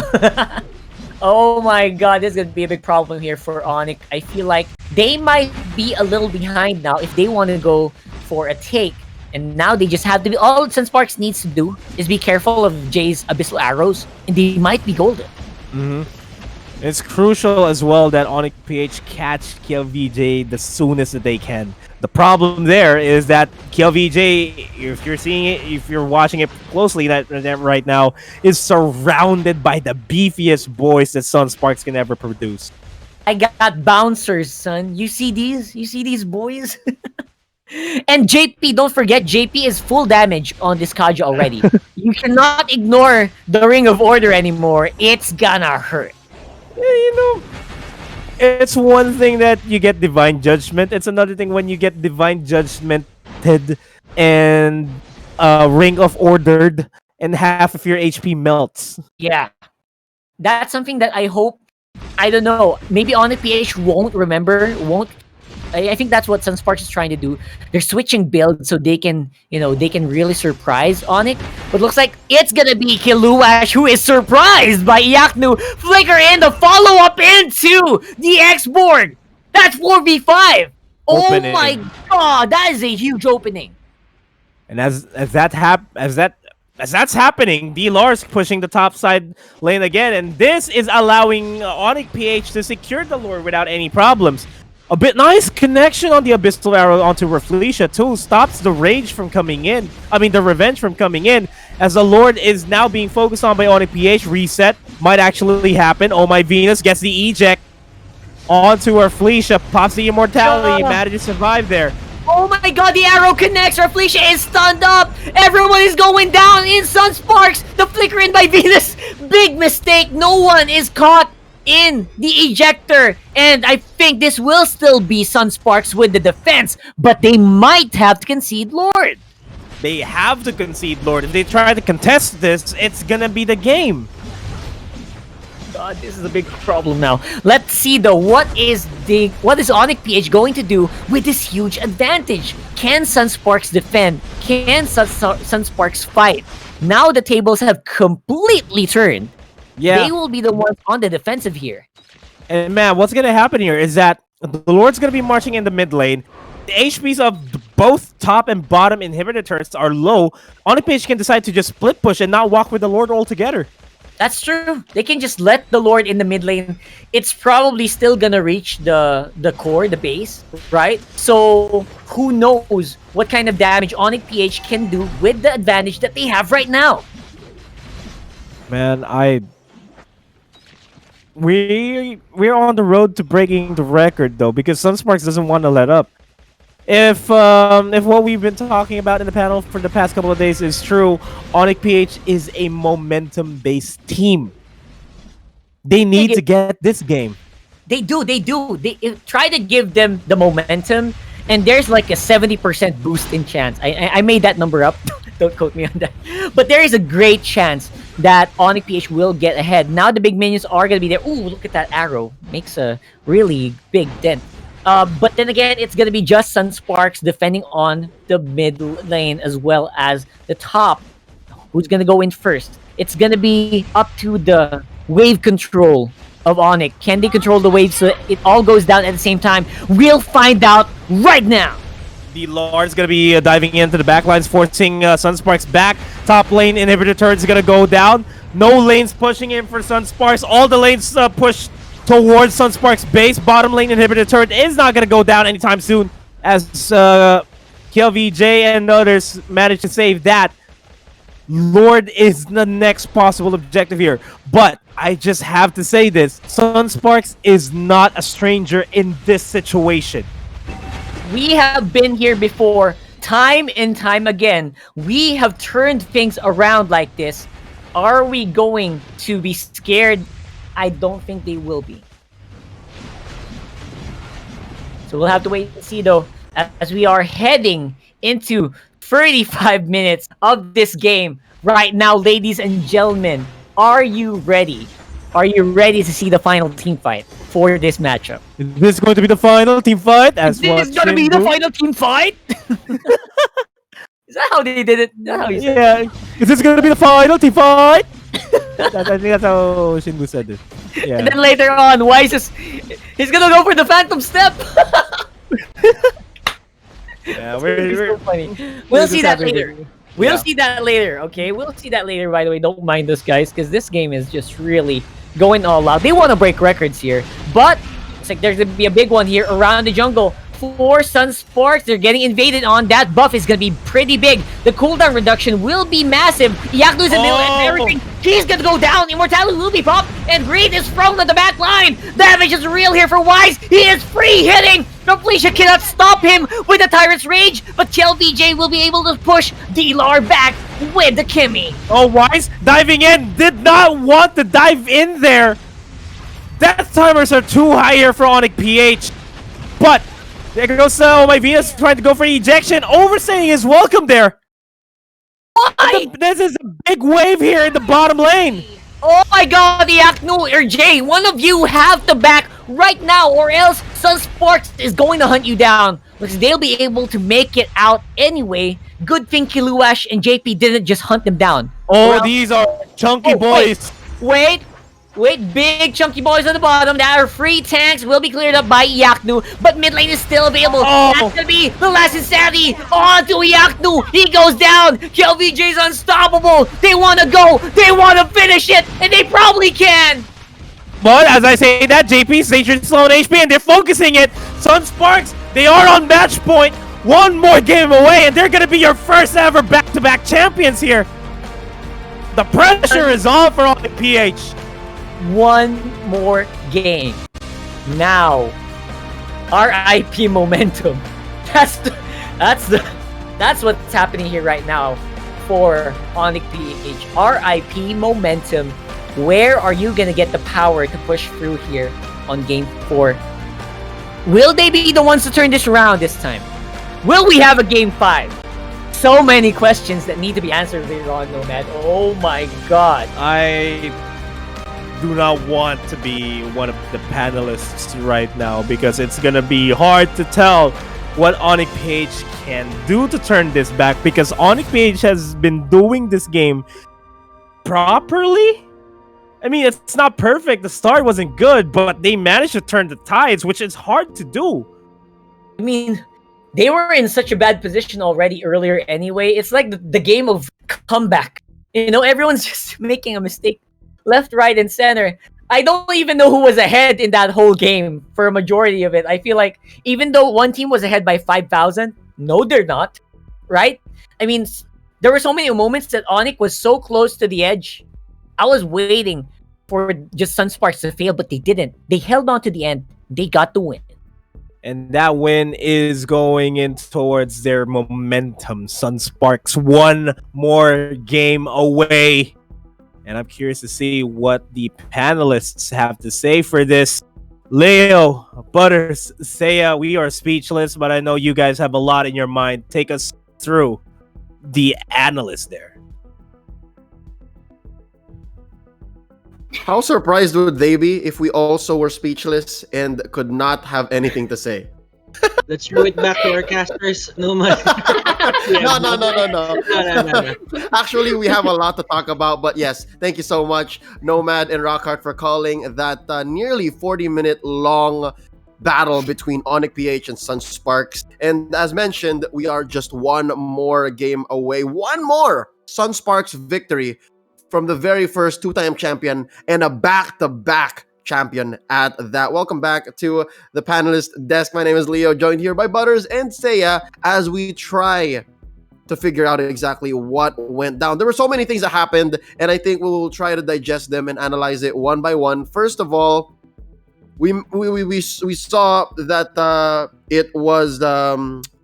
Speaker 5: Oh my god, this is going to be a big problem here for ONIC. I feel like they might be a little behind now if they want to go for a take. And now they just have to be... All Sunsparks needs to do is be careful of Jay's Abyssal Arrows, and they might be golden.
Speaker 7: It's crucial as well that ONIC PH catch KLVJ the soonest that they can. The problem there is that KLVJ, if you're seeing it, if you're watching it closely that right now, is surrounded by the beefiest boys that Sunsparks can ever produce.
Speaker 5: I got bouncers, son. You see these? You see these boys? And JP, don't forget, JP is full damage on this Kaja already. You cannot ignore the Ring of Order anymore. It's gonna hurt.
Speaker 7: Yeah, you know, it's one thing that you get Divine Judgment. It's another thing when you get Divine Judgmented and Ring of Ordered and half of your HP melts.
Speaker 5: Yeah. That's something that I hope, I don't know, maybe ONIC PH won't remember, I think that's what Sunsparks is trying to do. They're switching builds so they can, they can really surprise ONIC. But looks like it's gonna be Kiluash who is surprised by Yaknu. Flicker in the follow-up into the X-Board. That's 4v5.
Speaker 7: Opening.
Speaker 5: Oh my god, that is a huge opening.
Speaker 7: And as that's happening, D-Lars pushing the top side lane again, and this is allowing ONIC PH to secure the lure without any problems. A bit nice connection on the Abyssal Arrow onto Rafflesia too. Stops the rage from coming in. I mean, the revenge from coming in. As the Lord is now being focused on by ONIC PH. Reset might actually happen. Oh my Venus gets the eject onto Rafflesia. Pops the immortality. Manages to survive there.
Speaker 5: Oh my god, the arrow connects. Rafflesia is stunned up. Everyone is going down in Sunsparks. The flicker in by Venus. Big mistake. No one is caught in the ejector, and I think this will still be Sunsparks with the defense, but they might have to concede Lord.
Speaker 7: They have to concede Lord. If they try to contest this, it's gonna be the game.
Speaker 5: God, this is a big problem now. Let's see though, what is ONIC PH going to do with this huge advantage? Can Sunsparks defend? Can Sunsparks fight? Now the tables have completely turned.
Speaker 7: Yeah.
Speaker 5: They will be the ones on the defensive here.
Speaker 7: And man, what's gonna happen here is that the Lord's gonna be marching in the mid lane. The HPs of both top and bottom inhibitor turrets are low. ONIC PH can decide to just split push and not walk with the Lord altogether.
Speaker 5: That's true. They can just let the Lord in the mid lane. It's probably still gonna reach the core, the base, right? So who knows what kind of damage ONIC PH can do with the advantage that they have right now.
Speaker 7: Man, we're on the road to breaking the record though, because Sunsparks doesn't want to let up. If what we've been talking about in the panel for the past couple of days is true, ONIC PH is a momentum-based team. They need to get this game.
Speaker 5: They do. They try to give them the momentum, and there's like a 70% boost in chance. I made that number up. Don't quote me on that. But there is a great chance that ONIC PH will get ahead. Now the big minions are going to be there. Ooh, look at that arrow. Makes a really big dent. But then again, it's going to be just Sunsparks defending on the mid lane as well as the top. Who's going to go in first? It's going to be up to the wave control of ONIC. Can they control the wave so it all goes down at the same time? We'll find out right now.
Speaker 7: The Lord's gonna be diving into the backlines, forcing Sunsparks back. Top lane inhibitor turret is gonna go down. No lanes pushing in for Sunsparks. All the lanes push towards Sunsparks base. Bottom lane inhibitor turret is not gonna go down anytime soon, as KLVJ and others manage to save that. Lord is the next possible objective here, but I just have to say this: Sunsparks is not a stranger in this situation.
Speaker 5: We have been here before, time and time again. We have turned things around like this. Are we going to be scared? I don't think they will be. So we'll have to wait and see though, as we are heading into 35 minutes of this game right now, ladies and gentlemen. Are you ready? Are you ready to see the final team fight for this matchup?
Speaker 7: Is this going to be the final team fight?
Speaker 5: Is this going to be the final team fight? Is that how they did it?
Speaker 7: Yeah. Is this going to be the final team fight? I think that's how Shinbu said it. Yeah.
Speaker 5: And then later on, Wise is... He's going to go for the Phantom Step!
Speaker 7: Yeah, we're
Speaker 5: funny. We'll see that later. We'll see that later, okay? We'll see that later, by the way. Don't mind us, guys, because this game is just really going all out. They want to break records here, but it's like there's going to be a big one here around the jungle. for Sunsparks. They're getting invaded on. That buff is going to be pretty big. The cooldown reduction will be massive. Yaknu's in the middle and everything. He's going to go down. Immortality will be popped. And Breed is thrown on the back line. Damage is real here for Wise. He is free hitting. Felicia cannot stop him with the Tyrant's Rage. But KLVJ will be able to push D-Lar back with the Kimmy.
Speaker 7: Oh, Wise diving in. Did not want to dive in there. Death timers are too high here for ONIC PH. But there goes my Venus trying to go for ejection. Overstaying is welcome there. This is a big wave here in the bottom lane.
Speaker 5: Oh my god, Yaknu or Jay, one of you have to back right now or else Sunsparks is going to hunt you down. Because they'll be able to make it out anyway. Good thing Kiluash and JP didn't just hunt them down.
Speaker 7: Oh, these are chunky boys.
Speaker 5: Wait, big chunky boys on the bottom that are free tanks will be cleared up by Yaknu, but mid lane is still available. That's gonna be the last insanity on to Yaknu. He goes down. KLVJ's unstoppable. They wanna go, they wanna finish it, and they probably can.
Speaker 7: But as I say that, JP stationed slow on HP and they're focusing it. Sunsparks, they are on match point. One more game away and they're gonna be your first ever back-to-back champions here. The pressure is on for ONIC PH.
Speaker 5: One more game. Now, RIP momentum. That's what's happening here right now for ONIC PH. RIP momentum. Where are you gonna get the power to push through here on game 4? Will they be the ones to turn this around this time? Will we have a game 5? So many questions that need to be answered later on, Nomad. Oh my god.
Speaker 7: I do not want to be one of the panelists right now because it's gonna be hard to tell what ONIC PH can do to turn this back, because ONIC PH has been doing this game properly. I mean, it's not perfect. The start wasn't good, but they managed to turn the tides, which is hard to do.
Speaker 5: I mean, they were in such a bad position already earlier anyway. It's like the game of comeback. You know, everyone's just making a mistake left, right, and center. I don't even know who was ahead in that whole game for a majority of it. I feel like even though one team was ahead by 5,000, no, they're not, right? I mean, there were so many moments that ONIC was so close to the edge. I was waiting for just Sunsparks to fail, but they didn't. They held on to the end. They got the win.
Speaker 7: And that win is going in towards their momentum. Sunsparks one more game away. And I'm curious to see what the panelists have to say for this. Leo, Butters, Seiya, we are speechless, but I know you guys have a lot in your mind. Take us through the analyst there.
Speaker 10: How surprised would they be if we also were speechless and could not have anything to say?
Speaker 6: Let's throw it back to our casters. No, man.
Speaker 10: No. Actually, we have a lot to talk about, but yes, thank you so much, Nomad and Rockhart, for calling that nearly 40-minute long battle between ONIC PH and Sunsparks. And as mentioned, we are just one more game away. One more Sunsparks victory from the very first two-time champion and a back-to-back champion at that. Welcome back to the panelist desk. My name is Leo, joined here by Butters and Seiya as we try to figure out exactly what went down. There were so many things that happened, and I think we will try to digest them and analyze it one by one. First of all, we saw that it was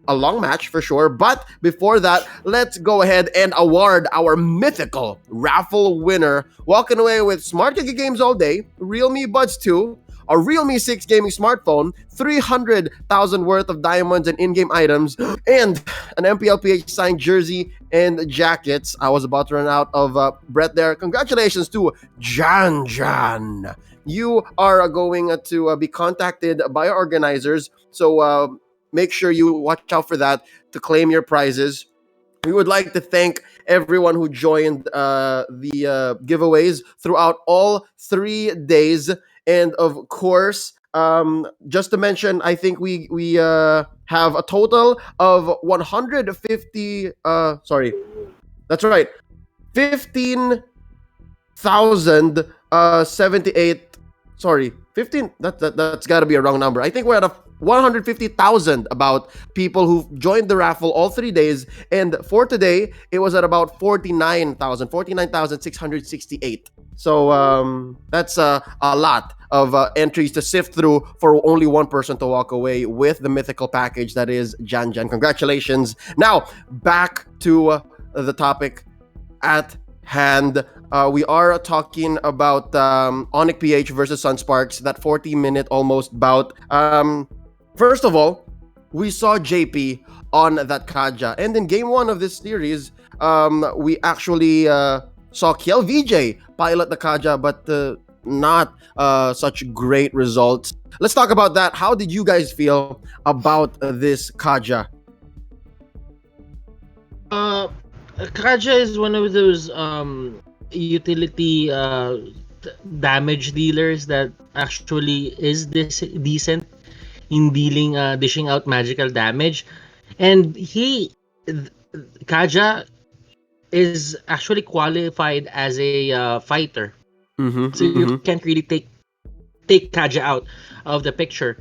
Speaker 10: a long match for sure, but before that, let's go ahead and award our mythical raffle winner, walking away with Smart Giga Games all day, Realme Buds 2, a Realme 6 gaming smartphone, 300,000 worth of diamonds and in-game items, and an MPL PH signed jersey and jackets. I was about to run out of breath there. Congratulations to Jan. You are going to be contacted by our organizers, so make sure you watch out for that to claim your prizes. We would like to thank everyone who joined the giveaways throughout all 3 days. And of course, just to mention, I think we have a total of 150, that's right, 15,078, 15, that's got to be a wrong number. I think we're at 150,000 about people who joined the raffle all 3 days, and for today it was at about 49,668. So that's a lot of entries to sift through for only one person to walk away with the mythical package that is Jan Jan. Congratulations. Now back to the topic at hand. We are talking about ONIC PH versus Sunsparks, that 40-minute almost bout. First of all, we saw JP on that Kaja. And in game one of this series, we actually saw KLVJ pilot the Kaja, but not such great results. Let's talk about that. How did you guys feel about this Kaja?
Speaker 19: Kaja is one of those utility damage dealers that actually is decent in dishing out magical damage, and Kaja is actually qualified as a fighter, so you can't really take Kaja out of the picture.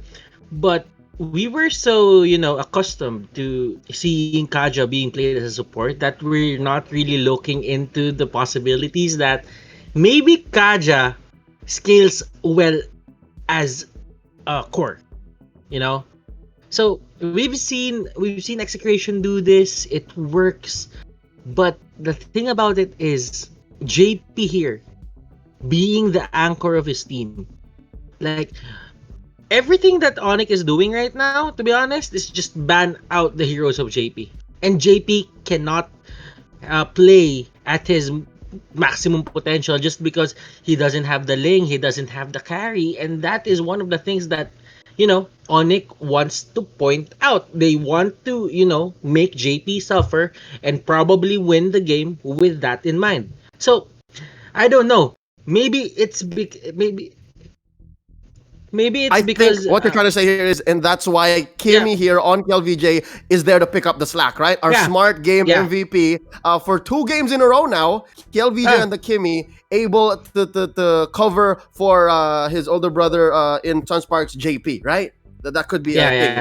Speaker 19: But we were so accustomed to seeing Kaja being played as a support that we're not really looking into the possibilities that maybe Kaja scales well as a core. So we've seen Execration do this. It works, but the thing about it is JP here being the anchor of his team. Like, everything that ONIC is doing right now, to be honest, is just ban out the heroes of JP, and JP cannot play at his maximum potential just because he doesn't have the lane, he doesn't have the carry, and that is one of the things that ONIC wants to point out. They want to, make JP suffer and probably win the game with that in mind. So, I don't know. Maybe it's
Speaker 10: I
Speaker 19: because
Speaker 10: think what you're trying to say here is, and that's why Kimmy here on KLVJ is there to pick up the slack, right? Our smart game MVP for 2 games in a row now. KLVJ and the Kimmy able to cover for his older brother in Sunsparks JP, right? That could be a thing.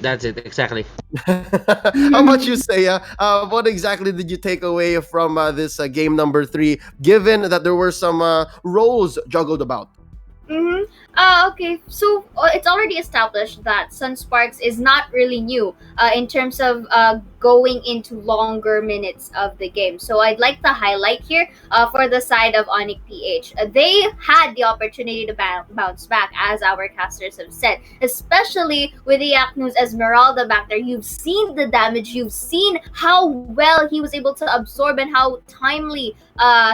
Speaker 19: That's it exactly.
Speaker 10: How about you, Saya? What exactly did you take away from this game number 3, given that there were some roles juggled about?
Speaker 11: Okay, so it's already established that Sunsparks is not really new in terms of going into longer minutes of the game. So I'd like to highlight here for the side of ONIC PH. They had the opportunity to bounce back, as our casters have said, especially with the Yaknus Esmeralda back there. You've seen the damage, you've seen how well he was able to absorb and how timely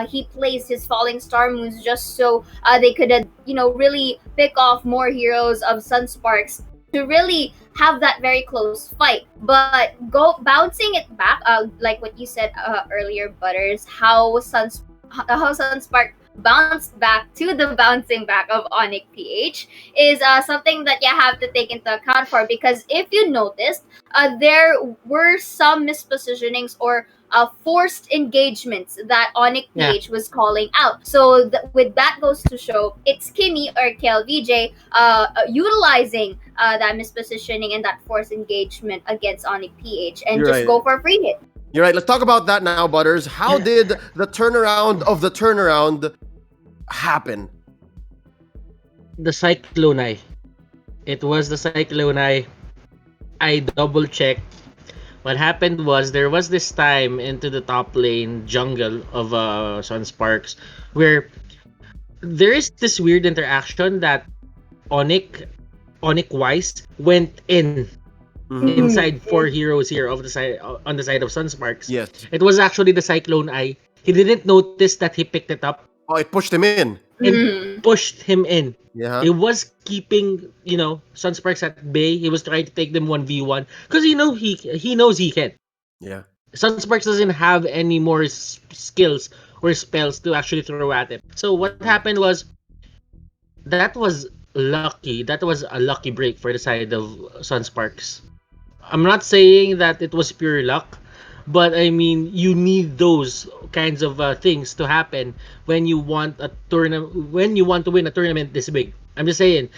Speaker 11: he plays his falling star moves just so they could really pick off more heroes of Sunsparks to really have that very close fight. But bouncing it back, like what you said earlier, Butters, how Sunspark bounced back to the bouncing back of ONIC PH is something that you have to take into account for, because if you noticed, there were some mispositionings or forced engagements that ONIC PH was calling out. So with that goes to show it's Kimmy or KLVJ utilizing that mispositioning and that forced engagement against ONIC PH and go for a free hit.
Speaker 10: You're right. Let's talk about that now, Butters. How did the turnaround of the turnaround happen?
Speaker 19: The Cyclone Eye. It was the Cyclone Eye. I double checked. What happened was there was this time into the top lane jungle of Sunsparks where there is this weird interaction that ONIC Wise went inside 4 heroes here of the side on the side of Sunsparks.
Speaker 10: Yes.
Speaker 19: It was actually the Cyclone Eye. He didn't notice that he picked it up.
Speaker 10: Oh, it pushed him in.
Speaker 19: And pushed him in.
Speaker 10: Yeah.
Speaker 19: It was keeping, Sunsparks at bay. He was trying to take them 1v1 because he knows he can.
Speaker 10: Yeah.
Speaker 19: Sunsparks doesn't have any more skills or spells to actually throw at him. So what happened was that was lucky. That was a lucky break for the side of Sunsparks. I'm not saying that it was pure luck, but I mean, you need those kinds of things to happen when you want a tournament, when you want to win a tournament this big. I'm just saying,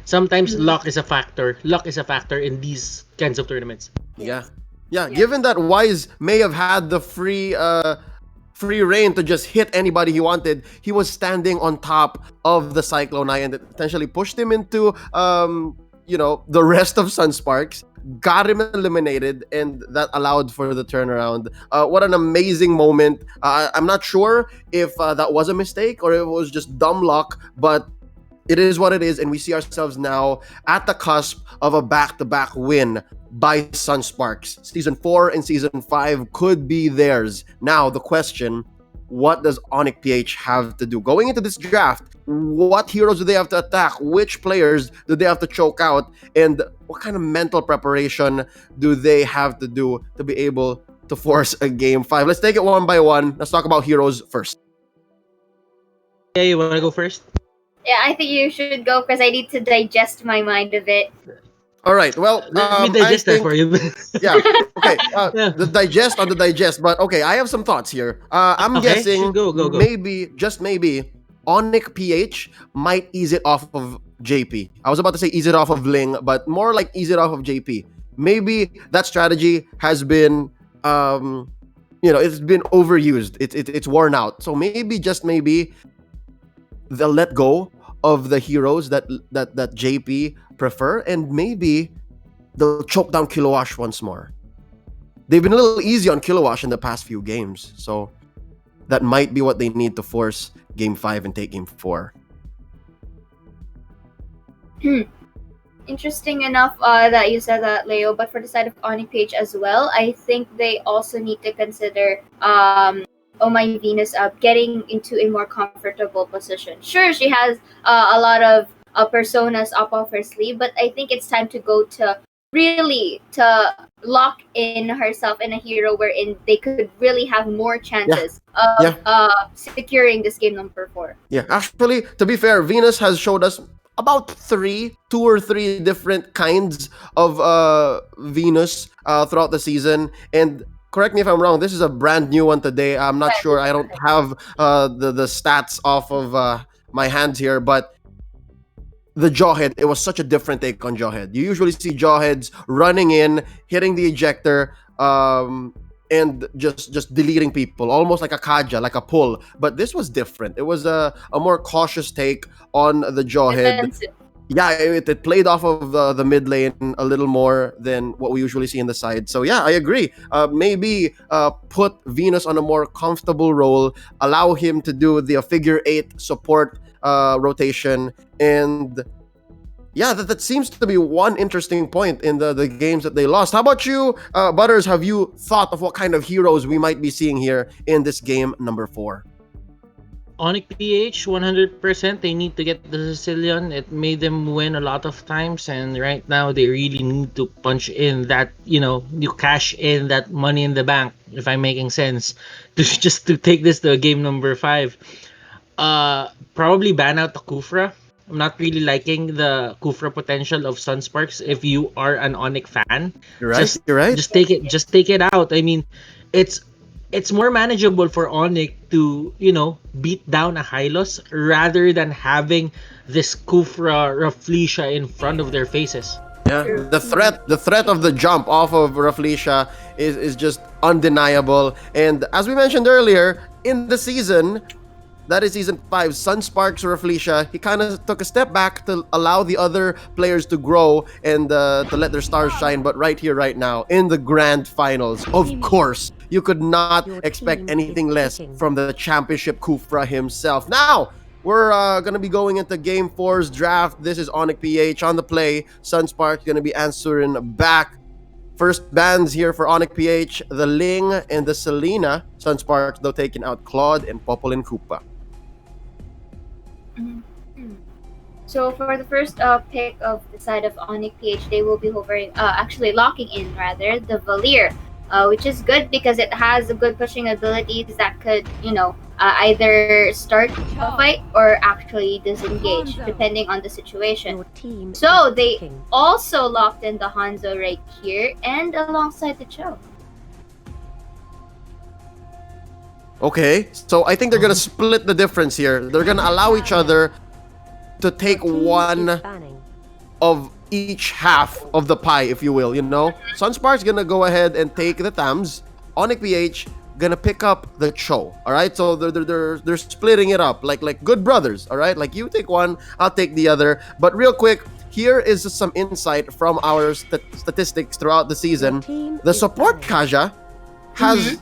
Speaker 19: sometimes luck is a factor. Luck is a factor in these kinds of tournaments.
Speaker 10: Yeah. Given that Wise may have had the free reign to just hit anybody he wanted, he was standing on top of the Cyclone Eye and it potentially pushed him into the rest of Sunsparks, got him eliminated, and that allowed for the turnaround. What an amazing moment. I'm not sure if that was a mistake or if it was just dumb luck, but it is what it is, and we see ourselves now at the cusp of a back-to-back win by Sunsparks. Season 4 and Season 5 could be theirs. Now, the question, what does ONIC PH have to do? Going into this draft, what heroes do they have to attack? Which players do they have to choke out? And what kind of mental preparation do they have to do to be able to force a Game 5? Let's take it one by one. Let's talk about heroes first.
Speaker 19: Yeah, you want to go first?
Speaker 11: Yeah, I think you should go because I need to digest my mind a bit.
Speaker 10: All right. Well,
Speaker 19: let me digest that for you.
Speaker 10: Yeah. Okay. The digest. But okay, I have some thoughts here. I'm guessing
Speaker 19: go.
Speaker 10: maybe, just maybe, ONIC PH might ease it off of JP. I was about to say ease it off of Ling, but more like ease it off of JP. Maybe that strategy has been, it's been overused. It's worn out. So maybe, just maybe, they'll let go of the heroes that JP prefer, and maybe they'll choke down Kilowash once more. They've been a little easy on Kilowash in the past few games, so that might be what they need to force Game 5 and take Game 4.
Speaker 11: Interesting enough that you said that, Leo, but for the side of ONIC PH as well, I think they also need to consider Oh My Venus getting into a more comfortable position. Sure, she has a lot of personas up off her sleeve, but I think it's time to go to lock in herself in a hero wherein they could really have more chances of securing this game number 4.
Speaker 10: Yeah, actually, to be fair, Venus has showed us about 2 or 3 different kinds of Venus throughout the season, and correct me if I'm wrong, this is a brand new one today. I'm not sure. I don't have the stats off of my hands here, but the Jawhead, it was such a different take on Jawhead. You usually see Jawheads running in, hitting the ejector, and just deleting people, almost like a Kaja, like a pull. But this was different. It was a more cautious take on the Jawhead. Yeah, it played off of the mid lane a little more than what we usually see in the side. So yeah, I agree. Maybe put Venus on a more comfortable role, allow him to do the figure 8 support rotation, and yeah, that seems to be one interesting point in the games that they lost. How about you, Butters? Have you thought of what kind of heroes we might be seeing here in this game number 4?
Speaker 19: ONIC PH, 100%. They need to get the Sicilian. It made them win a lot of times, and right now they really need to punch in that, you cash in that money in the bank, if I'm making sense, to take this to game number 5. Probably ban out the Kufra. I'm not really liking the Kufra potential of Sunsparks. If you are an ONIC fan,
Speaker 10: you're right.
Speaker 19: Just take it out. I mean, it's more manageable for ONIC to, beat down a Hylos rather than having this Kufra Rafflesia in front of their faces.
Speaker 10: Yeah, the threat of the jump off of Rafflesia is just undeniable. And as we mentioned earlier, in the season, that is Season 5, Sunsparks Rafflesia, he kind of took a step back to allow the other players to grow and to let their stars shine. But right here, right now, in the grand finals, of course, you could not expect anything less from the championship Kufra himself. Now, we're going to be going into Game 4's draft. This is ONIC PH on the play. Sunsparks going to be answering back. First bans here for ONIC PH, the Ling and the Selena. Sunsparks, though, taking out Claude and Popolin Koopa.
Speaker 11: So for the first pick of the side of ONIC PH, they will be locking in the Valier, which is good because it has good pushing abilities that could, either start a fight or actually disengage, depending on the situation. So they also locked in the Hanzo right here and alongside the Cho.
Speaker 10: Okay, so I think they're gonna split the difference here. They're gonna allow each other to take one of each half of the pie, if you will, you know? Sunspark's gonna go ahead and take the Tams. ONIC PH gonna pick up the Cho. All right, so they're splitting it up like good brothers. All right, like you take one, I'll take the other. But real quick, here is some insight from our statistics throughout the season. The support Kaja has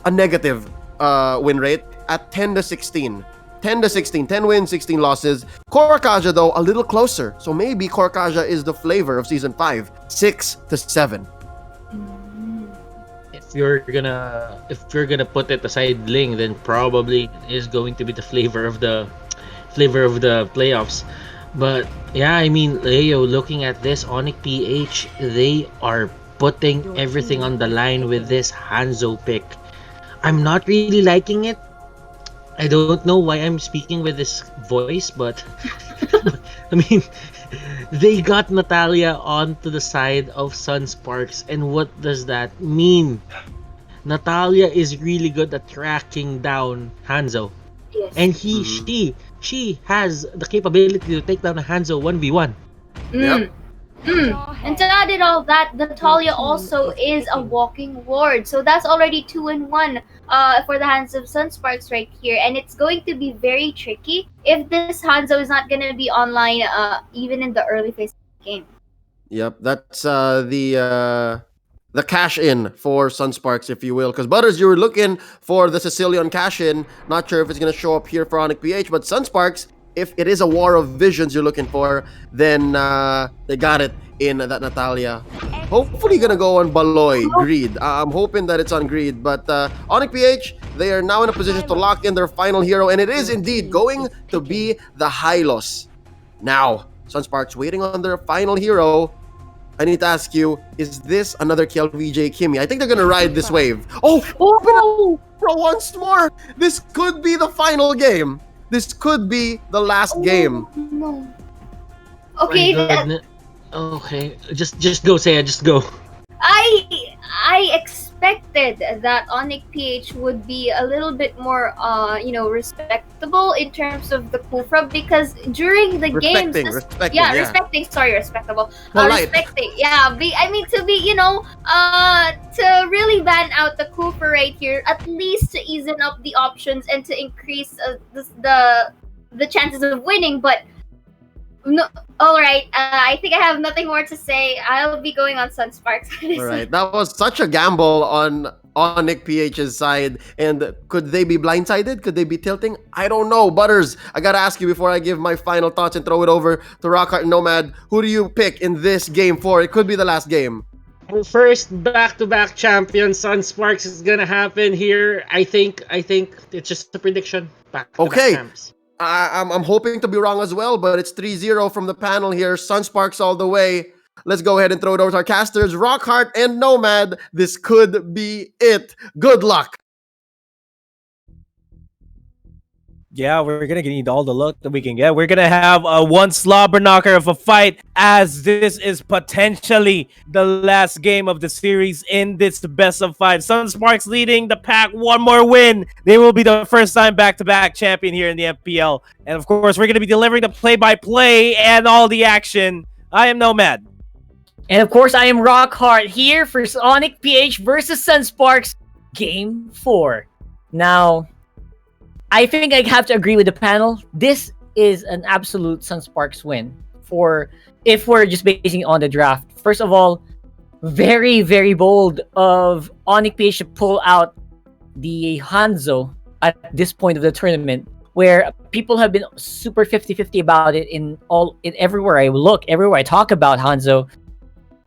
Speaker 10: a negative win rate at 10-16. 10-16, 10 wins, 16 losses. Core Kaja, though, a little closer. So maybe Core Kaja is the flavor of Season 5. 6-7.
Speaker 19: If you're gonna put it aside Ling, then probably it is going to be the flavor of the playoffs. But yeah, I mean, Leo, looking at this, ONIC PH, they are putting everything on the line with this Hanzo pick. I'm not really liking it. I don't know why I'm speaking with this voice, but I mean, they got Natalia onto the side of Sunsparks, and what does that mean? Natalia is really good at tracking down Hanzo, and she has the capability to take down a Hanzo 1v1.
Speaker 10: Yep.
Speaker 11: And to add it all that, Natalia also is a walking ward, so that's already 2-1 for the hands of Sunsparks right here, and it's going to be very tricky if this Hanzo is not going to be online even in the early phase of the game.
Speaker 10: Yep, that's the cash in for Sunsparks, if you will. Because Butters, you were looking for the Sicilian cash in. Not sure if it's going to show up here for ONIC PH, but Sunsparks, if it is a war of visions you're looking for, then they got it in that Natalia. Hopefully gonna go on Baloy, Greed. I'm hoping that it's on Greed, but ONIC PH, they are now in a position to lock in their final hero, and it is indeed going to be the Hylos. Now, Sunsparks waiting on their final hero. I need to ask you, is this another KLVJ Kimmy? I think they're gonna ride this wave. Oh, once more! This could be the final game. This could be the last game.
Speaker 11: No. Okay.
Speaker 19: Okay, just go, Saya. Just go.
Speaker 11: I expected that ONIC PH would be a little bit more, respectable in terms of the Kufra, because during the games, respectable. Respecting, yeah. To really ban out the Kufra right here, at least to ease up the options and to increase the chances of winning, but. No, all right. I think I have nothing more to say. I'll be going on Sunsparks.
Speaker 10: All right, that was such a gamble on ONIC PH's side, and could they be blindsided? Could they be tilting? I don't know. Butters, I gotta ask you before I give my final thoughts and throw it over to Rockhart and Nomad. Who do you pick in this game 4? It could be the last game.
Speaker 19: First back-to-back champion Sunsparks is gonna happen here. I think it's just a prediction.
Speaker 10: Okay. I'm hoping to be wrong as well, but it's 3-0 from the panel here. Sunsparks all the way. Let's go ahead and throw it over to our casters, Rockhart and Nomad. This could be it. Good luck.
Speaker 7: Yeah, we're gonna need all the luck that we can get. We're gonna have a one slobber knocker of a fight, as this is potentially the last game of the series in this best of 5. Sunsparks leading the pack, one more win. They will be the first time back-to-back champion here in the MPL. And of course, we're gonna be delivering the play-by-play and all the action. I am Nomad.
Speaker 5: And of course, I am Rockhart here for ONIC PH versus Sunsparks Game 4. Now, I think I have to agree with the panel. This is an absolute Sunsparks win if we're just basing on the draft. First of all, very, very bold of ONIC PH to pull out the Hanzo at this point of the tournament, where people have been super 50-50 about it in everywhere I look, everywhere I talk about Hanzo.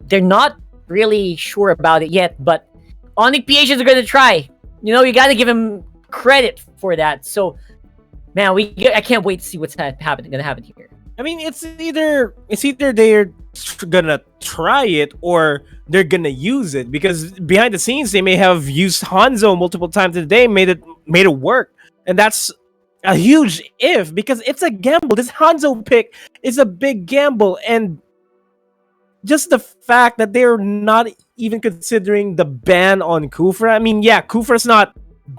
Speaker 5: They're not really sure about it yet, but ONIC PH is going to try. You got to give him credit for that. So, man, I can't wait to see what's gonna happen here.
Speaker 7: I mean, it's either they're gonna try it or they're gonna use it, because behind the scenes they may have used Hanzo multiple times today, made it work, and that's a huge if, because it's a gamble. This Hanzo pick is a big gamble, and just the fact that they're not even considering the ban on Kufra. I mean, yeah, Kufra's not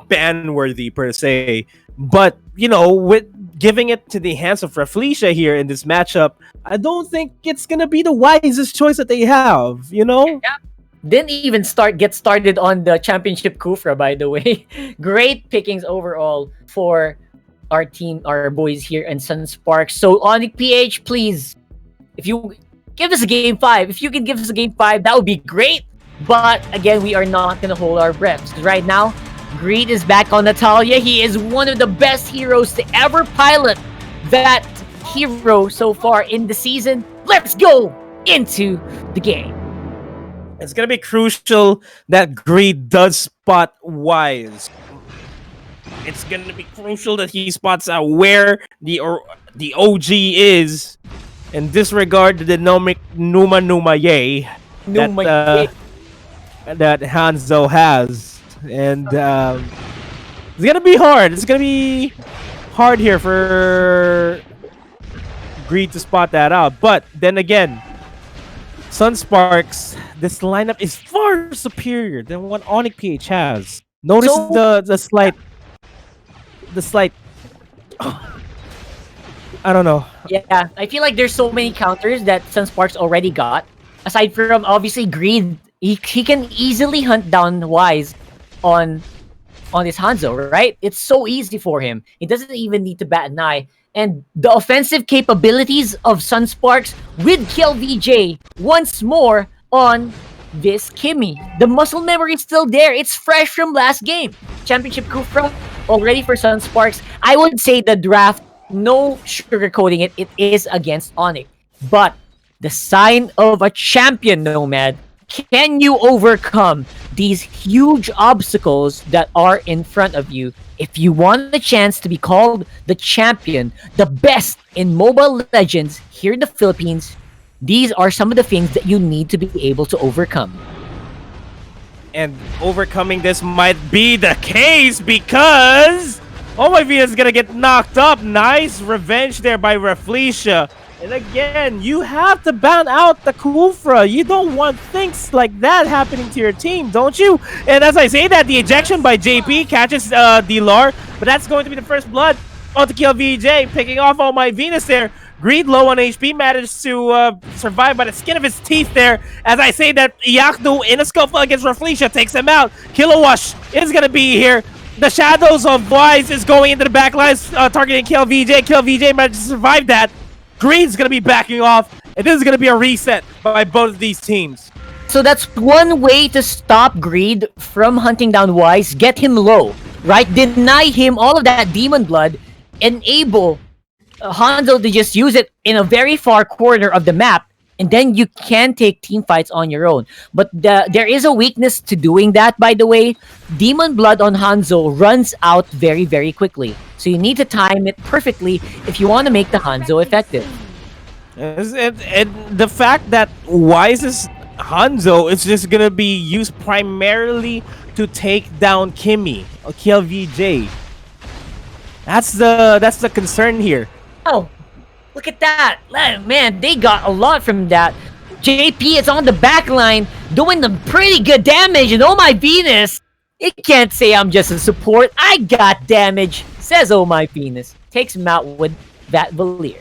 Speaker 7: ban worthy per se, but with giving it to the hands of Rafflesia here in this matchup, I don't think it's gonna be the wisest choice that they have, you know?
Speaker 5: Yeah. Didn't even get started on the championship Kufra, by the way. Great pickings overall for our team, our boys here in Sun Sparks. So ONIC PH, please, if you give us a game 5, if you can give us a game 5, that would be great. But again, we are not gonna hold our breaths. Right now, Greed is back on Natalia. He is one of the best heroes to ever pilot that hero so far in the season. Let's go into the game.
Speaker 7: It's gonna be crucial that Greed does spot Wise. It's gonna be crucial that he spots out where the OG is, and disregard the Numa Yay that Hanzo has. And it's gonna be hard. It's gonna be hard here for Greed to spot that out. But then again, Sun Sparks, this lineup is far superior than what ONIC PH has. Notice the slight I don't know.
Speaker 5: Yeah, I feel like there's so many counters that Sun Sparks already got. Aside from obviously Greed, he can easily hunt down Wise on this Hanzo, right? It's so easy for him. He doesn't even need to bat an eye. And the offensive capabilities of Sun Sparks with Kill VJ once more on this Kimmy. The muscle memory is still there. It's fresh from last game. Championship Kufra already for Sun Sparks. I would say the draft, no sugarcoating it, it is against ONIC. But the sign of a champion, Nomad. Can you overcome these huge obstacles that are in front of you? If you want the chance to be called the champion, the best in Mobile Legends here in the Philippines, these are some of the things that you need to be able to overcome.
Speaker 7: And overcoming this might be the case because my Venus is gonna get knocked up. Nice revenge there by Rafflesia. And again, you have to ban out the Kufra. You don't want things like that happening to your team, don't you? And as I say that, the ejection by JP catches Dilar, but that's going to be the first blood on to kill VJ, picking off all my Venus there. Greed low on HP, managed to survive by the skin of his teeth there. As I say that, Yaknu in a scuffle against Rafflesia takes him out. Kilowash is going to be here. The shadows of Wise is going into the back lines, targeting Kill VJ. Kill VJ managed to survive that. Greed's going to be backing off, and this is going to be a reset by both of these teams.
Speaker 5: So that's one way to stop Greed from hunting down Wise, get him low, right? Deny him all of that demon blood, enable Hanzo to just use it in a very far corner of the map, and then you can take team fights on your own. But there is a weakness to doing that, by the way. Demon blood on Hanzo runs out very, very quickly. So you need to time it perfectly if you want to make the Hanzo effective.
Speaker 7: And the fact that Wise's Hanzo is just going to be used primarily to take down Kimmy or kill VJ. That's the concern here.
Speaker 5: Oh, look at that. Man, they got a lot from that. JP is on the back line doing the pretty good damage, and oh my Venus, it can't say I'm just a support. I got damage, says oh my Venus. Takes him out with that Valir.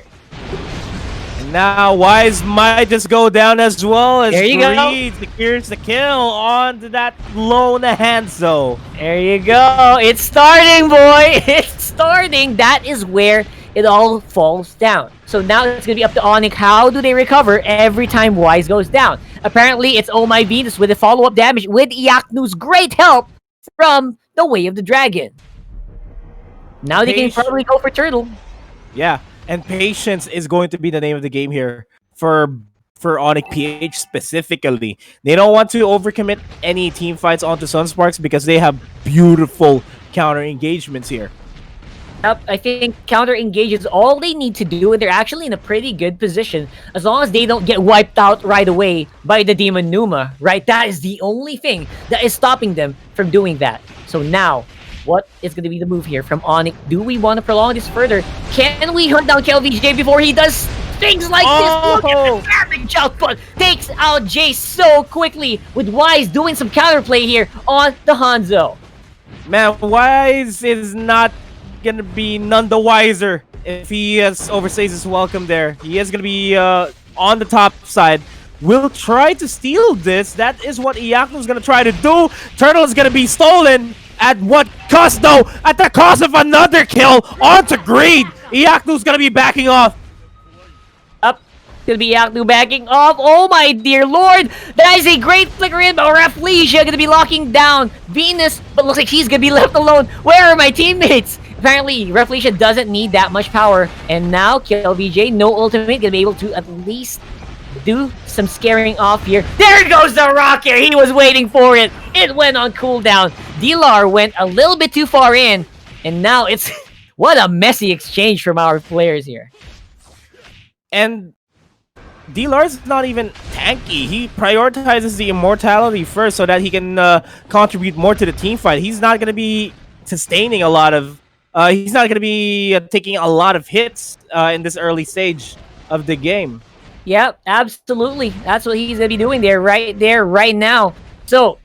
Speaker 7: And now Wise might just go down as well as
Speaker 5: Greed
Speaker 7: secures the kill onto that lone Hanzo.
Speaker 5: There you go. It's starting, boy. It's starting. That is where it all falls down. So now it's going to be up to ONIC. How do they recover every time Wise goes down? Apparently, it's Oh My Venus with a follow-up damage with Yaknu's great help from the Way of the Dragon. Now they can probably go for Turtle.
Speaker 7: Yeah, and patience is going to be the name of the game here for ONIC PH specifically. They don't want to overcommit any team fights onto Sunsparks because they have beautiful counter engagements here.
Speaker 5: I think counter engage is all they need to do, and they're actually in a pretty good position as long as they don't get wiped out right away by the Demon Numa, right? That is the only thing that is stopping them from doing that. So now, what is going to be the move here from ONIC? Do we want to prolong this further? Can we hunt down KLVJ before he does things like this? Look at the damage output! Takes out Jace so quickly with Wise doing some counterplay here on the Hanzo.
Speaker 7: Man, Wise is not gonna be none the wiser if he overstays his welcome there. He is going to be on the top side. Will try to steal this. That is what Iaknu's going to try to do. Turtle is going to be stolen. At what cost, though? At the cost of another kill onto Greed. Iaknu's going to be backing off.
Speaker 5: Up. Gonna be Iaknu backing off. Oh my dear lord! That is a great flicker in, but Rafflesia gonna be locking down Venus, but looks like she's gonna be left alone. Where are my teammates? Apparently, Rafflesia doesn't need that much power. And now, KLVJ, no ultimate, gonna be able to at least do some scaring off here. There goes the rocket! He was waiting for it! It went on cooldown. Dilar went a little bit too far in, and now it's... What a messy exchange from our players here.
Speaker 7: And Dilar's not even tanky. He prioritizes the immortality first so that he can contribute more to the team fight. He's not going to be sustaining a lot of... he's not going to be taking a lot of hits in this early stage of the game.
Speaker 5: Yep, absolutely. That's what he's going to be doing there, right now. So,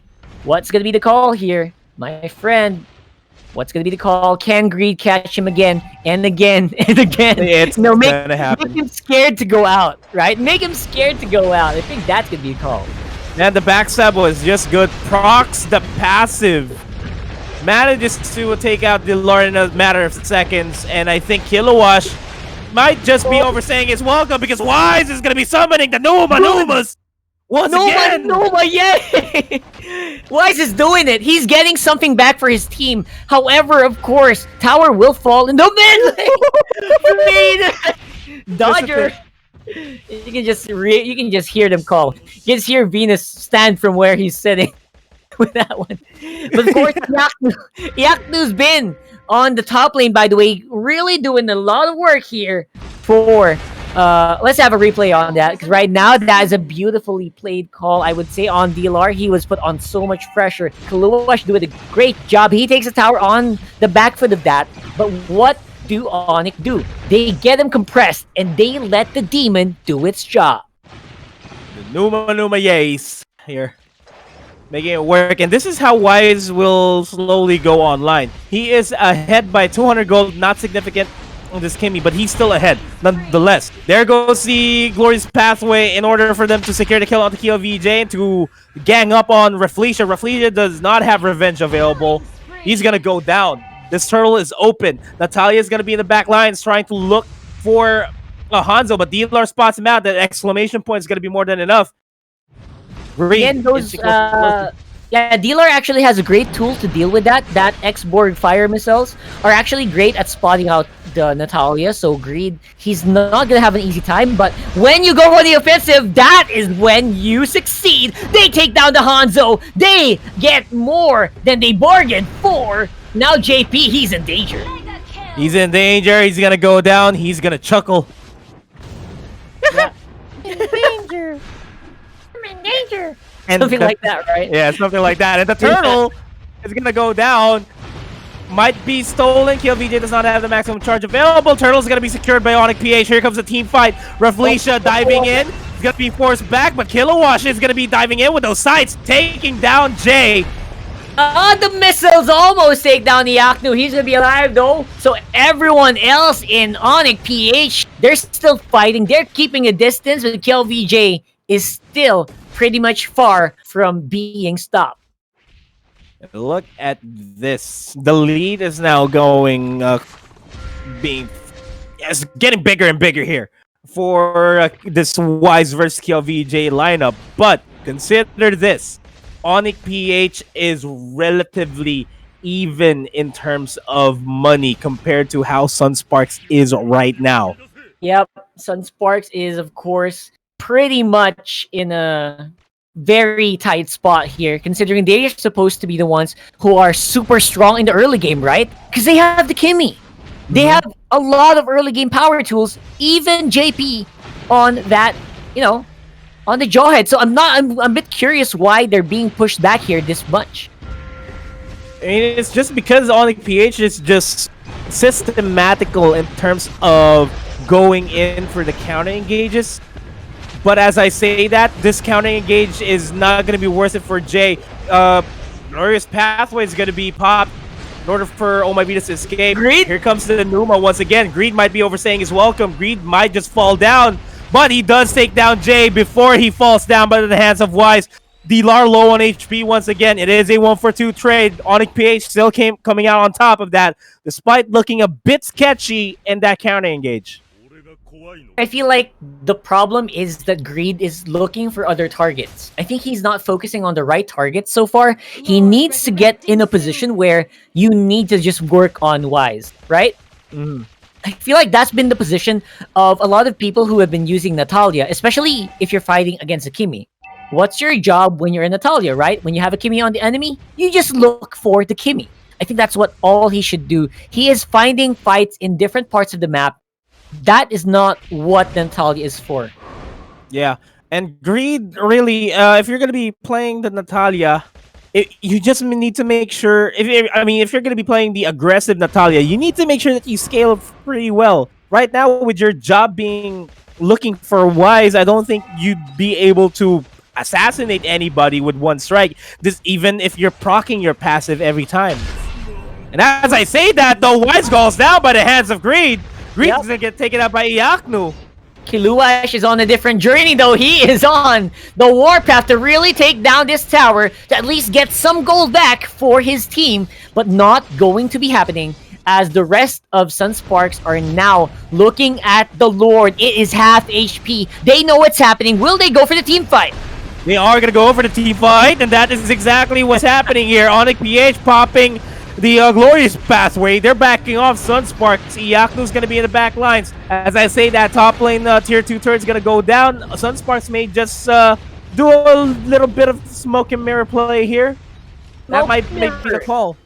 Speaker 5: what's going to be the call here? My friend, what's going to be the call? Can Greed catch him again and again and again?
Speaker 7: It's
Speaker 5: no, make him scared to go out, right? Make him scared to go out. I think that's going to be the call.
Speaker 7: And the backstab was just good. Procs the passive. Manages to take out Dilar in a matter of seconds. And I think Kilowash might just be overstaying his welcome because Wise is going to be summoning the Numas once again.
Speaker 5: Numa, yay! Wise is doing it. He's getting something back for his team. However, of course, Tower will fall in the mid. Dodger. You can just hear them call. You can just hear Venus stand from where he's sitting with that one. But of course, Iaknu's been on the top lane, by the way, really doing a lot of work here for... let's have a replay on that, because right now, that is a beautifully played call, I would say, on Dilar. He was put on so much pressure. Kaluash doing a great job. He takes the tower on the back foot of that. But what do ONIC do? They get him compressed, and they let the demon do its job.
Speaker 7: The Numa Yays here. Making it work, and this is how Wise will slowly go online. He is ahead by 200 gold, not significant on this Kimmy, but he's still ahead nonetheless. There goes the glorious pathway in order for them to secure the kill on the KLVJ to gang up on Rafflesia. Rafflesia does not have revenge available. He's gonna go down. This turtle is open. Natalia is gonna be in the back lines trying to look for Hanzo, but Dilar spots him out. That exclamation point is gonna be more than enough.
Speaker 5: Again, those, yeah, Dilar actually has a great tool to deal with that. That X-Borg fire missiles are actually great at spotting out the Natalia, so Greed, he's not gonna have an easy time, but when you go on the offensive, that is when you succeed. They take down the Hanzo. They get more than they bargained for. Now JP, he's in danger.
Speaker 7: He's in danger. He's gonna go down. He's gonna chuckle.
Speaker 12: In danger.
Speaker 5: I'm in danger.
Speaker 7: And
Speaker 5: something like that, right?
Speaker 7: Yeah, something like that. And the turtle is gonna go down. Might be stolen. KLVJ does not have the maximum charge available. Turtle's gonna be secured by ONIC PH. Here comes the team fight. Rafflesia diving in. He's gonna be forced back, but Kilowash is gonna be diving in with those sights, taking down Jay.
Speaker 5: The missiles almost take down the Iaknu. He's gonna be alive though. So everyone else in ONIC PH, they're still fighting. They're keeping a distance, but KLVJ is still pretty much far from being stopped.
Speaker 7: Look at this. The lead is now going, getting bigger and bigger here for this Wise versus KLVJ lineup. But consider this. ONIC PH is relatively even in terms of money compared to how Sunsparks is right now.
Speaker 5: Yep, Sunsparks is, of course, pretty much in a very tight spot here, considering they're supposed to be the ones who are super strong in the early game, right? Because they have the Kimmy. They have a lot of early game power tools, even JP on that, you know, on the Jawhead. So I'm a bit curious why they're being pushed back here this much.
Speaker 7: I mean, it's just because ONIC PH is just systematical in terms of going in for the counter engages. But as I say that, this counter engage is not going to be worth it for Jay. Glorious Pathway is going to be popped. in order for Oh My Venus to escape.
Speaker 5: Greed?
Speaker 7: Here comes the Numa once again. Greed might be overstaying his welcome. Greed might just fall down, but he does take down Jay before he falls down by the hands of Wise. D-Lar low on HP once again. It is a 1-for-2 trade. ONIC PH still coming out on top of that, despite looking a bit sketchy in that counter engage.
Speaker 5: I feel like the problem is that Greed is looking for other targets. I think he's not focusing on the right targets so far. He needs to get in a position where you need to just work on Wise, right? I feel like that's been the position of a lot of people who have been using Natalia, especially if you're fighting against a Kimi. What's your job when you're in Natalia, right? When you have a Kimi on the enemy, you just look for the Kimi. I think that's what all he should do. He is finding fights in different parts of the map. That is not what Natalia is for.
Speaker 7: Yeah, and Greed, really, if you're going to be playing the Natalia, you just need to make sure, if you're going to be playing the aggressive Natalia, you need to make sure that you scale pretty well. Right now, with your job being looking for Wise, I don't think you'd be able to assassinate anybody with one strike, this even if you're proccing your passive every time. And as I say that, though, Wise goes down by the hands of Greed. Greed's gonna get taken out by Iaknu.
Speaker 5: Kiluash is on a different journey, though. He is on the warpath to really take down this tower, to at least get some gold back for his team, but not going to be happening as the rest of Sunsparks are now looking at the Lord. It is half HP. They know what's happening. Will they go for the team fight?
Speaker 7: They are going to go for the team fight, and that is exactly what's happening here. ONIC PH popping the glorious pathway. They're backing off Sunsparks. Iaknu's going to be in the back lines. As I say, that top lane tier 2 turret's going to go down. Sunsparks may just do a little bit of smoke and mirror play here. That might be the call.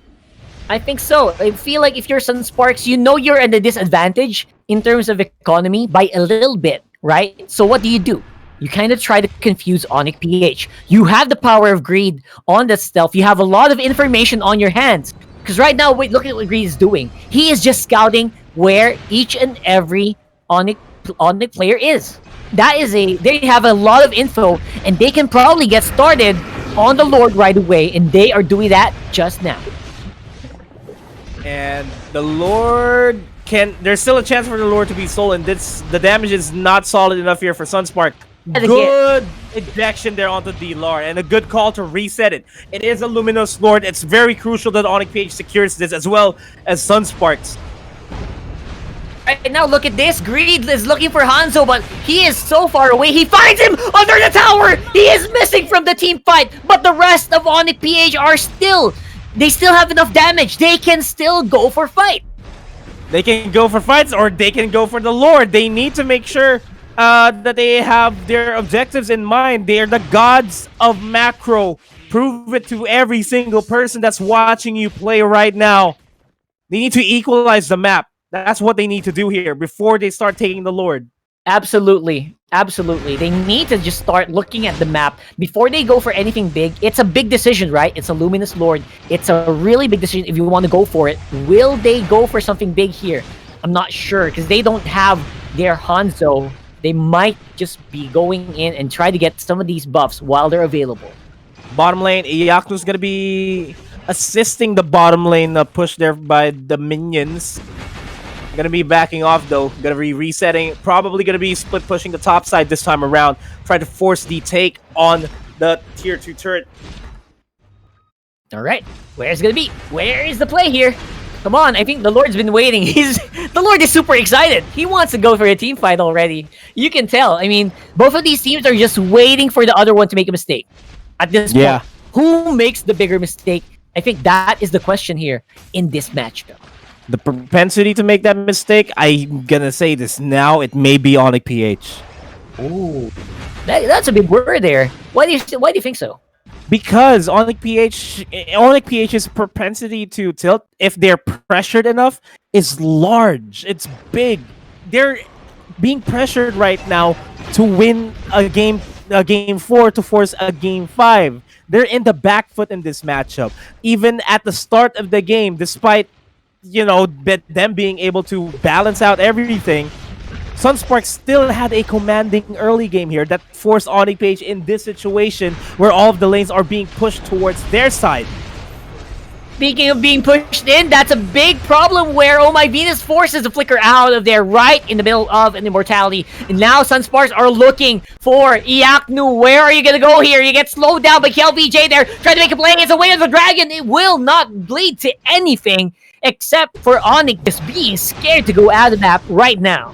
Speaker 5: I think so. I feel like if you're Sunsparks, you know you're at a disadvantage in terms of economy by a little bit, right? So what do? You kind of try to confuse ONIC PH. You have the power of Greed on that stealth. You have a lot of information on your hands. Because right now, wait, look at what Greed is doing. He is just scouting where each and every ONIC player is. They have a lot of info, and they can probably get started on the Lord right away, and they are doing that just now.
Speaker 7: And the Lord there's still a chance for the Lord to be stolen. The damage is not solid enough here for Sunspark. Good ejection there onto D-Lar, and a good call to reset it. It is a Luminous Lord. It's very crucial that ONIC PH secures this as well as Sunsparks.
Speaker 5: Right now, look at this. Greed is looking for Hanzo, but he is so far away. He finds him under the tower. He is missing from the team fight, but the rest of ONIC PH are they still have enough damage. They can still go for fight.
Speaker 7: They can go for fights, or they can go for the Lord. They need to make sure that they have their objectives in mind. They are the gods of macro. Prove it to every single person that's watching you play right now. They need to equalize the map. That's what they need to do here before they start taking the Lord.
Speaker 5: Absolutely. Absolutely. They need to just start looking at the map before they go for anything big. It's a big decision, right? It's a Luminous Lord. It's a really big decision if you want to go for it. Will they go for something big here? I'm not sure, because they don't have their Hanzo. They might just be going in and try to get some of these buffs while they're available.
Speaker 7: Bottom lane, Iyaku's going to be assisting the bottom lane push there by the minions. Going to be backing off, though. Going to be resetting. Probably going to be split pushing the top side this time around. Try to force the take on the tier 2 turret.
Speaker 5: All right. Where's it going to be? Where is the play here? Come on, I think the Lord's been waiting. The Lord is super excited. He wants to go for a team fight already. You can tell. I mean, both of these teams are just waiting for the other one to make a mistake. At this point, who makes the bigger mistake? I think that is the question here in this matchup.
Speaker 7: The propensity to make that mistake, I'm gonna say this now, it may be ONIC PH.
Speaker 5: Ooh, that's a big word there. Why do you think so?
Speaker 7: Because ONIC PH's propensity to tilt, if they're pressured enough, is large. It's big. They're being pressured right now to win a game 4 to force a game 5. They're in the back foot in this matchup. Even at the start of the game, despite them being able to balance out everything, Sunsparks still had a commanding early game here that forced ONIC PH in this situation where all of the lanes are being pushed towards their side.
Speaker 5: speaking of being pushed in, that's a big problem where Oh My Venus forces the flicker out of there right in the middle of an immortality. And now Sunsparks are looking for Iaknu. Where are you gonna go here? You get slowed down by KLVJ there, trying to make a play. It's a way of the dragon. It will not bleed to anything except for ONIC just being scared to go out of the map right now.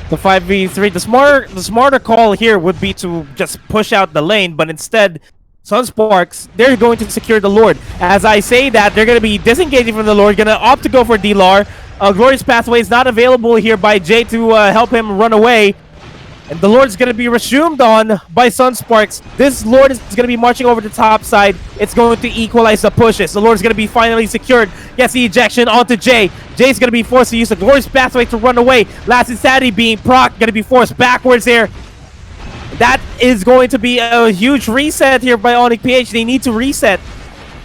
Speaker 7: The 5v3, the smarter call here would be to just push out the lane, but instead, Sunsparks, they're going to secure the Lord. As I say that, they're going to be disengaging from the Lord, going to opt to go for D-Lar. Glorious Pathway is not available here by Jay to help him run away. And the Lord's going to be resumed on by Sunsparks. This Lord is going to be marching over the top side. It's going to equalize the pushes. The Lord's going to be finally secured. Gets the ejection onto Jay. Jay's going to be forced to use the Glorious Pathway to run away. Last Insanity being proc, going to be forced backwards here. That is going to be a huge reset here by ONIC PH. They need to reset.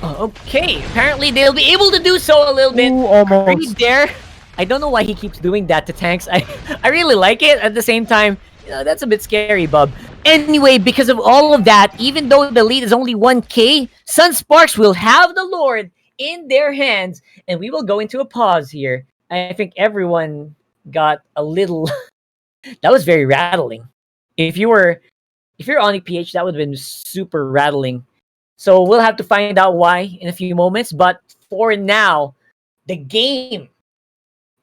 Speaker 5: Okay, apparently they'll be able to do so a little bit.
Speaker 7: Ooh, almost.
Speaker 5: There. I don't know why he keeps doing that to tanks. I really like it. At the same time, you know, that's a bit scary, bub. Anyway, because of all of that, even though the lead is only 1k, Sunsparks will have the Lord in their hands. And we will go into a pause here. I think everyone got a little... That was very rattling. If you're ONIC PH, that would have been super rattling. So we'll have to find out why in a few moments. But for now, the game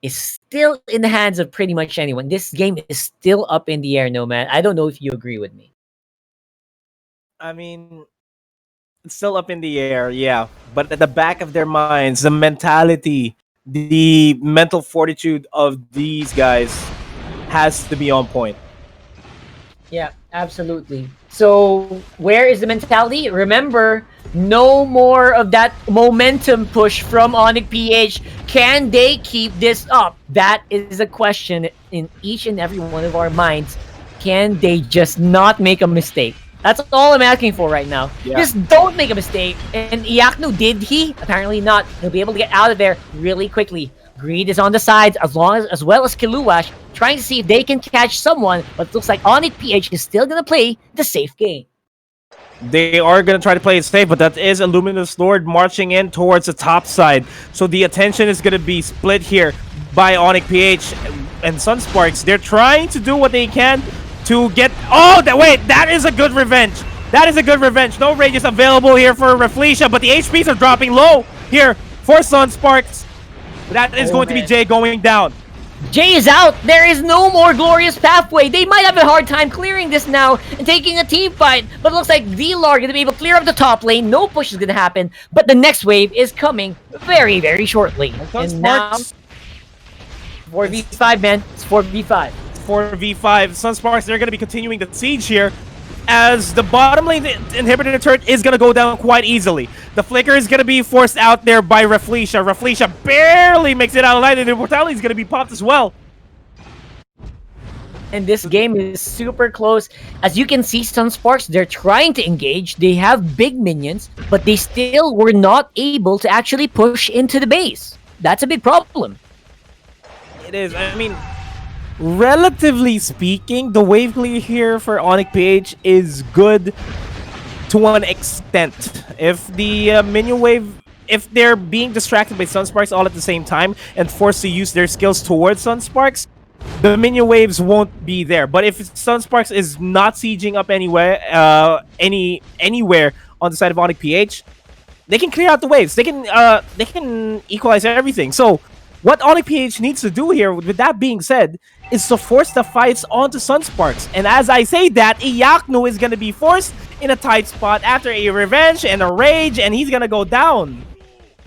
Speaker 5: is still in the hands of pretty much anyone. This game is still up in the air, no man. I don't know if you agree with me.
Speaker 7: I mean, it's still up in the air, yeah. But at the back of their minds, the mentality, the mental fortitude of these guys has to be on point.
Speaker 5: Yeah, absolutely. So, where is the mentality? Remember, no more of that momentum push from ONIC PH. Can they keep this up? That is a question in each and every one of our minds. Can they just not make a mistake? That's all I'm asking for right now.
Speaker 7: Yeah.
Speaker 5: Just don't make a mistake. And Iaknu, did he? Apparently not. He'll be able to get out of there really quickly. Greed is on the sides, as well as Kiluash, trying to see if they can catch someone, but it looks like ONIC PH is still going to play the safe game.
Speaker 7: They are going to try to play it safe, but that is a Luminous Lord marching in towards the top side. So the attention is going to be split here by ONIC PH and Sunsparks. They're trying to do what they can to get... Oh, that is a good revenge. That is a good revenge. No rage is available here for Reflecia, but the HPs are dropping low here for Sunsparks. That is going to be Jay going down.
Speaker 5: Jay is out. There is no more Glorious Pathway. They might have a hard time clearing this now and taking a team fight. But it looks like D-Lar going to be able to clear up the top lane. No push is going to happen. But the next wave is coming very, very shortly. And now, 4v5, man. It's 4v5.
Speaker 7: 4v5. Sunsparks, they're going to be continuing the siege here, as the bottom lane inhibitor turret is going to go down quite easily. The flicker is going to be forced out there by Reflecia. Reflecia barely makes it out alive, and the immortality is going to be popped as well.
Speaker 5: And this game is super close. As you can see, Sunsparks, they're trying to engage. They have big minions, but they still were not able to actually push into the base. That's a big problem.
Speaker 7: It is. I mean, relatively speaking, the wave clear here for ONIC PH is good to an extent. If the minion wave, if they're being distracted by Sunsparks all at the same time and forced to use their skills towards Sunsparks, the minion waves won't be there. But if Sunsparks is not sieging up anywhere on the side of ONIC PH, they can clear out the waves. They can equalize everything. So what ONIC PH needs to do here, with that being said, is to force the fights onto Sunsparks. And as I say that, Iaknu is going to be forced in a tight spot after a revenge and a rage, and he's going to go down.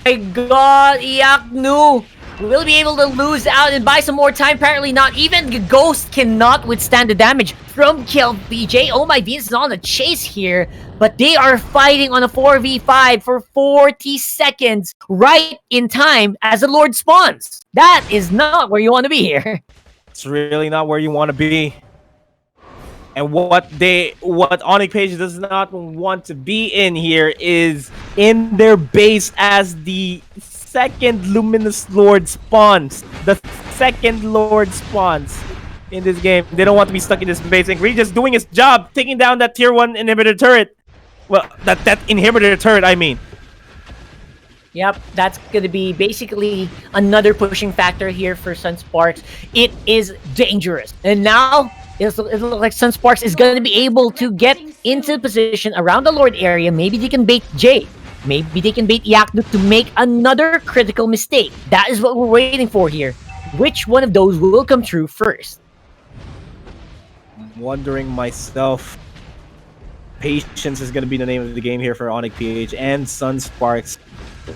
Speaker 5: My god, Iaknu will be able to lose out and buy some more time. Apparently not. Even the Ghost cannot withstand the damage from KLVJ. Oh my Venus is on the chase here, but they are fighting on a 4v5 for 40 seconds right in time as the Lord spawns. That is not where you want to be here.
Speaker 7: It's really not where you want to be. And what ONIC PH does not want to be in here is in their base as the second Luminous Lord spawns. The second Lord spawns in this game. They don't want to be stuck in this base. And Greed just doing his job, taking down that tier 1 inhibitor turret. Well, that inhibitor turret, I mean.
Speaker 5: Yep, that's going to be basically another pushing factor here for Sunsparks. It is dangerous. And now, it looks like Sunsparks is going to be able to get into position around the Lord area. Maybe they can bait Jay. Maybe they can bait Yaknu to make another critical mistake. That is what we're waiting for here. Which one of those will come true first?
Speaker 7: I'm wondering myself. Patience is going to be the name of the game here for ONIC PH and Sunsparks.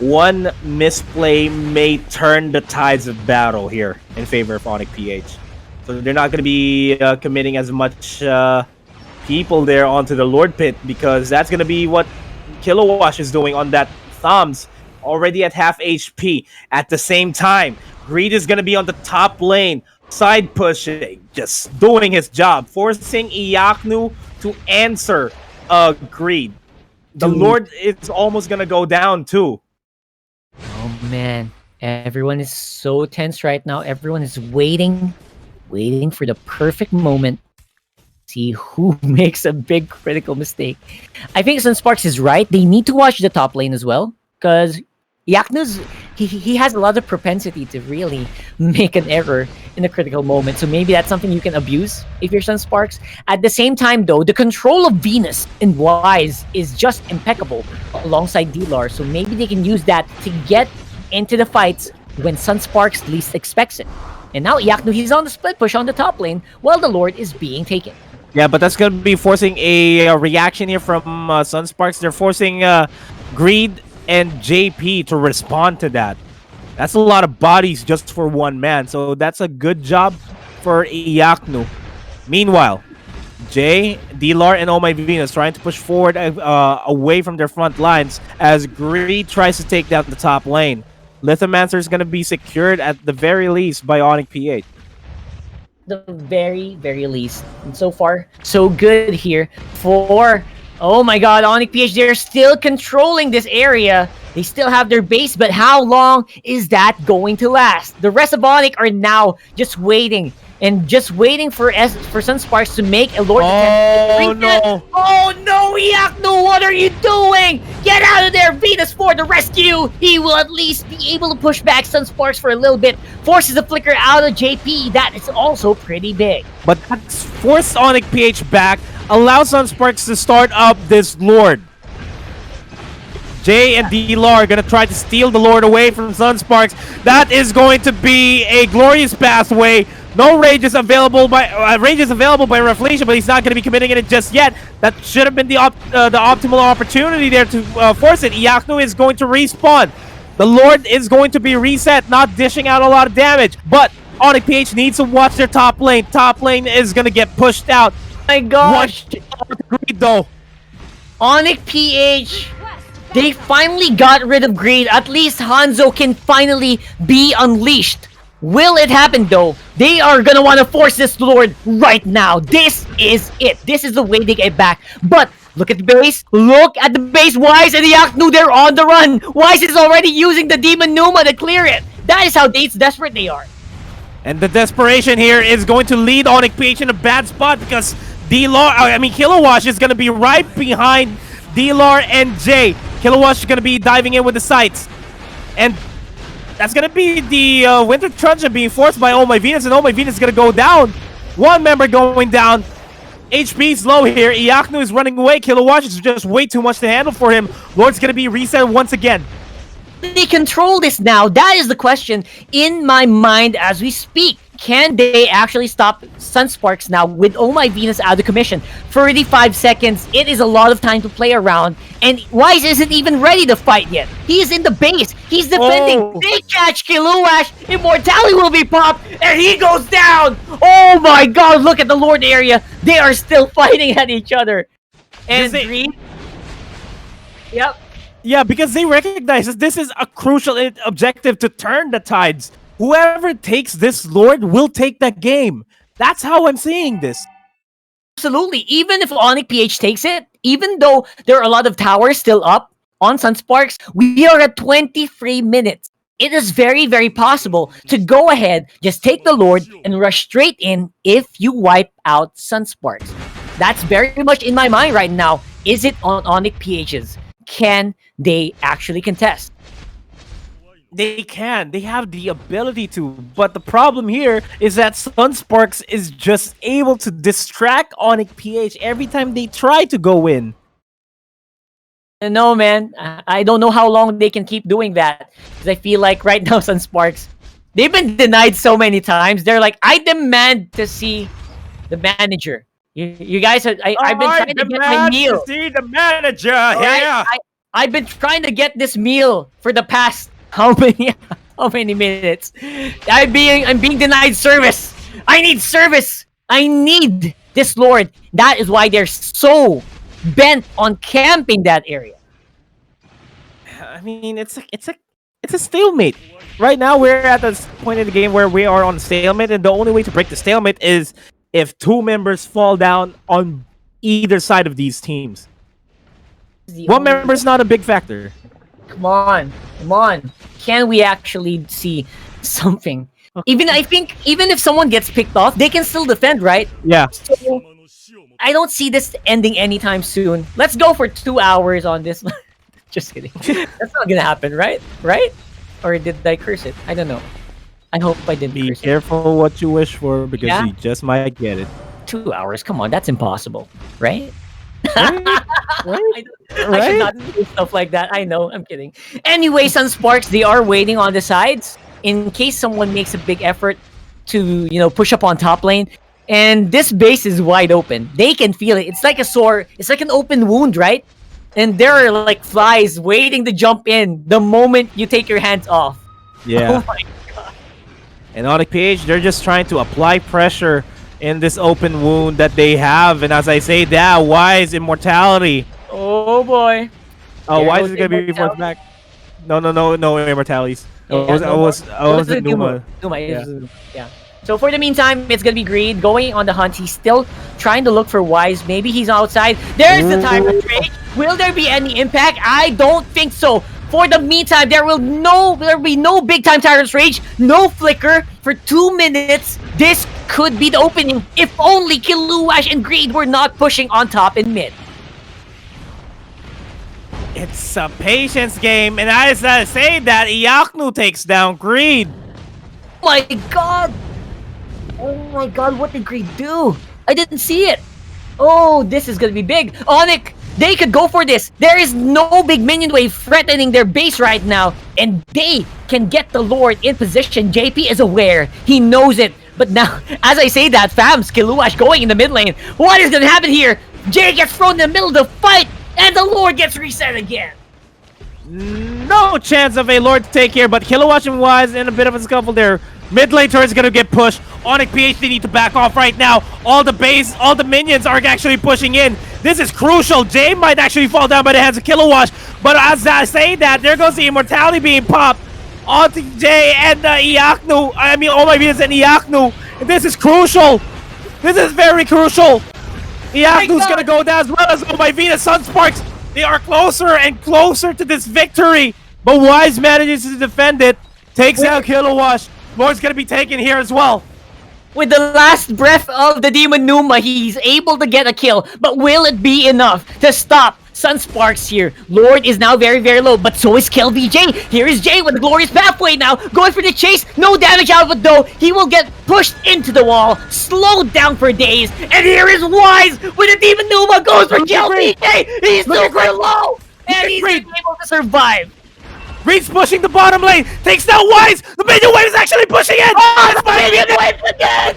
Speaker 7: One misplay may turn the tides of battle here in favor of ONIC PH. So they're not going to be committing as much people there onto the Lord Pit, because that's going to be what Kilowash is doing on that Thumbs, already at half HP. At the same time, Greed is going to be on the top lane, side pushing, just doing his job, forcing Iyaknu to answer Greed. The Lord is almost going to go down too.
Speaker 5: Oh man, everyone is so tense right now. Everyone is waiting for the perfect moment. See who makes a big critical mistake. I think Sunsparks is right. They need to watch the top lane as well, because Yaknu's he has a lot of propensity to really make an error in a critical moment. So maybe that's something you can abuse if you're Sunsparks. At the same time, though, the control of Venus and Wise is just impeccable alongside Dilar. So maybe they can use that to get into the fights when Sunsparks least expects it. And now Yaknu, he's on the split push on the top lane while the Lord is being taken.
Speaker 7: Yeah, but that's going to be forcing a reaction here from Sunsparks. They're forcing Greed and JP to respond to that. That's a lot of bodies just for one man, so that's a good job for Iyaknu. Meanwhile, Jay, Dilar, and Oh My Venus trying to push forward away from their front lines as Greed tries to take down the top lane. Lithomancer is going to be secured at the very least by ONIC PH.
Speaker 5: The very least. And so far, so good here for... Oh my god, ONIC PH, they're still controlling this area. They still have their base, but how long is that going to last? The rest of ONIC are now just waiting. And just waiting for Sunsparks to make a Lord attempt.
Speaker 7: Oh no!
Speaker 5: Oh no, Iyaknu, what are you doing? Get out of there, Venus for the rescue! He will at least be able to push back Sunsparks for a little bit. Forces a flicker out of JP. That is also pretty big.
Speaker 7: But that's forced ONIC PH back. Allows Sunsparks to start up this Lord. Jay and Dilar are going to try to steal the Lord away from Sunsparks. That is going to be a glorious pathway. No range is available by Reflection, but he's not going to be committing it just yet. That should have been the optimal opportunity there to force it. Iyaknu is going to respawn. The Lord is going to be reset, not dishing out a lot of damage. But ONIC PH needs to watch their top lane. Top lane is going to get pushed out.
Speaker 5: My gosh.
Speaker 7: Greed though.
Speaker 5: ONIC PH, they finally got rid of Greed. At least Hanzo can finally be unleashed. Will it happen though? They are gonna want to force this Lord right now. This is it. This is the way they get back. But look at the base. Look at the base. Wise and Iyaknu, they're on the run. Wise is already using the Demon Numa to clear it. That is how desperate they are.
Speaker 7: And the desperation here is going to lead ONIC PH in a bad spot, because Kilowash is going to be right behind Dilar and Jay. Kilowash is going to be diving in with the sights. And that's going to be the Winter Truncheon being forced by Oh My Venus, and Oh My Venus is going to go down. One member going down. HP's low here. Iyaknu is running away. Kilowash is just way too much to handle for him. Lord's going to be reset once again.
Speaker 5: They control this now? That is the question in my mind as we speak. Can they actually stop Sunsparks now with Oh My Venus out of commission? 35 seconds. It is a lot of time to play around. And Wise isn't even ready to fight yet. He is in the base. He's defending.
Speaker 7: Oh.
Speaker 5: They catch Kilowash. Immortality will be popped. And he goes down. Oh my god. Look at the Lord area. They are still fighting at each other. And Greed. Yep.
Speaker 7: Yeah, because they recognize that this is a crucial objective to turn the tides. Whoever takes this Lord will take that game. That's how I'm seeing this.
Speaker 5: Absolutely. Even if ONIC PH takes it, even though there are a lot of towers still up on Sunsparks, we are at 23 minutes. It is very possible to go ahead, just take the Lord, and rush straight in if you wipe out Sunsparks. That's very much in my mind right now. Is it on ONIC PH's? Can they actually contest?
Speaker 7: They can. They have the ability to. But the problem here is that Sunsparks is just able to distract ONIC PH every time they try to go in.
Speaker 5: No, man. I don't know how long they can keep doing that. Because I feel like right now, Sunsparks, they've been denied so many times. They're like, I demand to see the manager. You guys, I've been trying to get my meal.
Speaker 7: To see the manager.
Speaker 5: Right?
Speaker 7: Yeah.
Speaker 5: I've been trying to get this meal for the past how many minutes? I'm being denied service. I need service. I need this Lord. That is why they're so bent on camping that area.
Speaker 7: I mean, it's a stalemate. Right now, we're at this point in the game where we are on stalemate, and the only way to break the stalemate is if two members fall down on either side of these teams. One member's not a big factor.
Speaker 5: Come on. Can we actually see something? I think even if someone gets picked off, they can still defend, right?
Speaker 7: Yeah.
Speaker 5: So, I don't see this ending anytime soon. Let's go for 2 hours on this. Just kidding. That's not gonna happen, right? Right? Or did I curse it? I don't know. I hope I didn't curse it.
Speaker 7: Be careful what you wish for, because you just might get it.
Speaker 5: 2 hours? Come on, that's impossible, right?
Speaker 7: Right?
Speaker 5: I should not do stuff like that. I know, I'm kidding. Anyway, Sunsparks, they are waiting on the sides in case someone makes a big effort to, push up on top lane. And this base is wide open. They can feel it. It's like a sore. It's like an open wound, right? And there are like flies waiting to jump in the moment you take your hands off.
Speaker 7: Yeah.
Speaker 5: Oh my god.
Speaker 7: And ONIC PH, they're just trying to apply pressure in this open wound that they have. And as I say that, Wise Immortality.
Speaker 5: Oh boy.
Speaker 7: Oh, Wise is going to be forced back. No Immortalities. I was Numa.
Speaker 5: Yeah. So for the meantime, it's gonna be Greed going on the hunt. He's still trying to look for Wise. Maybe he's outside. There's the Tyrant Rage. Will there be any impact? I don't think so. For the meantime, there will be no big time Tyrant's Rage, no flicker for 2 minutes. This could be the opening if only Kiluash and Greed were not pushing on top in mid.
Speaker 7: It's a patience game, and as I say that, Iaknu takes down Greed.
Speaker 5: Oh my god! Oh my god, what did Greed do? I didn't see it. Oh, this is gonna be big. ONIC, they could go for this. There is no big minion wave threatening their base right now, and they can get the Lord in position. JP is aware. He knows it. But now, as I say that, Fams, Kiluash going in the mid lane. What is gonna happen here? Jay gets thrown in the middle of the fight, and the Lord gets reset again.
Speaker 7: No chance of a Lord to take here, but Kiluash and Wise in a bit of a scuffle there. Mid lane turret is gonna get pushed. ONIC PH, they need to back off right now. All the minions are actually pushing in. This is crucial. Jay might actually fall down by the hands of Kiluash. But as I say that, there goes the Immortality being popped onto Jay and Iaknu. I mean, oh my goodness, and Iaknu. This is crucial. This is very crucial. Iaknu's gonna go down as well as oh my Venus Sunsparks. They are closer and closer to this victory. But Wise manages to defend it. Takes out Kiluash. Lord's gonna be taken here as well.
Speaker 5: With the last breath of the Demon Numa, he's able to get a kill. But will it be enough to stop Sunsparks here? Lord is now very, very low, but so is KelVJ. Here is Jay with the glorious pathway now. Going for the chase. No damage out of it though. He will get pushed into the wall. Slowed down for days. And here is Wise with the Demon Numa. Goes for KelVJ. He's super low. And he's able to survive.
Speaker 7: Greed's pushing the bottom lane. Takes down Wise. The minion wave is actually pushing in.
Speaker 5: Oh, the minion wave again.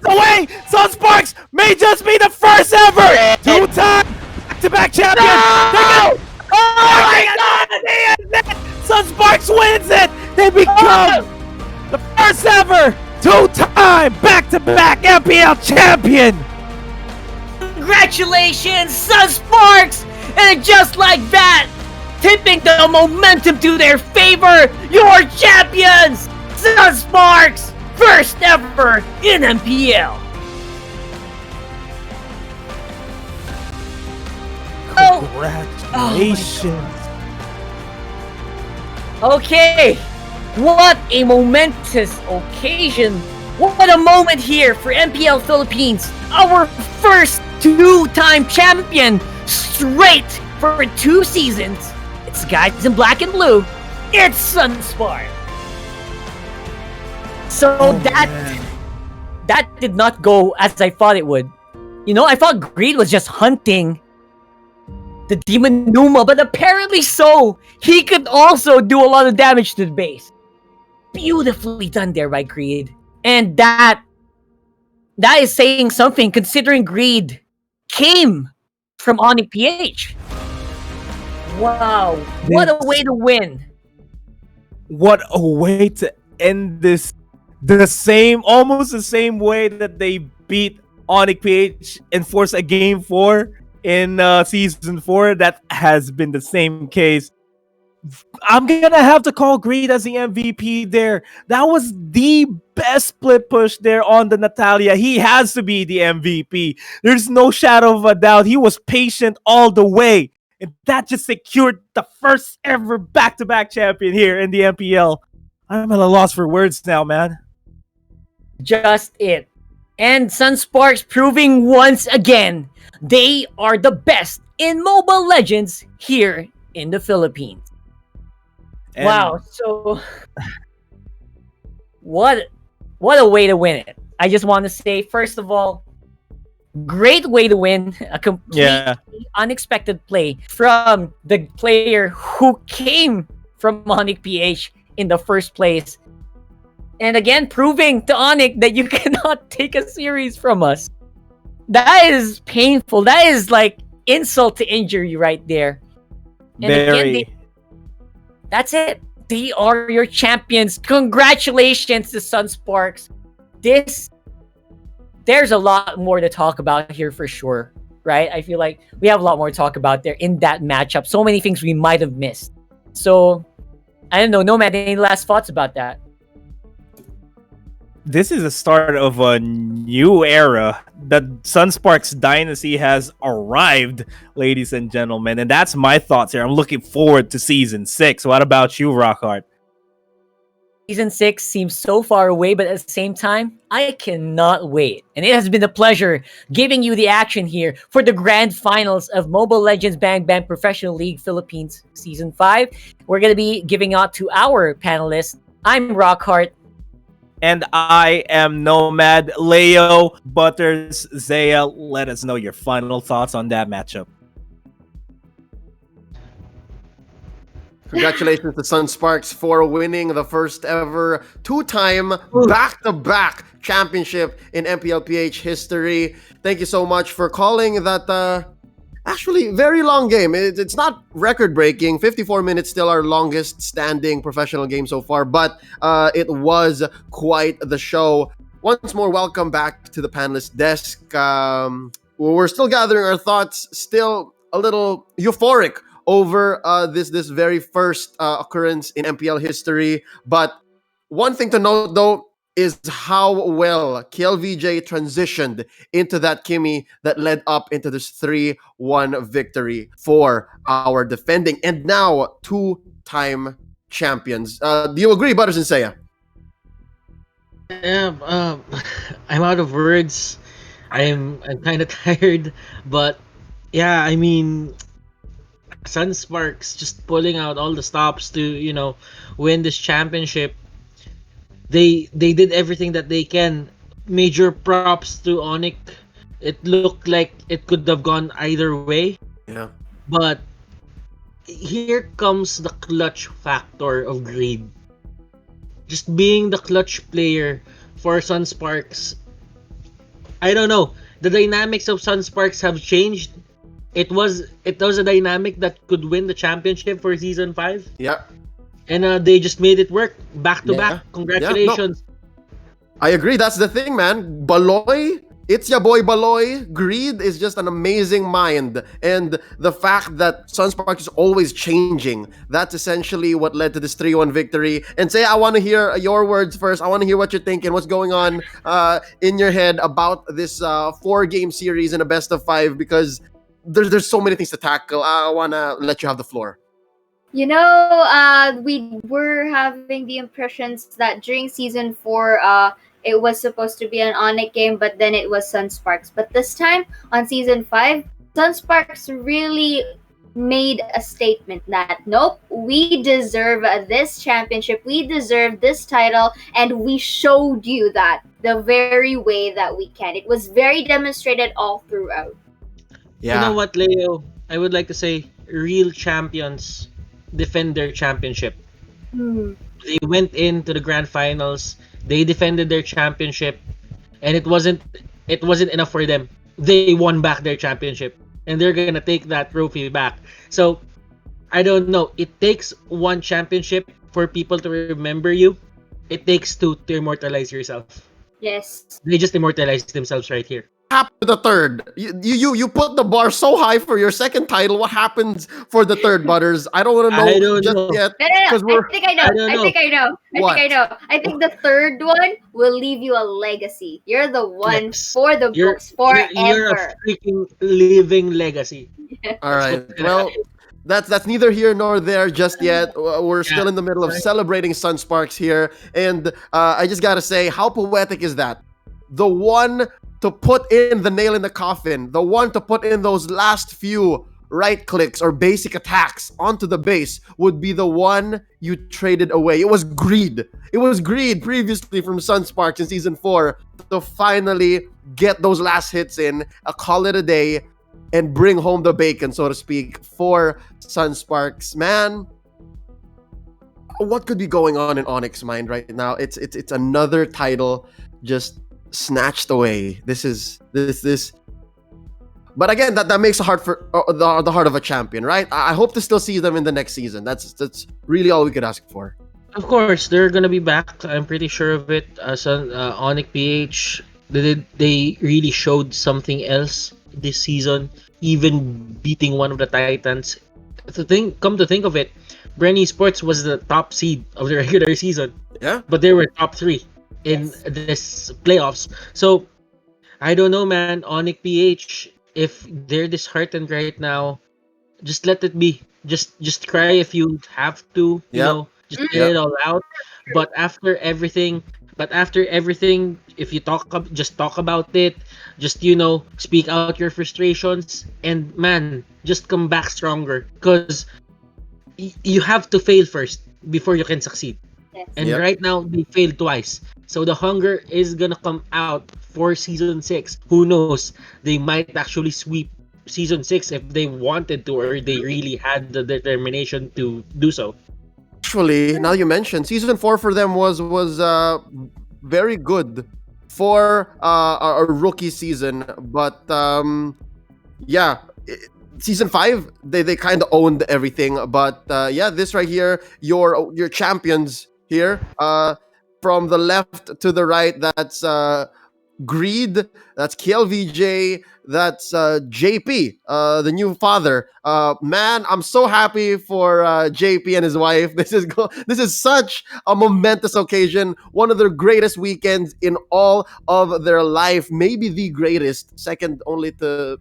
Speaker 7: Away. Sunsparks may just be the first ever 2-time back-to-back champion.
Speaker 5: No! Oh my god!
Speaker 7: Sunsparks wins it. They become the first ever 2-time back-to-back MPL champion.
Speaker 5: Congratulations, Sunsparks! And just like that, tipping the momentum to their favor, your champions, Sunsparks, first ever in MPL.
Speaker 7: Congratulations.
Speaker 5: Okay, what a momentous occasion. What a moment here for MPL Philippines. Our first 2-time champion straight for 2 seasons. It's guys in black and blue It's Sunspark. So that did not go as I thought it would. You know, I thought Greed was just hunting the Demon Numa, but apparently so. He could also do a lot of damage to the base. Beautifully done there by Greed. And that is saying something, considering Greed came from ONIC PH. Wow. What a way to win.
Speaker 7: What a way to end this. Almost the same way that they beat ONIC PH and force a game 4 in season 4. That has been the same case. I'm gonna have to call Greed as the MVP there. That was the best split push there on the Natalia. He has to be the MVP. There's no shadow of a doubt. He was patient all the way. And that just secured the first ever back-to-back champion here in the MPL. I'm at a loss for words now, man.
Speaker 5: Just it. And Sunsparks proving once again they are the best in Mobile Legends here in the Philippines.
Speaker 7: And
Speaker 5: wow, so what a way to win it. I just want to say, first of all, great way to win. A completely unexpected play from the player who came from ONIC PH in the first place. And again, proving to ONIC that you cannot take a series from us. That is painful. That is like insult to injury right there. And again, that's it. They are your champions. Congratulations to Sunsparks. There's a lot more to talk about here for sure, right? I feel like we have a lot more to talk about there in that matchup. So many things we might have missed. So, I don't know. Nomad, any last thoughts about that?
Speaker 7: This is the start of a new era. The Sunsparks dynasty has arrived, ladies and gentlemen. And that's my thoughts here. I'm looking forward to Season 6. What about you, Rockhart?
Speaker 5: Season 6 seems so far away, but at the same time, I cannot wait. And it has been a pleasure giving you the action here for the grand finals of Mobile Legends Bang Bang Professional League Philippines Season 5. We're going to be giving out to our panelists. I'm Rockhart.
Speaker 7: And I am Nomad. Leo, Butters, Zaya, let us know your final thoughts on that matchup.
Speaker 10: Congratulations to Sunsparks for winning the first ever two-time back-to-back championship in MPL PH history. Thank you so much for calling that actually very long game. It's not record-breaking. 54 minutes, still our longest standing professional game so far, but it was quite the show. Once more, welcome back to the panelist desk. We're still gathering our thoughts, still a little euphoric over this very first occurrence in MPL history. But one thing to note, though, is how well KLVJ transitioned into that Kimmy that led up into this 3-1 victory for our defending and now two-time champions. Do you agree, Butters and Saya?
Speaker 19: Yeah, I'm out of words. I'm kind of tired, but yeah, I mean, Sunsparks just pulling out all the stops to win this championship. They did everything that they can. Major props to ONIC. It looked like it could have gone either way.
Speaker 10: Yeah.
Speaker 19: But here comes the clutch factor of Greed. Just being the clutch player for Sunsparks. I don't know. The dynamics of Sunsparks have changed. It was a dynamic that could win the championship for Season 5.
Speaker 10: Yeah.
Speaker 19: And they just made it work back to back. Congratulations.
Speaker 10: Yeah, no. I agree. That's the thing, man. Baloy, it's your boy Baloy. Greed is just an amazing mind. And the fact that Sunspark is always changing, that's essentially what led to this 3-1 victory. And Say, I want to hear your words first. I want to hear what you're thinking. What's going on in your head about this 4-game series in a best of 5? Because there's so many things to tackle. I want to let you have the floor.
Speaker 11: We were having the impressions that during Season 4, it was supposed to be an ONIC game, but then it was Sunsparks. But this time, on Season 5, Sunsparks really made a statement that nope, we deserve this championship, we deserve this title, and we showed you that the very way that we can. It was very demonstrated all throughout.
Speaker 6: You know what, Leo? I would like to say real champions defend their championship. They went into the grand finals, they defended their championship, and it wasn't enough for them. They won back their championship, and they're gonna take that trophy back. So I don't know. It takes one championship for people to remember you. It takes two to immortalize yourself.
Speaker 11: Yes.
Speaker 6: They just immortalized themselves right here.
Speaker 10: Happened to the third? You put the bar so high for your second title. What happens for the third, Butters? I don't want to know
Speaker 6: I don't
Speaker 10: just
Speaker 6: know.
Speaker 10: yet.
Speaker 11: No, no, no.
Speaker 10: Because
Speaker 11: I think I know. I think I know. I think the third one will leave you a legacy. You're the one for the books forever.
Speaker 6: You're a freaking living legacy.
Speaker 10: All right. Well, that's neither here nor there just yet. We're still in the middle of celebrating Sunsparks here, and I just gotta say, how poetic is that? The one to put in the nail in the coffin, the one to put in those last few right clicks or basic attacks onto the base would be the one you traded away. It was greed. It was greed previously from Sunsparks in Season 4 to finally get those last hits in, call it a day, and bring home the bacon, so to speak, for Sunsparks. Man, what could be going on in ONIC's mind right now? It's another title just snatched away. This. But again, that makes the heart for the heart of a champion, right? I hope to still see them in the next season. That's really all we could ask for.
Speaker 6: Of course, they're gonna be back. I'm pretty sure of it. ONIC PH, they really showed something else this season, even beating one of the Titans. Come to think of it, Bren eSports was the top seed of the regular season.
Speaker 10: Yeah.
Speaker 6: But they were top 3 in this playoffs. So I don't know, man. ONIC PH, if they're disheartened right now, just let it be. Just cry if you have to. You know, just get it all out. But after everything, if you just talk about it. Just speak out your frustrations, and man, just come back stronger. Because you have to fail first before you can succeed. And right now they failed twice. So the hunger is gonna come out for Season 6. Who knows? They might actually sweep Season 6 if they wanted to, or they really had the determination to do so.
Speaker 10: Actually, now you mentioned, Season 4 for them was very good for a rookie season. But Season 5, they kind of owned everything. But this right here, your champions here, from the left to the right, that's Greed, that's KLVJ, that's JP, the new father. Man, I'm so happy for JP and his wife. This is such a momentous occasion, one of their greatest weekends in all of their life, maybe the greatest, second only to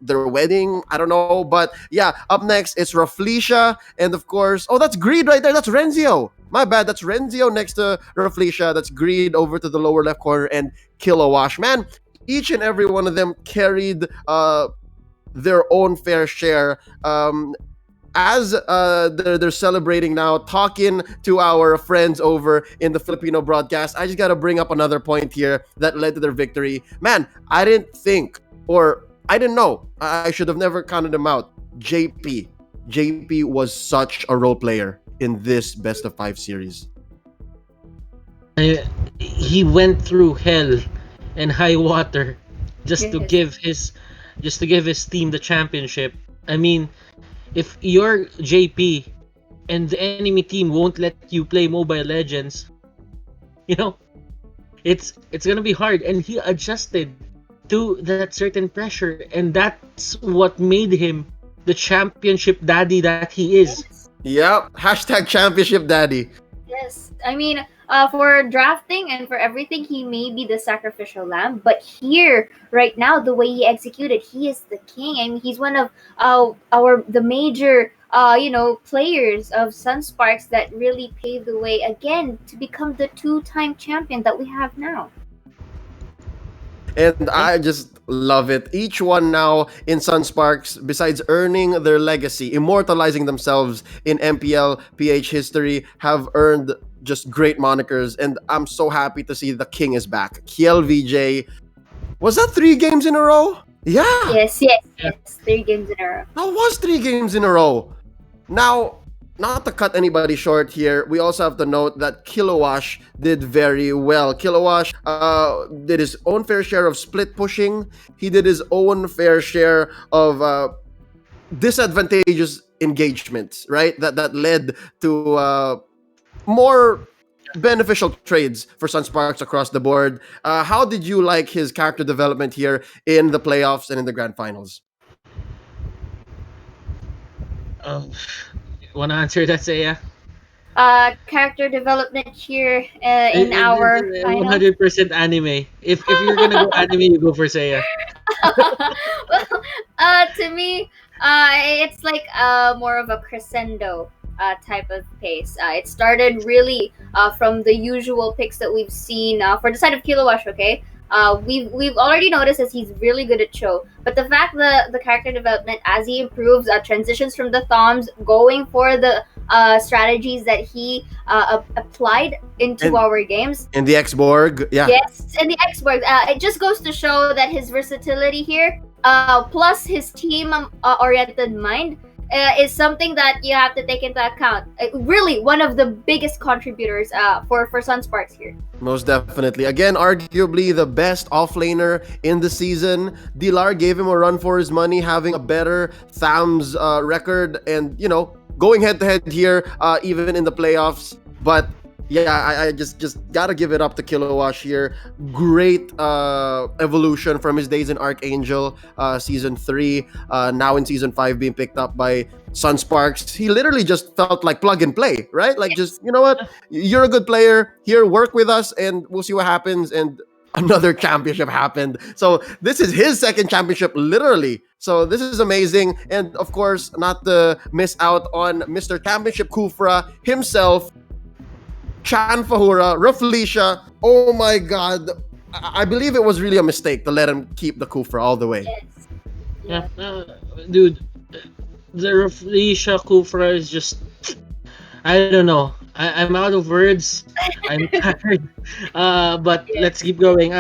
Speaker 10: their wedding. I don't know, but yeah. Up next, it's Raflesia, and of course, that's Greed right there. That's Renzio. My bad. That's Renzio next to Raflesia. That's Greed over to the lower left corner, and Kilowash. Man, each and every one of them carried their own fair share. As they're celebrating now, talking to our friends over in the Filipino broadcast, I just got to bring up another point here that led to their victory. Man, I didn't think, or I didn't know. I should have never counted him out. JP was such a role player in this best of 5 series.
Speaker 6: He went through hell and high water just to give his team the championship. I mean, if you're JP and the enemy team won't let you play Mobile Legends, it's gonna be hard. And he adjusted to that certain pressure, and that's what made him the championship daddy that he is.
Speaker 10: Yep. # championship daddy.
Speaker 11: Yes. I mean, for drafting and for everything, he may be the sacrificial lamb, but here, right now, the way he executed, he is the king. I mean, he's one of the major players of Sunsparks that really paved the way again to become the 2-time champion that we have now.
Speaker 10: And I just love it. Each one now in Sunsparks, besides earning their legacy, immortalizing themselves in MPL PH history, have earned just great monikers. And I'm so happy to see the king is back. Kiel VJ. Was that 3 games in a row? Yeah.
Speaker 11: Yes. 3 games in a row.
Speaker 10: That was 3 games in a row. Now, not to cut anybody short here, we also have to note that Kilowash did very well. Kilowash did his own fair share of split pushing. He did his own fair share of disadvantageous engagements, right? That led to more beneficial trades for Sunsparks across the board. How did you like his character development here in the playoffs and in the grand finals?
Speaker 19: Wanna answer that, Saya?
Speaker 11: Character development here in our final.
Speaker 19: 100% anime. If you're gonna go anime, you go for Saya.
Speaker 11: Well, to me, it's like more of a crescendo type of pace. It started really from the usual picks that we've seen for the side of Kilowash. Okay, we've already noticed that he's really good at Cho, but the fact that the character development as he improves, transitions from the Thoms, going for the strategies that he applied into our games.
Speaker 10: In the X-Borg, yeah.
Speaker 11: Yes, in the X-Borg. It just goes to show that his versatility here, plus his team-oriented mind, is something that you have to take into account. Really, one of the biggest contributors for Sunsparks here.
Speaker 10: Most definitely. Again, arguably the best offlaner in the season. Dilar gave him a run for his money, having a better Thams record and, going head-to-head here, even in the playoffs. But yeah, I just gotta give it up to Kilowash here. Great evolution from his days in Archangel, Season 3, now in Season 5 being picked up by Sunsparks. He literally just felt like plug and play, right? Like, just, you know what? You're a good player. Here, work with us, and we'll see what happens. And another championship happened. So this is his second championship, literally. So this is amazing. And, of course, not to miss out on Mr. Championship Kufra himself, Chan Fahura, Rafleisha. Oh my god. I believe it was really a mistake to let him keep the Kufra all the way.
Speaker 19: Yeah, dude, the Rafleisha Kufra is just, I don't know. I'm out of words. I'm tired. But let's keep going.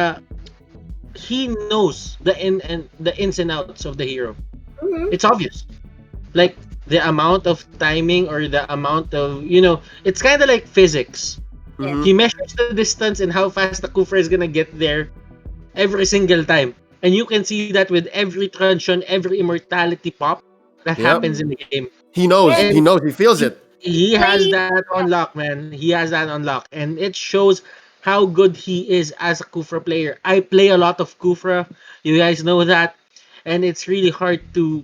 Speaker 19: He knows the ins and outs of the hero. It's obvious. Like, the amount of timing or the amount of, it's kind of like physics. He measures the distance and how fast the Kufra is gonna get there every single time. And you can see that with every truncheon, every immortality pop that happens in the game.
Speaker 10: He knows. He knows. He feels it.
Speaker 19: He has that on lock, man. He has that on lock. And it shows how good he is as a Kufra player. I play a lot of Kufra. You guys know that. And it's really hard to,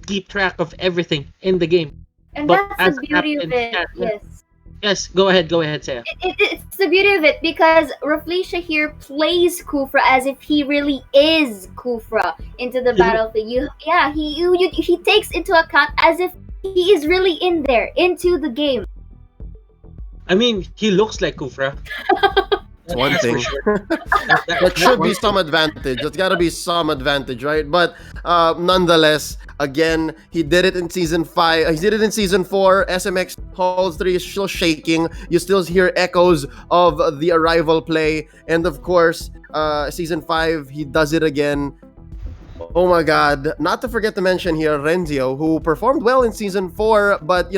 Speaker 19: keep track of everything in the game.
Speaker 11: And
Speaker 19: But
Speaker 11: that's
Speaker 19: as
Speaker 11: the
Speaker 19: a
Speaker 11: beauty of
Speaker 19: captain,
Speaker 11: it. Yes.
Speaker 19: Yes, go ahead, Saya.
Speaker 11: It's the beauty of it because Rafleisha here plays Kufra as if he really is Kufra into the battlefield. He takes into account as if he is really in there, into the game.
Speaker 19: I mean, he looks like Kufra.
Speaker 10: That's one thing. That should be some advantage. There's got to be some advantage, right? But nonetheless, again, he did it in Season 5. He did it in Season 4. SMX Halls 3 is still shaking. You still hear echoes of the Arrival play. And of course, Season 5, he does it again. Oh my god. Not to forget to mention here, Renzio, who performed well in Season 4, but,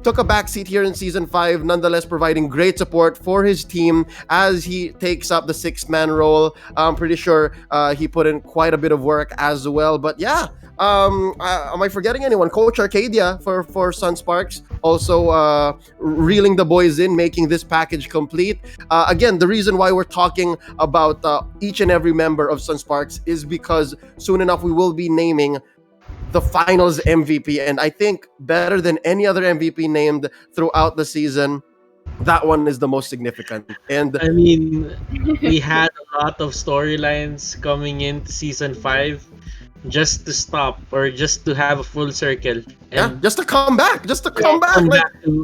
Speaker 10: took a backseat here in Season 5, nonetheless providing great support for his team as he takes up the 6-man role. I'm pretty sure he put in quite a bit of work as well. But yeah, am I forgetting anyone? Coach Arcadia for Sunsparks, also reeling the boys in, making this package complete. Again, the reason why we're talking about each and every member of Sunsparks is because soon enough we will be naming the finals MVP, and I think better than any other MVP named throughout the season, that one is the most significant. And
Speaker 19: I mean, we had a lot of storylines coming into Season 5 just to stop or just to have a full circle. And
Speaker 10: just to come back. Just to come back.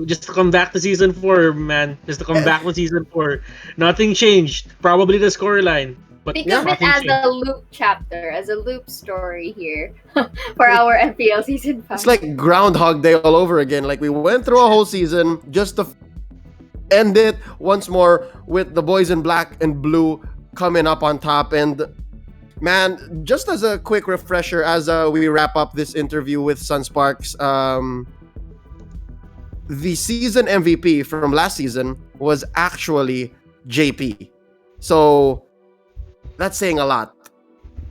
Speaker 19: Just to come back to Season 4, man. Just to come back to Season 4. Nothing changed. Probably the scoreline. But
Speaker 11: Think of it
Speaker 19: nothing
Speaker 11: as
Speaker 19: changed.
Speaker 11: a loop chapter, as a loop story here for our MPL season 5.
Speaker 10: It's like Groundhog Day all over again. Like we went through a whole season just to end it once more with the boys in black and blue coming up on top. And man, just as a quick refresher, as we wrap up this interview with Sunsparks, the season MVP from last season was actually JP. So that's saying a lot.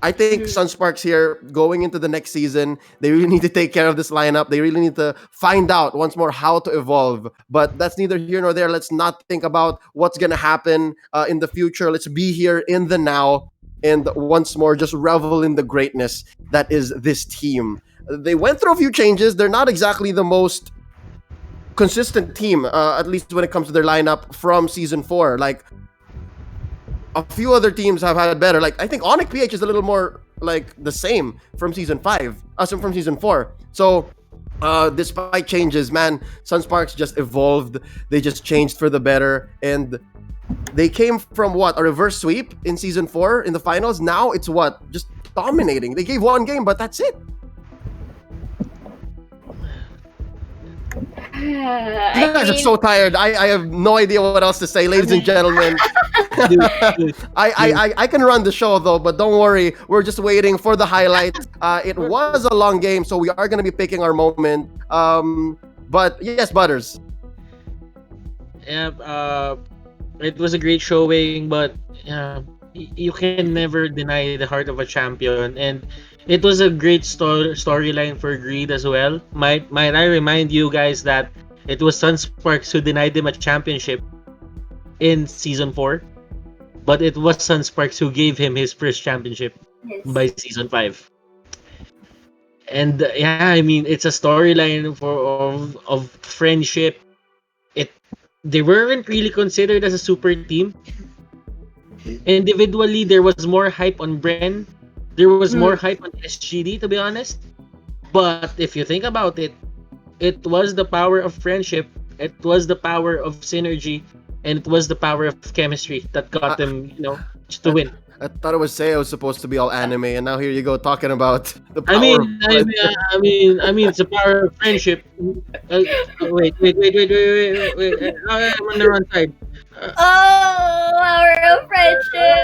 Speaker 10: I think Sunsparks here going into the next season, they really need to take care of this lineup. They really need to find out once more how to evolve. But that's neither here nor there. Let's not think about what's going to happen in the future. Let's be here in the now and once more just revel in the greatness that is this team. They went through a few changes. They're not exactly the most consistent team, at least when it comes to their lineup from season 4. Like, a few other teams have had better. Like, I think ONIC PH is a little more like the same from season 5, from season 4. So, despite changes, man, Sunsparks just evolved. They just changed for the better, and they came from what, a reverse sweep in season 4 in the finals. Now it's what, just dominating. They gave one game, but that's it. You guys are so tired. I have no idea what else to say, ladies and gentlemen. I can run the show though, but don't worry. We're just waiting for the highlights. It was a long game, so we are going to be picking our moment. But yes, Butters.
Speaker 19: Yeah, it was a great showing, but you can never deny the heart of a champion, and it was a great storyline for Greed as well. Might I remind you guys that it was Sunsparks who denied him a championship in season 4, but it was Sunsparks who gave him his first championship by season 5. And yeah, I mean, it's a storyline of friendship. They weren't really considered as a super team. Individually, there was more hype on Bren. There was more hype on SGD, to be honest. But if you think about it, it was the power of friendship, it was the power of synergy, and it was the power of chemistry that got them, to win.
Speaker 10: I thought it was supposed to be all anime, and now here you go talking about the power.
Speaker 19: I mean, it's the power of friendship. Wait. I'm on the wrong side.
Speaker 11: Power of friendship.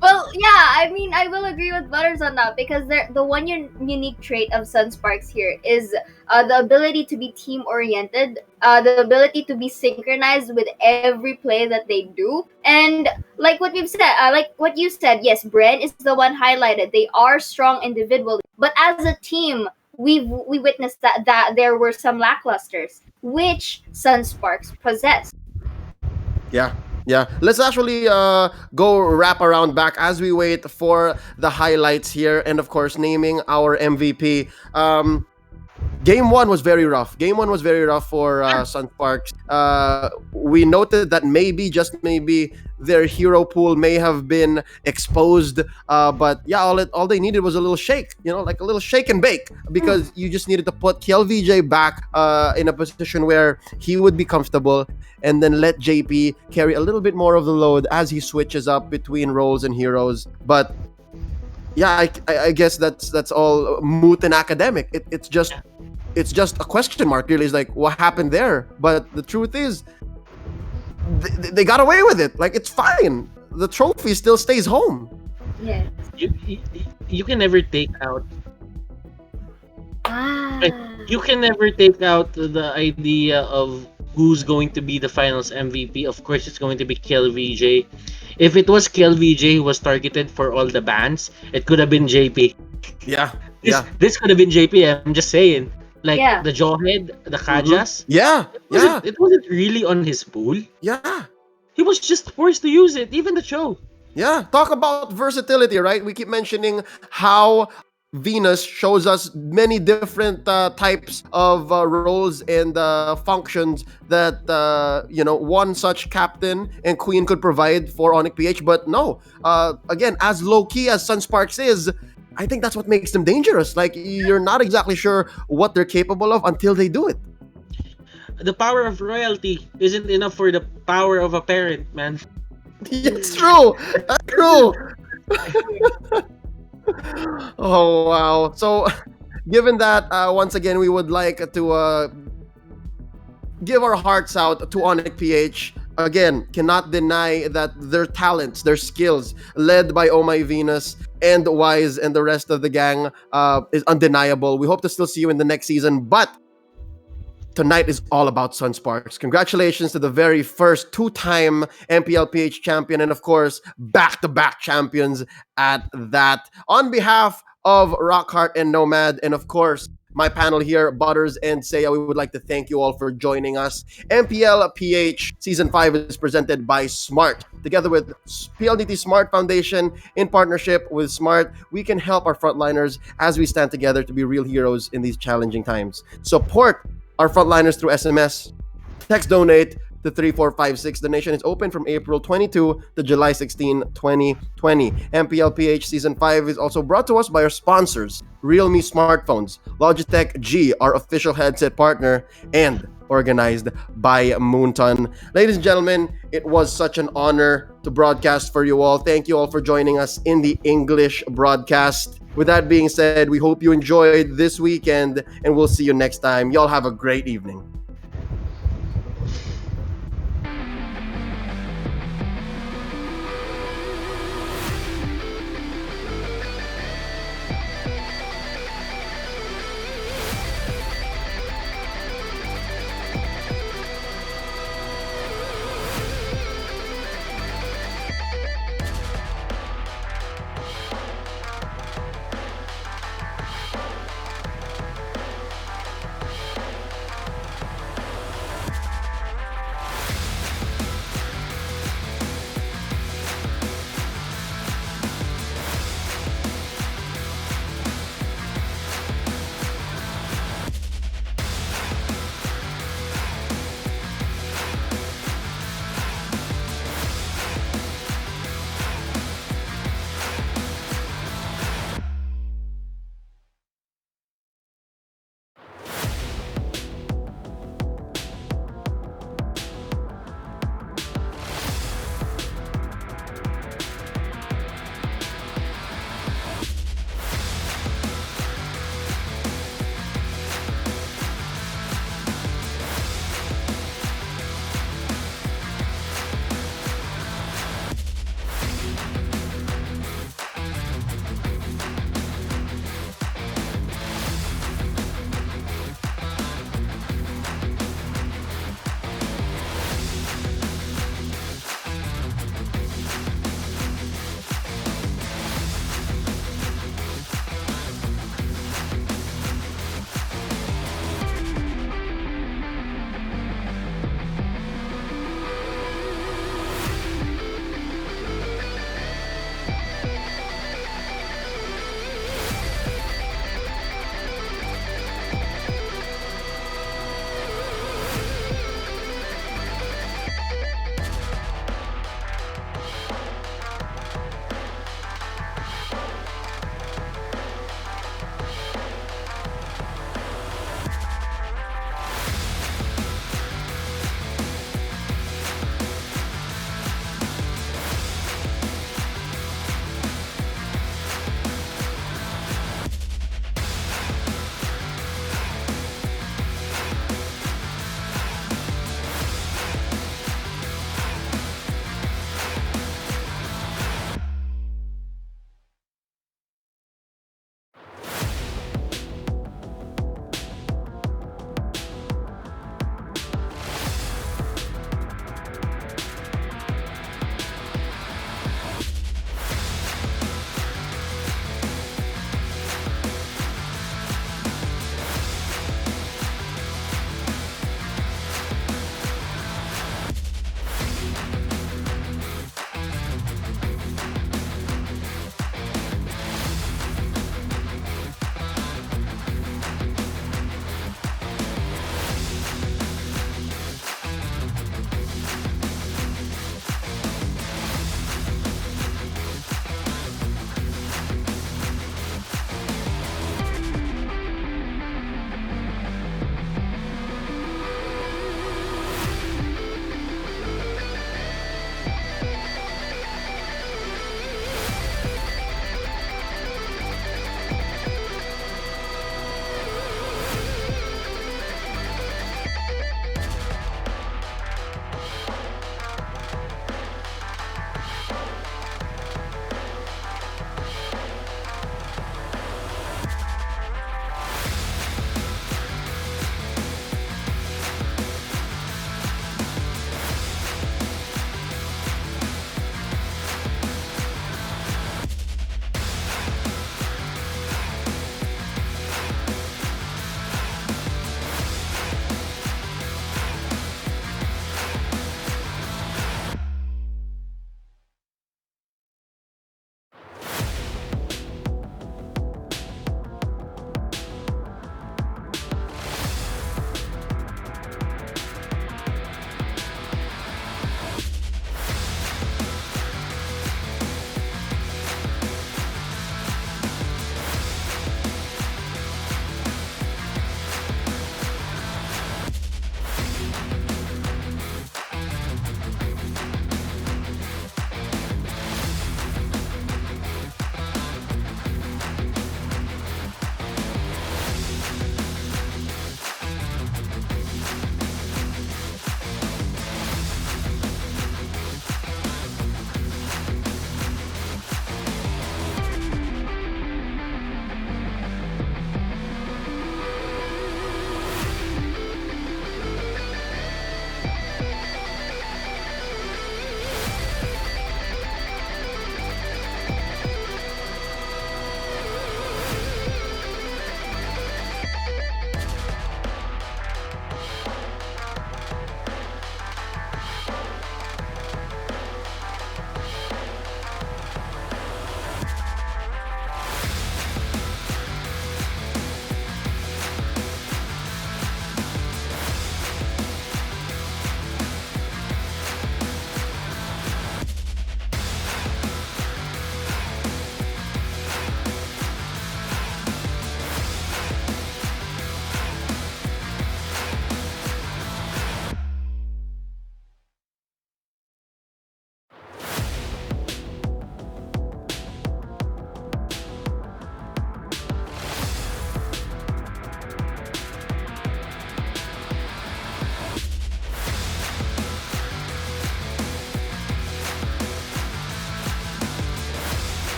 Speaker 11: Well, yeah, I mean, I will agree with Butters on that, because the one unique trait of Sunsparks here is the ability to be team-oriented, the ability to be synchronized with every play that they do. And like what we've said, like what you said, yes, Bren is the one highlighted. They are strong individually, but as a team, we witnessed that there were some lacklusters, which Sunsparks possessed.
Speaker 10: Yeah. Let's actually go wrap around back as we wait for the highlights here, and of course naming our MVP. Game 1 was very rough. Game 1 was very rough for Sunsparks. We noted that just maybe, their hero pool may have been exposed. But yeah, all they needed was a little shake, like a little shake and bake, because you just needed to put KLVJ back in a position where he would be comfortable, and then let JP carry a little bit more of the load as he switches up between roles and heroes. But yeah, I guess that's all moot and academic. It's just a question mark, really. It's like, what happened there? But the truth is, they got away with it. Like, it's fine. The trophy still stays home.
Speaker 11: Yeah.
Speaker 19: You can never take out. You can never take out the idea of who's going to be the finals MVP. Of course, it's going to be KLVJ. If it was KLVJ who was targeted for all the bans, it could have been JP.
Speaker 10: Yeah.
Speaker 19: This could have been JP. I'm just saying. Like, the Jawhead, the Kajas.
Speaker 10: It
Speaker 19: wasn't really on his pool.
Speaker 10: Yeah.
Speaker 19: He was just forced to use it, even the Cho.
Speaker 10: Yeah. Talk about versatility, right? We keep mentioning how Venus shows us many different types of roles and functions that one such captain and queen could provide for ONIC PH. But no, again, as low-key as Sunsparks is, I think that's what makes them dangerous. Like, you're not exactly sure what they're capable of until they do it.
Speaker 19: The power of royalty isn't enough for the power of a parent, man.
Speaker 10: It's true. That's true. Oh wow. So, given that, once again, we would like to give our hearts out to ONIC PH. Again, cannot deny that their talents, their skills, led by Oh My Venus and Wise and the rest of the gang, is undeniable. We hope to still see you in the next season, but tonight is all about Sunsparks. Congratulations to the very first two-time MPL PH champion, and of course, back-to-back champions at that. On behalf of Rockhart and Nomad, and of course, my panel here, Butters and Seiya, we would like to thank you all for joining us. MPL PH Season 5 is presented by Smart. Together with PLDT Smart Foundation, in partnership with Smart, we can help our frontliners as we stand together to be real heroes in these challenging times. Support our frontliners through SMS. Text donate to 3456. Donation is open from April 22 to July 16, 2020. MPL PH Season 5 is also brought to us by our sponsors, Realme Smartphones, Logitech G, our official headset partner, and organized by Moonton. Ladies and gentlemen, it was such an honor to broadcast for you all. Thank you all for joining us in the English broadcast. With that being said, we hope you enjoyed this weekend, and we'll see you next time. Y'all have a great evening.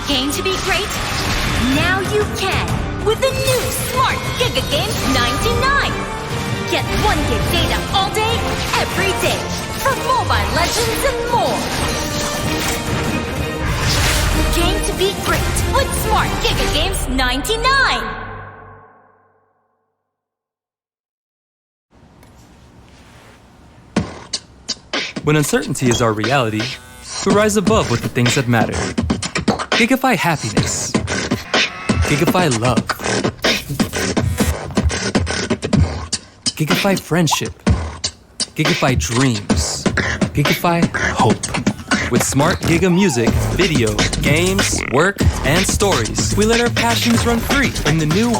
Speaker 2: Game to be great? Now you can with the new Smart Giga Games 99. Get 1 gig data all day, every day for Mobile Legends and more. Game to be great with Smart Giga Games 99.
Speaker 13: When uncertainty is our reality, we rise above with the things that matter. Gigify happiness. Gigify love. Gigify friendship. Gigify dreams. Gigify hope. With smart Giga music, video, games, work, and stories, we let our passions run free in the new world.